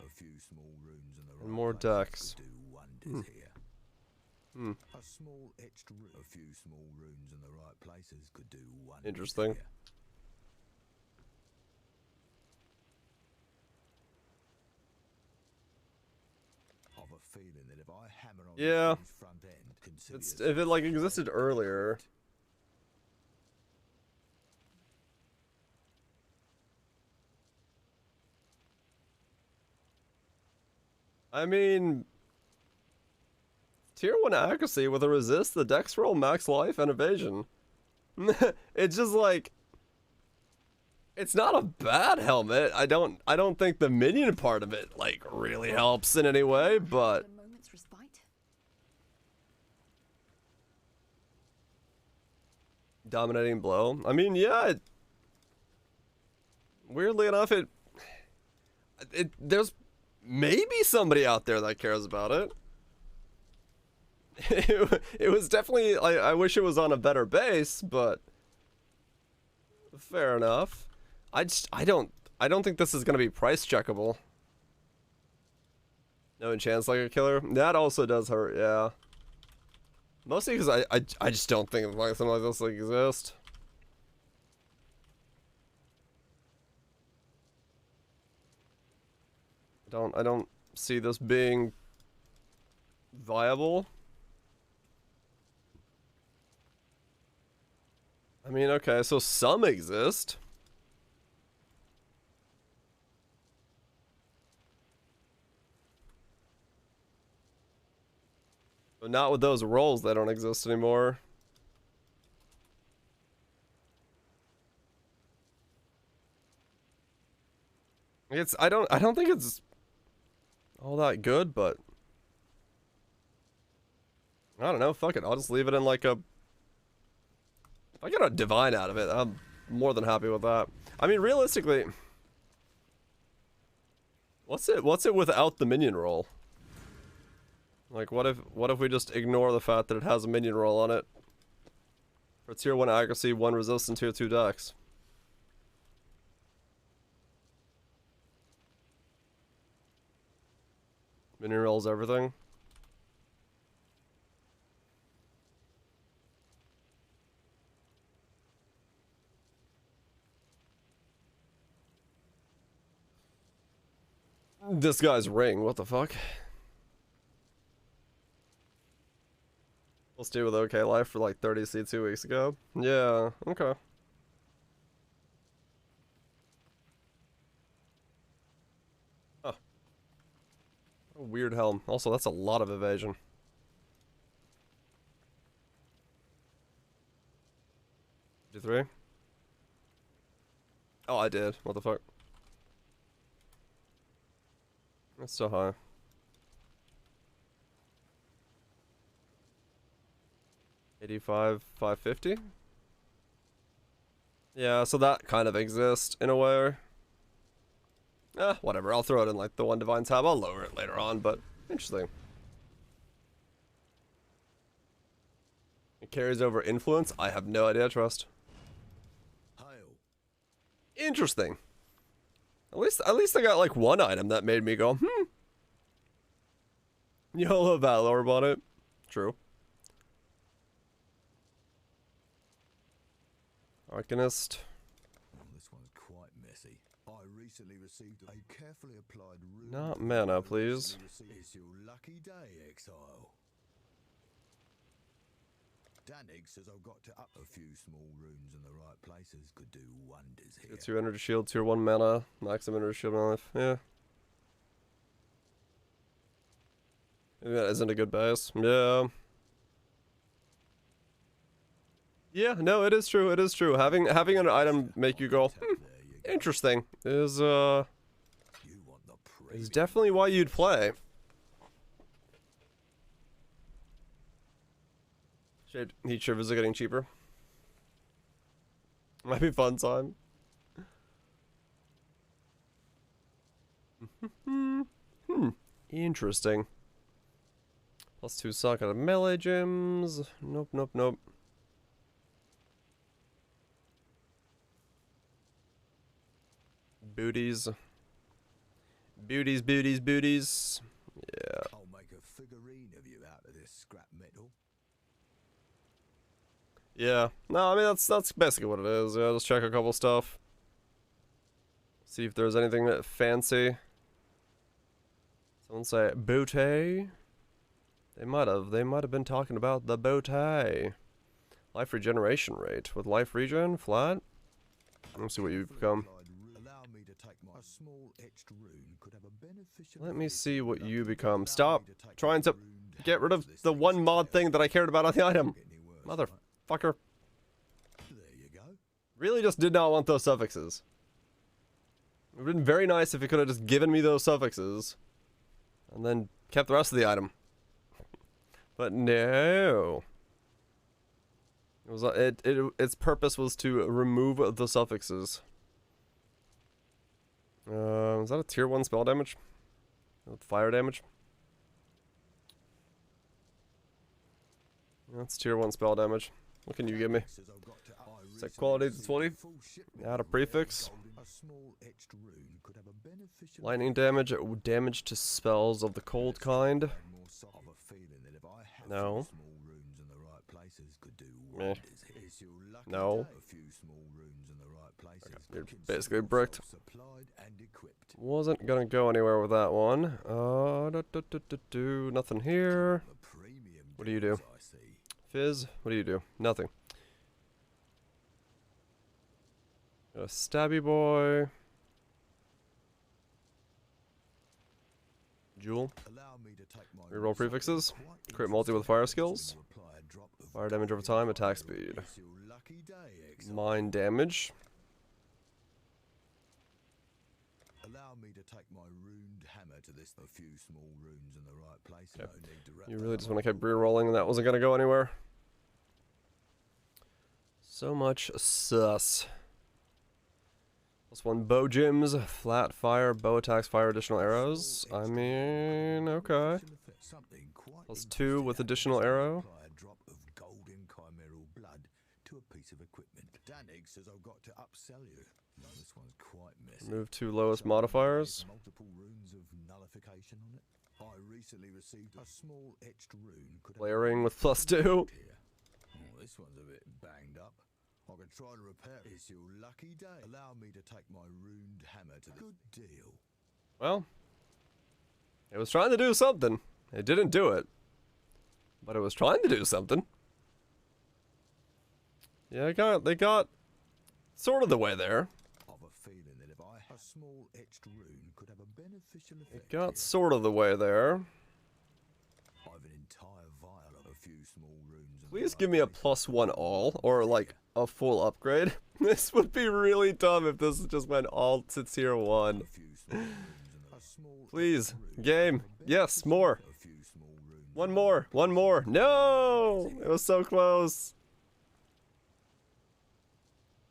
A few small runes in the And right more places decks. could do wonders here. Hmm. A small etched rune. A few small runes in the right places could do wonders. Interesting. Here. I've a feeling that if I hammer on Yeah. this thing's front end, consider It's yourself if it like existed earlier. I mean, tier 1 accuracy with a resist, the dex roll, max life, and evasion. It's just like It's not a bad helmet. I don't think the minion part of it like really helps in any way, but A moment's respite? dominating blow. I mean, yeah. Weirdly enough, there's maybe somebody out there that cares about it. It was definitely like, I wish it was on a better base, but fair enough. I don't think this is gonna be price checkable. No enchants like a killer. That also does hurt, yeah. Mostly because I just don't think like something like this like exist. I don't see this being viable. I mean, okay, so some exist. But not with those roles, they don't exist anymore. I don't think it's all that good, but I don't know, fuck it. I'll just leave it in like a, if I get a divine out of it, I'm more than happy with that. I mean, realistically, what's it without the minion roll? Like, what if we just ignore the fact that it has a minion roll on it? For tier 1 accuracy, 1 resist, and tier 2 dex. Minion rolls everything. This guy's ring, what the fuck? We'll stay with OK Life for like 30 C 2 weeks ago. Yeah, okay. Oh. A weird helm. Also, that's a lot of evasion. D3? Oh, I did. What the fuck? That's still high. 85, 550? Yeah, so that kind of exists in a way. Whatever. I'll throw it in like the 1 divine tab. I'll lower it later on, but interesting. It carries over influence? I have no idea, trust. Hail. Interesting. At least I got like one item that made me go, YOLO battle orb on it. True. Arcanist. This one's quite messy. I recently received a carefully applied rune. Not mana, please. It's your lucky day, exile. Danig says I've got to up a few small runes in the right places. Could do wonders here. Tier 2 energy shield, tier 1 mana, maximum energy shield on life. Yeah. Maybe that isn't a good base. Yeah. Yeah, no, it is true. It is true. Having an item make you go, interesting is definitely why you'd play. Shaped heat shivers are getting cheaper. Might be fun time. Interesting. +2 suck out of melee gems. Nope, nope, nope. Booties. Booties, booties, booties. Yeah. I'll make a figurine of you out of this scrap metal. Yeah. No, I mean that's basically what it is. Yeah, just check a couple stuff. See if there's anything that fancy. Someone say booty. They might have been talking about the booty. Life regeneration rate with life regen flat. Let's see what you become. Let me see what you become. Stop trying to get rid of the one mod thing that I cared about on the item. Motherfucker. There you go. Really just did not want those suffixes. It would have been very nice if it could have just given me those suffixes. And then kept the rest of the item. But no. It was its purpose was to remove the suffixes. Is that a tier 1 spell damage? With fire damage? That's tier 1 spell damage. What can you give me? Set quality to 20. Add a prefix. Lightning damage. Damage to spells of the cold kind. No. Meh. No. Okay, you're basically bricked. Wasn't gonna go anywhere with that one. Nothing here. What do you do? Fizz? What do you do? Nothing. Got a stabby boy. Jewel. Reroll prefixes. Crit multi with fire skills. Fire damage over time, attack speed. Mind damage. Allow me to take my runed hammer to this. A few small runes in the right place. Okay. No need to wrap You really that just up. want to keep rerolling and that wasn't gonna go anywhere. So much sus. +1 bow gems, flat fire, bow attacks, fire additional arrows. I mean, okay. +2 with additional arrow. Apply a drop of golden chimeral blood to a piece of equipment. Danig says I've got to upsell you. No, this one's quite messy. Move 2 lowest modifiers. Multiple runes of nullification on it. I recently received a small etched rune. Could have Layering with +2. here. Oh, this one's a bit banged up. I can try to repair it. It's your lucky day. Allow me to take my runed hammer to the good deal. Well, it was trying to do something. It didn't do it. But it was trying to do something. Yeah, they got sort of the way there. I've a feeling that if I a small etched rune could have a beneficial effect. It got here. sort of the way there. I've an entire vial of a few small runes. in the Please right give me a place. +1 all, or like a full upgrade. This would be really dumb if this just went all to tier 1. A few small runes in the- a small Please, etched rune game. could have a Yes, more. a few small runes One in the more, right one place. more. No! It was so close.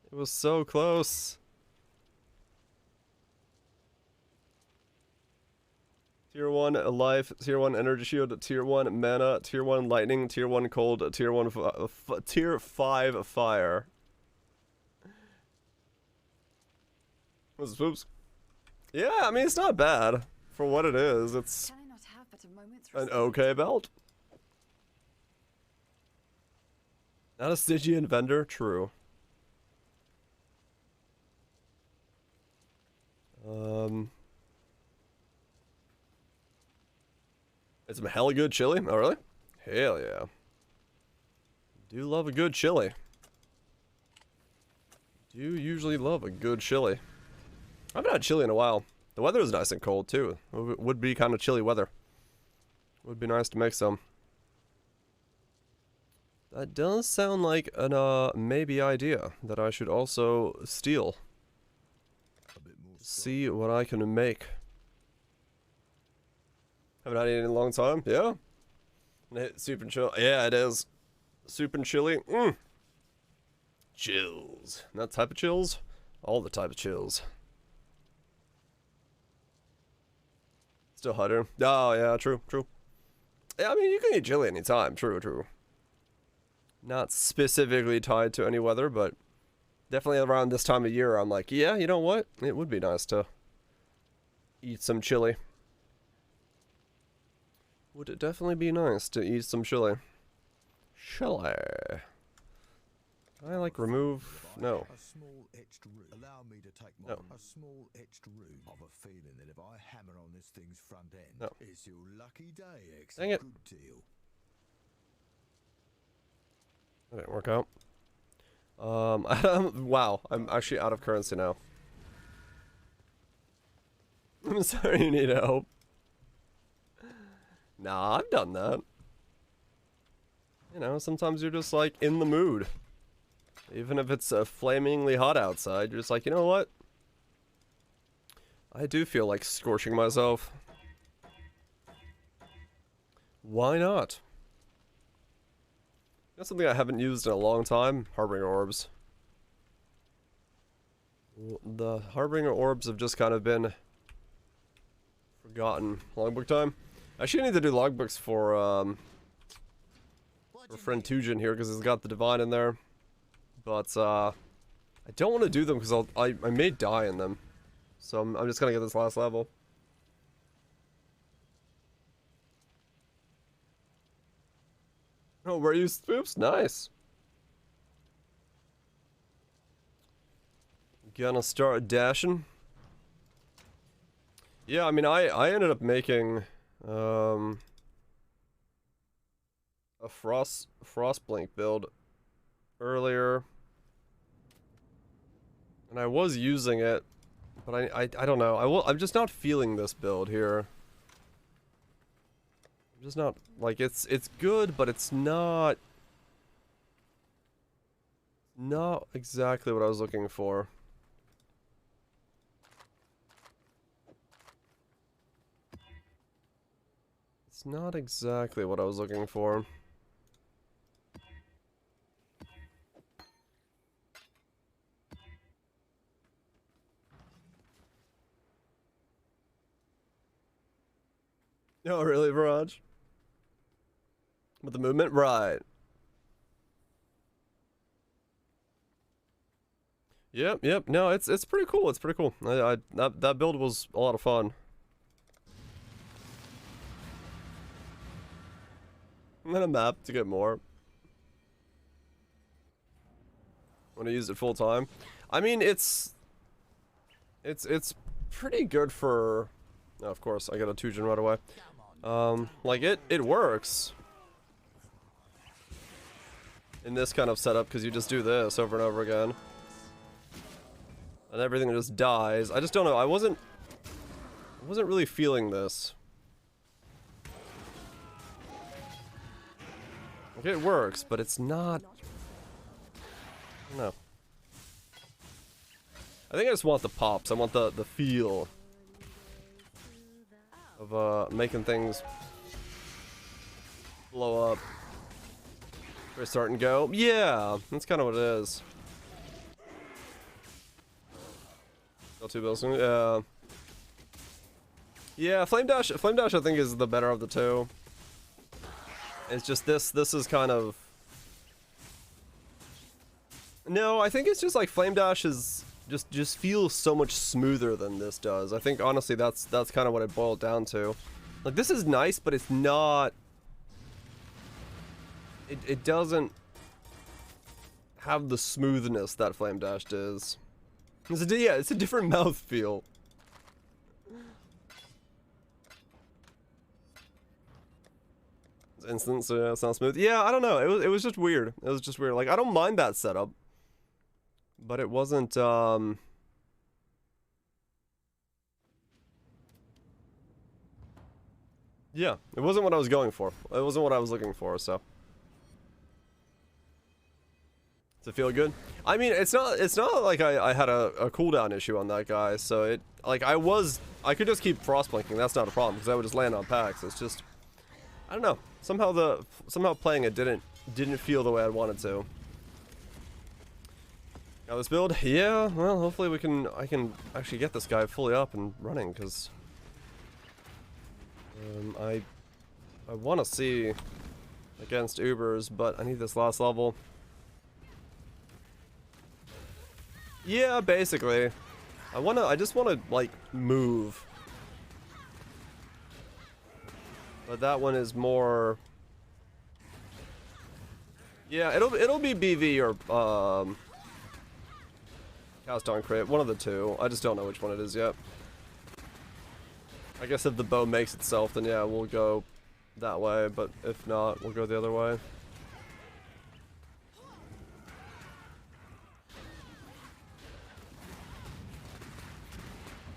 It was so close. Tier 1 life, tier 1 energy shield, tier 1 mana, tier 1 lightning, tier 1 cold, tier 1 tier 5 fire. What's this, Poops? Yeah, I mean it's not bad for what it is. It's Can I not have but a moment's an respite? okay belt. Not a Stygian vendor, true. It's some hella good chili. Oh, really? Hell yeah. Do love a good chili. Do usually love a good chili. I haven't had chili in a while. The weather is nice and cold, too. It would be kind of chilly weather. Would be nice to make some. That does sound like an, maybe idea that I should also steal. A bit more See what I can make. Haven't had any in a long time. Yeah. Soup and chill. Yeah, it is. Soup and chili. Mmm. Chills. That type of chills? All the type of chills. Still hotter. Oh, yeah, true, true. Yeah, I mean, you can eat chili anytime. True, true. Not specifically tied to any weather, but definitely around this time of year, I'm like, yeah, you know what? It would be nice to eat some chili. Would it definitely be nice to eat some chili? Chili. Can I like remove? No. A small etched rune. Allow me to take my No. a small etched rune. I've a feeling that if I hammer on this thing's front end, No. it's your lucky day, X. Dang it. Good deal. That didn't work out. Wow, I'm actually out of currency now. I'm sorry you need help. Nah, I've done that. You know, sometimes you're just like in the mood. Even if it's flamingly hot outside, you're just like, you know what? I do feel like scorching myself. Why not? That's something I haven't used in a long time. Harbinger orbs. The Harbinger orbs have just kind of been forgotten. Logbook time. Actually, I need to do logbooks for friend Tujin here because he's got the divine in there. But I don't want to do them because I may die in them. So I'm just gonna get this last level. Oh, where you spoops? Nice. Gonna start dashing. Yeah, I mean, I ended up making a Frostblink build earlier, and I was using it, but I don't know. I'm just not feeling this build here. I'm just not like it's good, but it's not exactly what I was looking for. It's not exactly what I was looking for. Oh, really, Viraj? With the movement? Right. Yep. No, it's pretty cool. It's pretty cool. That build was a lot of fun. And then a map to get more. When I used it full time. I mean, it's pretty good for. Oh, of course, I got a Tujin right away. Like it works in this kind of setup because you just do this over and over again, and everything just dies. I just don't know. I wasn't really feeling this. Like, it works, but it's not. I don't know. I think I just want the pops. I want the feel of making things blow up. Restart and go. Yeah, that's kind of what it is. Got 2 bills. Yeah. Yeah, Flame Dash I think is the better of the two. It's just this is kind of. No, I think it's just like Flame Dash is just feels so much smoother than this does. I think honestly that's kind of what it boiled down to. Like, this is nice, but it's not. It doesn't have the smoothness that Flame Dash does. It's a different mouthfeel. Instance, it's not smooth. Yeah, I don't know. It was just weird. It was just weird. Like, I don't mind that setup, but it wasn't. Yeah, it wasn't what I was going for. It wasn't what I was looking for. So, does it feel good? I mean, it's not like I had a cooldown issue on that guy. So it like I could just keep frost blinking. That's not a problem because I would just land on packs. It's just. I don't know. Somehow playing it didn't feel the way I wanted to. Now this build, yeah. Well, hopefully I can actually get this guy fully up and running because I want to see against Ubers, but I need this last level. Yeah, basically. I just want to like move. But that one is more. Yeah, it'll be BV or Cast on Crit, one of the two. I just don't know which one it is yet. I guess if the bow makes itself, then yeah, we'll go that way. But if not, we'll go the other way.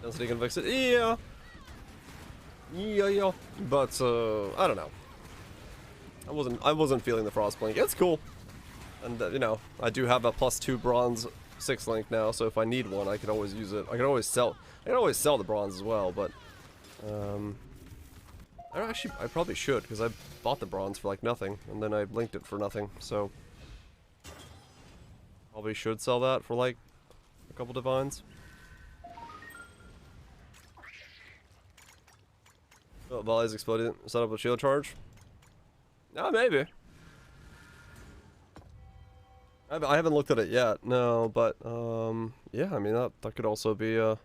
Density can fix it. Yeah. Yeah. But I don't know. I wasn't feeling the Frostblink. It's cool, and you know, I do have a +2 bronze 6 link now, so if I need one, I could always use it. I could always sell the bronze as well, but I probably should, because I bought the bronze for like nothing, and then I linked it for nothing, so probably should sell that for like a couple divines. Oh, volley's exploded. Set up a shield charge. Ah, maybe. I haven't looked at it yet, no, but yeah, I mean that could also be a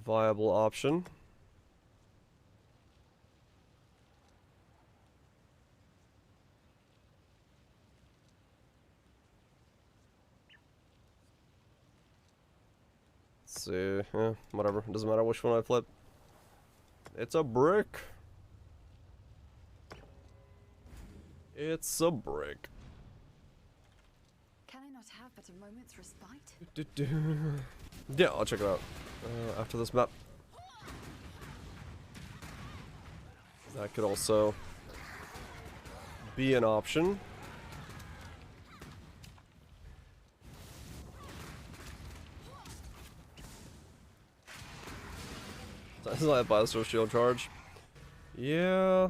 viable option. Let's see, yeah, whatever. It doesn't matter which one I flip. It's a brick. It's a brick. Can I not have but a moment's respite? Yeah, I'll check it out after this map. That could also be an option. That's like a Biosphere shield charge. Yeah.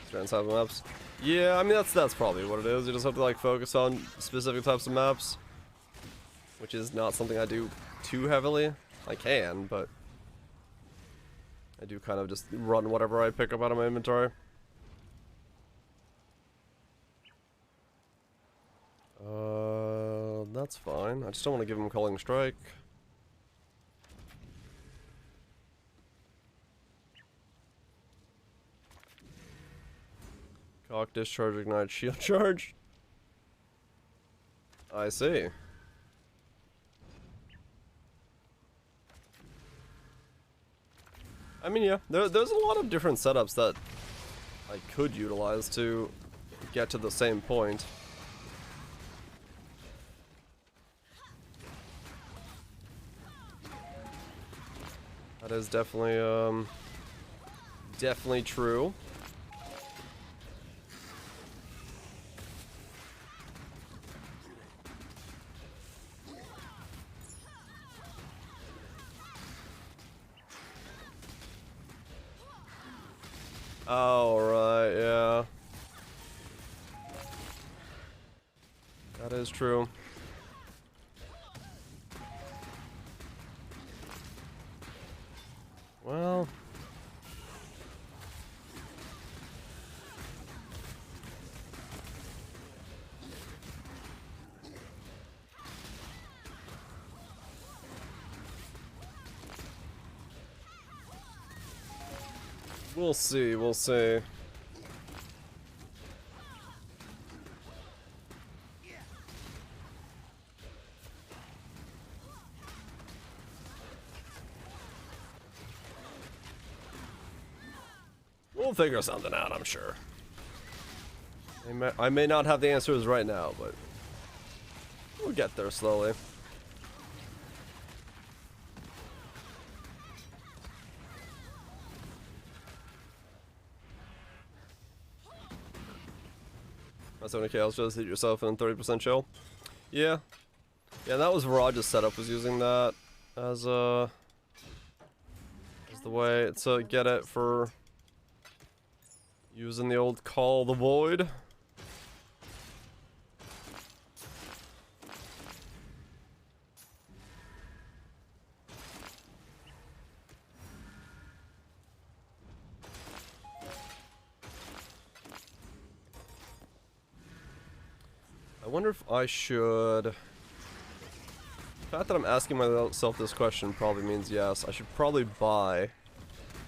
Strands have maps. Yeah, I mean that's probably what it is. You just have to like focus on specific types of maps, which is not something I do too heavily. I can, but I do kind of just run whatever I pick up out of my inventory. That's fine. I just don't want to give him Calling Strike. Cock, discharge, ignite, shield charge. I see. I mean, yeah, there's a lot of different setups that I could utilize to get to the same point. That is definitely, definitely true. Oh, right, yeah. That is true. Well. We'll see, we'll see. We'll figure something out, I'm sure. I may not have the answers right now, but we'll get there slowly. That's 70k, I'll just hit yourself in 30% chill. Yeah. Yeah, that was Viraj's setup, was using that as the way to get it for using the old Call the Void. I wonder if I should... The fact that I'm asking myself this question probably means yes. I should probably buy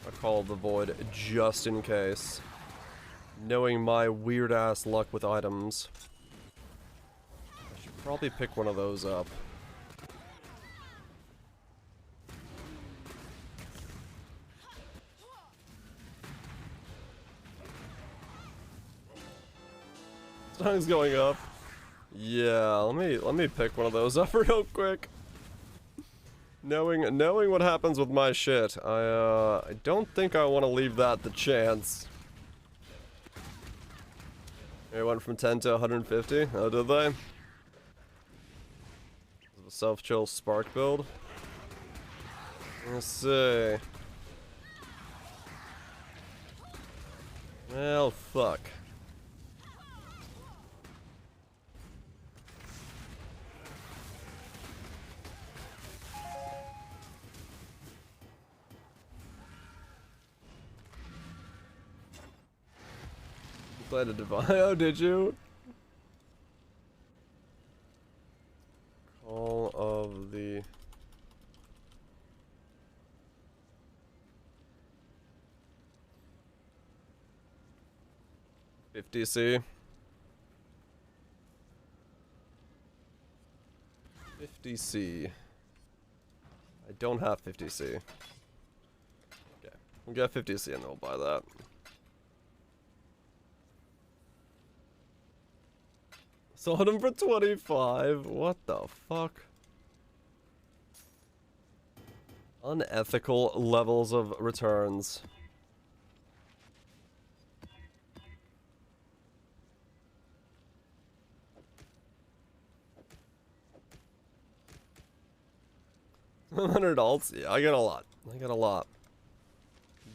a Call of the Void just in case. Knowing my weird-ass luck with items. I should probably pick one of those up. Song's going up. Yeah, let me pick one of those up real quick. Knowing what happens with my shit, I don't think I want to leave that the chance. It went from 10 to 150. Oh, did they? Self-chill spark build. Let's see. Well, fuck. Played a divine. Oh, did you? Call of the. $50C. 50C. I don't have 50C. Okay. We'll get 50C and then we'll buy that. Sold him for 25. What the fuck? Unethical levels of returns. $100 alts? Yeah, I got a lot. I got a lot.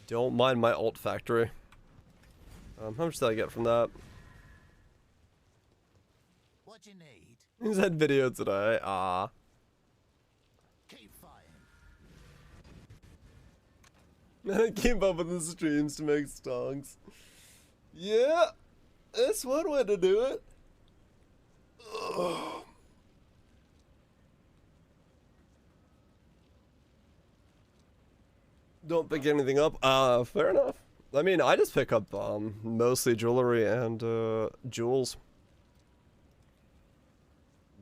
Don't mind my alt factory. How much did I get from that? What you need? He's had video today. Ah. Keep fighting. Keep up with the streams to make stonks. Yeah. That's one way to do it. Ugh. Don't pick anything up. Fair enough. I mean, I just pick up mostly jewelry and jewels.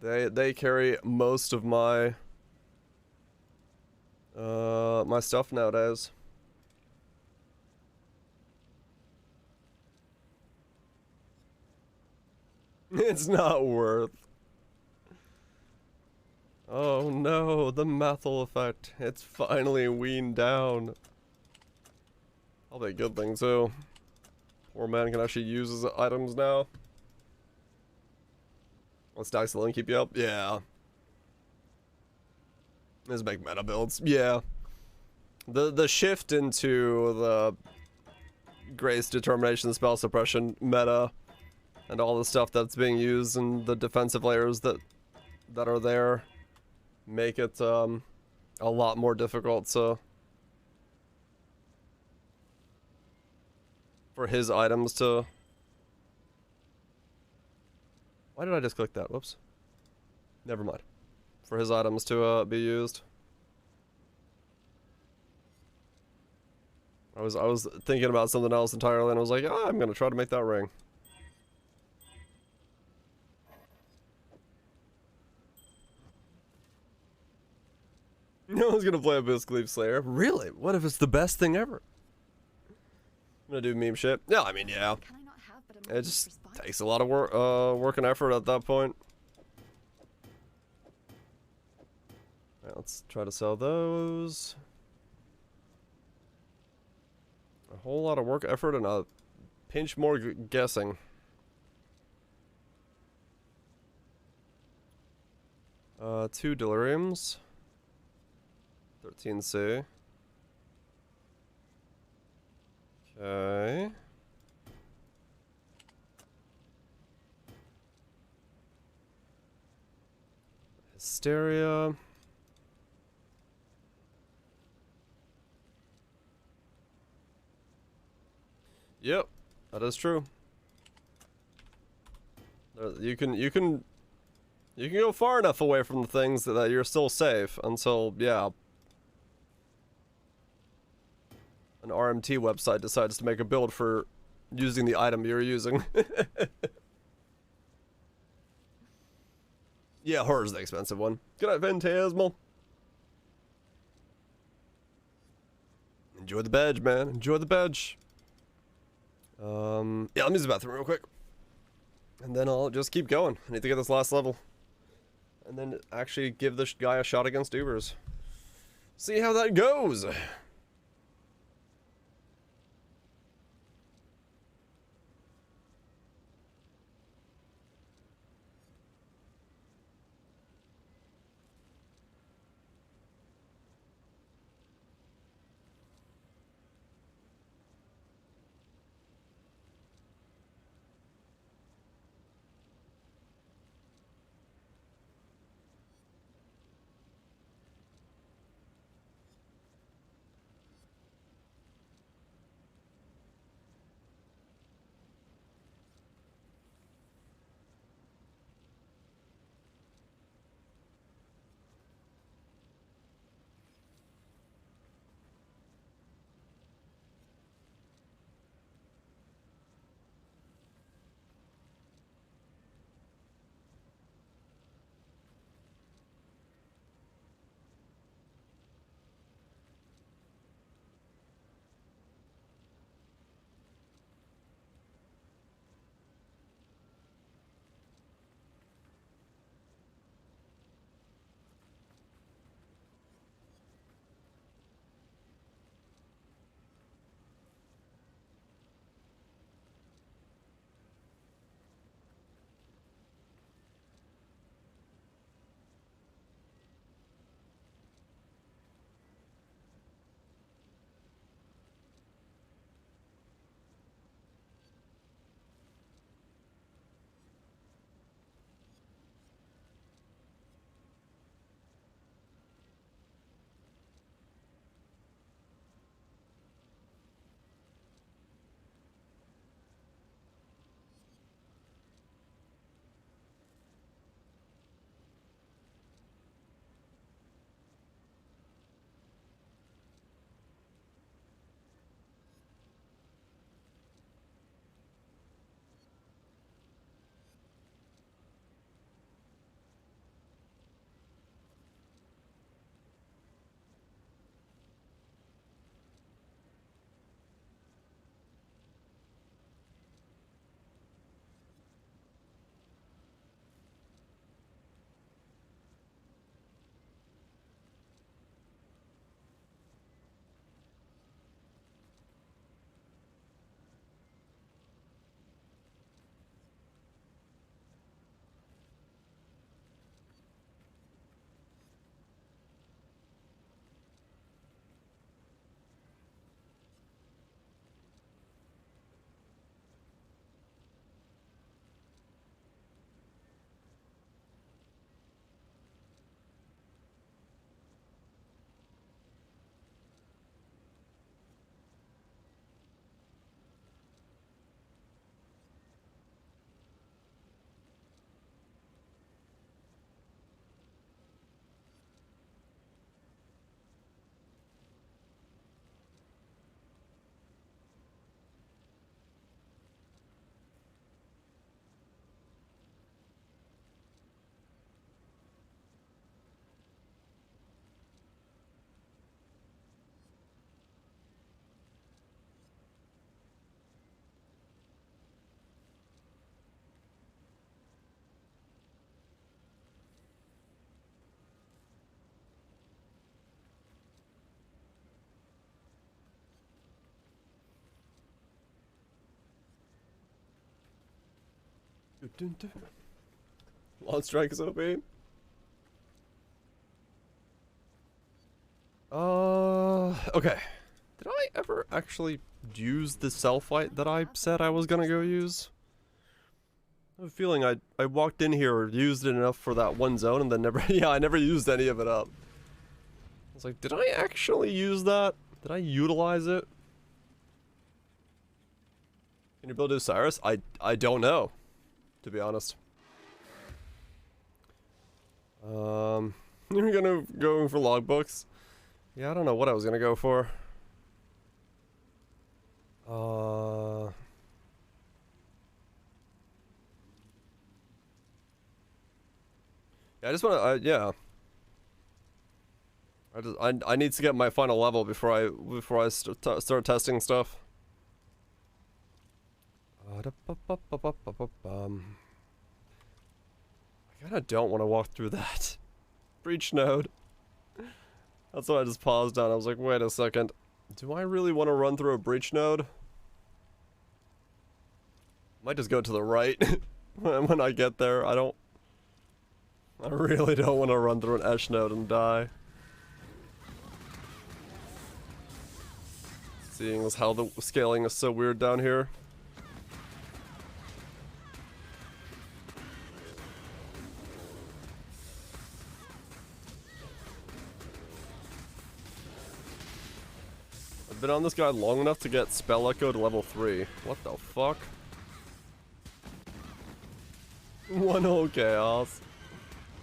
They carry most of my my stuff nowadays. It's not worth. Oh no, the methyl effect. It's finally weaned down. Probably a good thing too. Poor man can actually use his items now. What stacks the link keep you up? Yeah. Let's make meta builds. Yeah. The shift into the Grace Determination spell suppression meta and all the stuff that's being used and the defensive layers that are there make it a lot more difficult for his items to. Why did I just click that? Whoops. Never mind. For his items to be used. I was thinking about something else entirely and I was like, ah, I'm gonna try to make that ring. No one's gonna play Abyss Cleave Slayer. Really? What if it's the best thing ever? I'm gonna do meme shit. Yeah, I mean, yeah. Can I not have but a It moment's just respite? takes a lot of work and effort at that point. Alright, let's try to sell those. A whole lot of work, effort, and a pinch more guessing. Two deliriums. 13C. Okay. Hysteria. Yep, that is true. You can go far enough away from the things that you're still safe until, yeah, an RMT website decides to make a build for using the item you're using. Yeah, horror's the expensive one. Good night, Phantasmal. Enjoy the badge, man. Enjoy the badge. Yeah, let me use the bathroom real quick. And then I'll just keep going. I need to get this last level. And then actually give this guy a shot against Ubers. See how that goes. Launch strike is OP. Okay. Did I ever actually use the cell fight that I said I was gonna go use? I have a feeling I walked in here, used it enough for that one zone, and then never, yeah, I never used any of it up. I was like, did I actually use that? Did I utilize it? Can you build Osiris? I don't know, to be honest. You're gonna go for logbooks? Yeah, I don't know what I was gonna go for. Yeah, I just wanna, yeah. I need to get my final level before I start testing stuff. I kinda don't want to walk through that breach node. That's why I just paused on. I was like, wait a second. Do I really want to run through a breach node? Might just go to the right when I get there. I really don't want to run through an Esh node and die. Seeing as how the scaling is so weird down here. I've been on this guy long enough to get Spell Echo to level 3. What the fuck? One whole chaos.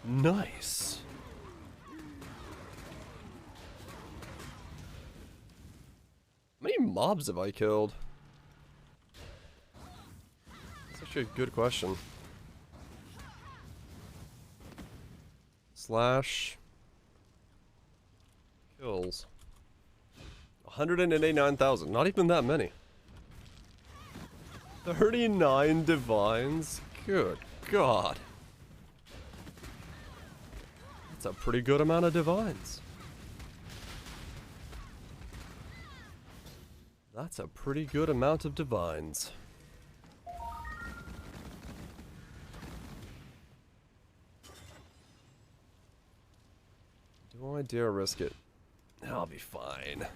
Nice. How many mobs have I killed? That's actually a good question. Slash kills. 189,000. Not even that many. 39 divines? Good God. That's a pretty good amount of divines. That's a pretty good amount of divines. Do I dare risk it? I'll be fine.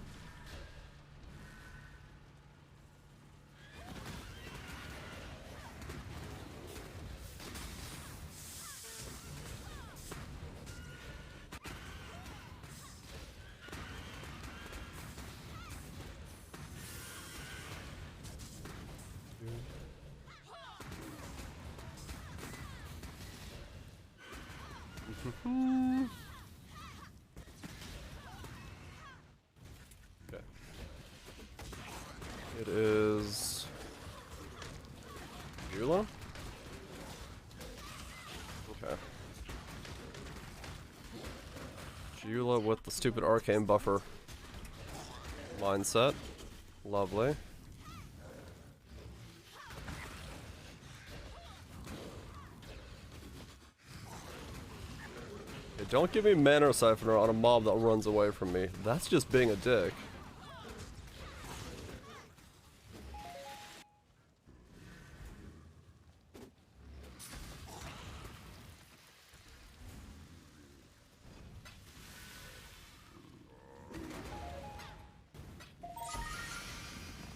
Okay. It is Eula? Okay. Eula with the stupid arcane buffer mindset. Lovely. Hey, don't give me Mana Siphoner on a mob that runs away from me. That's just being a dick.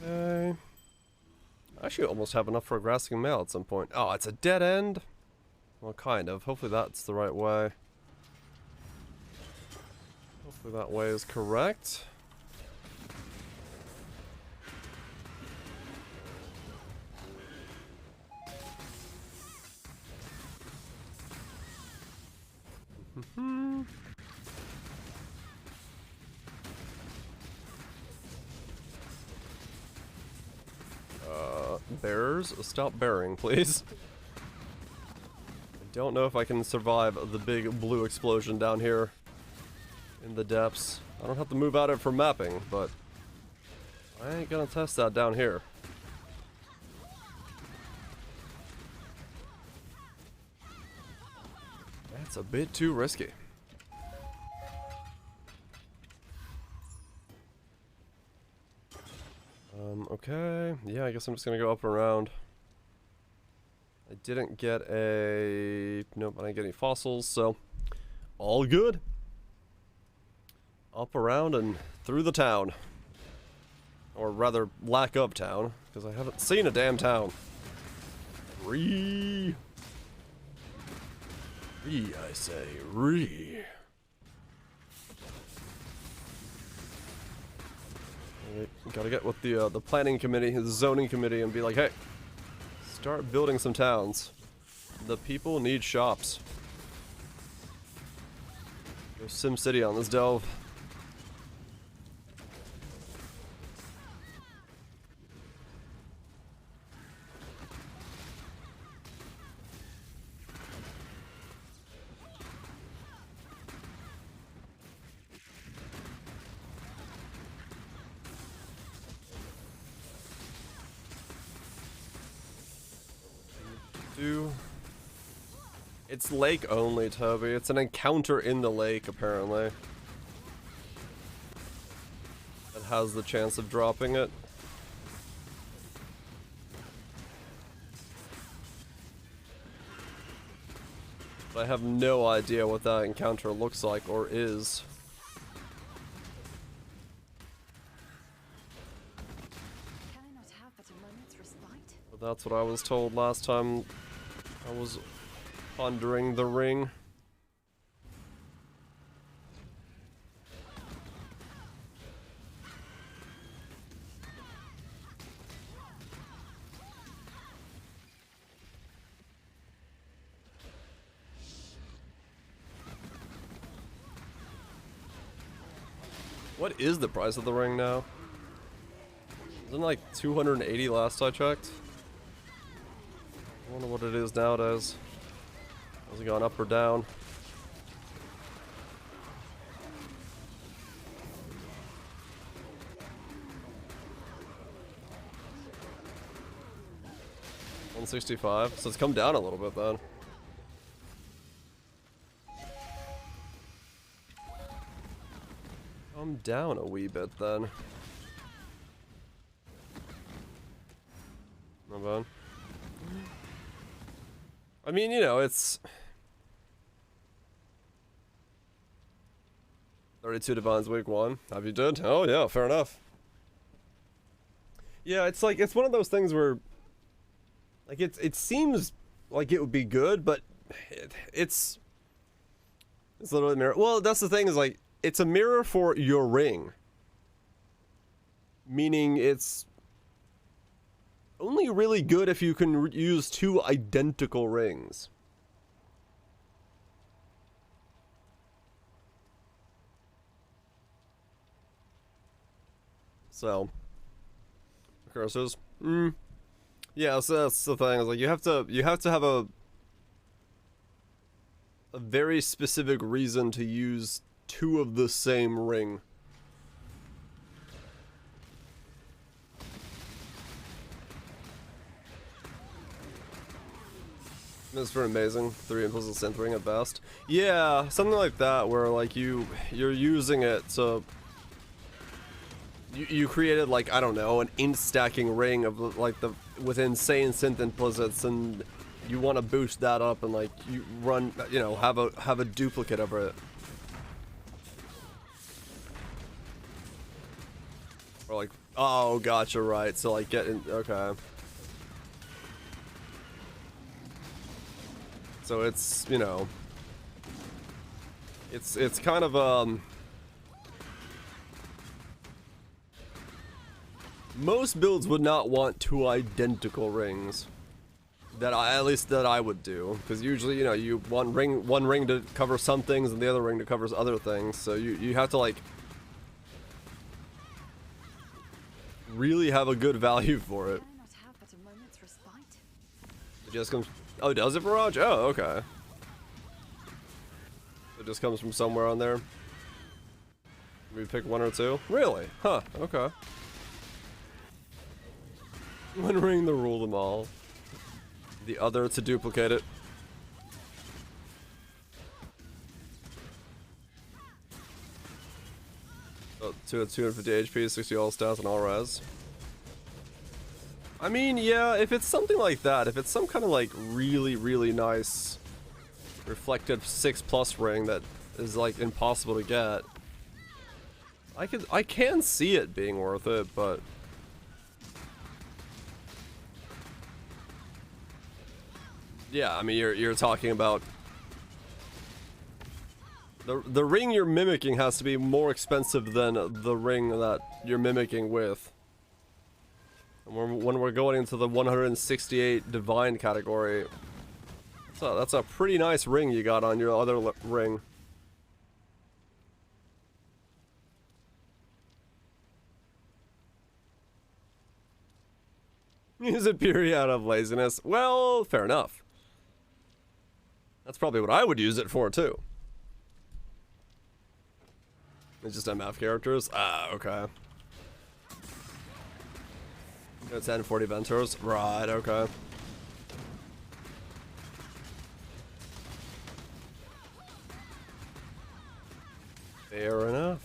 Okay. I actually almost have enough for a grasping mail at some point. Oh, it's a dead end? Well, kind of. Hopefully that's the right way. Hopefully that way is correct. Bears, stop bearing, please. I don't know if I can survive the big blue explosion down here in the depths. I don't have to move out of it for mapping, but I ain't gonna test that down here. That's a bit too risky. Okay. Yeah, I guess I'm just gonna go up and around. I didn't get a... Nope, I didn't get any fossils, so... all good. Up around and through the town. Or rather, lack of town, because I haven't seen a damn town. Ree, I say, ree. Gotta get with the planning committee, the zoning committee, and be like, hey, start building some towns. The people need shops. Go SimCity on this delve. It's lake only, Toby. It's an encounter in the lake, apparently. has the chance of dropping it. But I have no idea what that encounter looks like or is. Can I not have but a moment's respite? But that's what I was told last time I was pondering the ring. What is the price of the ring now? Isn't it like 280 last I checked? I wonder what it is nowadays. Has it gone up or down? $165, so it's come down a little bit then. Come down a wee bit then. Not bad. I mean, you know, it's 32 Divines week 1. Have you did? Oh yeah, fair enough. Yeah, it's like, it's one of those things where like it seems like it would be good, but it's literally a mirror. Well, that's the thing, is like, it's a mirror for your ring. Meaning it's only really good if you can use 2 identical rings. So, cursors. Yeah, so that's the thing. Is like you have to have a very specific reason to use 2 of the same ring. That's pretty amazing. 3 impulses synth ring at best. Yeah, something like that, where like you're using it to you created, like, I don't know, an int-stacking ring of like the with insane synth implicits, and you want to boost that up and like you run, you know, have a duplicate of it. Or like, oh, gotcha, right. So like get in, okay. So it's, you know, it's kind of most builds would not want 2 identical rings. At least that I would do, because usually, you know, you want one ring to cover some things and the other ring to cover other things. So you have to like really have a good value for it. Can I not have but a moment's respite? It just comes. Oh, does it, Barrage? Oh, okay. It just comes from somewhere on there. We pick 1 or 2. Really? Huh. Okay. One ring to rule them all. The other to duplicate it. Oh, 2 at 250 HP, 60 all stats, and all res. I mean, yeah, if it's something like that, if it's some kind of like really, really nice reflective 6+ ring that is like impossible to get, I can see it being worth it, but yeah, I mean, you're talking about the ring you're mimicking has to be more expensive than the ring that you're mimicking with. And when we're going into the 168 divine category, that's a pretty nice ring you got on your other ring. Use a period out of laziness. Well, fair enough. That's probably what I would use it for, too. It's just MF characters? Ah, okay. It's 1040 Ventures? Right, okay. Fair enough.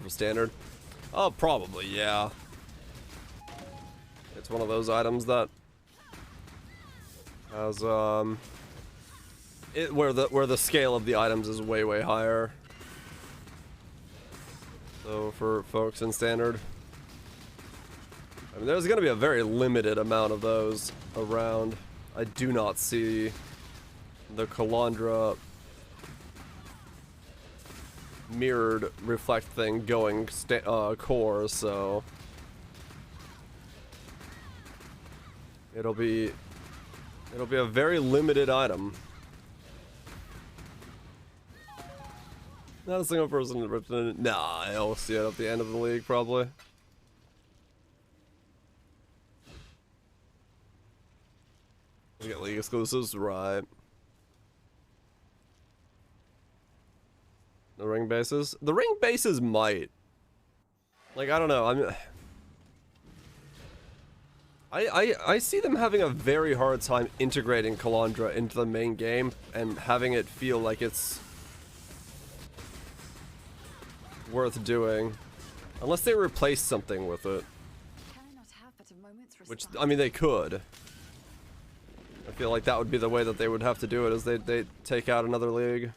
for standard? Oh, probably, yeah. It's one of those items that has where the scale of the items is way higher. So for folks in standard, I mean, there's gonna be a very limited amount of those around. I do not see the Kalandra mirrored reflect thing going core, so it'll be a very limited item. Not a single person represented. Nah, I'll see it at the end of the league probably. We get league exclusives, right? The ring bases? The ring bases might. Like, I don't know. I see them having a very hard time integrating Kalandra into the main game and having it feel like it's worth doing. Unless they replace something with it. Can I not have but a moment's Which, respite? I mean, they could. I feel like that would be the way that they would have to do it, is they take out another league.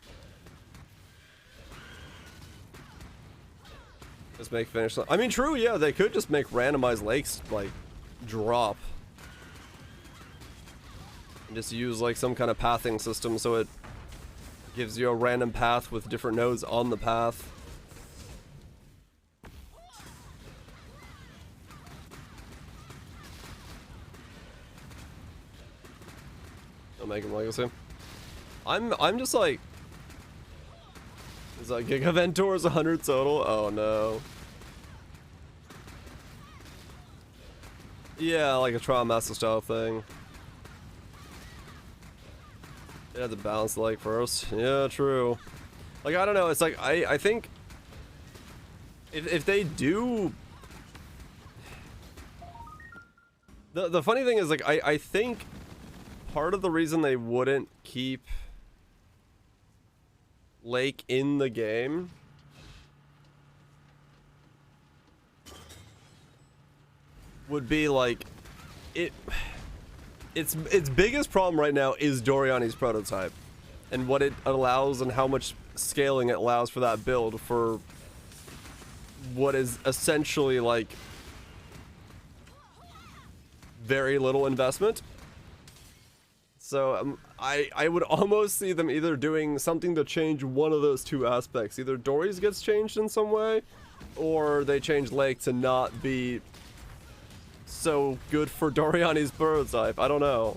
Just make finish. I mean, true, yeah, they could just make randomized lakes, like, drop. And just use, like, some kind of pathing system so it gives you a random path with different nodes on the path. I'll make him legacy. I'm just like, is that Giga Ventor's 100 total? Oh no. Yeah, like a trial master style thing. They had to balance the lake first. Yeah, true. Like, I don't know, it's like, I think if they do, the funny thing is, like, I think part of the reason they wouldn't keep Lake in the game would be like its biggest problem right now is Doriani's prototype and what it allows and how much scaling it allows for that build for what is essentially like very little investment. So I would almost see them either doing something to change one of those two aspects. Either Dory's gets changed in some way, or they change Lake to not be so good for Doriani's prototype. I don't know.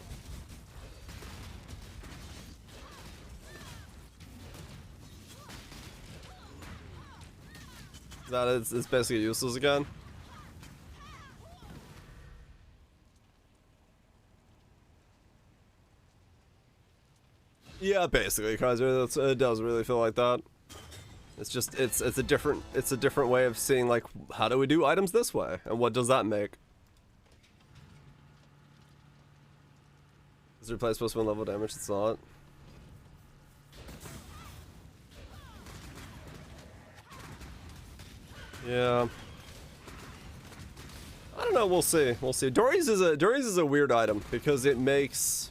That is, it's basically useless again. Yeah, basically, Kaiser. It does really feel like that. It's just it's a different way of seeing, like, how do we do items this way, and what does that make? Is it replace plus 1 level damage? It's not. Yeah. I don't know. We'll see. We'll see. Dory's is a weird item because it makes.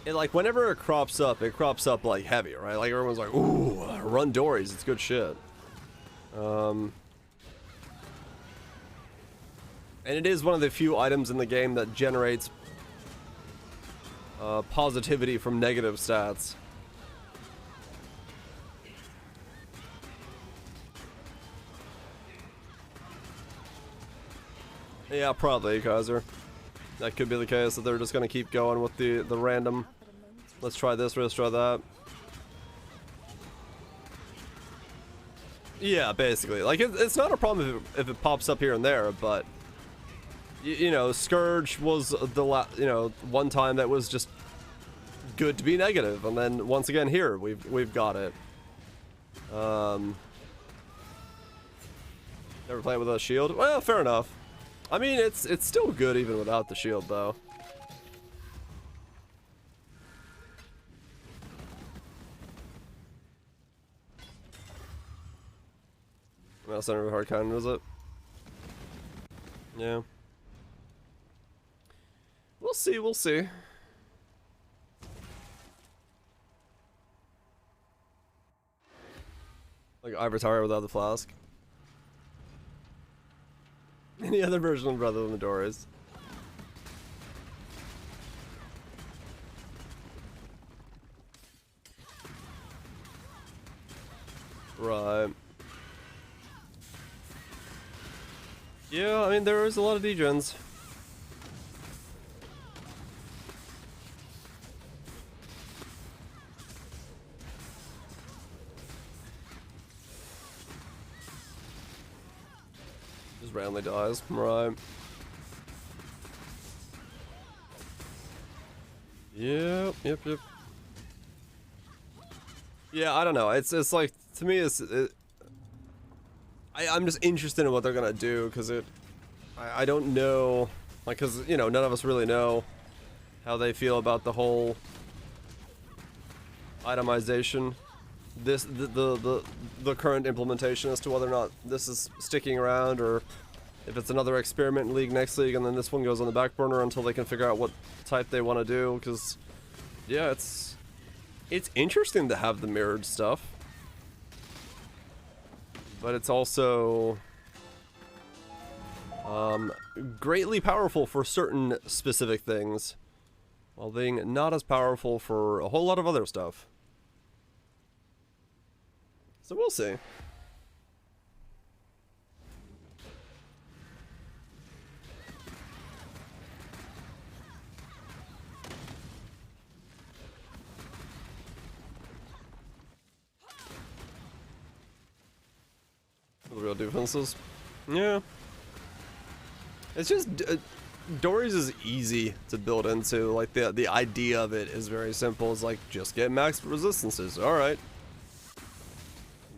It, like, whenever it crops up like heavy, right? Like, everyone's like, ooh, run Dories, it's good shit. And it is one of the few items in the game that generates positivity from negative stats. Yeah, probably, Kaiser. That could be the case, that they're just gonna keep going with the random. Let's try this, let's try that. Yeah, basically. Like, it's not a problem if it pops up here and there, but you know, Scourge was the one time that was just good to be negative, and then once again here we've got it. Never played with a shield. Well, fair enough. I mean, it's still good even without the shield, though. Mouse center of hard cannon, is it? Yeah. We'll see, we'll see. Like, I retire without the flask. Any other version of Brother than the Doors. Right. Yeah, I mean, there is a lot of degens. Just randomly dies. Right. Yep. Yeah, I don't know. It's like, to me, I'm just interested in what they're gonna do, because I don't know, like, because, you know, none of us really know how they feel about the whole itemization, the current implementation, as to whether or not this is sticking around, or if it's another experiment in League next League, and then this one goes on the back burner until they can figure out what type they want to do, because, yeah, it's interesting to have the mirrored stuff. But it's also greatly powerful for certain specific things, while being not as powerful for a whole lot of other stuff. So we'll see. The real defenses. Yeah. It's just, Dories is easy to build into. Like, the idea of it is very simple. It's like, just get max resistances. Alright.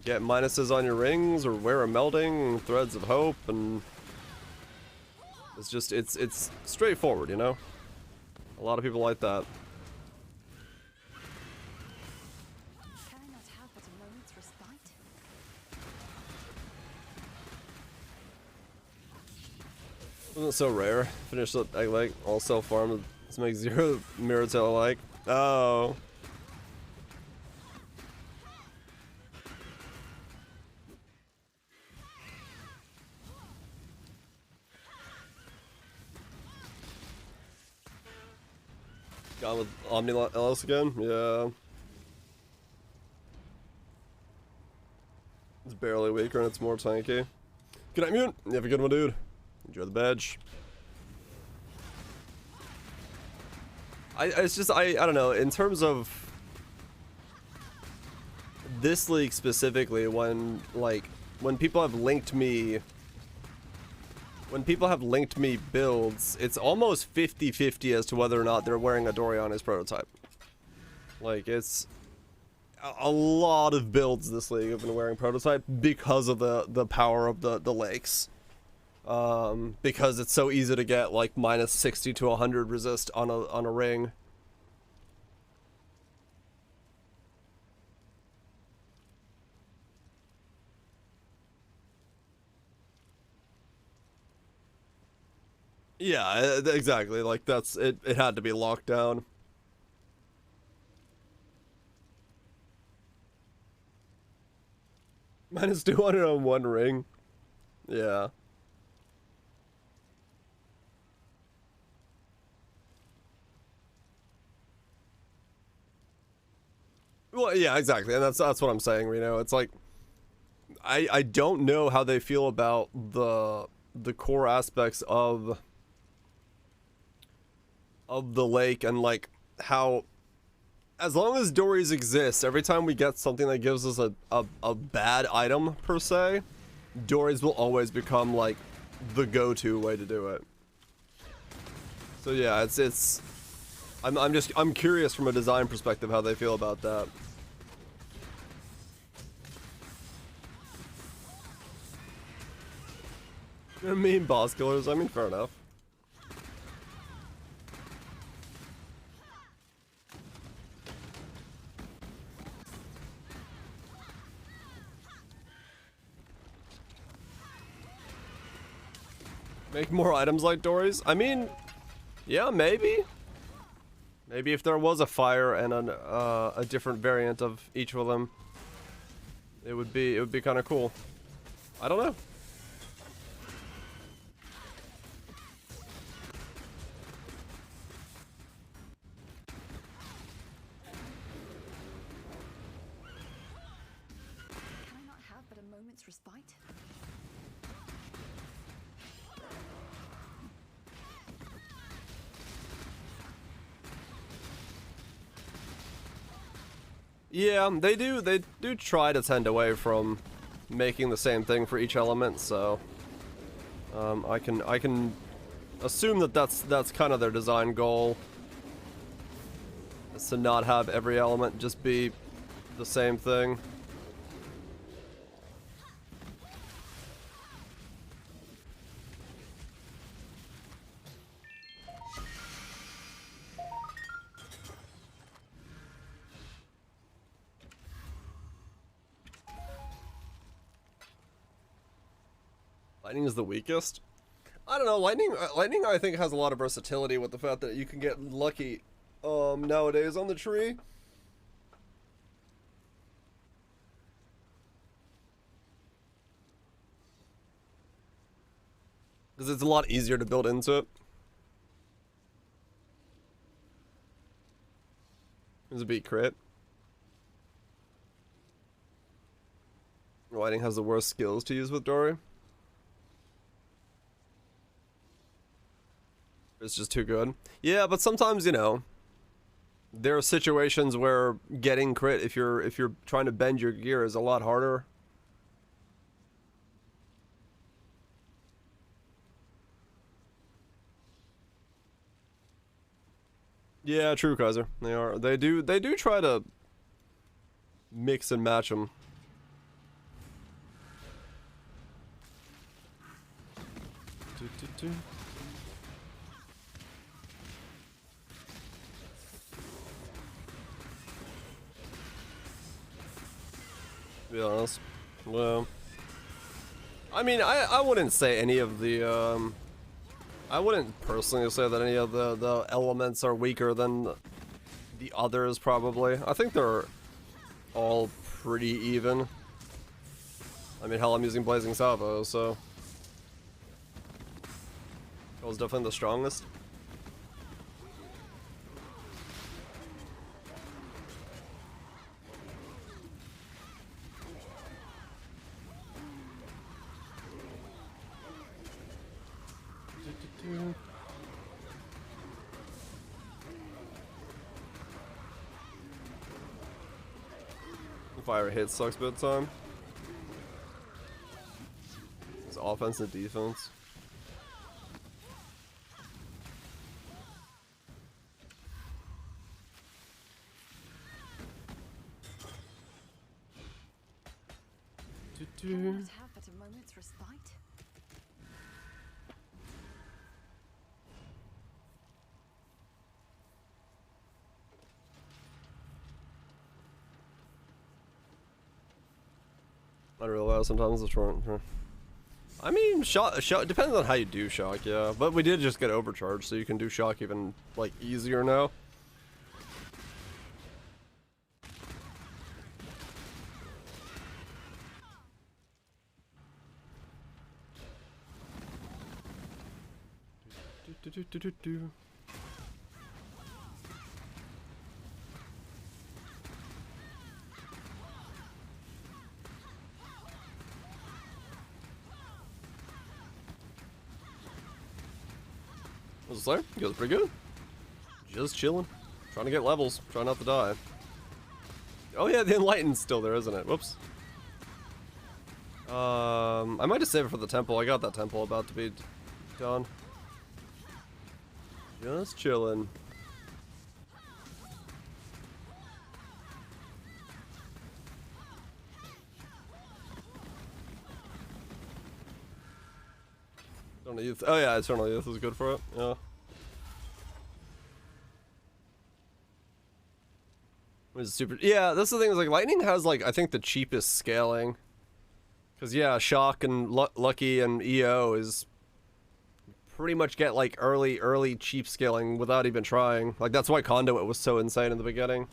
Get minuses on your rings, or wear a melding, threads of hope, and it's just, it's straightforward, you know? A lot of people like that. Can I not have but a moment's respite? Wasn't it so rare? Finish up egg leg, all self farm to make 0 mirror tail like. Oh. Gone with Omni LS again? Yeah. It's barely weaker and it's more tanky. Good night, Mute. You have a good one, dude. Enjoy the badge. It's just, I don't know, in terms of this league specifically, when people have linked me, builds, it's almost 50-50 as to whether or not they're wearing a Doriana's prototype. Like, it's a lot of builds this league have been wearing prototype because of the power of the lakes. Because it's so easy to get like minus 60 to 100 resist on a ring. Yeah, exactly. Like, that's it. It had to be locked down. Minus 200 on one ring. Yeah. Well, yeah, exactly, and that's what I'm saying, Reno. It's like, I don't know how they feel about the core aspects of the lake, and like how, as long as Dories exists, every time we get something that gives us a bad item per se, Dories will always become like the go-to way to do it. So yeah, I'm curious from a design perspective how they feel about that. I mean, boss killers, I mean, fair enough. Make more items like Dory's? I mean, yeah, maybe. Maybe if there was a fire and a different variant of each of them, it would be kind of cool. I don't know. Can I not have but a moment's respite? Yeah, they do try to tend away from making the same thing for each element, so I can assume that that's kind of their design goal, is to not have every element just be the same thing. Lightning is the weakest? I don't know, lightning I think has a lot of versatility with the fact that you can get lucky nowadays on the tree. Because it's a lot easier to build into it. It's a beat crit. Lightning has the worst skills to use with Dory. It's just too good. Yeah, but sometimes, you know, there are situations where getting crit if you're trying to bend your gear is a lot harder. Yeah, true, Kaiser. They are. They do try to mix and match them. To be honest. Well, I mean, I wouldn't say any of the, I wouldn't personally say that any of the elements are weaker than the others, probably. I think they're all pretty even. I mean, hell, I'm using Blazing Salvo, so... That was definitely the strongest. Fire hit sucks bit time. It's offense and defense. Can I not have but a moment's respite? I realize sometimes it's wrong. I mean, shock depends on how you do shock, yeah. But we did just get overcharged, so you can do shock even like easier now. What's this like? Goes pretty good. Just chilling. Trying to get levels. Trying not to die. Oh yeah, the Enlightened's still there, isn't it? Whoops. I might just save it for the temple. I got that temple about to be done. Just chilling. Eternal Youth. Oh yeah, Eternal Youth is good for it. Yeah. It's super. Yeah, that's the thing. Is like Lightning has like I think the cheapest scaling. Cause yeah, Shock and Lucky and EO is pretty much get like early cheap scaling without even trying. Like that's why Conduit was so insane in the beginning.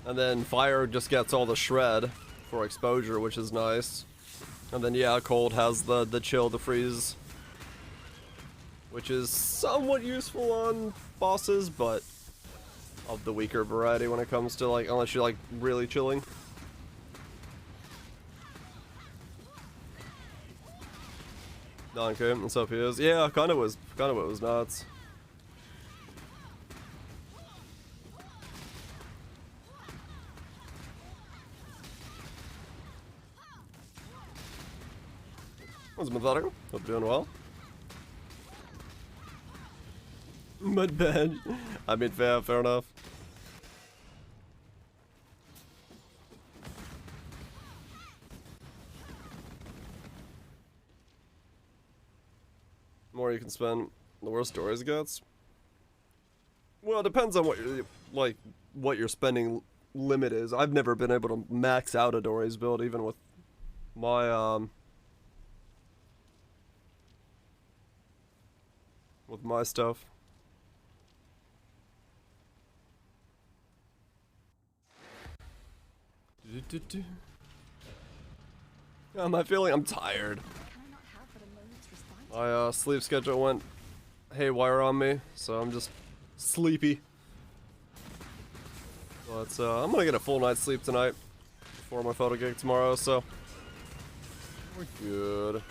And then Fire just gets all the shred for exposure, which is nice. And then yeah, Cold has the chill, the freeze, which is somewhat useful on bosses, but of the weaker variety when it comes to like, unless you're like really chilling. Okay, what's up he is. Yeah, Conduit was nuts. What's methodical? Hope you're doing well. Mud bad. I mean, fair enough. More you can spend, the worse stories gets. Well, it depends on what your what your spending limit is. I've never been able to max out a Dory's build, even with my stuff. I'm feeling I'm tired. Can I not have but a moment's respite? My sleep schedule went haywire on me, so I'm just sleepy. But I'm gonna get a full night's sleep tonight before my photo gig tomorrow, so we're good.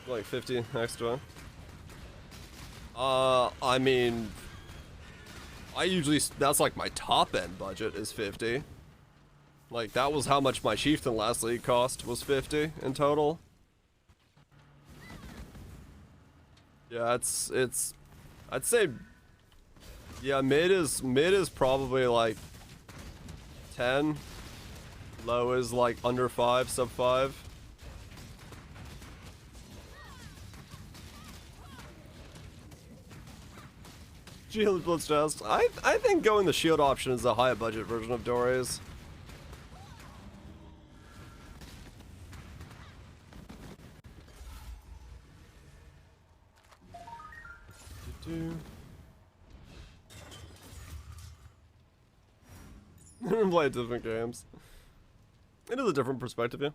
Like 50 extra. I mean, I usually, that's like my top end budget is 50. Like that was how much my Chieftain last league cost, was 50 in total. Yeah, it's I'd say, yeah, mid is probably like 10. Low is like under 5, sub 5. Shield Blitz Chest. I think going the shield option is a high budget version of Dory's. Play different games. It is a different perspective, yeah.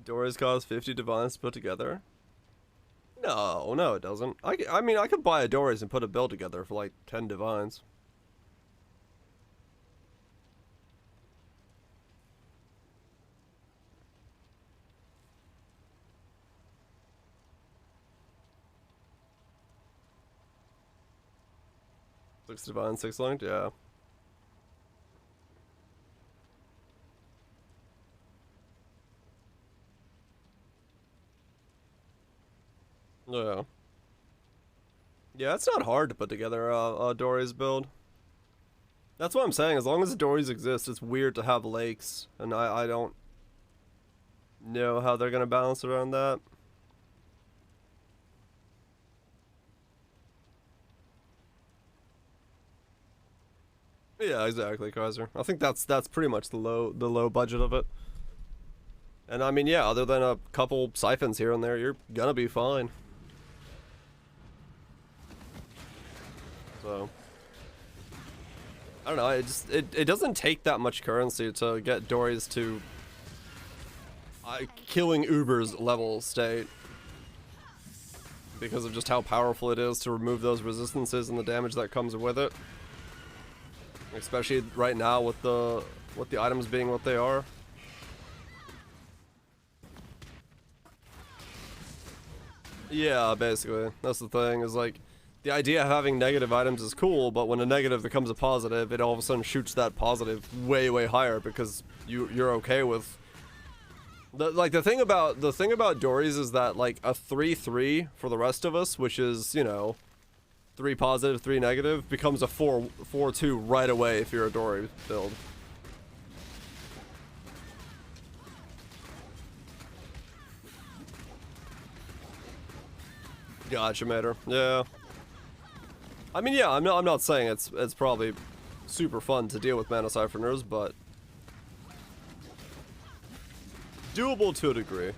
Dory's cost 50 divines to put together. No, it doesn't. I mean, I could buy a Dory's and put a build together for like 10 divines. Six divine, 6 linked, yeah. Yeah. Yeah, it's not hard to put together a Dory's build. That's what I'm saying. As long as Dory's exist, it's weird to have lakes, and I don't know how they're gonna balance around that. Yeah, exactly, Kaiser. I think that's pretty much the low budget of it. And I mean, yeah, other than a couple siphons here and there, you're gonna be fine. So I don't know, it doesn't take that much currency to get Dory's to killing Uber's level state, because of just how powerful it is to remove those resistances and the damage that comes with it. Especially right now with the items being what they are. Yeah, basically. That's the thing, is like, the idea of having negative items is cool, but when a negative becomes a positive, it all of a sudden shoots that positive way higher, because you're okay with the thing about Dory's is that like a 3-3 for the rest of us, which is, you know, 3 positive, 3 negative, becomes a 4-2 right away if you're a Dory build. Gotcha, Mater. Yeah. I mean, yeah, I'm not saying it's probably super fun to deal with mana siphoners, but doable to a degree.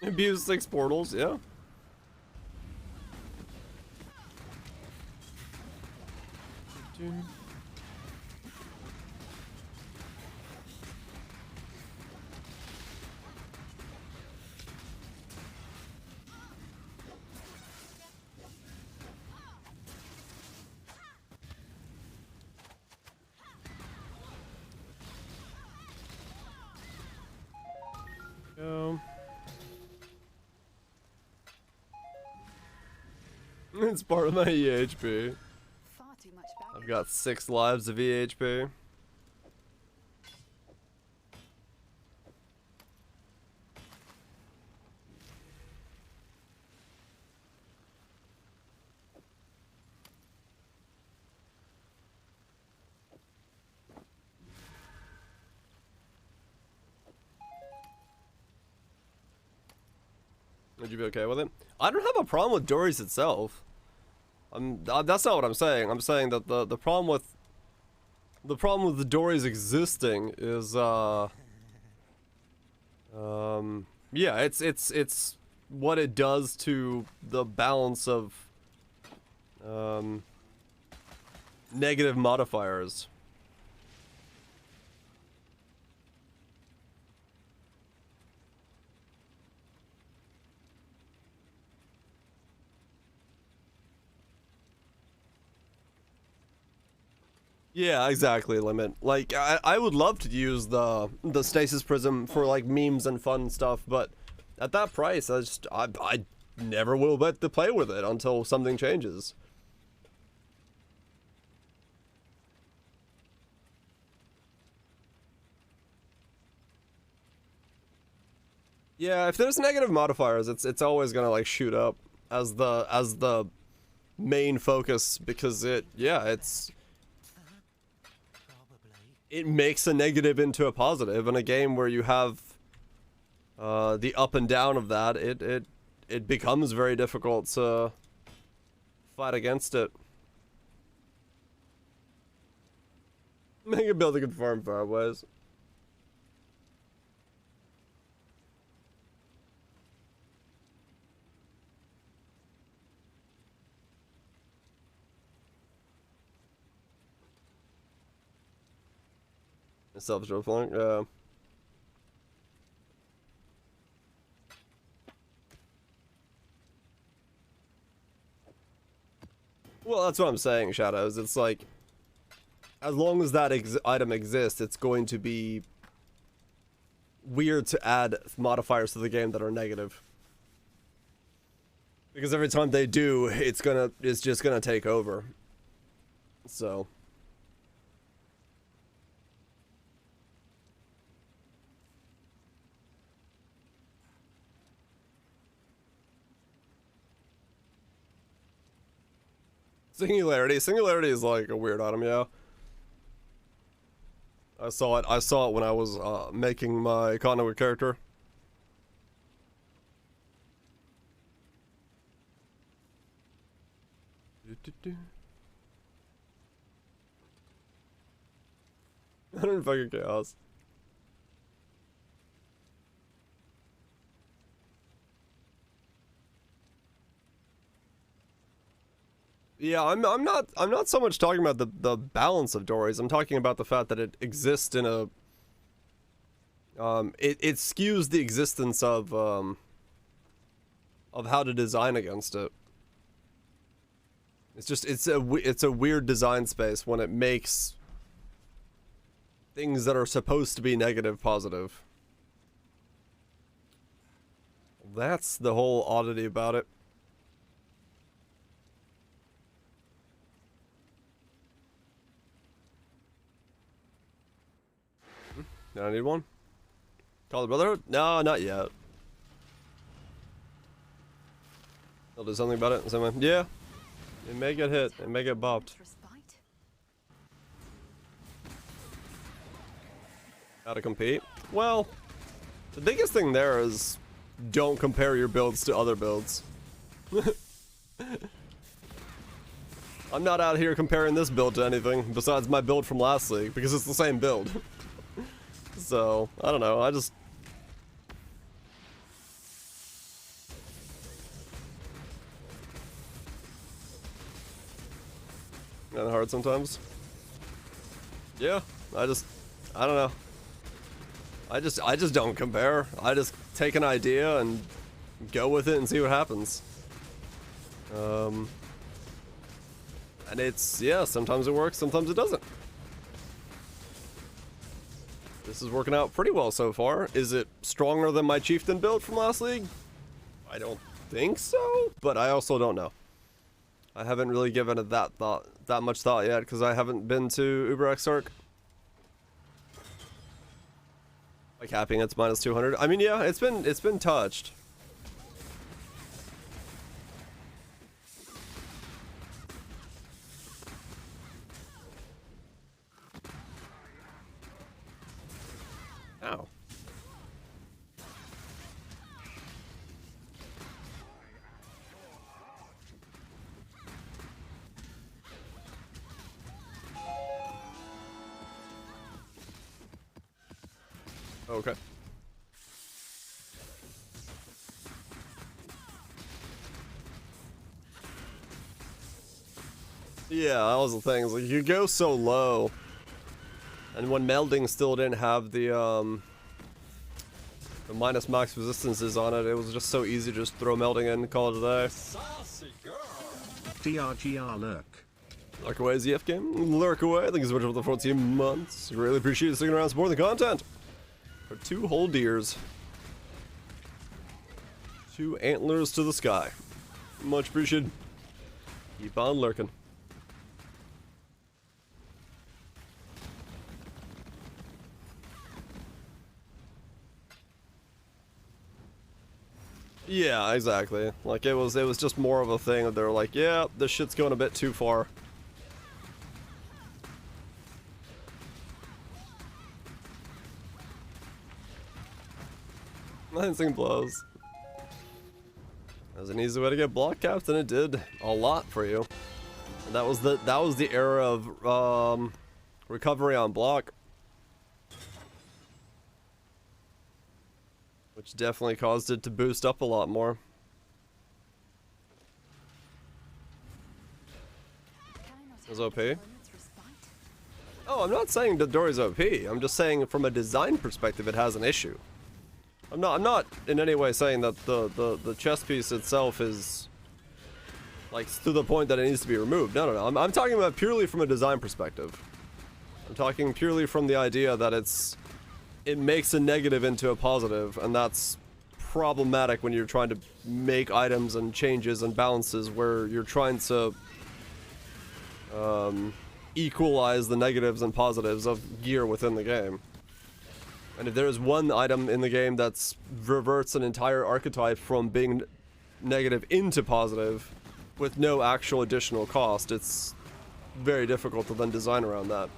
Abuse 6 portals, yeah. It's part of my EHP. Far too much baggage. I've got 6 lives of EHP. Would you be okay with it? I don't have a problem with Dories itself. That's not what I'm saying. I'm saying that the problem with the Dories existing is yeah, it's what it does to the balance of negative modifiers. Yeah, exactly, Limit. Like, I would love to use the Stasis Prism for, like, memes and fun stuff, but at that price, I never will bet to play with it until something changes. Yeah, if there's negative modifiers, it's always gonna, like, shoot up as the main focus, because it makes a negative into a positive. In a game where you have the up and down of that, it becomes very difficult to fight against it. Make a build to confirm fireways. Self-drove flank, yeah. Well, that's what I'm saying, Shadows. It's like, as long as that item exists, it's going to be weird to add modifiers to the game that are negative. Because every time they do, it's just gonna take over. So. Singularity is like a weird item, yeah. I saw it when I was making my conduit character. I don't fucking chaos. Yeah, I'm not so much talking about the balance of Dories. I'm talking about the fact that it exists in a it skews the existence of how to design against it. It's just it's a weird design space when it makes things that are supposed to be negative positive. That's the whole oddity about it. Do I need one? Call the Brotherhood? No, not yet. They'll do something about it. Someone, yeah. It may get hit. It may get bopped. Respite? How to compete? Well, the biggest thing there is don't compare your builds to other builds. I'm not out here comparing this build to anything besides my build from last league because it's the same build. So, I don't know, I just... Kinda hard sometimes. Yeah, I don't know. I just don't compare. I just take an idea and go with it and see what happens. And it's, yeah, sometimes it works, sometimes it doesn't. This is working out pretty well so far. Is it stronger than my Chieftain build from last league? I don't think so, but I also don't know. I haven't really given it that much thought yet because I haven't been to Uber X Arc. Like capping it's minus 200. I mean, yeah, it's been touched. Ow. Okay. Yeah, that was the thing. It's like you go so low, and when melding still didn't have the minus max resistances on it, it was just so easy to just throw melding in and call it a day. DRGR lurk. Lurk away, ZF game. Lurk away. Thank you so much for the 14 months. Really appreciate you sticking around supporting the content. For 2 whole deers. 2 antlers to the sky. Much appreciated. Keep on lurking. Yeah, exactly. Like it was just more of a thing that they were like, yeah, this shit's going a bit too far. Lancing blows. That was an easy way to get block capped, and it did a lot for you. And that was the era of recovery on block, which definitely caused it to boost up a lot more. It was OP. Oh, I'm not saying that Dory's OP. I'm just saying from a design perspective, it has an issue. I'm not in any way saying that the chess piece itself is like to the point that it needs to be removed. No. I'm talking about purely from a design perspective. I'm talking purely from the idea that it makes a negative into a positive, and that's problematic when you're trying to make items and changes and balances where you're trying to equalize the negatives and positives of gear within the game. And if there is one item in the game that reverts an entire archetype from being negative into positive with no actual additional cost, it's very difficult to then design around that.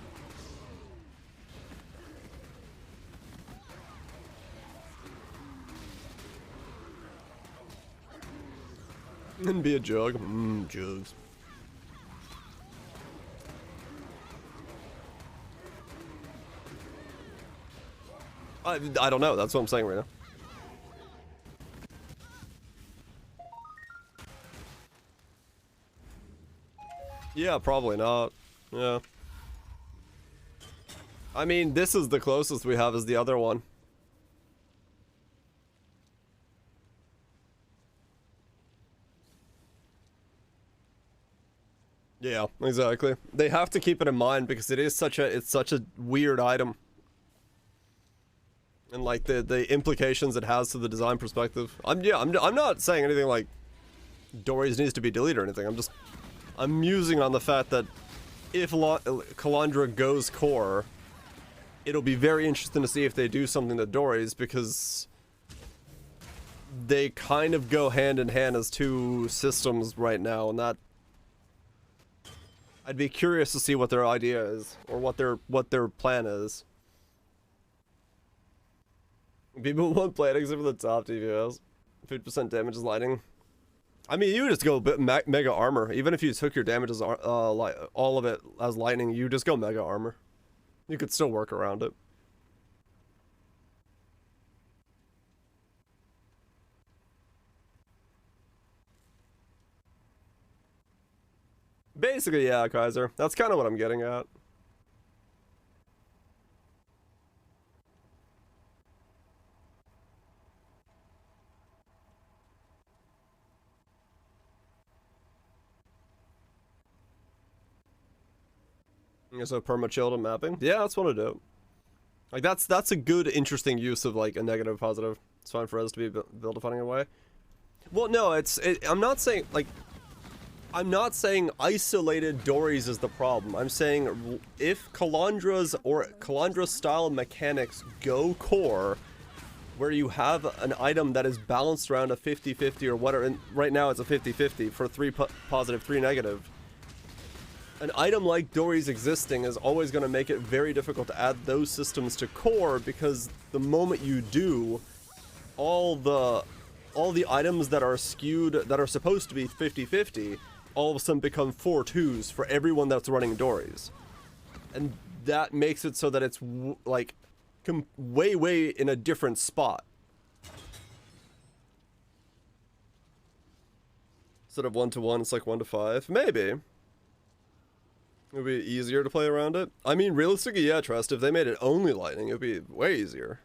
And be a jug. Jugs. I don't know. That's what I'm saying right now. Yeah, probably not. Yeah. I mean, this is the closest we have as the other one. Yeah, exactly. They have to keep it in mind because it's such a weird item. And like the implications it has to the design perspective. I'm not saying anything like Dory's needs to be deleted or anything. I'm musing on the fact that if Kalandra goes core, it'll be very interesting to see if they do something to Dories, because they kind of go hand in hand as two systems right now, and that I'd be curious to see what their idea is, or what their plan is. People want planning for the top DPS. 50% damage is lightning. I mean, you would just go mega armor. Even if you took your damage as all of it as lightning, you just go mega armor. You could still work around it. Basically, yeah, Kaiser. That's kind of what I'm getting at. So perma-chill to mapping? Yeah, that's what I do. Like, that's a good, interesting use of, like, a negative positive. It's fine for us to be build defining away. Well, no, I'm not saying, like, I'm not saying isolated Dories is the problem. I'm saying if Kalandra's or Kalandra style mechanics go core, where you have an item that is balanced around a 50-50 or whatever, and right now it's a 50-50 for 3 positive, 3 negative. An item like Dories existing is always going to make it very difficult to add those systems to core, because the moment you do, all the items that are skewed, that are supposed to be 50-50, all of a sudden become 4-2s for everyone that's running Dories. And that makes it so that it's like way in a different spot. Instead of 1-1, it's like 1-5. Maybe. It would be easier to play around it. I mean, realistically, yeah, Trust, if they made it only lightning, it would be way easier.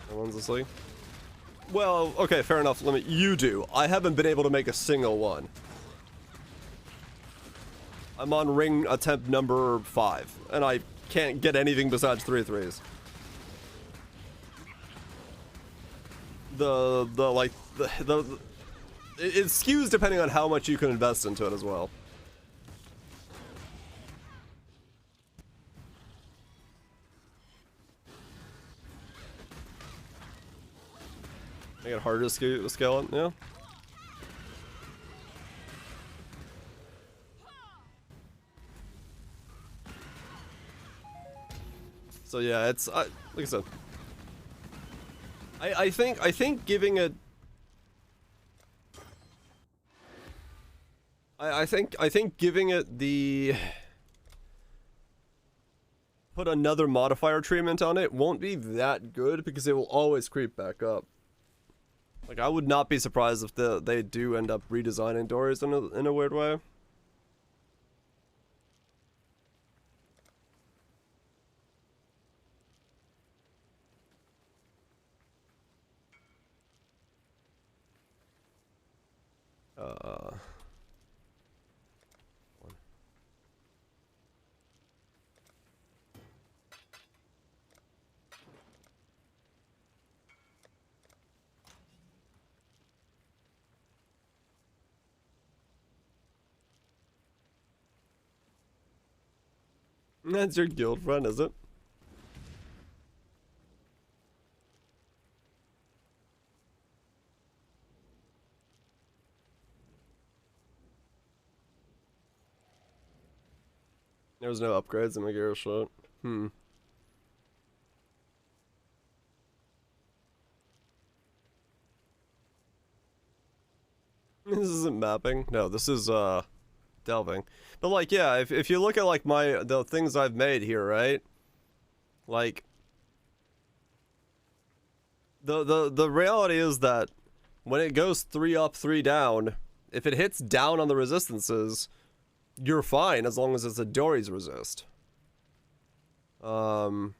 One's asleep. Well, okay, fair enough. You do. I haven't been able to make a single one. I'm on ring attempt number 5, and I can't get anything besides 3 threes. It skews depending on how much you can invest into it as well. Make it harder to scale it, yeah. So yeah, it's like I said. I think giving it. I think giving it the. Put another modifier treatment on it won't be that good, because it will always creep back up. Like, I would not be surprised if they do end up redesigning Dories in a weird way. That's your guild friend, is it? There's no upgrades in my gear shot. This isn't mapping. No, this is delving. But like, yeah, if you look at like the things I've made here, right? Like the reality is that when it goes 3 up, 3 down, if it hits down on the resistances, you're fine as long as it's a Dories resist. And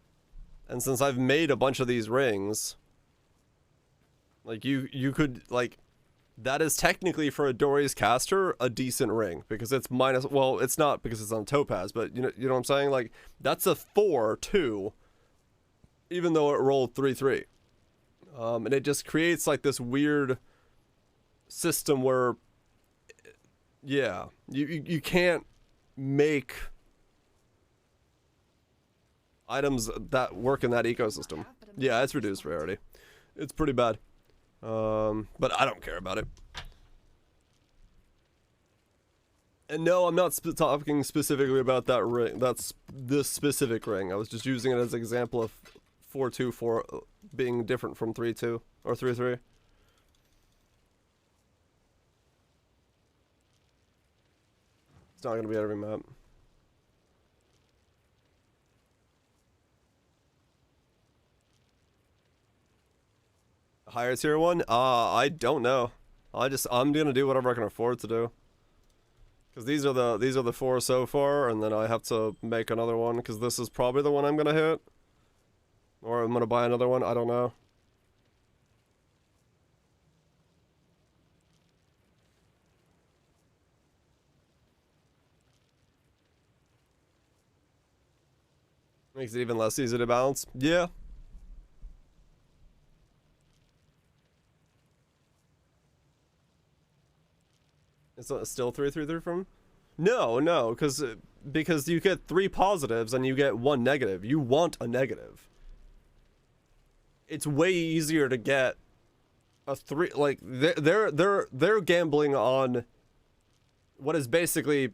since I've made a bunch of these rings, like you could like, that is technically for a Dories caster a decent ring, because it's minus, well, it's not because it's on Topaz, but you know what I'm saying? Like, that's a 4-2, even though it rolled 3-3. And it just creates like this weird system where, yeah, you can't make items that work in that ecosystem. Yeah, it's reduced rarity. It's pretty bad. But I don't care about it. And no, I'm not talking specifically about that ring. That's this specific ring. I was just using it as an example of 4-2-4 being different from 3-2 or 3-3. It's not gonna be every map. Higher tier one? I don't know. I'm gonna do whatever I can afford to do. Cause these are the 4 so far, and then I have to make another one, cause this is probably the one I'm gonna hit. Or I'm gonna buy another one, I don't know. Makes it even less easy to balance. Yeah. It's still 3-3-3 from? No, because you get 3 positives and you get 1 negative. You want a negative. It's way easier to get a 3. Like they're gambling on what is basically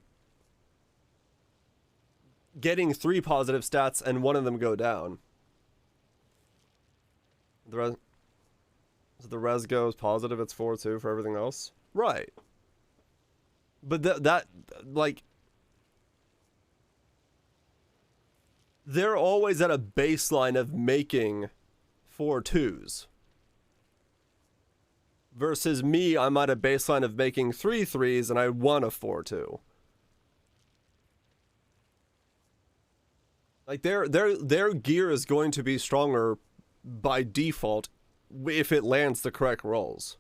getting 3 positive stats and 1 of them go down. The res goes positive. It's 4-2 for everything else. Right. But that like, they're always at a baseline of making 4-2s. Versus me, I'm at a baseline of making 3-3s and I want a 4-2. Like their gear is going to be stronger by default if it lands the correct rolls.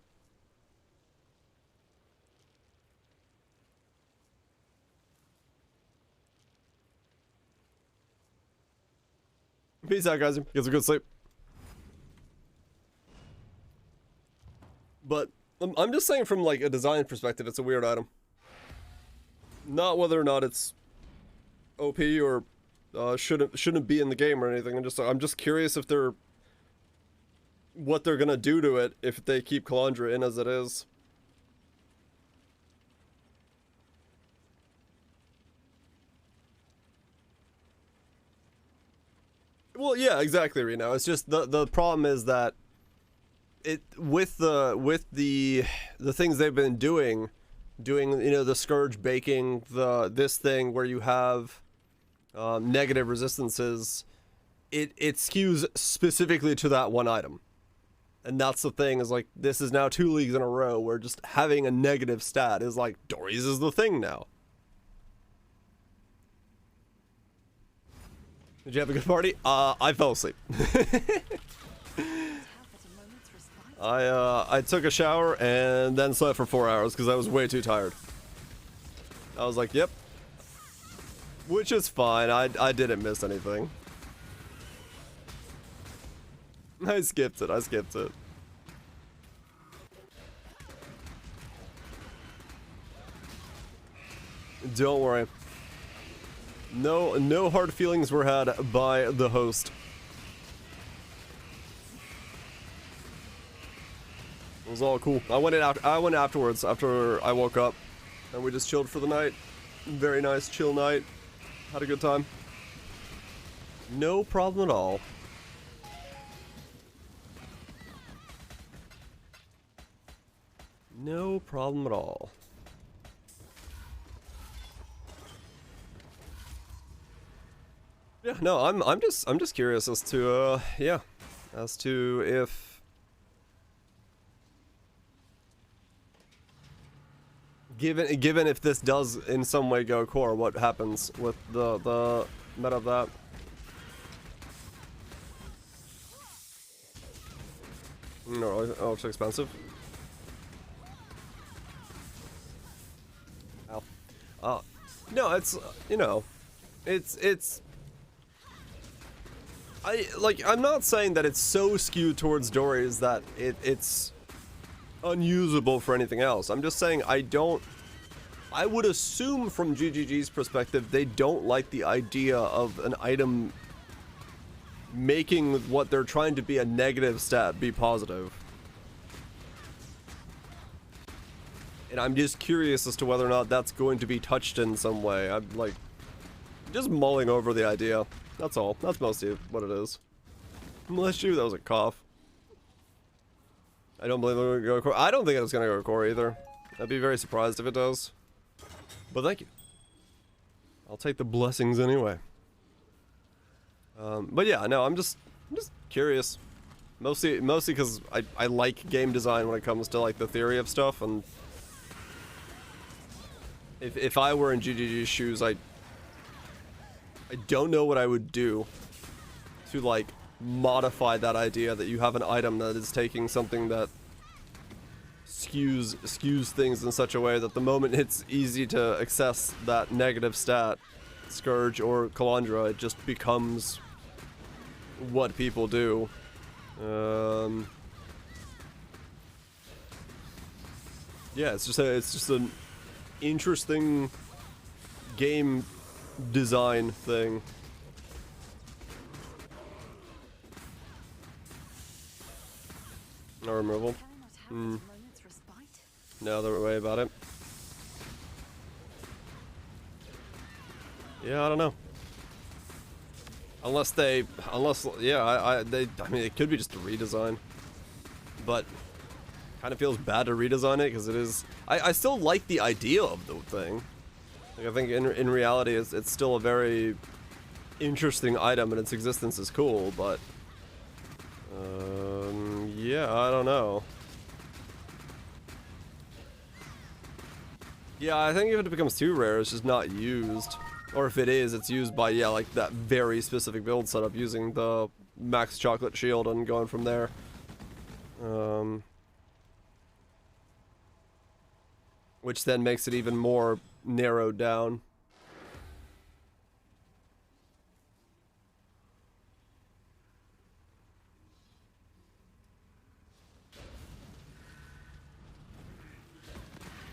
Peace out, guys. Get some good sleep. But I'm just saying, from like a design perspective, it's a weird item. Not whether or not it's OP or shouldn't be in the game or anything. I'm just curious if what they're gonna do to it if they keep Kalandra in as it is. Well, yeah, exactly, Reno. It's just the problem is that with the things they've been doing, you know, the Scourge baking, this thing where you have negative resistances, it skews specifically to that one item. And that's the thing, is like, this is now 2 leagues in a row where just having a negative stat is like, Dory's is the thing now. Did you have a good party? I fell asleep. I took a shower and then slept for 4 hours because I was way too tired. I was like, yep. Which is fine. I didn't miss anything. I skipped it. Don't worry. No hard feelings were had by the host. It was all cool. I went afterwards, after I woke up, and we just chilled for the night. Very nice, chill night. Had a good time. No problem at all. No problem at all. Yeah, no, I'm just curious as to yeah, as to if given if this does in some way go core, what happens with the meta of that. No, oh, it's expensive. Ow. No, it's, you know, it's I'm not saying that it's so skewed towards Dory's that it's unusable for anything else. I'm just saying I would assume from GGG's perspective they don't like the idea of an item making what they're trying to be a negative stat be positive. And I'm just curious as to whether or not that's going to be touched in some way. I'm like just mulling over the idea. That's all. That's mostly what it is. Bless you, that was a cough. I don't believe it'll go core. I don't think it's gonna go core either. I'd be very surprised if it does. But thank you. I'll take the blessings anyway. But yeah, no, I'm just curious. Mostly because I like game design when it comes to like the theory of stuff, and if I were in GGG's shoes, I don't know what I would do to like modify that idea that you have an item that is taking something that skews things in such a way that the moment it's easy to access that negative stat, Scourge or Kalandra, it just becomes what people do. Yeah, it's just an interesting game design thing. No removal. Can I not have this moment's respite? No other way about it. Yeah, I don't know. Unless yeah, I mean, it could be just a redesign, but kind of feels bad to redesign it because it is. I still like the idea of the thing. Like, I think in reality, it's still a very interesting item and its existence is cool, but yeah, I don't know. Yeah, I think if it becomes too rare, it's just not used. Or if it is, it's used by, yeah, like that very specific build setup using the max chocolate shield and going from there. Which then makes it even more narrowed down.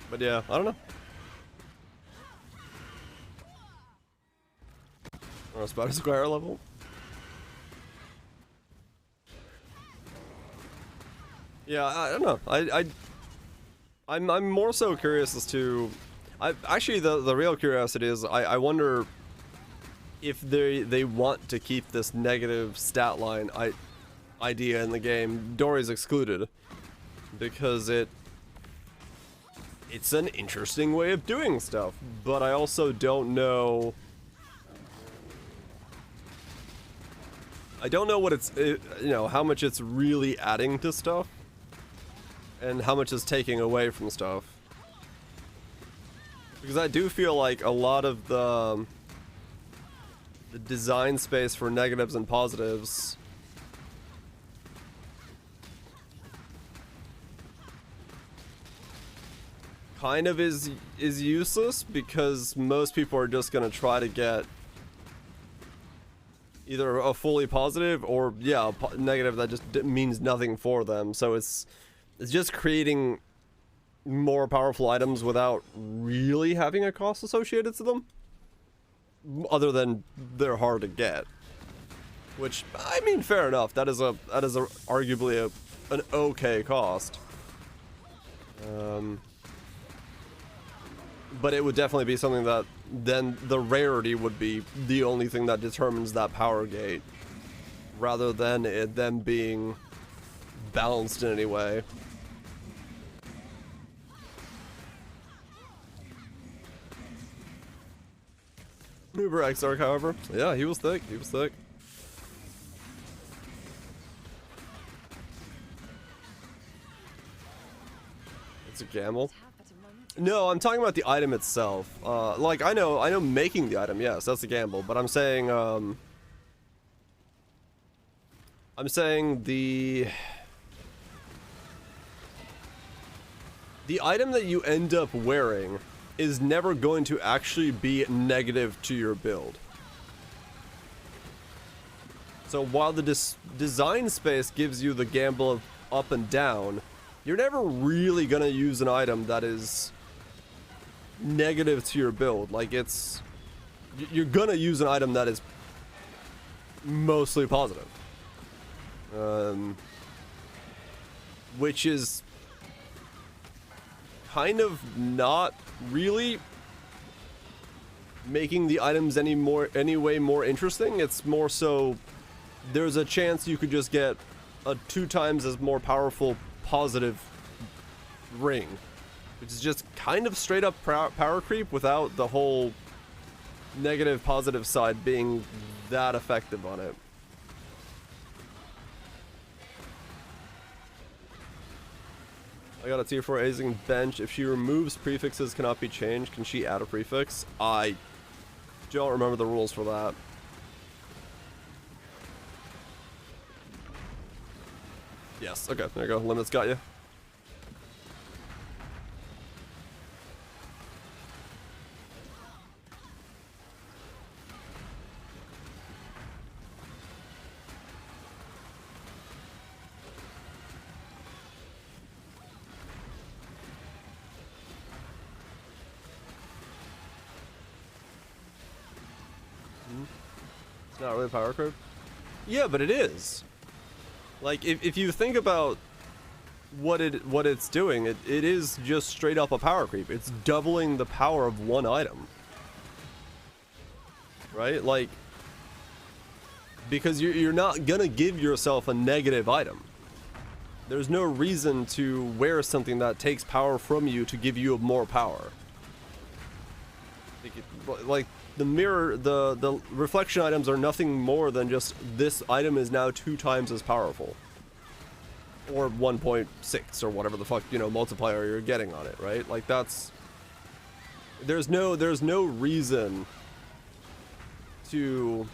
But yeah, I don't know. Or a Spider Square level. Yeah, I don't know. I'm more so curious as to. Actually the real curiosity is I wonder if they want to keep this negative stat line idea in the game. Dory's excluded because it's an interesting way of doing stuff, but I also don't know. I don't know what you know, how much it's really adding to stuff and how much it's taking away from stuff. Because I do feel like a lot of the design space for negatives and positives kind of is useless because most people are just going to try to get either a fully positive or, yeah, a negative that just means nothing for them. So it's just creating more powerful items without really having a cost associated to them. Other than they're hard to get. Which, I mean, fair enough. That is arguably an okay cost. But it would definitely be something that then the rarity would be the only thing that determines that power gate, rather than it them being balanced in any way. Uber Exarch, however, yeah, he was thick. He was thick. It's a gamble. No, I'm talking about the item itself. Like I know making the item, yes, that's a gamble, but I'm saying the item that you end up wearing is never going to actually be negative to your build. So while the design space gives you the gamble of up and down, you're never really gonna use an item that is negative to your build. Like, you're gonna use an item that is mostly positive. Which is kind of not really making the items any way more interesting. It's more so there's a chance you could just get a 2 times as more powerful positive ring, which is just kind of straight up power creep without the whole negative positive side being that effective on it. I got a tier 4 Azing bench. If she removes prefixes cannot be changed, can she add a prefix? I don't remember the rules for that. Yes, okay, there you go. Limits got you. It's not really power creep. Yeah, but it is. Like, if you think about what it's doing, it is just straight up a power creep. It's doubling the power of one item. Right? Like, because you're not gonna give yourself a negative item. There's no reason to wear something that takes power from you to give you more power. Like the mirror, the reflection items are nothing more than just this item is now 2 times as powerful. Or 1.6 or whatever the fuck, you know, multiplier you're getting on it, right? Like that's... There's no reason to...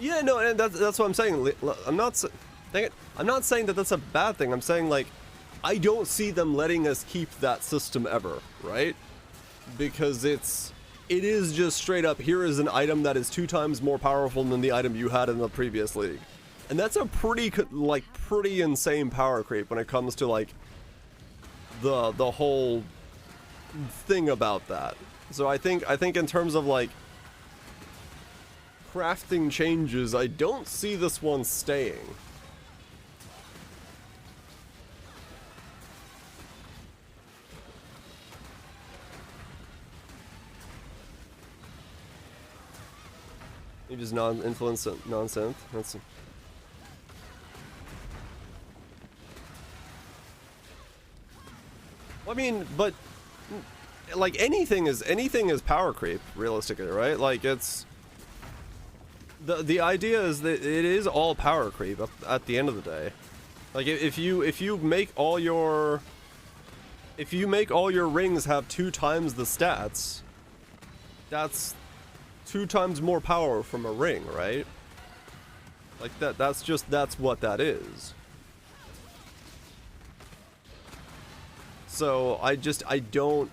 Yeah, no, and that's what I'm saying. I'm not saying that that's a bad thing. I'm saying, like, I don't see them letting us keep that system ever, right? Because it is just straight up, here is an item that is 2 times more powerful than the item you had in the previous league. And that's a pretty insane power creep when it comes to, like, the whole thing about that. So I think in terms of, like, crafting changes, I don't see this one staying. Maybe just non-influence, non-synth. That's... I mean, but like anything is power creep, realistically, right? Like it's the idea is that it is all power creep at the end of the day. Like if you make all your rings have 2 times the stats, that's 2 times more power from a ring, right? Like that's what that is. So I don't...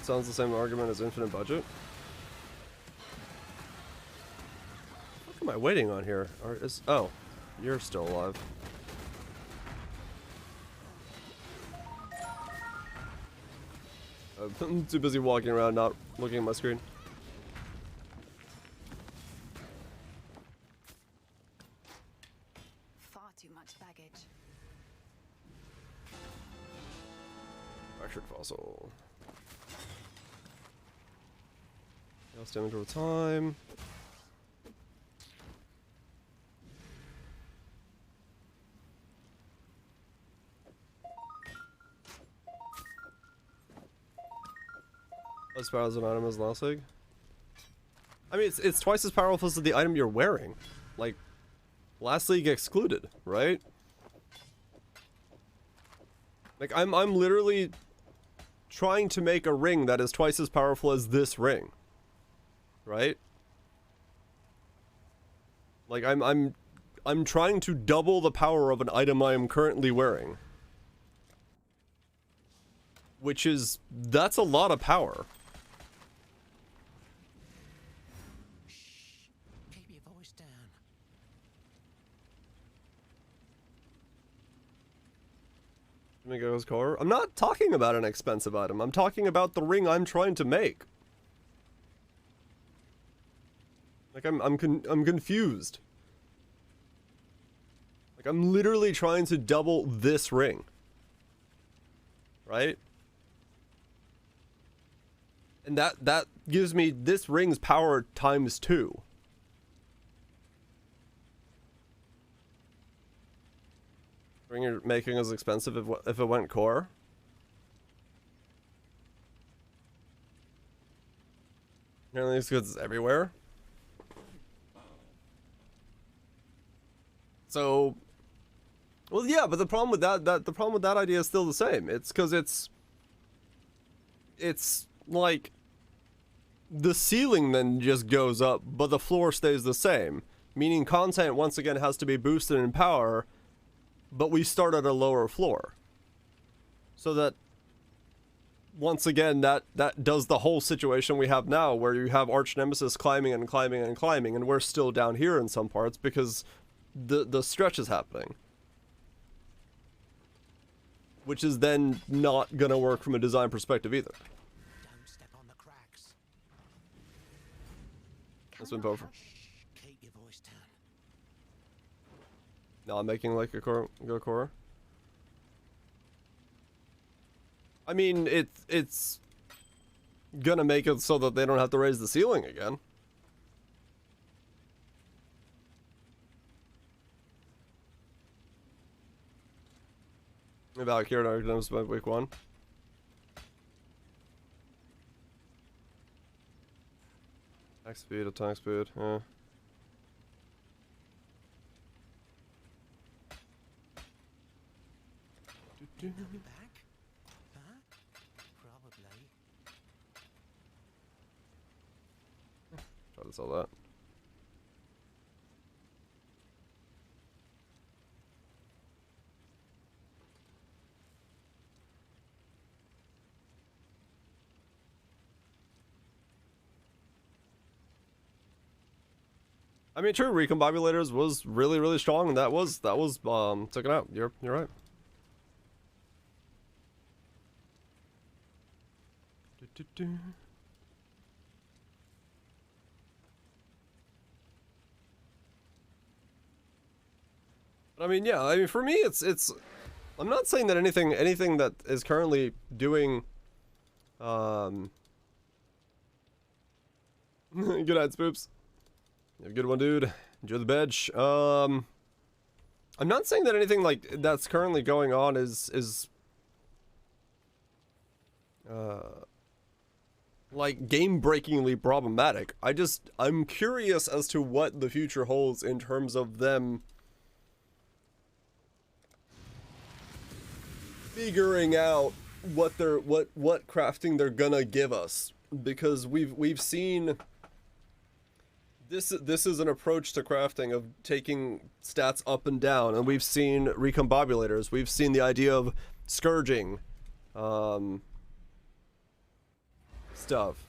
Sounds the same argument as infinite budget. What am I waiting on here? Oh, you're still alive. I'm too busy walking around, not looking at my screen. Far too much baggage. Fractured fossil. Chaos damage over time. As powerful as an item as last league. I mean, it's twice as powerful as the item you're wearing. Like, last league excluded, right? Like, I'm literally trying to make a ring that is twice as powerful as this ring. Right? Like I'm trying to double the power of an item I am currently wearing. Which is, that's a lot of power. Keep your voice down. Migos core. I'm not talking about an expensive item. I'm talking about the ring I'm trying to make. Like I'm confused. Like I'm literally trying to double this ring. Right? And that gives me this ring's power times 2. Ring you're making is expensive if it went core. Apparently these goods everywhere. So, well, yeah, but the problem with that idea is still the same. It's because it's like the ceiling then just goes up, but the floor stays the same. Meaning content once again has to be boosted in power, but we start at a lower floor. So that once again that does the whole situation we have now, where you have Arch Nemesis climbing and climbing and climbing, and we're still down here in some parts because the stretch is happening. Which is then not gonna work from a design perspective either. Don't step on the cracks. That's been over. Keep your voice down. No, I'm making like a core. I mean, it's gonna make it so that they don't have to raise the ceiling again. About here items by week 1. Attack speed, yeah. They'll be back? Huh? Probably. Try to sell that. I mean, true, Recombibulators was really, really strong, and that was taken out. You're right. I mean, yeah. I mean, for me, it's. I'm not saying that anything that is currently doing. Good night, Spoops. You have a good one, dude. Enjoy the bench. I'm not saying that anything like that's currently going on is like game-breakingly problematic. I'm curious as to what the future holds in terms of them figuring out what crafting they're gonna give us, because we've seen this is an approach to crafting of taking stats up and down, and we've seen recombibulators, we've seen the idea of scourging stuff.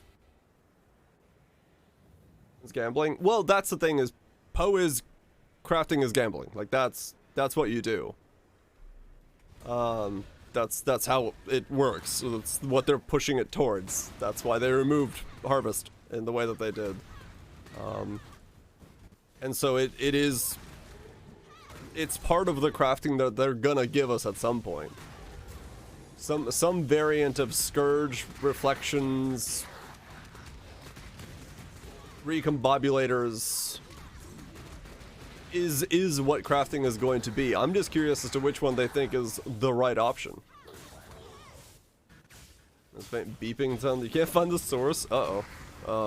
It's gambling. Well, that's the thing, is crafting is gambling. Like that's what you do. That's how it works. So that's what they're pushing it towards. That's why they removed harvest in the way that they did. And so it's part of the crafting that they're gonna give us at some point. Some variant of scourge, reflections, recombibulators is what crafting is going to be. I'm just curious as to which one they think is the right option. This beeping sound. You can't find the source. Uh-oh.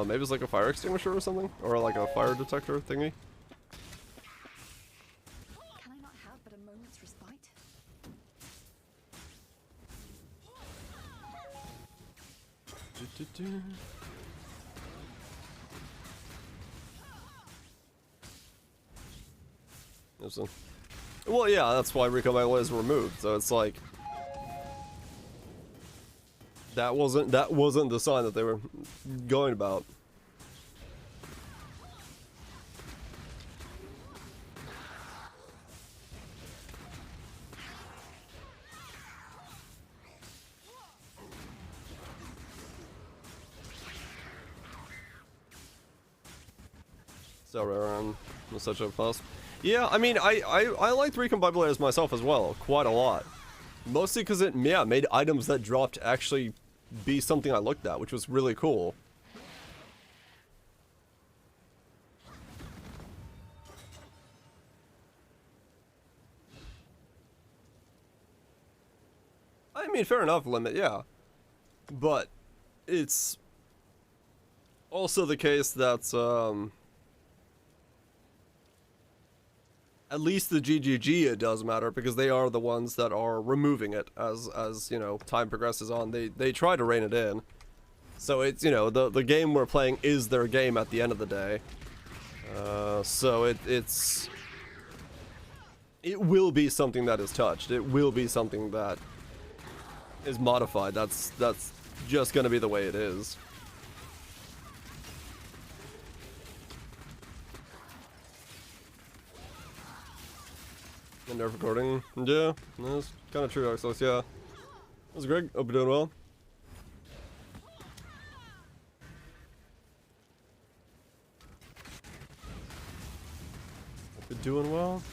Maybe it's like a fire extinguisher or something? Or like a fire detector thingy? Can I not have but a moment's respite? Interesting. Well, yeah, that's why Recon Bible is removed. So it's like that wasn't the sign that they were going about. So rare on such a plus. Yeah, I mean, I liked Recon Bible as myself as well, quite a lot. Mostly because it, yeah, made items that dropped actually be something I looked at, which was really cool. I mean, fair enough, limit, yeah. But it's also the case that, at least the GGG, it does matter, because they are the ones that are removing it as you know, time progresses on. They try to rein it in. So it's, you know, the game we're playing is their game at the end of the day. So it will be something that is touched. It will be something that is modified. That's just gonna be the way it is. And nerf recording. Yeah, that's kind of true, Oxlos, yeah. How's Greg? Hope you're doing well. Hope you're doing well.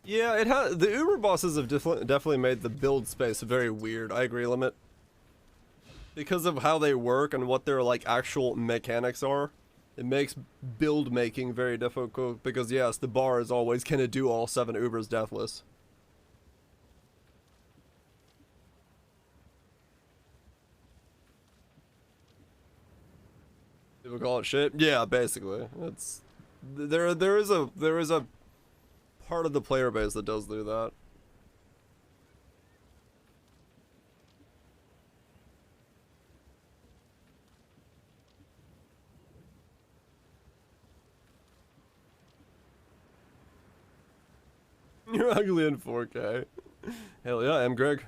Yeah, it has. The Uber bosses have definitely made the build space very weird. I agree, Limit. Because of how they work and what their like actual mechanics are, it makes build making very difficult. Because yes, the bar is always can it do all 7 Ubers deathless. People call it shit. Yeah, basically, it's there is a part of the player base that does do that. You're ugly in 4K. Hell yeah, I'm Greg.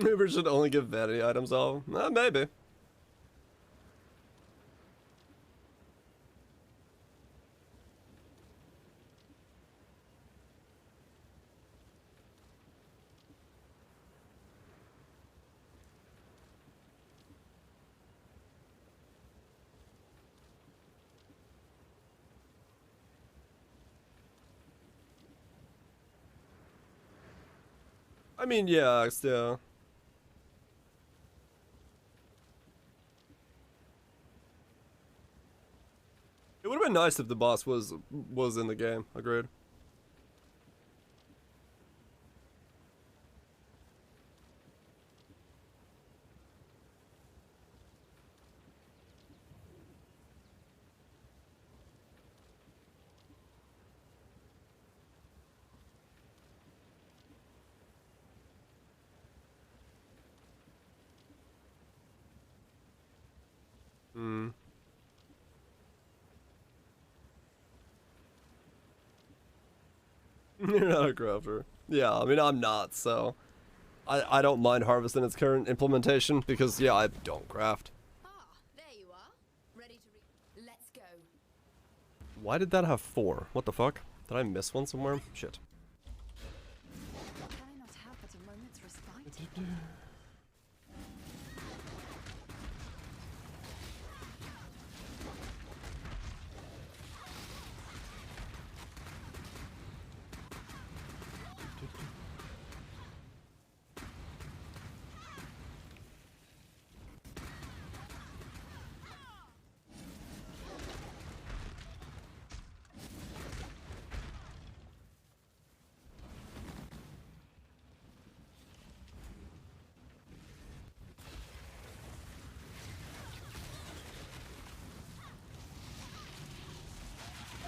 Uber should only give vanity items all. Maybe. I mean, yeah, still. It would have been nice if the boss was in the game. Agreed. Hmm. You're not a crafter. Yeah, I mean, I'm not, so I don't mind harvesting its current implementation because, yeah, I don't craft. Ah, there you are. Ready to let's go. Why did that have 4? What the fuck? Did I miss one somewhere? Shit. Can I not have but a moment's respite?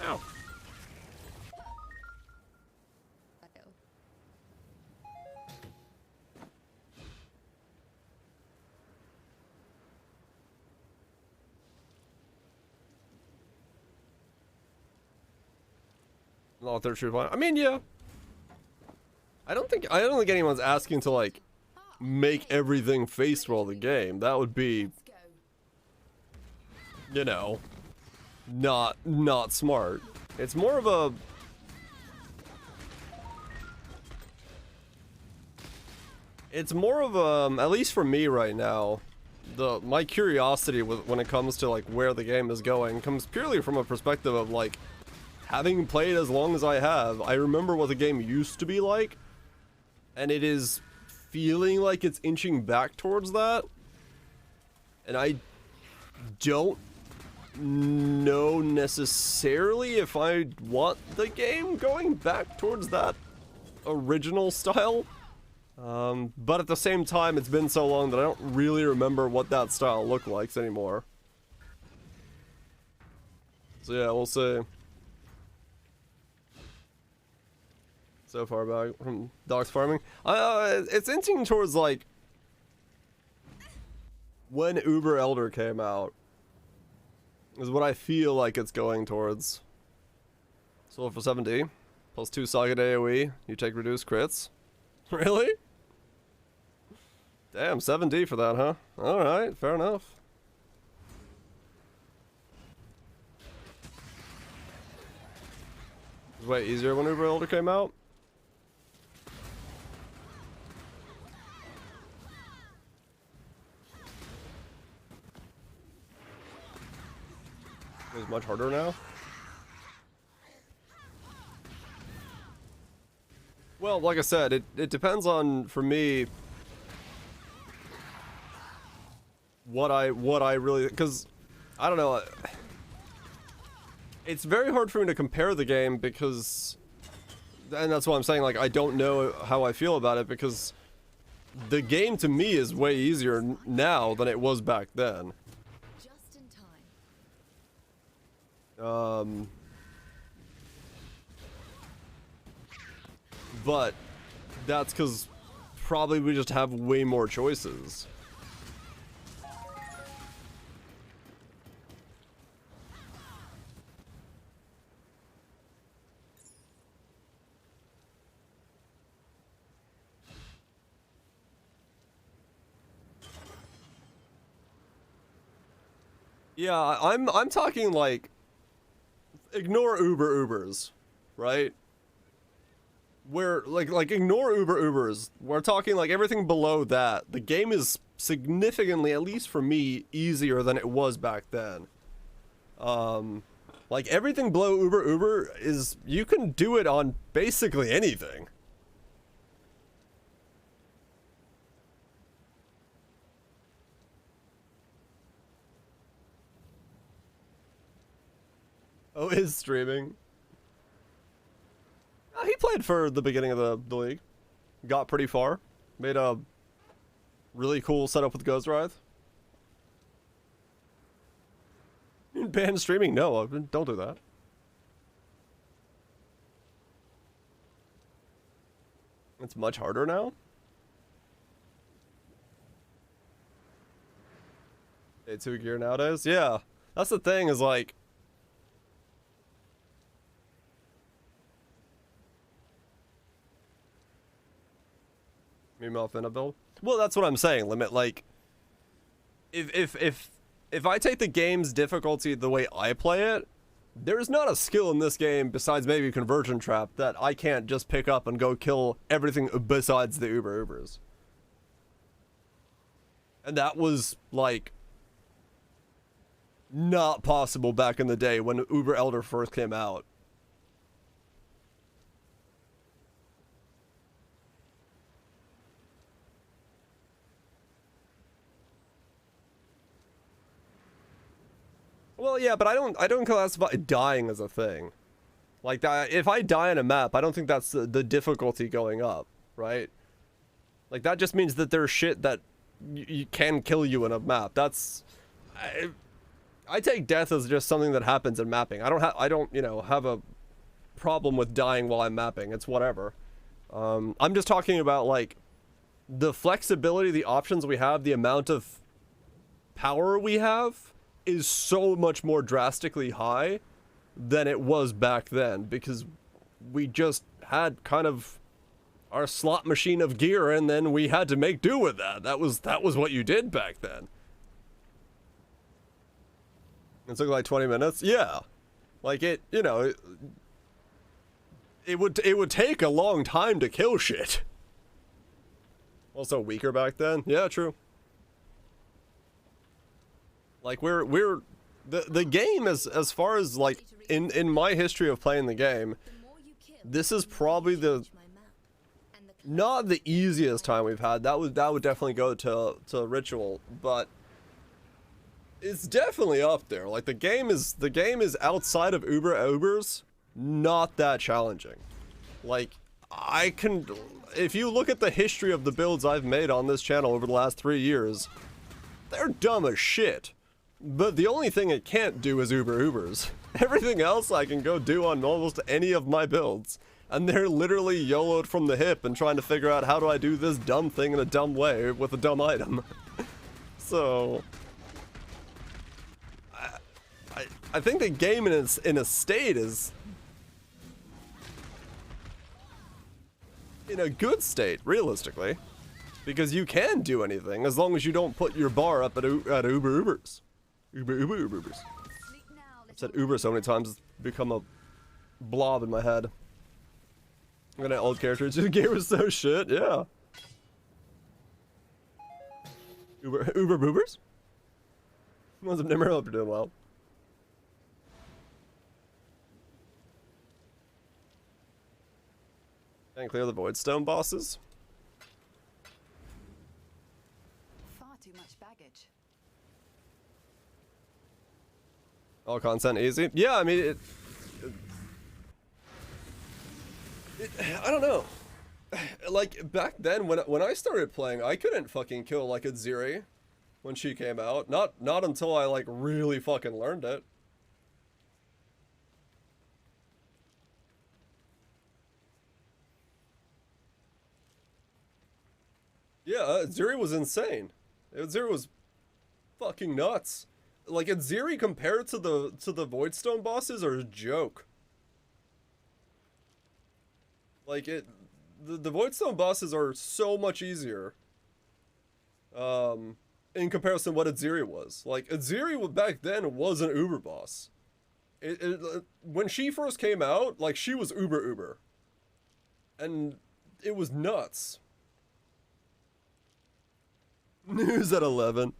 Ow. Not their true point. I mean, yeah. I don't think anyone's asking to like make everything face roll the game. That would be, you know, not smart. It's more of a at least for me right now, my curiosity when it comes to like where the game is going comes purely from a perspective of like having played as long as I have. I remember what the game used to be like, and it is feeling like it's inching back towards that, and I don't know necessarily if I want the game going back towards that original style, but at the same time it's been so long that I don't really remember what that style looked like anymore. So yeah, we'll see. So far back from Doc's farming. It's inching towards like when Uber Elder came out is what I feel like it's going towards. Sold for 7D plus 2 Saga AoE. You take reduced crits. Really? Damn, 7D for that, huh? All right, fair enough. It was way easier when Uber Elder came out. It's much harder now. Well, like I said, it depends on, for me, what I really, because I don't know. It's very hard for me to compare the game because, and that's why I'm saying like I don't know how I feel about it, because the game to me is way easier now than it was back then. Just in time. But that's because probably we just have way more choices. Yeah, I'm talking like, ignore Ubers, right? Where like ignore Ubers. We're talking like everything below that. The game is significantly, at least for me, easier than it was back then. Like everything below Uber is, you can do it on basically anything. Oh, is streaming. He played for the beginning of the league. Got pretty far. Made a really cool setup with Ghost Wraith. Ban streaming? No, don't do that. It's much harder now. Day 2 gear nowadays? Yeah. That's the thing, is like, Meanwhile, finna build. Well, that's what I'm saying. Limit, like, if I take the game's difficulty the way I play it, there's not a skill in this game besides maybe Conversion Trap that I can't just pick up and go kill everything besides the Ubers. And that was like not possible back in the day when Uber Elder first came out. Well, yeah, but I don't classify dying as a thing. Like that, if I die on a map, I don't think that's the difficulty going up, right? Like that just means that there's shit that you can kill you in a map. That's, I take death as just something that happens in mapping. I don't, you know, have a problem with dying while I'm mapping. It's whatever. I'm just talking about like the flexibility, the options we have, the amount of power we have is so much more drastically high than it was back then, because we just had kind of our slot machine of gear, and then we had to make do with that. That was what you did back then. It took like 20 minutes. Yeah, like it, you know, it would take a long time to kill shit. Also weaker back then. Yeah, true. Like the game as far as like in my history of playing the game, this is probably not the easiest time we've had. That would definitely go to Ritual, but it's definitely up there. Like the game is outside of Ubers not that challenging. Like if you look at the history of the builds I've made on this channel over the last 3 years, they're dumb as shit. But the only thing it can't do is Ubers. Everything else I can go do on almost any of my builds. And they're literally YOLO'd from the hip and trying to figure out how do I do this dumb thing in a dumb way with a dumb item. So I think the game in a state is in a good state, realistically, because you can do anything as long as you don't put your bar up at Ubers. Ubers. I've said Uber so many times it's become a blob in my head. I'm gonna old characters. The game was so shit. Yeah. Uber boobers. Ones I've never hope you're doing well. And clear the Voidstone bosses. Far too much baggage. All content easy. Yeah, I mean I don't know. Like back then when I started playing, I couldn't fucking kill like a Ziri when she came out. Not until I like really fucking learned it. Yeah, Ziri was insane. Ziri was fucking nuts. Like Ziri compared to the Voidstone bosses are a joke. Like the Voidstone bosses are so much easier. In comparison to what Aziri was. Like Aziri back then was an Uber boss. When she first came out, like she was Uber. And it was nuts. News at 11.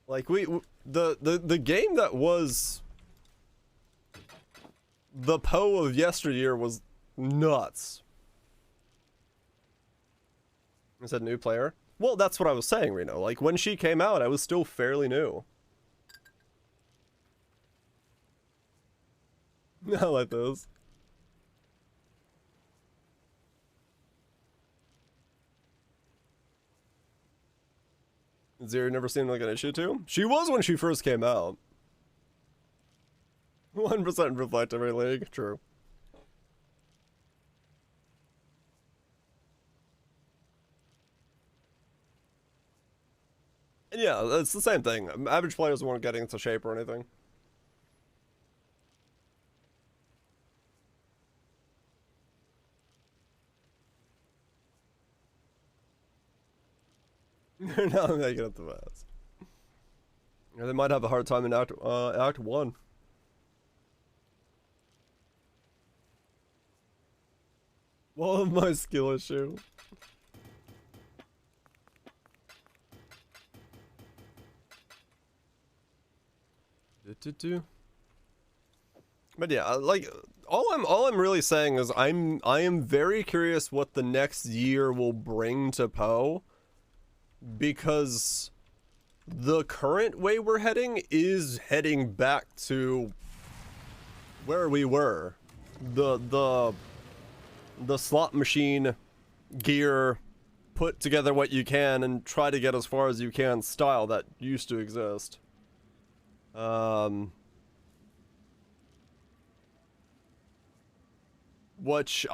Like the game that was the Poe of yesteryear was nuts. Is that new player? Well, that's what I was saying, Reno. Like when she came out, I was still fairly new. I like those. Ziri never seemed like an issue to? She was when she first came out. 1% reflect every league. True. And yeah, it's the same thing. Average players weren't getting into shape or anything. They're not making it the best. Yeah, they might have a hard time in Act 1. What of my skill issue? But yeah, like all I'm really saying is I am very curious what the next year will bring to Poe, because the current way we're heading is heading back to where we were. The slot machine gear put together what you can and try to get as far as you can style that used to exist. Which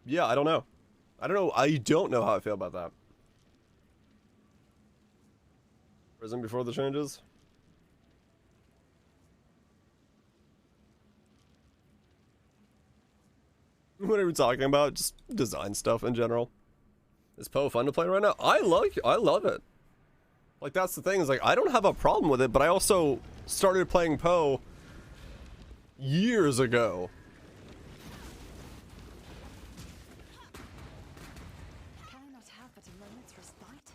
yeah, I don't know. I don't know how I feel about that. Prison before the changes? What are we talking about? Just design stuff in general. Is Poe fun to play right now? I love it. Like, that's the thing, is like, I don't have a problem with it, but I also started playing Poe years ago. Can I not have but a moment's respite?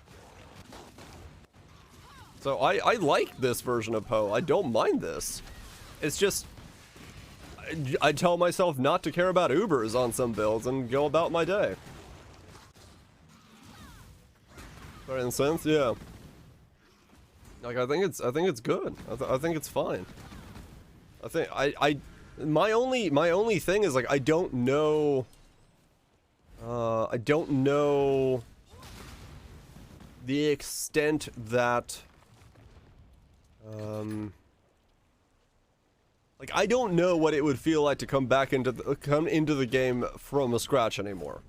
So I like this version of Poe. I don't mind this. It's just, I tell myself not to care about Ubers on some builds and go about my day. For instance, yeah. Like, I think it's good. I think it's fine. I think my only thing is, like, I don't know the extent that like, I don't know what it would feel like to come into the game from a scratch anymore.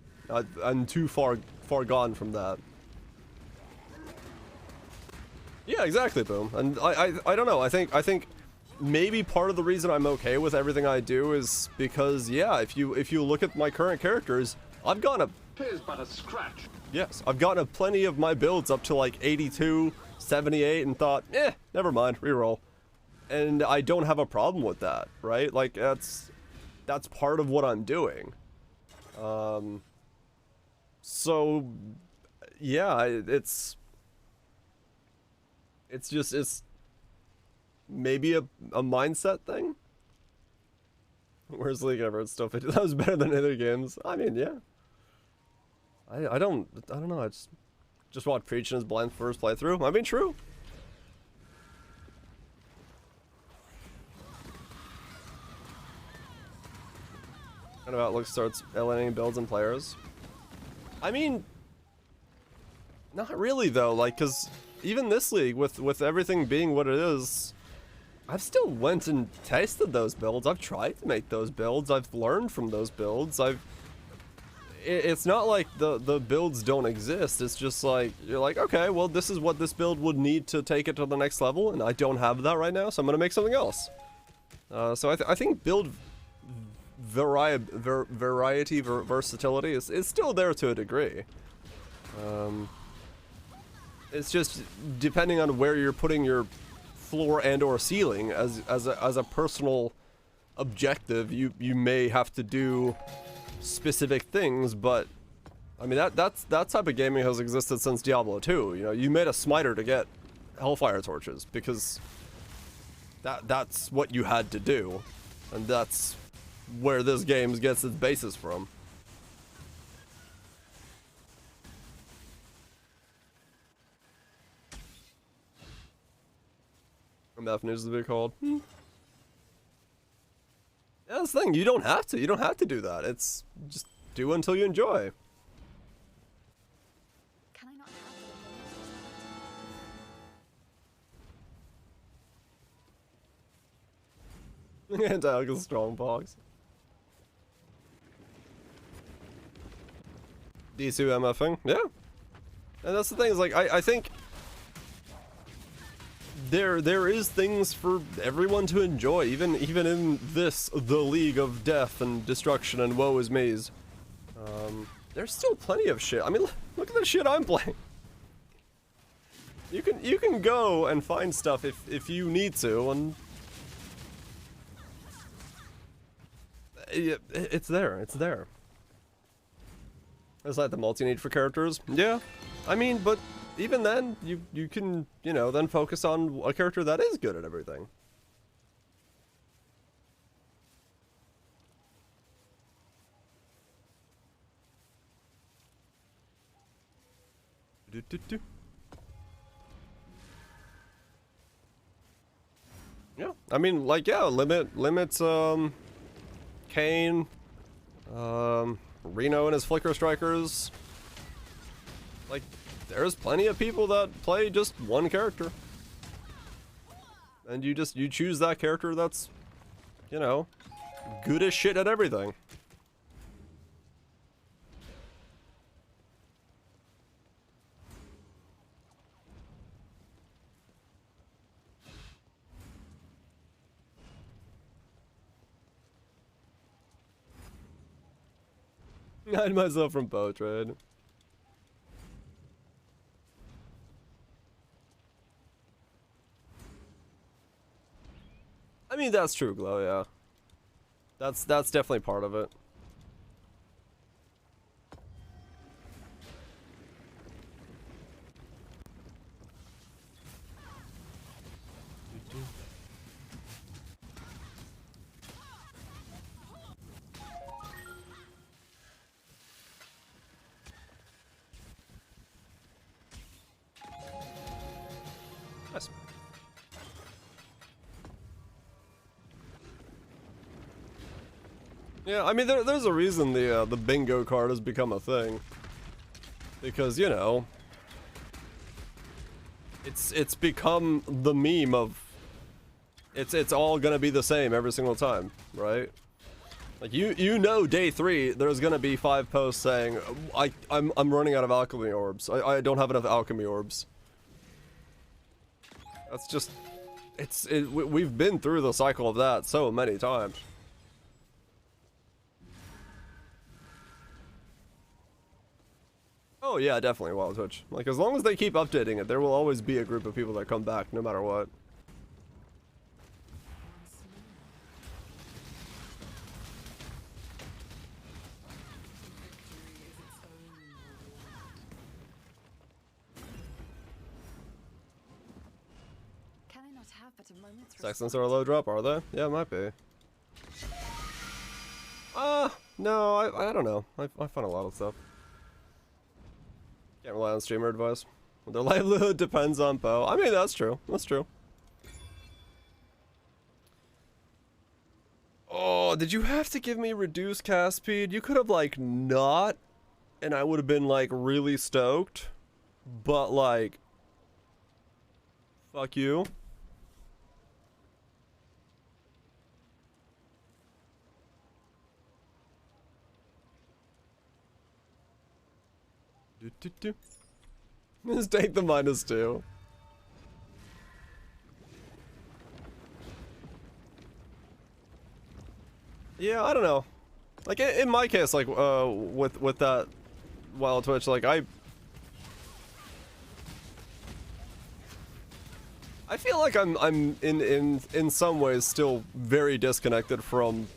I'm too far gone from that. Yeah, exactly, Boom. And I don't know. I think maybe part of the reason I'm okay with everything I do is because, yeah, if you look at my current characters, I've gotten Here's but a scratch. yes, I've gotten plenty of my builds up to like 82, 78 and thought, never mind, reroll. And I don't have a problem with that, right? Like, that's part of what I'm doing. So yeah, it's maybe a mindset thing. Where's League ever stuff? That was better than other games. I mean, yeah. I don't know. I just watched Preach in his blind first playthrough. I mean, true. Kind of Outlook starts alienating builds and players. I mean, not really though. Like, cause even this league, with everything being what it is, I've still went and tested those builds. I've tried to make those builds. I've learned from those builds. It's not like the builds don't exist. It's just like, you're like, okay, well, this is what this build would need to take it to the next level, and I don't have that right now, so I'm gonna make something else. So I think build versatility is still there to a degree. It's just depending on where you're putting your floor and or ceiling as a personal objective, you may have to do specific things, but I mean that type of gaming has existed since Diablo 2. You know, you made a smiter to get Hellfire torches because that's what you had to do, and that's where this game gets its basis from. MF news to be called. Yeah, that's the thing. You don't have to. You don't have to do that. It's just do until you enjoy. Can I not have but a moment's respite? Anti-alcohol strongbox. D2 MFing. Yeah. And that's the thing, is like I think there is things for everyone to enjoy, even in this, the League of Death and Destruction and Woe is Me's. There's still plenty of shit. I mean, look at the shit I'm playing. You can go and find stuff if you need to, and it's there. It's there. It's like the multi-need for characters. Yeah, I mean, but even then, you can, you know, then focus on a character that is good at everything. Yeah, I mean, like, yeah, limits, Kane, Reno and his Flicker Strikers. Like, there's plenty of people that play just one character. And you choose that character that's, you know, good as shit at everything. Hide myself from bow trade. I mean, that's true, Glow, yeah. That's definitely part of it. Nice. Yeah, I mean, there's a reason the bingo card has become a thing, because you know, it's become the meme of it's all gonna be the same every single time, right? Like you know, day 3 there's gonna be 5 posts saying I'm running out of alchemy orbs. I don't have enough alchemy orbs. That's just we've been through the cycle of that so many times. Oh yeah, definitely Wild Twitch. Like, as long as they keep updating it, there will always be a group of people that come back, no matter what. Can I not have but a moment's Sextons are a low drop, are they? Yeah, it might be. No, I don't know. I find a lot of stuff. Can't rely on streamer advice. Their livelihood depends on bow. I mean, that's true. That's true. Oh, did you have to give me reduced cast speed? You could have, like, not, and I would have been, like, really stoked. But, like, fuck you. Just take the -2. Yeah, I don't know. Like in my case, like with that Wild Twitch, like I feel like I'm in some ways still very disconnected from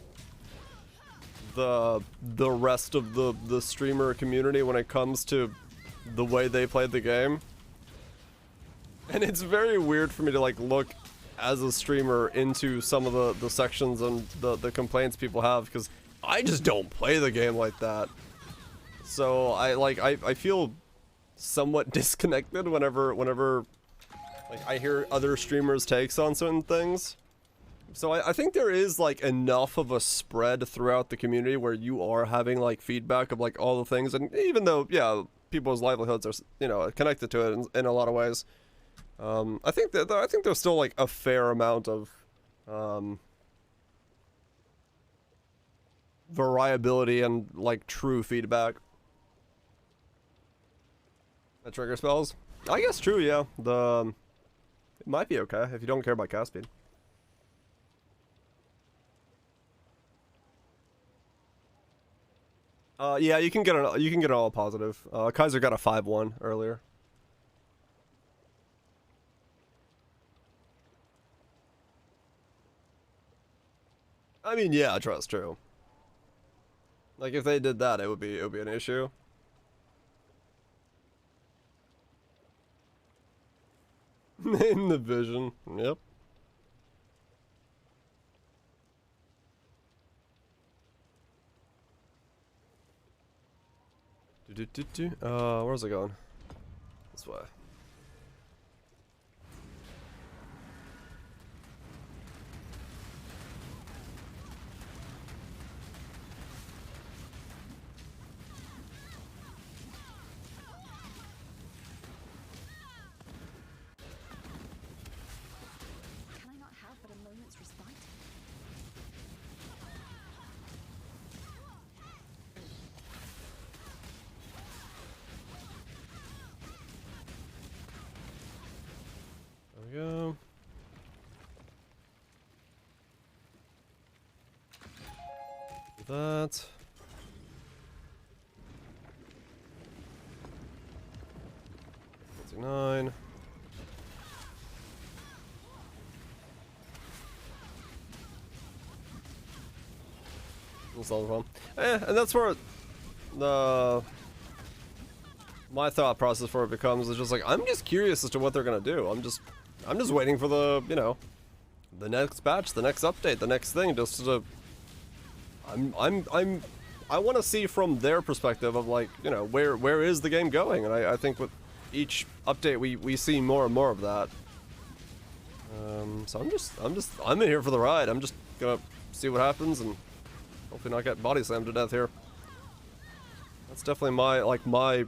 the rest of the streamer community when it comes to the way they played the game. And it's very weird for me to like look as a streamer into some of the sections and the complaints people have, because I just don't play the game like that. So I feel somewhat disconnected whenever like I hear other streamers' takes on certain things. So I think there is like enough of a spread throughout the community where you are having like feedback of like all the things, and even though yeah, people's livelihoods are, you know, connected to it in a lot of ways, I think there's still like a fair amount of variability and like true feedback. The trigger spells, I guess true, yeah. It might be okay if you don't care about cast speed. Yeah, you can get an all positive. Kaiser got a 5-1 earlier. I mean, yeah, trust true. Like if they did that, it would be an issue. In the vision, yep. Where's it going? This way. that. Nine. And that's where the my thought process for it becomes is just like I'm just curious as to what they're gonna do. I'm just waiting for the the next patch, the next update, the next thing. Just to I want to see from their perspective of like where is the game going, and I think with each update we see more and more of that. So I'm in here for the ride. I'm just gonna see what happens and hopefully not get body slammed to death here. That's definitely my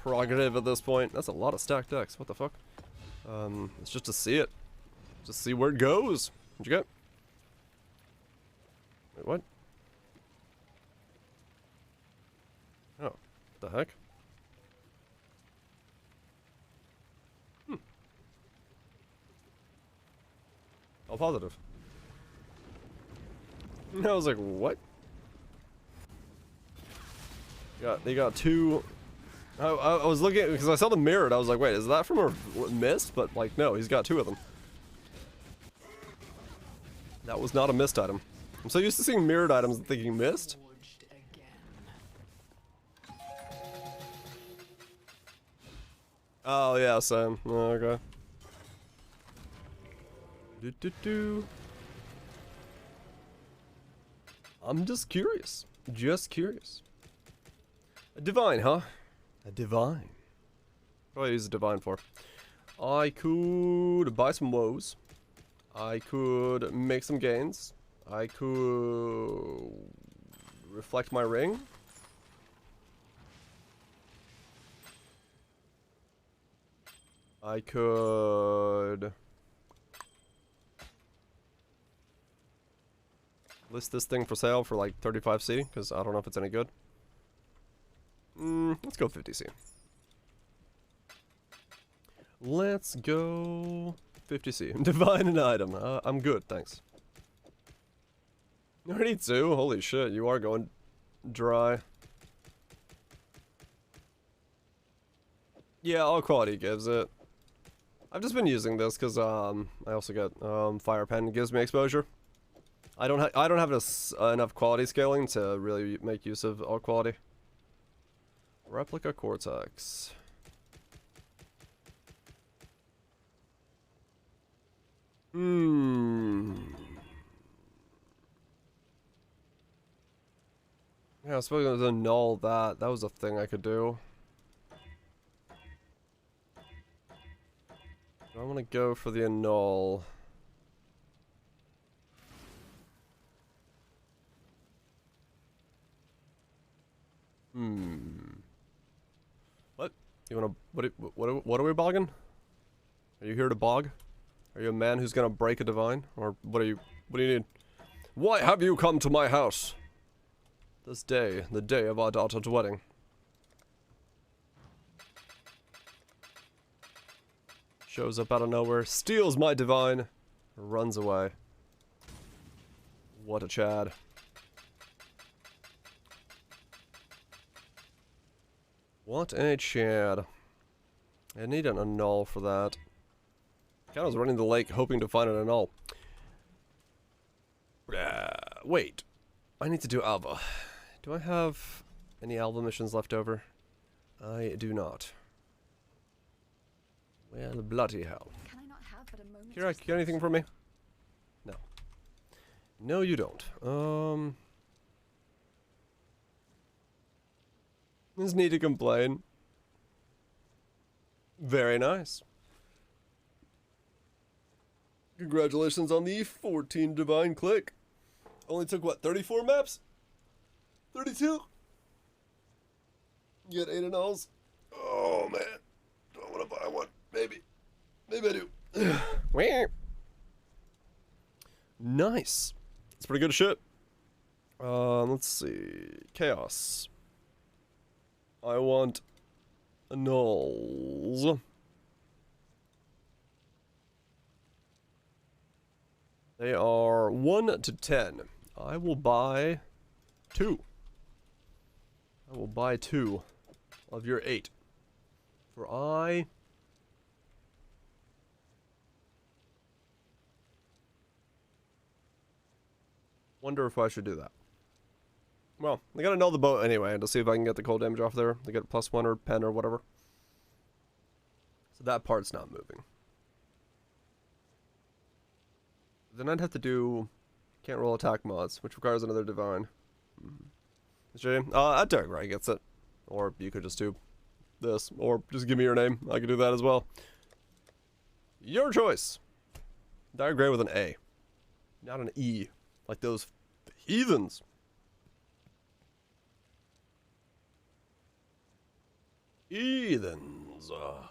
prerogative at this point. That's a lot of stacked decks. What the fuck? It's just to see it. Just see where it goes. What'd you get? Wait, what? Oh, what the heck? All positive. I was like, what? Yeah, they got two. I was looking because I saw the mirrored. I was like, wait, is that from a mist? But like, no, he's got two of them. That was not a mist item. I'm so used to seeing mirrored items and thinking mist. Forged again. Oh yeah, same. Oh, okay. I'm just curious. Just curious. A divine, huh? A divine. What do I use a divine for? I could buy some woes. I could make some gains. I could reflect my ring. I could list this thing for sale for like 35C, because I don't know if it's any good. Let's go 50C. Let's go 50C. Divine an item. I'm good, thanks. You already need two? Holy shit, you are going dry. Yeah, all quality gives it. I've just been using this because I also get Fire Pen gives me exposure. I don't have enough quality scaling to really make use of all quality. Replica Cortex. Yeah, I was supposed to annul that. That was a thing I could do. I want to go for the annul. What? You wanna what are we bogging? Are you here to bog? Are you a man who's gonna break a divine? Or what do you need? Why have you come to my house? This day, the day of our daughter's wedding. Shows up out of nowhere, steals my divine, runs away. What a Chad. What a Chad. I need an annul for that. I was running the lake hoping to find an annul. Wait. I need to do Alva. Do I have any Alva missions left over? I do not. Well, bloody hell. Can I not have but a moment's Kira, you got anything for me? No. No, you don't. There's need to complain. Very nice. Congratulations on the 14 divine click. Only took what, 34 maps? 32? You get 8 annuls? Oh man. Do I want to buy one? Maybe. Maybe I do. Nice. It's pretty good shit. Let's see. Chaos. I want annuls. They are 1 to 10. I will buy 2. I will buy 2 of your 8. For I... wonder if I should do that. Well, I gotta know the boat anyway to see if I can get the cold damage off there. To get +1 or pen or whatever. So that part's not moving. Then I'd have to do... can't roll attack mods, which requires another divine. At Derek Ray gets it. Or you could just do this. Or just give me your name. I could do that as well. Your choice. Dire Gray with an A. Not an E. Like those heathens. Heathens. Huh.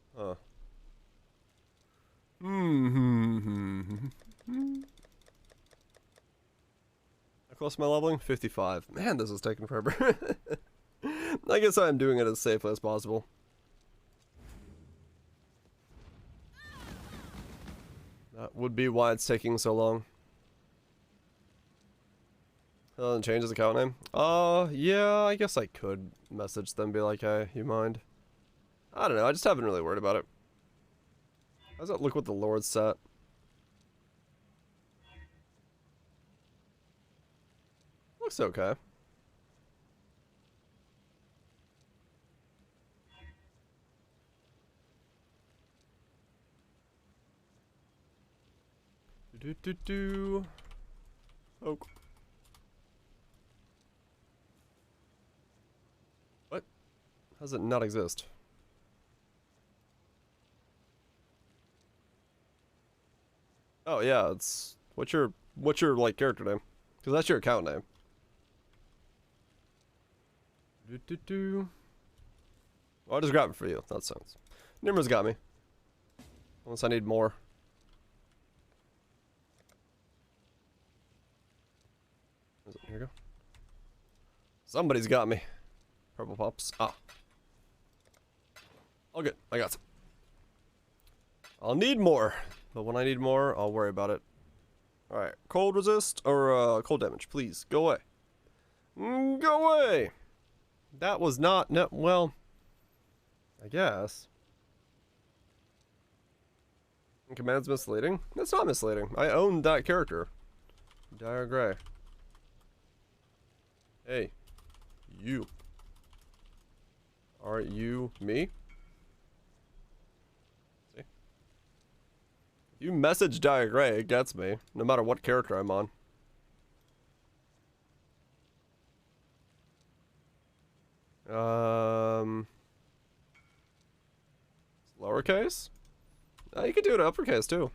How close am I leveling? 55. Man, this is taking forever. I guess I'm doing it as safely as possible. That would be why it's taking so long. Doesn't change his account name? Yeah, I guess I could message them, be like, hey, you mind? I don't know, I just haven't really worried about it. How does that look with the Lord set? Looks okay. Oh. What? How does it not exist? Oh yeah, it's what's your like character name? Because that's your account name. Oh, I'll just grab it for you. That sounds. Nimra's got me. Unless I need more. Here we go. Somebody's got me. Purple pops. Ah. All good. I got some. I'll need more. But when I need more, I'll worry about it. Alright. Cold resist or cold damage, please. Go away. Go away! That was not... No, well... I guess. Command's misleading? That's not misleading. I own that character. Dire Gray. Hey. You. Are you me? See? You message Dire Gray, it gets me. No matter what character I'm on. Lowercase? You could do it uppercase too.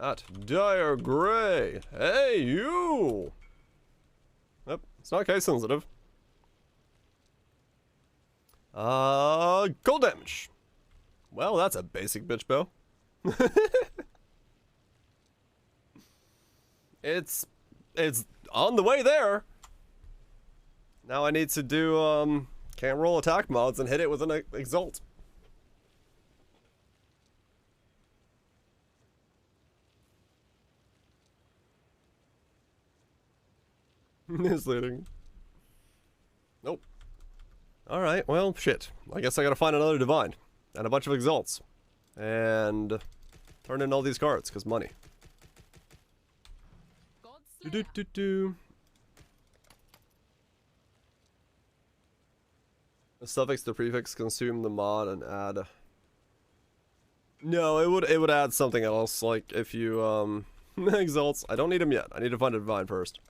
At Dire Gray. Hey, you! Yep, it's not case sensitive. Cold damage. Well, that's a basic bitch bow. It's on the way there. Now I need to do, can't roll attack mods and hit it with an exalt. Misleading. Nope. Alright, well, shit. I guess I gotta find another divine. And a bunch of exalts. And turn in all these cards, because money. Do. The suffix to prefix consume the mod and add. No, it would add something else. Like if you exalts. I don't need them yet. I need to find a divine first.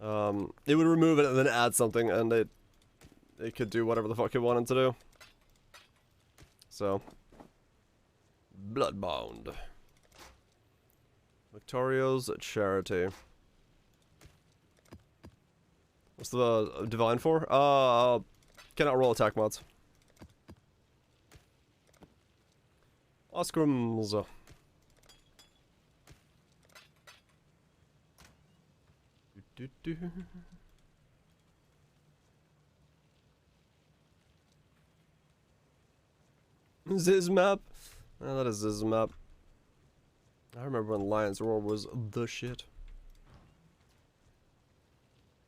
It would remove it and then add something, and it could do whatever the fuck it wanted to do. So, Bloodbound. Victorio's Charity. What's the divine for? Cannot roll attack mods. Oscrums. Do. Ziz map. Oh, that is Ziz map. I remember when Lion's Roar was the shit.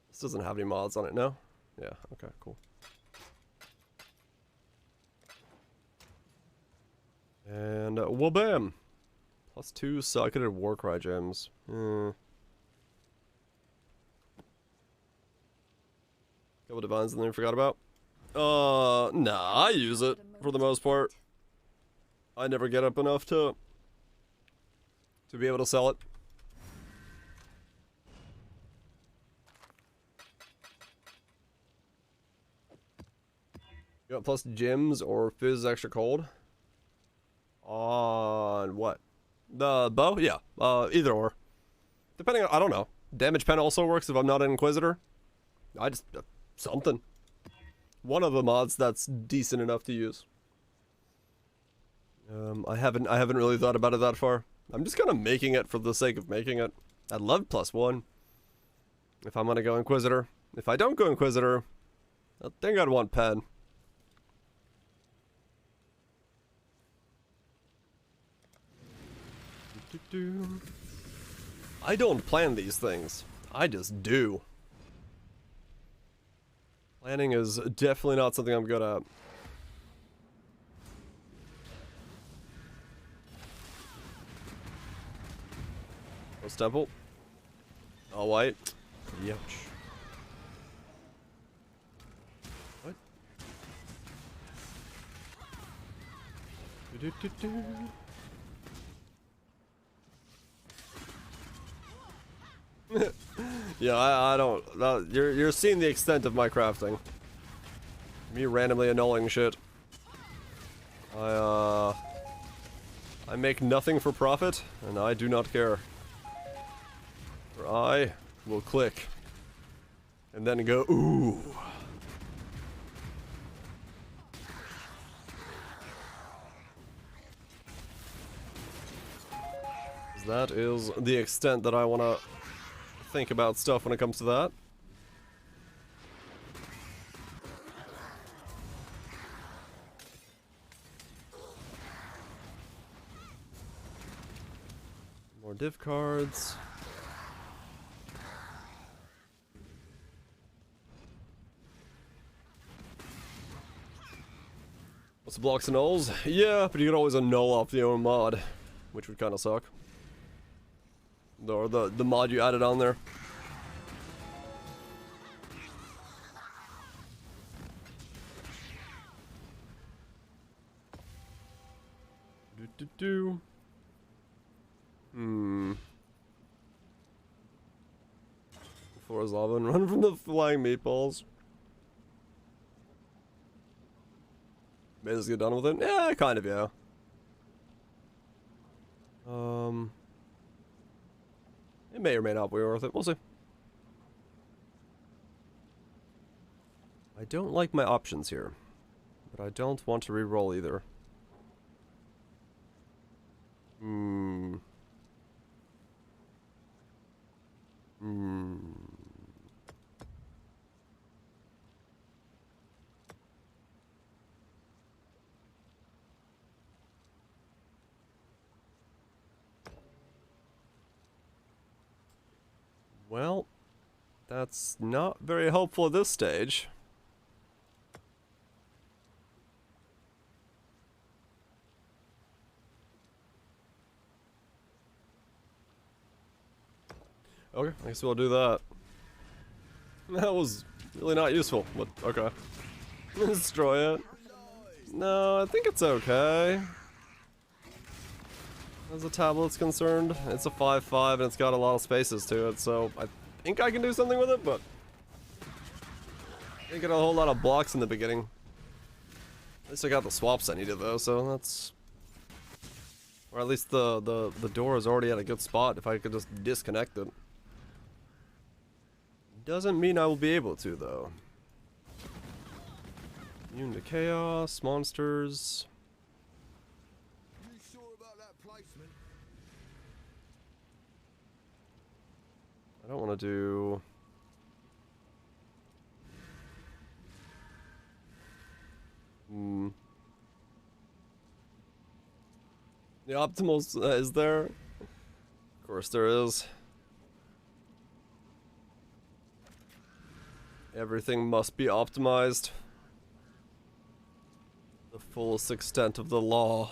This doesn't have any mods on it, no? Yeah, okay, cool. And, well, bam! +2 socketed Warcry gems. Couple divines in there you forgot about? Nah, I use it for the most part. I never get up enough to be able to sell it. You want plus gems or fizz extra cold? On what? The bow? Yeah. Either or. Depending on, I don't know. Damage pen also works if I'm not an Inquisitor. I just, something. One of the mods that's decent enough to use. I haven't really thought about it that far. I'm just kind of making it for the sake of making it. I'd love +1. If I'm gonna go Inquisitor. If I don't go Inquisitor, I think I'd want pen. I don't plan these things. I just do. Planning is definitely not something I'm good at. Ghost Temple. All white. Yuch. What? Do-do-do-do. Yeah, I don't. You're seeing the extent of my crafting. Me randomly annulling shit. I make nothing for profit, and I do not care. For I will click, and then go ooh. That is the extent that I want to think about stuff when it comes to that. More div cards. What's the blocks and nulls? Yeah, but you can always annul off the own mod, which would kind of suck. Or the mod you added on there. Do. Floor is lava and run from the flying meatballs. May just get done with it? Yeah, kind of, yeah. It may or may not be worth it. We'll see. I don't like my options here, but I don't want to re-roll either. Well, that's not very helpful at this stage. Okay, I guess we'll do that. That was really not useful, but okay. Destroy it. No, I think it's okay. As the tablet's concerned, it's a 5/5 and it's got a lot of spaces to it, so I think I can do something with it, but I didn't get a whole lot of blocks in the beginning. At least I got the swaps I needed though, so that's... Or at least the door is already at a good spot if I could just disconnect it. Doesn't mean I will be able to though. Immune to chaos, monsters... I don't want to do... The optimals is there? Of course there is. Everything must be optimized. The fullest extent of the law.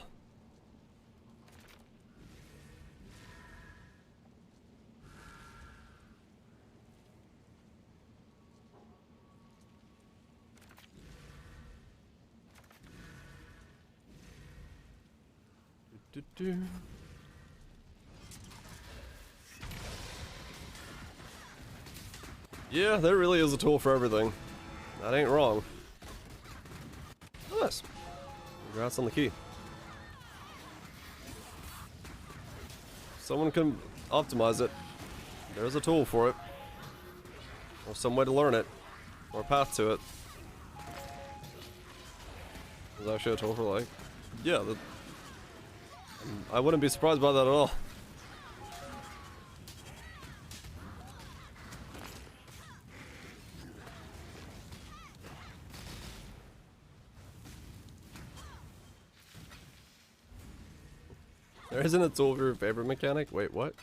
Yeah, there really is a tool for everything. That ain't wrong. Nice. Congrats on the key. Someone can optimize it. There's a tool for it. Or some way to learn it. Or a path to it. There's actually a tool for like... Yeah, I wouldn't be surprised by that at all. There isn't a tool for your favorite mechanic? Wait, what?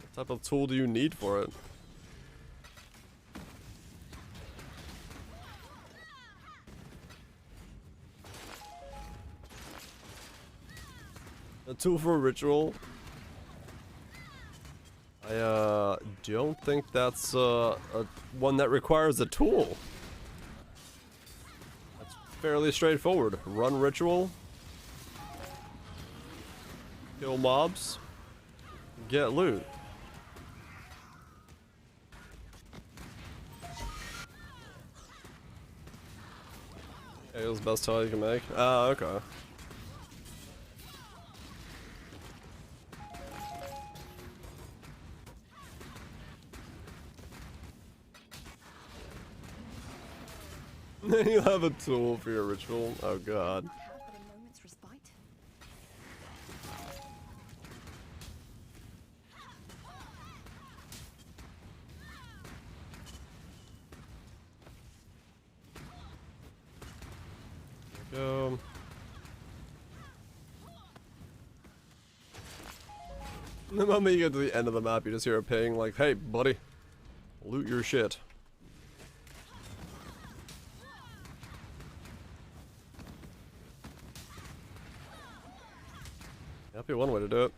What type of tool do you need for it? A tool for a ritual? I don't think that's one that requires a tool. That's fairly straightforward. Run ritual. Kill mobs. Get loot. Okay, it was the best tile you can make. Ah, okay. You have a tool for your ritual. Oh god. Not have but a moment's respite. Go. The moment you get to the end of the map, you just hear a ping like, "Hey, buddy, loot your shit." That'd be one way to do it.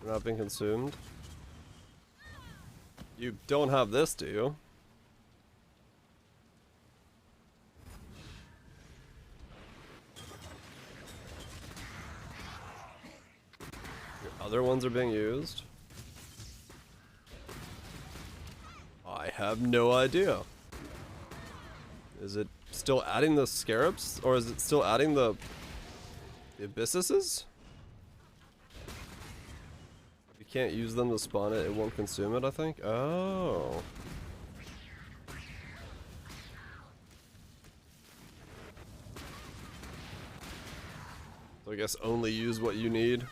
We're not being consumed. You don't have this, do you? Other ones are being used. I have no idea. Is it still adding the scarabs? Or is it still adding the abysses? You can't use them to spawn it, it won't consume it, I think? Oh. So I guess only use what you need.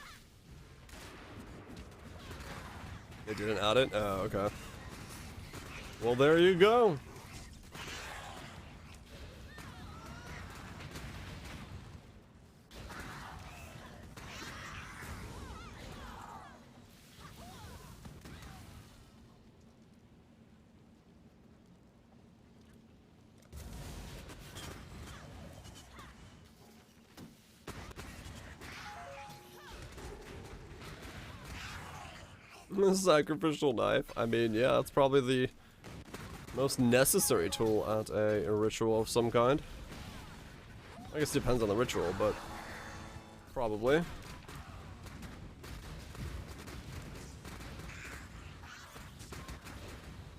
They didn't add it? Oh, okay. Well, there you go. The sacrificial knife. I mean, yeah, that's probably the most necessary tool at a ritual of some kind. I guess it depends on the ritual, but probably.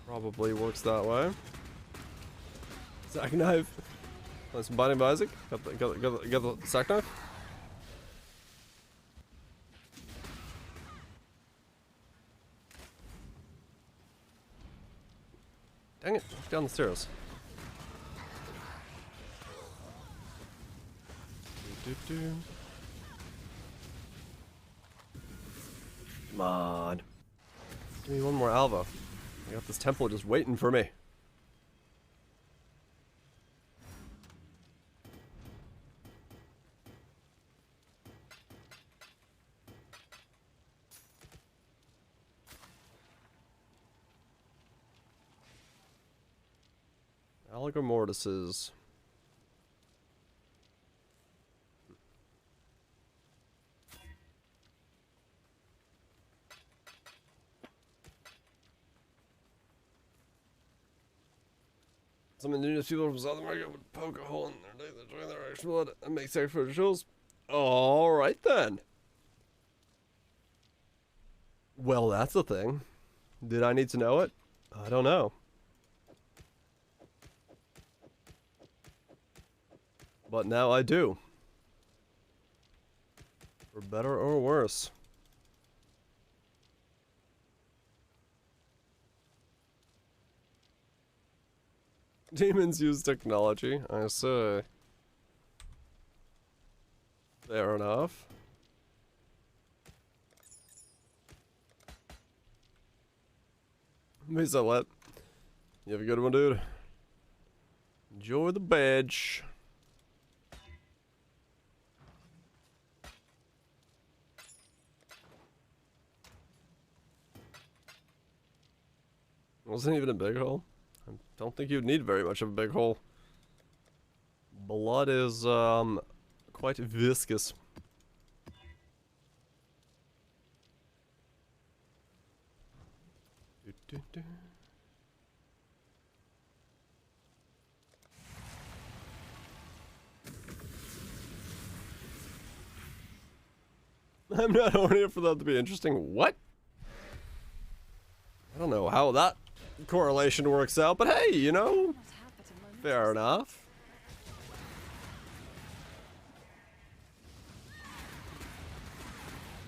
Probably works that way. Sack knife. Nice binding by Isaac. Got the sack knife. Dang it, walk down the stairs. Come on. Give me one more Alva. I got this temple just waiting for me. Allegor Mortises. Some indigenous people from South America would poke a hole in their dick to drain their extra blood and make sacrificials. Alright then. Well, that's a thing. Did I need to know it? I don't know. But now I do. For better or worse. Demons use technology, I say. Fair enough. Misalet. You have a good one, dude. Enjoy the badge. Wasn't even a big hole. I don't think you'd need very much of a big hole. Blood is quite viscous. I'm not horny for that to be interesting. What? I don't know how that correlation works out, but hey, you know, fair enough.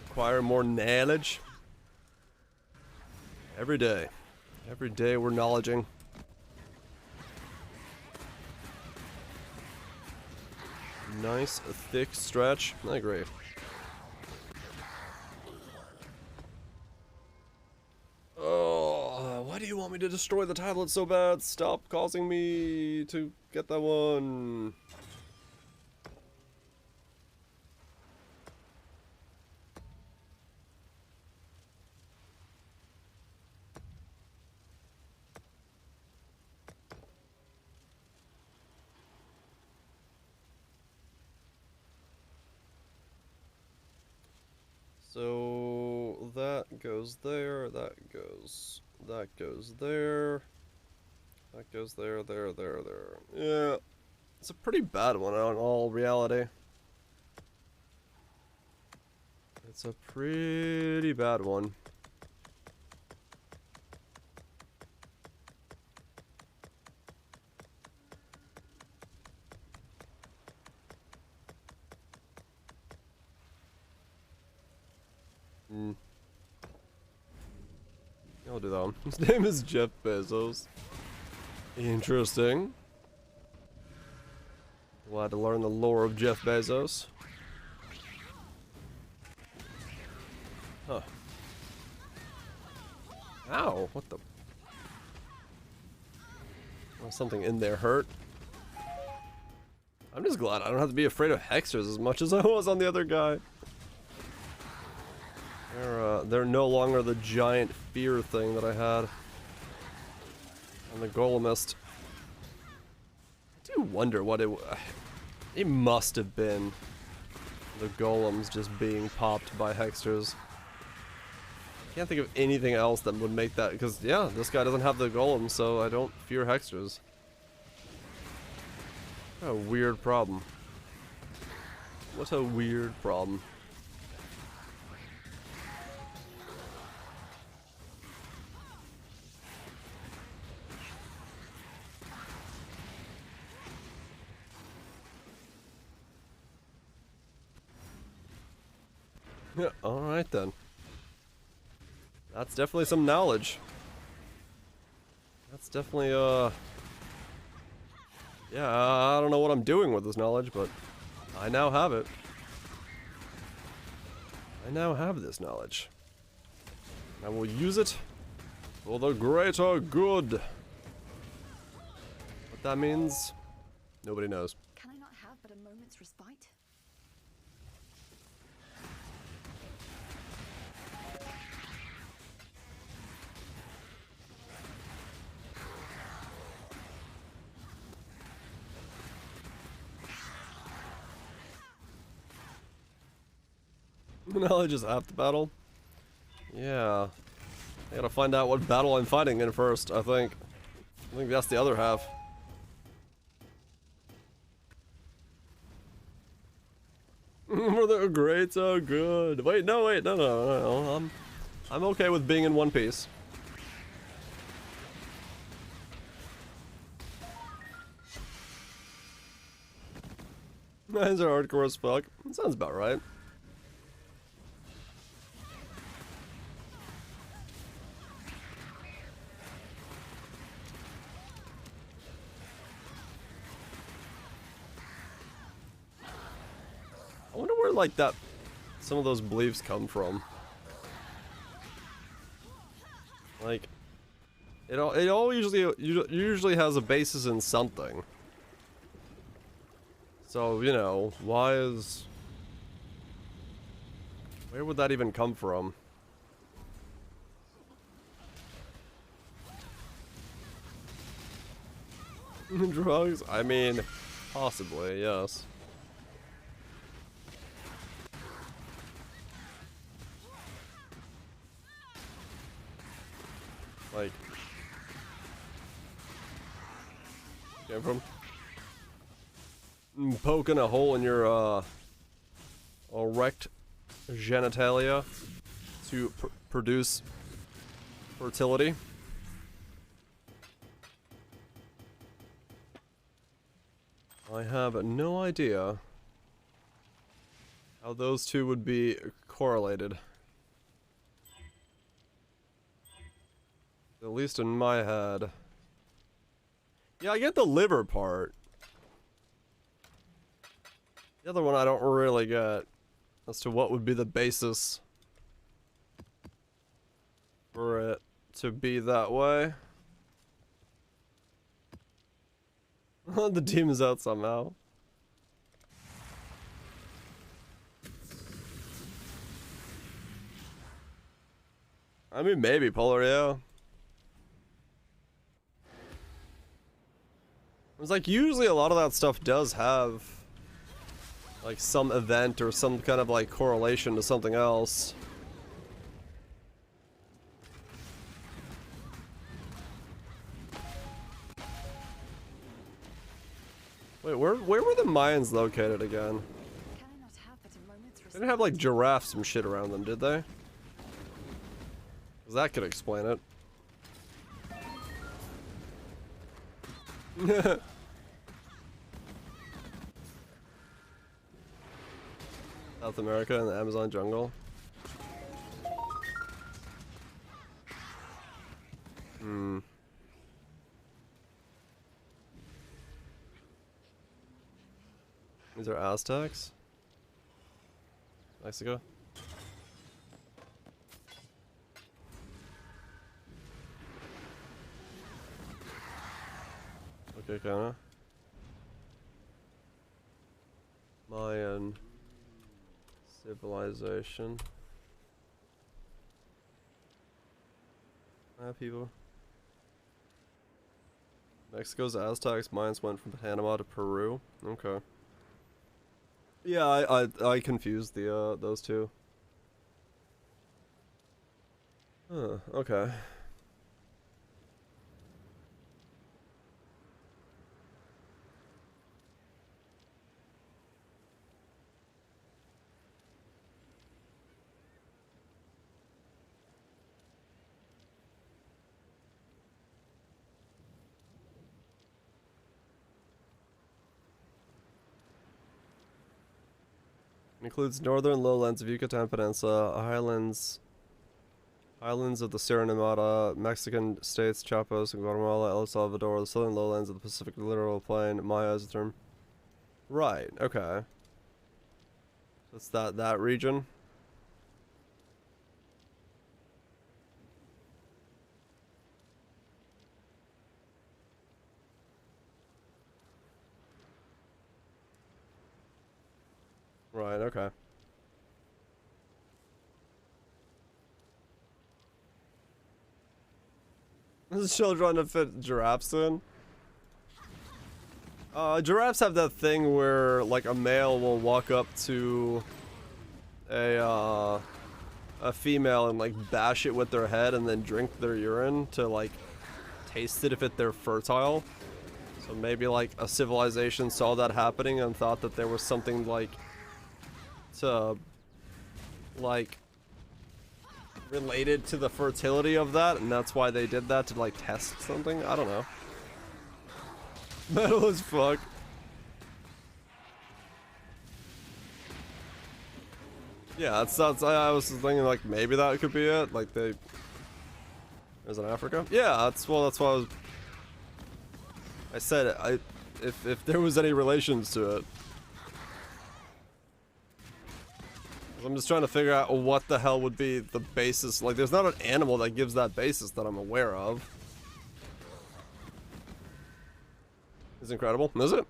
Acquire more knowledge. Every day. Every day we're knowledging. Nice, a thick stretch. I agree. Oh, why do you want me to destroy the tablet so bad? Stop causing me to get that one. So that goes there, that goes there, that goes there, there. Yeah, it's a pretty bad one in all reality. It's a pretty bad one. I'll do that one. His name is Jeff Bezos. Interesting. Glad to learn the lore of Jeff Bezos. Huh. Ow, what the? Oh, something in there hurt. I'm just glad I don't have to be afraid of hexers as much as I was on the other guy. They're no longer the giant fear thing that I had on the Golemist. I do wonder what it must have been the golems just being popped by hexters. I can't think of anything else that would make that, because yeah, this guy doesn't have the golem, so I don't fear hexters. What a weird problem. What a weird problem. Yeah, alright then. That's definitely some knowledge. That's definitely, yeah, I don't know what I'm doing with this knowledge, but I now have it. I now have this knowledge. I will use it for the greater good. What that means, nobody knows. Can I not have but a moment's respite? Now I just have to battle. Yeah. I gotta find out what battle I'm fighting in first, I think. I think that's the other half. For the greater good. Wait, no, no. I'm okay with being in one piece. Mines are hardcore as fuck. That sounds about right. I wonder where, like, that some of those beliefs come from. Like, it all usually has a basis in something. So, you know, where would that even come from? Drugs? I mean, possibly, yes. Like, came from poking a hole in your erect genitalia to produce fertility. I have no idea how those two would be correlated. At least in my head. Yeah, I get the liver part. The other one I don't really get as to what would be the basis for it to be that way. The demon's out somehow. I mean, maybe Polar, yeah. It's like usually a lot of that stuff does have like some event or some kind of like correlation to something else. Wait, where were the Mayans located again? Can I not have but a moment's They respite? didn't have like giraffes and shit around them, did they? 'Cause that could explain it. South America and the Amazon jungle. Hmm. These are Aztecs? Mexico? Okay, kinda. Mayan civilization. People. Mexico's Aztecs, Mayans went from Panama to Peru. Okay. Yeah, I confused the those two. Huh, okay. It includes northern lowlands of Yucatan Peninsula, highlands of the Sierra Nevada, Mexican states, Chiapas, and Guatemala, El Salvador, the southern lowlands of the Pacific Littoral Plain. Maya is the term. Right. Okay. That's that region. Right, okay. This is still trying to fit giraffes in. Giraffes have that thing where, like, a male will walk up to a female and, like, bash it with their head and then drink their urine to, like, taste it if they're fertile. So maybe, like, a civilization saw that happening and thought that there was something, like, to, like, related to the fertility of that, and that's why they did that, to, like, test something? I don't know. Metal as fuck. Yeah, that's I was thinking, like, maybe that could be it. Like, they... Is it Africa? Yeah, that's why I said it. If there was any relations to it. I'm just trying to figure out what the hell would be the basis. Like, there's not an animal that gives that basis that I'm aware of. It's incredible. Is it?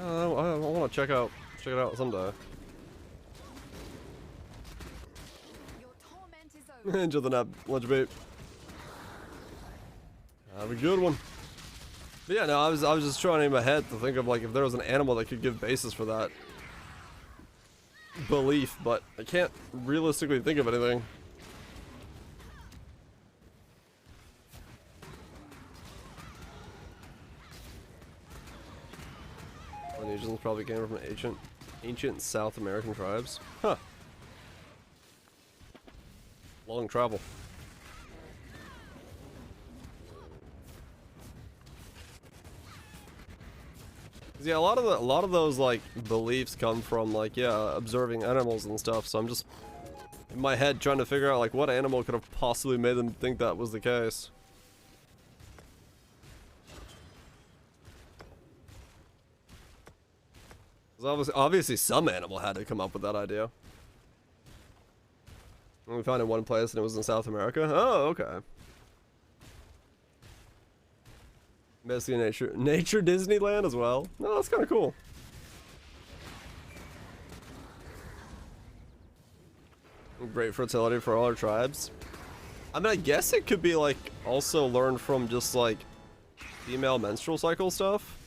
I want to check it out someday. Your torment is over. Enjoy the nap, lunch bait. Have a good one. But yeah, no, I was just trying in my head to think of, like, if there was an animal that could give basis for that belief, but I can't realistically think of anything. Polynesians probably came from ancient South American tribes. Huh. Long travel. Yeah, a lot of those, like, beliefs come from, like, yeah, observing animals and stuff. So I'm just in my head trying to figure out, like, what animal could have possibly made them think that was the case. 'Cause obviously some animal had to come up with that idea. And we found it in one place and it was in South America. Oh, okay. Basically nature Disneyland as well. No, that's kind of cool. Great fertility for all our tribes. I mean, I guess it could be, like, also learned from just, like, female menstrual cycle stuff.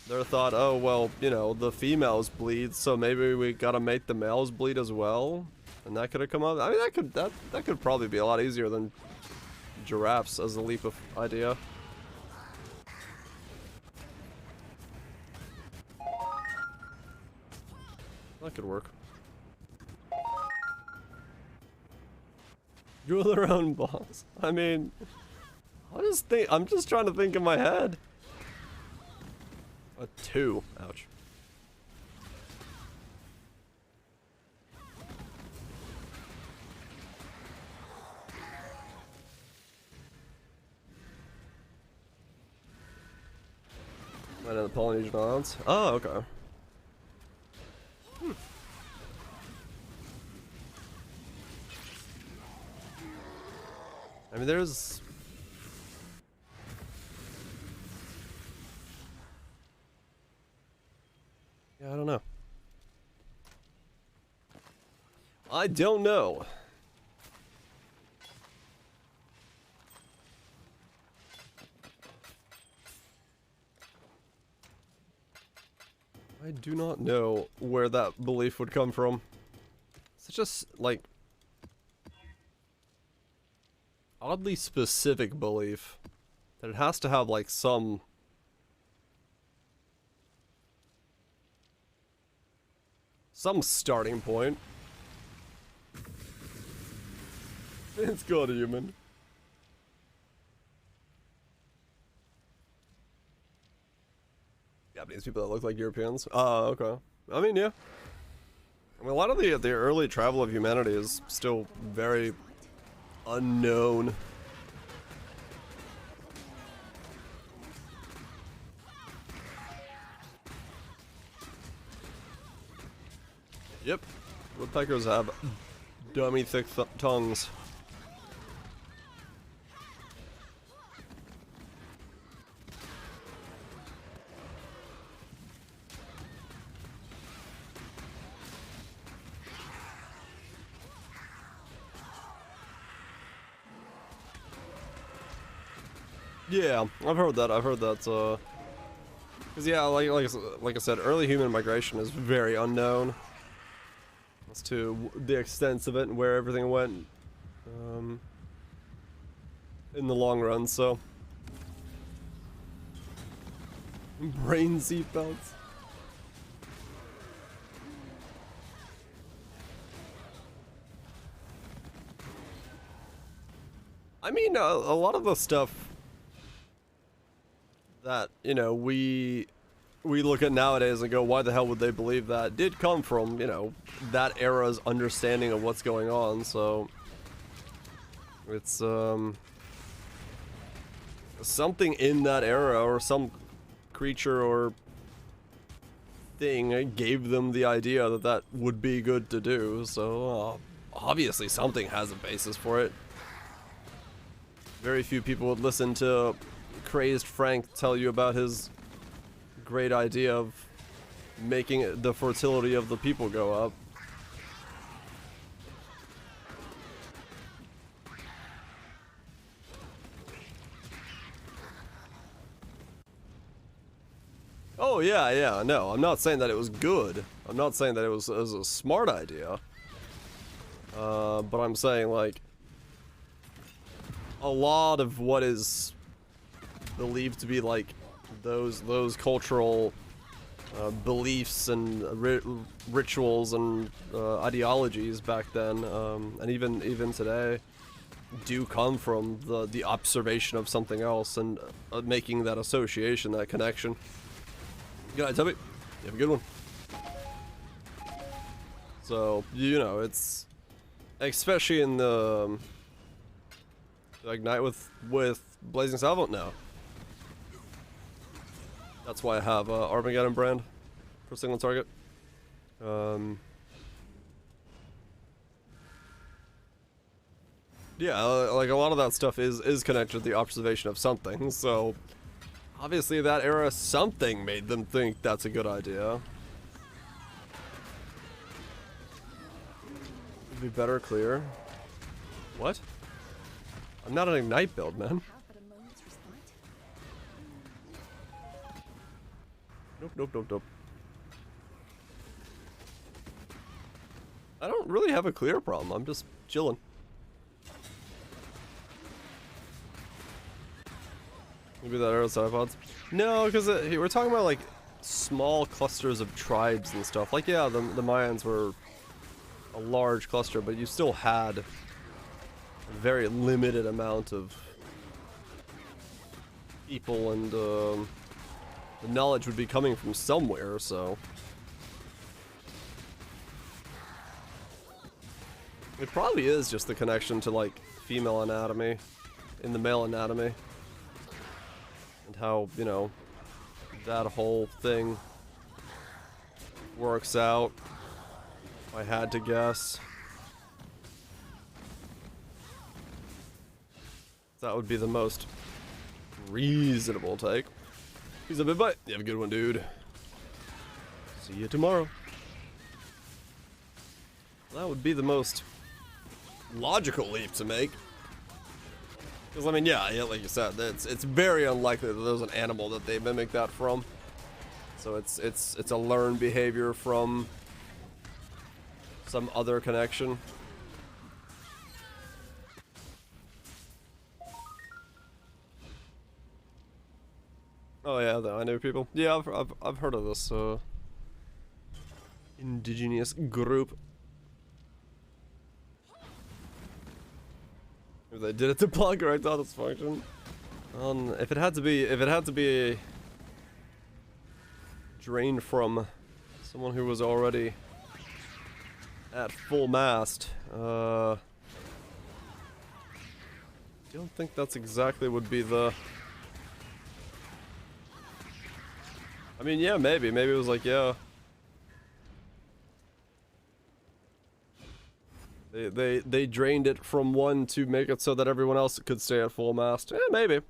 They're thought, oh, well, you know, the females bleed, so maybe we gotta make the males bleed as well. And that could have come up. I mean, that could probably be a lot easier than giraffes as a leap of idea. That could work. Drill their own balls. I mean, I'm just trying to think in my head. A 2. Ouch. Right in the Polynesian Islands. Oh, okay. I mean, there's... Yeah, I don't know. I don't know. I do not know where that belief would come from. It's just, like, oddly specific belief that it has to have, like, some starting point. It's called a human. Japanese people that look like Europeans. Oh, okay. I mean, yeah. I mean, a lot of the early travel of humanity is still very unknown. Yep. Woodpeckers have dummy thick tongues. Yeah, I've heard that. I've heard that. Cause yeah, like I said, early human migration is very unknown as to the extent of it and where everything went, in the long run. So, brain seatbelts. I mean, a lot of the stuff that, you know, we look at nowadays and go, why the hell would they believe that, did come from, you know, that era's understanding of what's going on. So it's something in that era, or some creature or thing gave them the idea that that would be good to do. So obviously something has a basis for it. Very few people would listen to crazed Frank tell you about his great idea of making the fertility of the people go up. Oh yeah, no, I'm not saying that it was good. I'm not saying that it was a smart idea. But I'm saying, like, a lot of what is believed to be like those cultural beliefs and rituals and ideologies back then, and even today, do come from the observation of something else and making that association, that connection. Good night, Tubby. You have a good one. So, you know, it's especially in the Ignite with Blazing Salvo now. That's why I have Armageddon brand for single target. Yeah, like a lot of that stuff is connected to the observation of something. So obviously that era, something made them think that's a good idea. Would be better clear. What? I'm not an Ignite build, man. Have but a moment's respite. Nope. I don't really have a clear problem. I'm just chilling. Maybe that arrow pods. No, because we're talking about like small clusters of tribes and stuff. Like, yeah, the Mayans were a large cluster, but you still had a very limited amount of people, and the knowledge would be coming from somewhere, so it probably is just the connection to like female anatomy in the male anatomy, and how, you know, that whole thing works out. If I had to guess, that would be the most reasonable take. Peace up, bye. You have a good one, dude. See you tomorrow. That would be the most logical leap to make. Because, I mean, yeah, like you said, it's very unlikely that there's an animal that they mimic that from. So it's a learned behavior from some other connection. Oh yeah, I know people. Yeah, I've heard of this indigenous group. If they did it to block erectile dysfunction. If it had to be drained from someone who was already at full mast, I don't think that's exactly would be the. I mean, yeah, maybe it was like, yeah. They drained it from one to make it so that everyone else could stay at full mast. Maybe.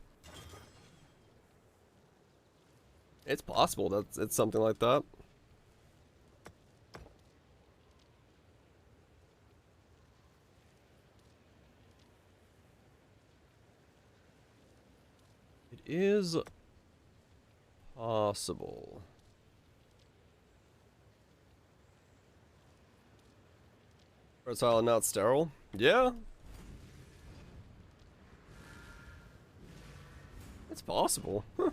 It's possible that it's something like that. It is possible. Fertile and not sterile? Yeah. It's possible. Huh.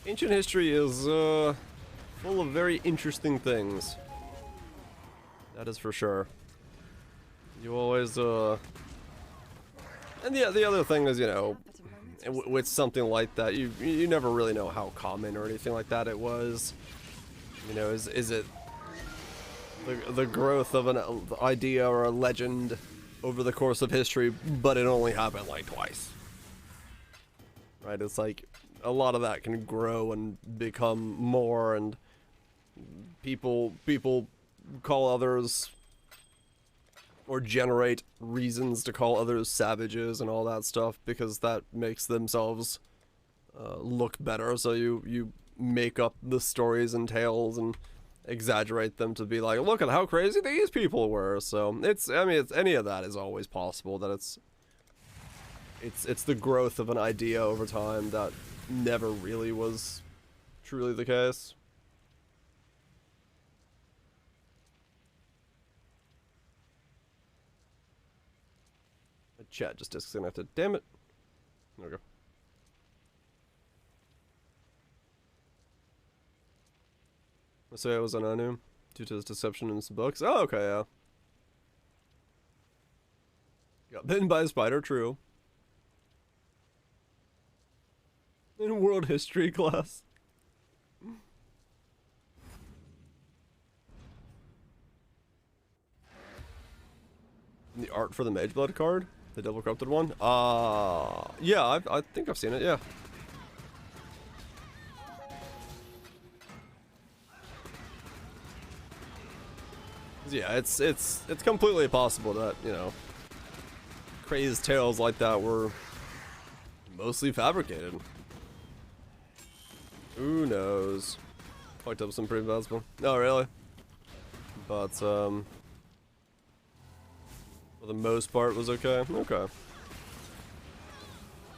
Ancient history is full of very interesting things. That is for sure. You always and the other thing is, you know, with something like that, you never really know how common or anything like that it was. You know, is it the growth of an idea or a legend over the course of history, but it only happened like twice. Right? It's like a lot of that can grow and become more, and people call others or generate reasons to call others savages and all that stuff because that makes themselves look better. So you make up the stories and tales and exaggerate them to be like, look at how crazy these people were. So it's, I mean, it's any of that is always possible. That it's the growth of an idea over time that never really was truly the case. The chat just disconnected. Damn it. There we go. I say I was an Anu due to his deception in some books. Oh, okay, yeah. Got bitten by a spider, true. In world history class. The art for the Mage Blood card? The Double Corrupted one? Yeah, I think I've seen it, yeah. Yeah, it's completely possible that, you know, crazed tales like that were mostly fabricated. Who knows? Fucked up some pretty bad stuff. No, really? But, for the most part was okay. Okay.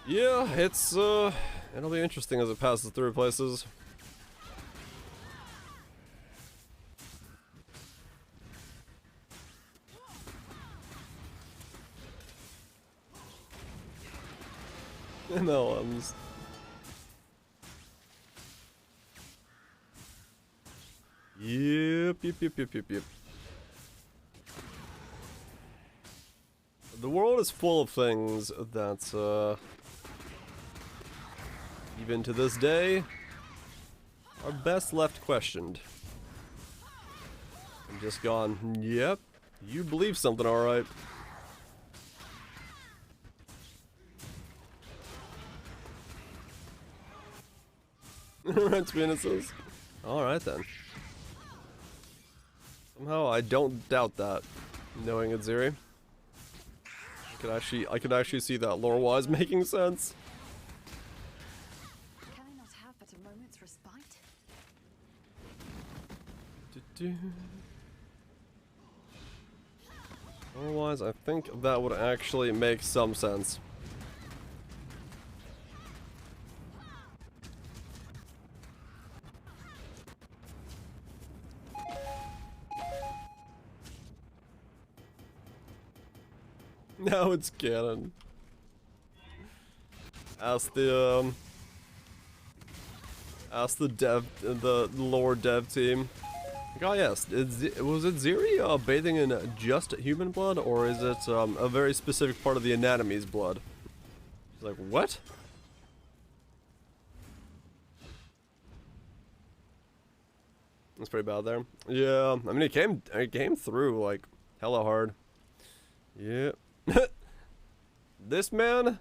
Yeah, it's, it'll be interesting as it passes through places. MLMs. Yep. The world is full of things that, even to this day, are best left questioned. And just gone, yep, you believe something alright. Rent Venuses. Alright then. Somehow I don't doubt that, knowing it's Ziri. I could actually see that lore-wise making sense. Can I not have but a moment's respite? Otherwise, I think that would actually make some sense. Now it's canon. Ask the lore dev team. Like, oh yes, was it Ziri bathing in just human blood, or is it a very specific part of the anatomy's blood? It's like, what? That's pretty bad there. Yeah, I mean it came through like hella hard. Yeah. This man,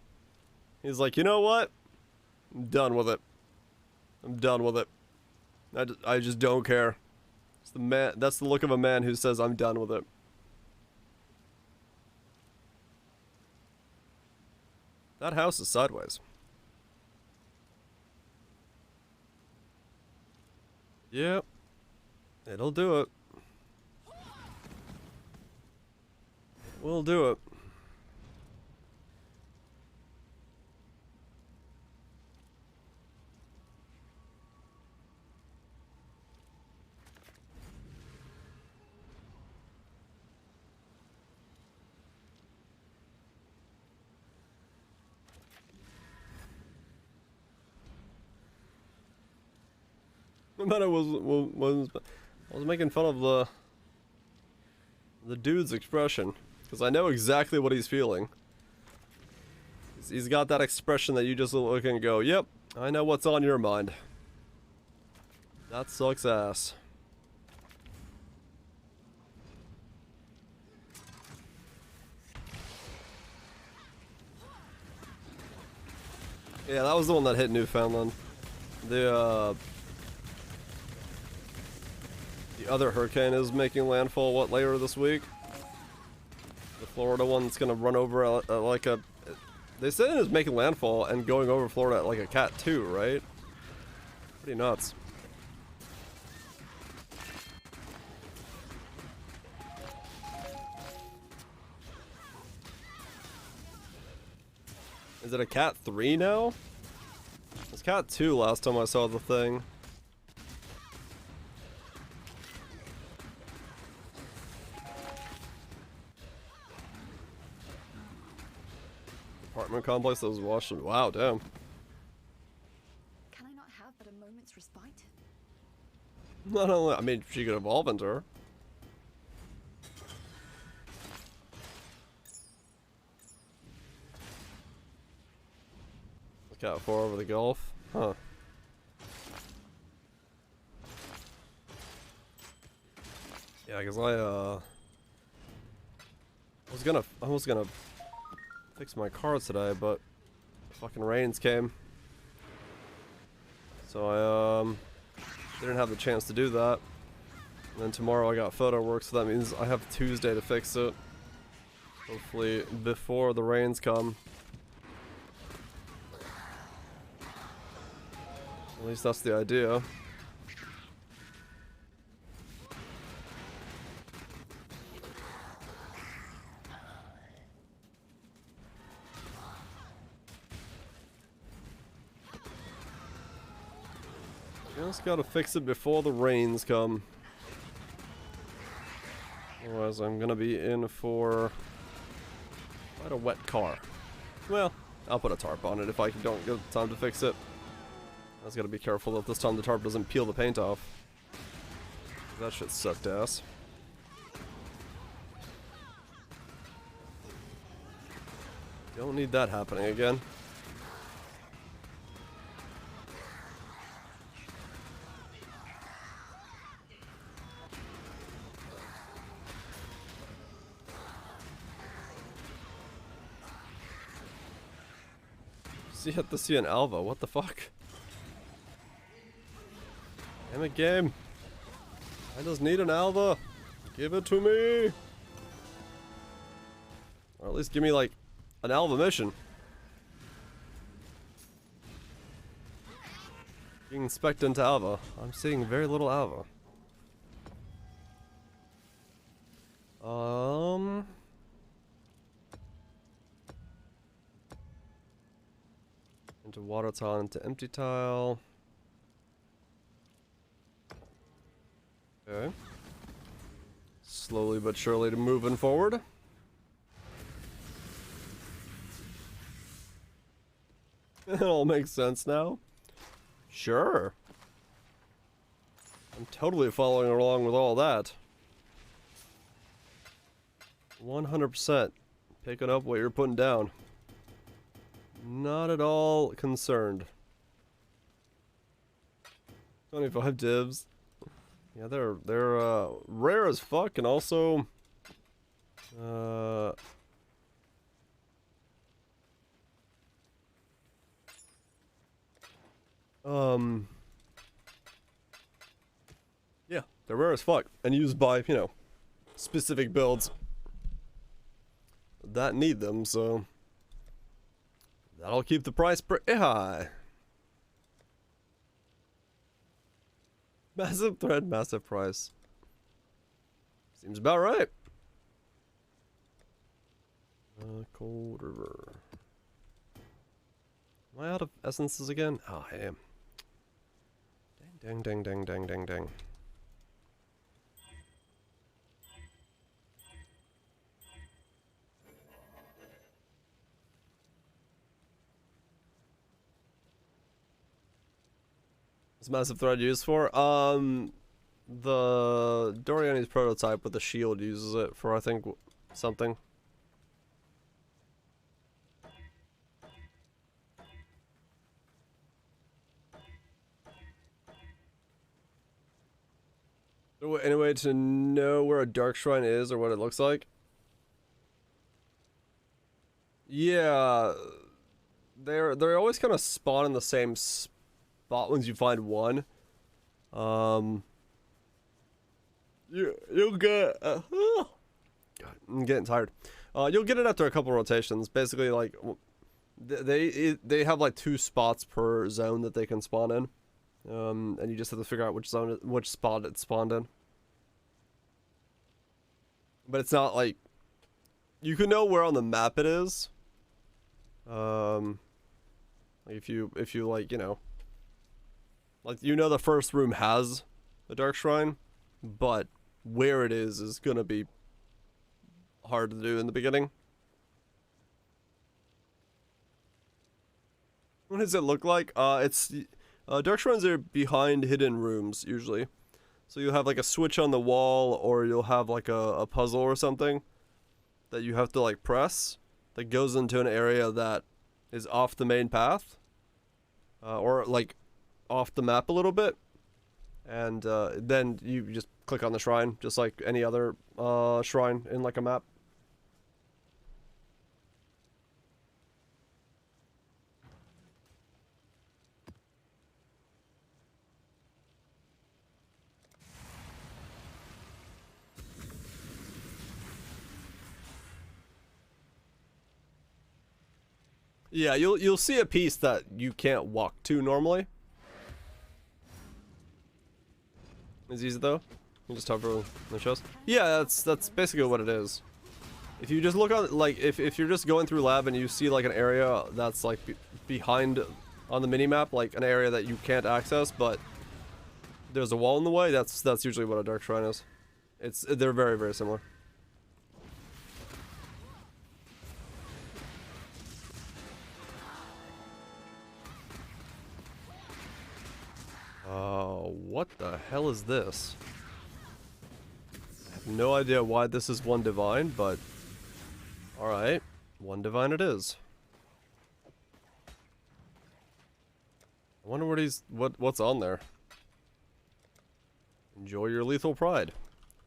he's like, you know what? I'm done with it. I'm done with it. I just don't care. It's the man. That's the look of a man who says, I'm done with it. That house is sideways. Yep. It'll do it. We'll do it. thought I was making fun of the dude's expression, because I know exactly what he's feeling. He's got that expression that you just look and go, yep, I know what's on your mind. That sucks ass. Yeah, that was the one that hit Newfoundland. The other hurricane is making landfall, what, later this week? The Florida one's gonna run over like a... They said it was making landfall and going over Florida at like a Cat 2, right? Pretty nuts. Is it a Cat 3 now? It was Cat 2 last time I saw the thing. Apartment complex that was watching. Wow, damn. Can I not have but a moment's respite? Not only, I mean, she could evolve into her. Cat 4 over the Gulf. Huh. Yeah, because I was gonna fix my car today, but fucking rains came. So I didn't have the chance to do that. And then tomorrow I got photo work, so that means I have Tuesday to fix it. Hopefully before the rains come. At least that's the idea. Just gotta fix it before the rains come. Otherwise I'm gonna be in for quite a wet car. Well, I'll put a tarp on it if I don't get time to fix it. I just gotta be careful that this time the tarp doesn't peel the paint off. That shit sucked ass. Don't need that happening again. You have to see an Alva, what the fuck? Damn it, game. I just need an Alva. Give it to me. Or at least give me like an Alva mission. Being inspected into Alva. I'm seeing very little Alva. Into water tile, into empty tile. Okay. Slowly but surely to moving forward. It all makes sense now. Sure. I'm totally following along with all that. 100% picking up what you're putting down. Not at all concerned. 25 divs. Yeah, they're rare as fuck, and also yeah, they're rare as fuck and used by, you know, specific builds that need them, so that'll keep the price pretty high. Massive thread, massive price. Seems about right. Cold River. Am I out of essences again? Oh, I am. Dang, dang, dang, dang, dang, dang. What's Massive Thread used for? The Doriani's prototype with the shield uses it for, I think, something. Any way to know where a dark shrine is or what it looks like? Yeah, they're always kind of spawn in the same spot once you find one. You'll get. God, I'm getting tired. You'll get it after a couple rotations. Basically, like they have like 2 spots per zone that they can spawn in. And you just have to figure out which spot it spawned in. But it's not like you can know where on the map it is. If you like, you know, like the first room has a dark shrine, but where it is gonna be hard to do in the beginning. What does it look like? It's dark shrines are behind hidden rooms usually. So you'll have like a switch on the wall, or you'll have like a puzzle or something that you have to like press that goes into an area that is off the main path, or like off the map a little bit, and then you just click on the shrine just like any other shrine in like a map. Yeah, you'll see a piece that you can't walk to normally. Is easy though. You just hover the chest. Yeah, that's basically what it is. If you just look on, like, if you're just going through lab and you see like an area that's like behind on the mini map, like an area that you can't access, but there's a wall in the way, that's usually what a dark shrine is. They're very, very similar. What the hell is this? I have no idea why this is one divine, but alright, one divine it is. I wonder what's on there. Enjoy your lethal pride.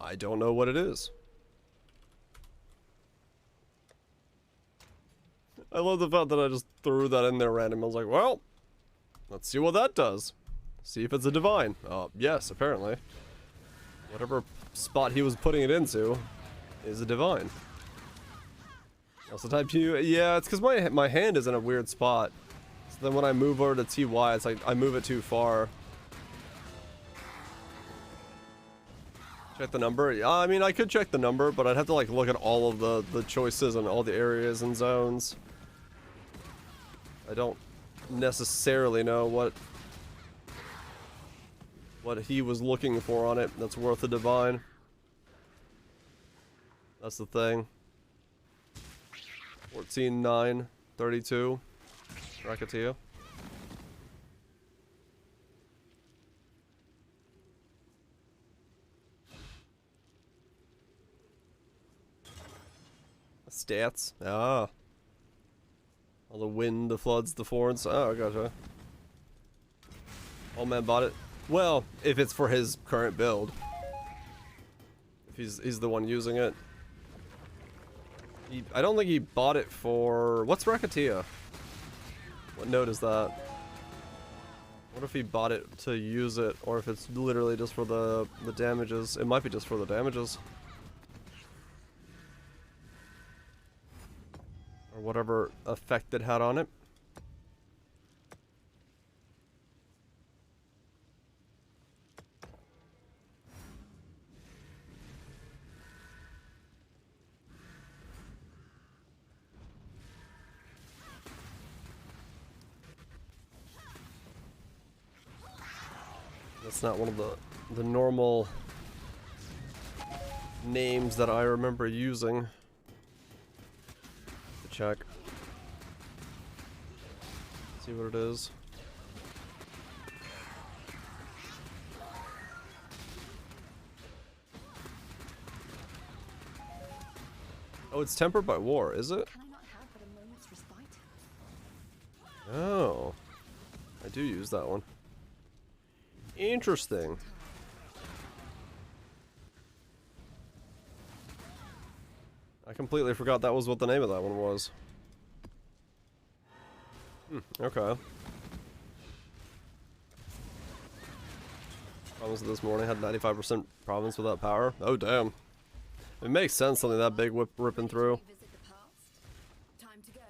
I don't know what it is. I love the fact that I just threw that in there random. I was like, well, let's see what that does. See if it's a divine. Yes, apparently. Whatever spot he was putting it into is a divine. Also type Q. Yeah, it's because my hand is in a weird spot. So then when I move over to TY, it's like I move it too far. Check the number. I mean, I could check the number, but I'd have to like look at all of the choices and all the areas and zones. I don't necessarily know what he was looking for on it that's worth a divine. That's the thing. 14, 9, 32. Racketeer. Stats. Ah. All the wind, the floods, the fords. Oh, gotcha. Old man bought it. Well, if it's for his current build. If he's the one using it. I don't think he bought it for... What's Racketeer? What node is that? What if he bought it to use it, or if it's literally just for the damages? It might be just for the damages. Or whatever effect it had on it. That's not one of the normal names that I remember using. To check. See what it is. Oh, it's tempered by war, is it? Can I not have but a moment's respite? Oh. I do use that one. Interesting. I completely forgot that was what the name of that one was. Okay. Problems this morning, had 95% province without power. Oh, damn. It makes sense, something that big ripping through. Revisit the past? Time to go.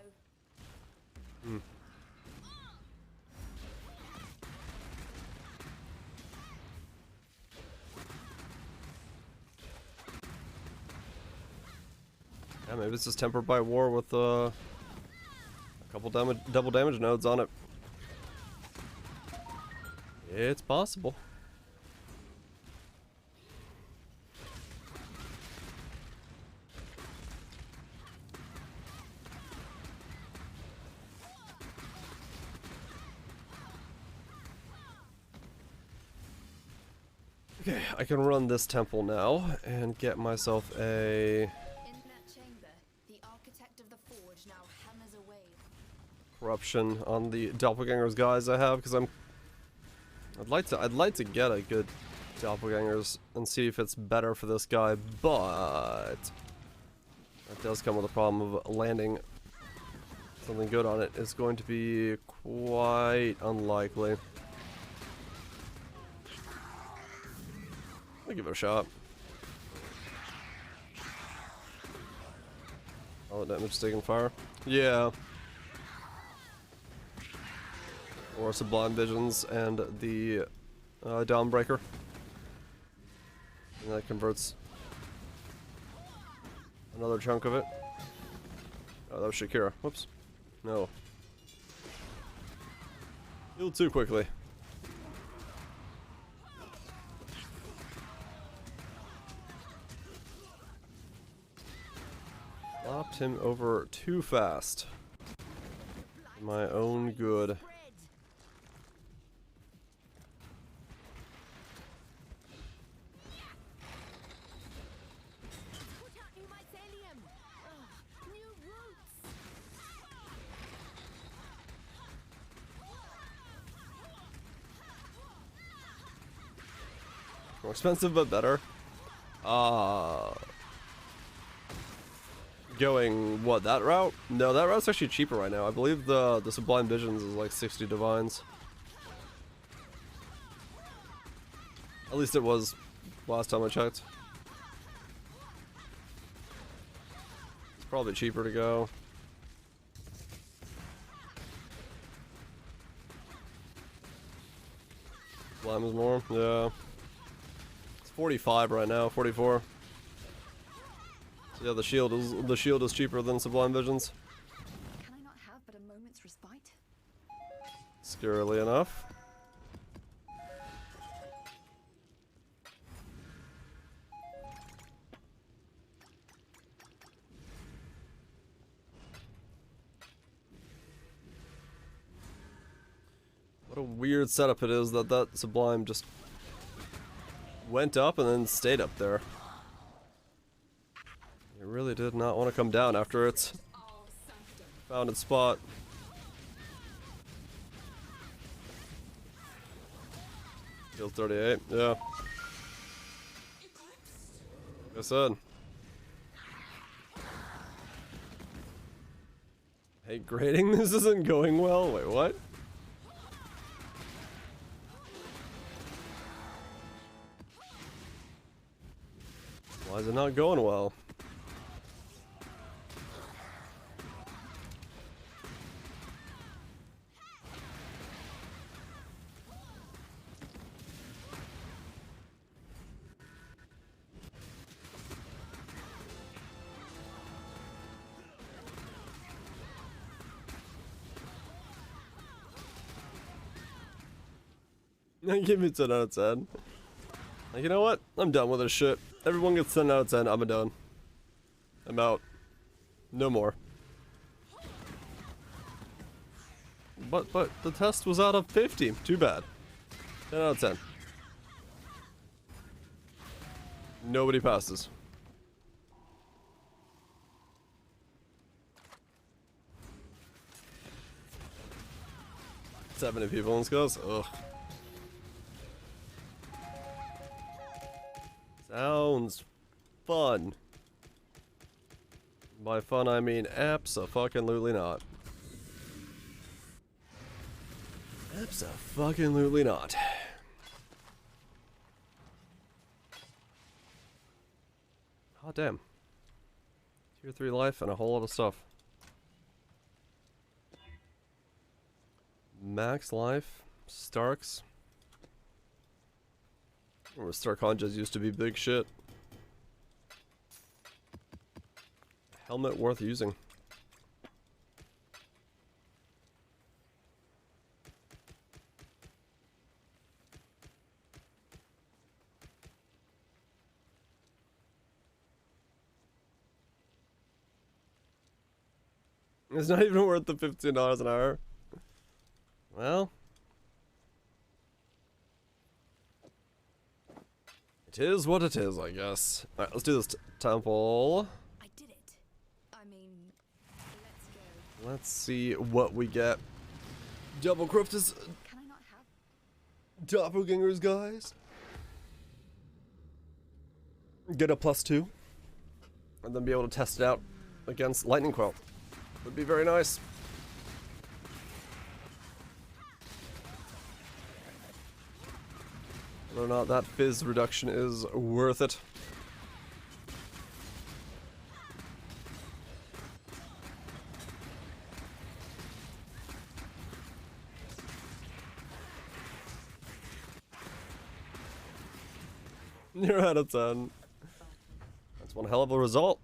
Yeah, maybe it's just tempered by war with a couple double damage nodes on it. It's possible. Okay, I can run this temple now and get myself a In that chamber, the architect of the forge now hammers away. corruption on the doppelgangers guys I have, because I'd like to get a good doppelgangers and see if it's better for this guy, but that does come with a problem of landing something good on it. It's going to be quite unlikely. I'll give it a shot. All the damage taking fire. Yeah. Or Sublime Visions and the Dawnbreaker. And that converts another chunk of it. Oh, that was Shakira. Whoops. No. Healed too quickly. Flopped him over too fast. For my own good. More expensive but better. Going what, that route? No, that route's actually cheaper right now. I believe the Sublime Visions is like 60 divines. At least it was last time I checked. It's probably cheaper to go. Sublime is more, yeah. 45 right now, 44. So yeah, the shield is cheaper than Sublime Visions. Can I not have but a moment's respite? Scarily enough. What a weird setup it is that that Sublime just went up and then stayed up there. It really did not want to come down after its found its spot. Healed 38, yeah. Like I said. Hey, grading this isn't going well. Wait, what? Why is it not going well? Give me 10 out of 10. Like, you know what? I'm done with this shit. Everyone gets 10 out of 10. I'm done. I'm out. No more. But the test was out of 50. Too bad. 10 out of 10. Nobody passes. 70 people in this goes. Ugh. Sounds fun. By fun, I mean abso-fucking-lutely not. Abso-fucking-lutely not. Oh, damn. Tier 3 life and a whole lot of stuff. Max life. Starks. Or Stark Honjas used to be big shit. Helmet worth using. It's not even worth the $15 an hour. Well. It is what it is, I guess. Alright, let's do this temple. I did it. I mean, let's go. Let's see what we get. Double Cryptus Can I not have? doppelgangers, guys. Get a +2. And then be able to test it out against Lightning Quill. Would be very nice. Whether or not that fizz reduction is worth it. You're out of 10. That's one hell of a result.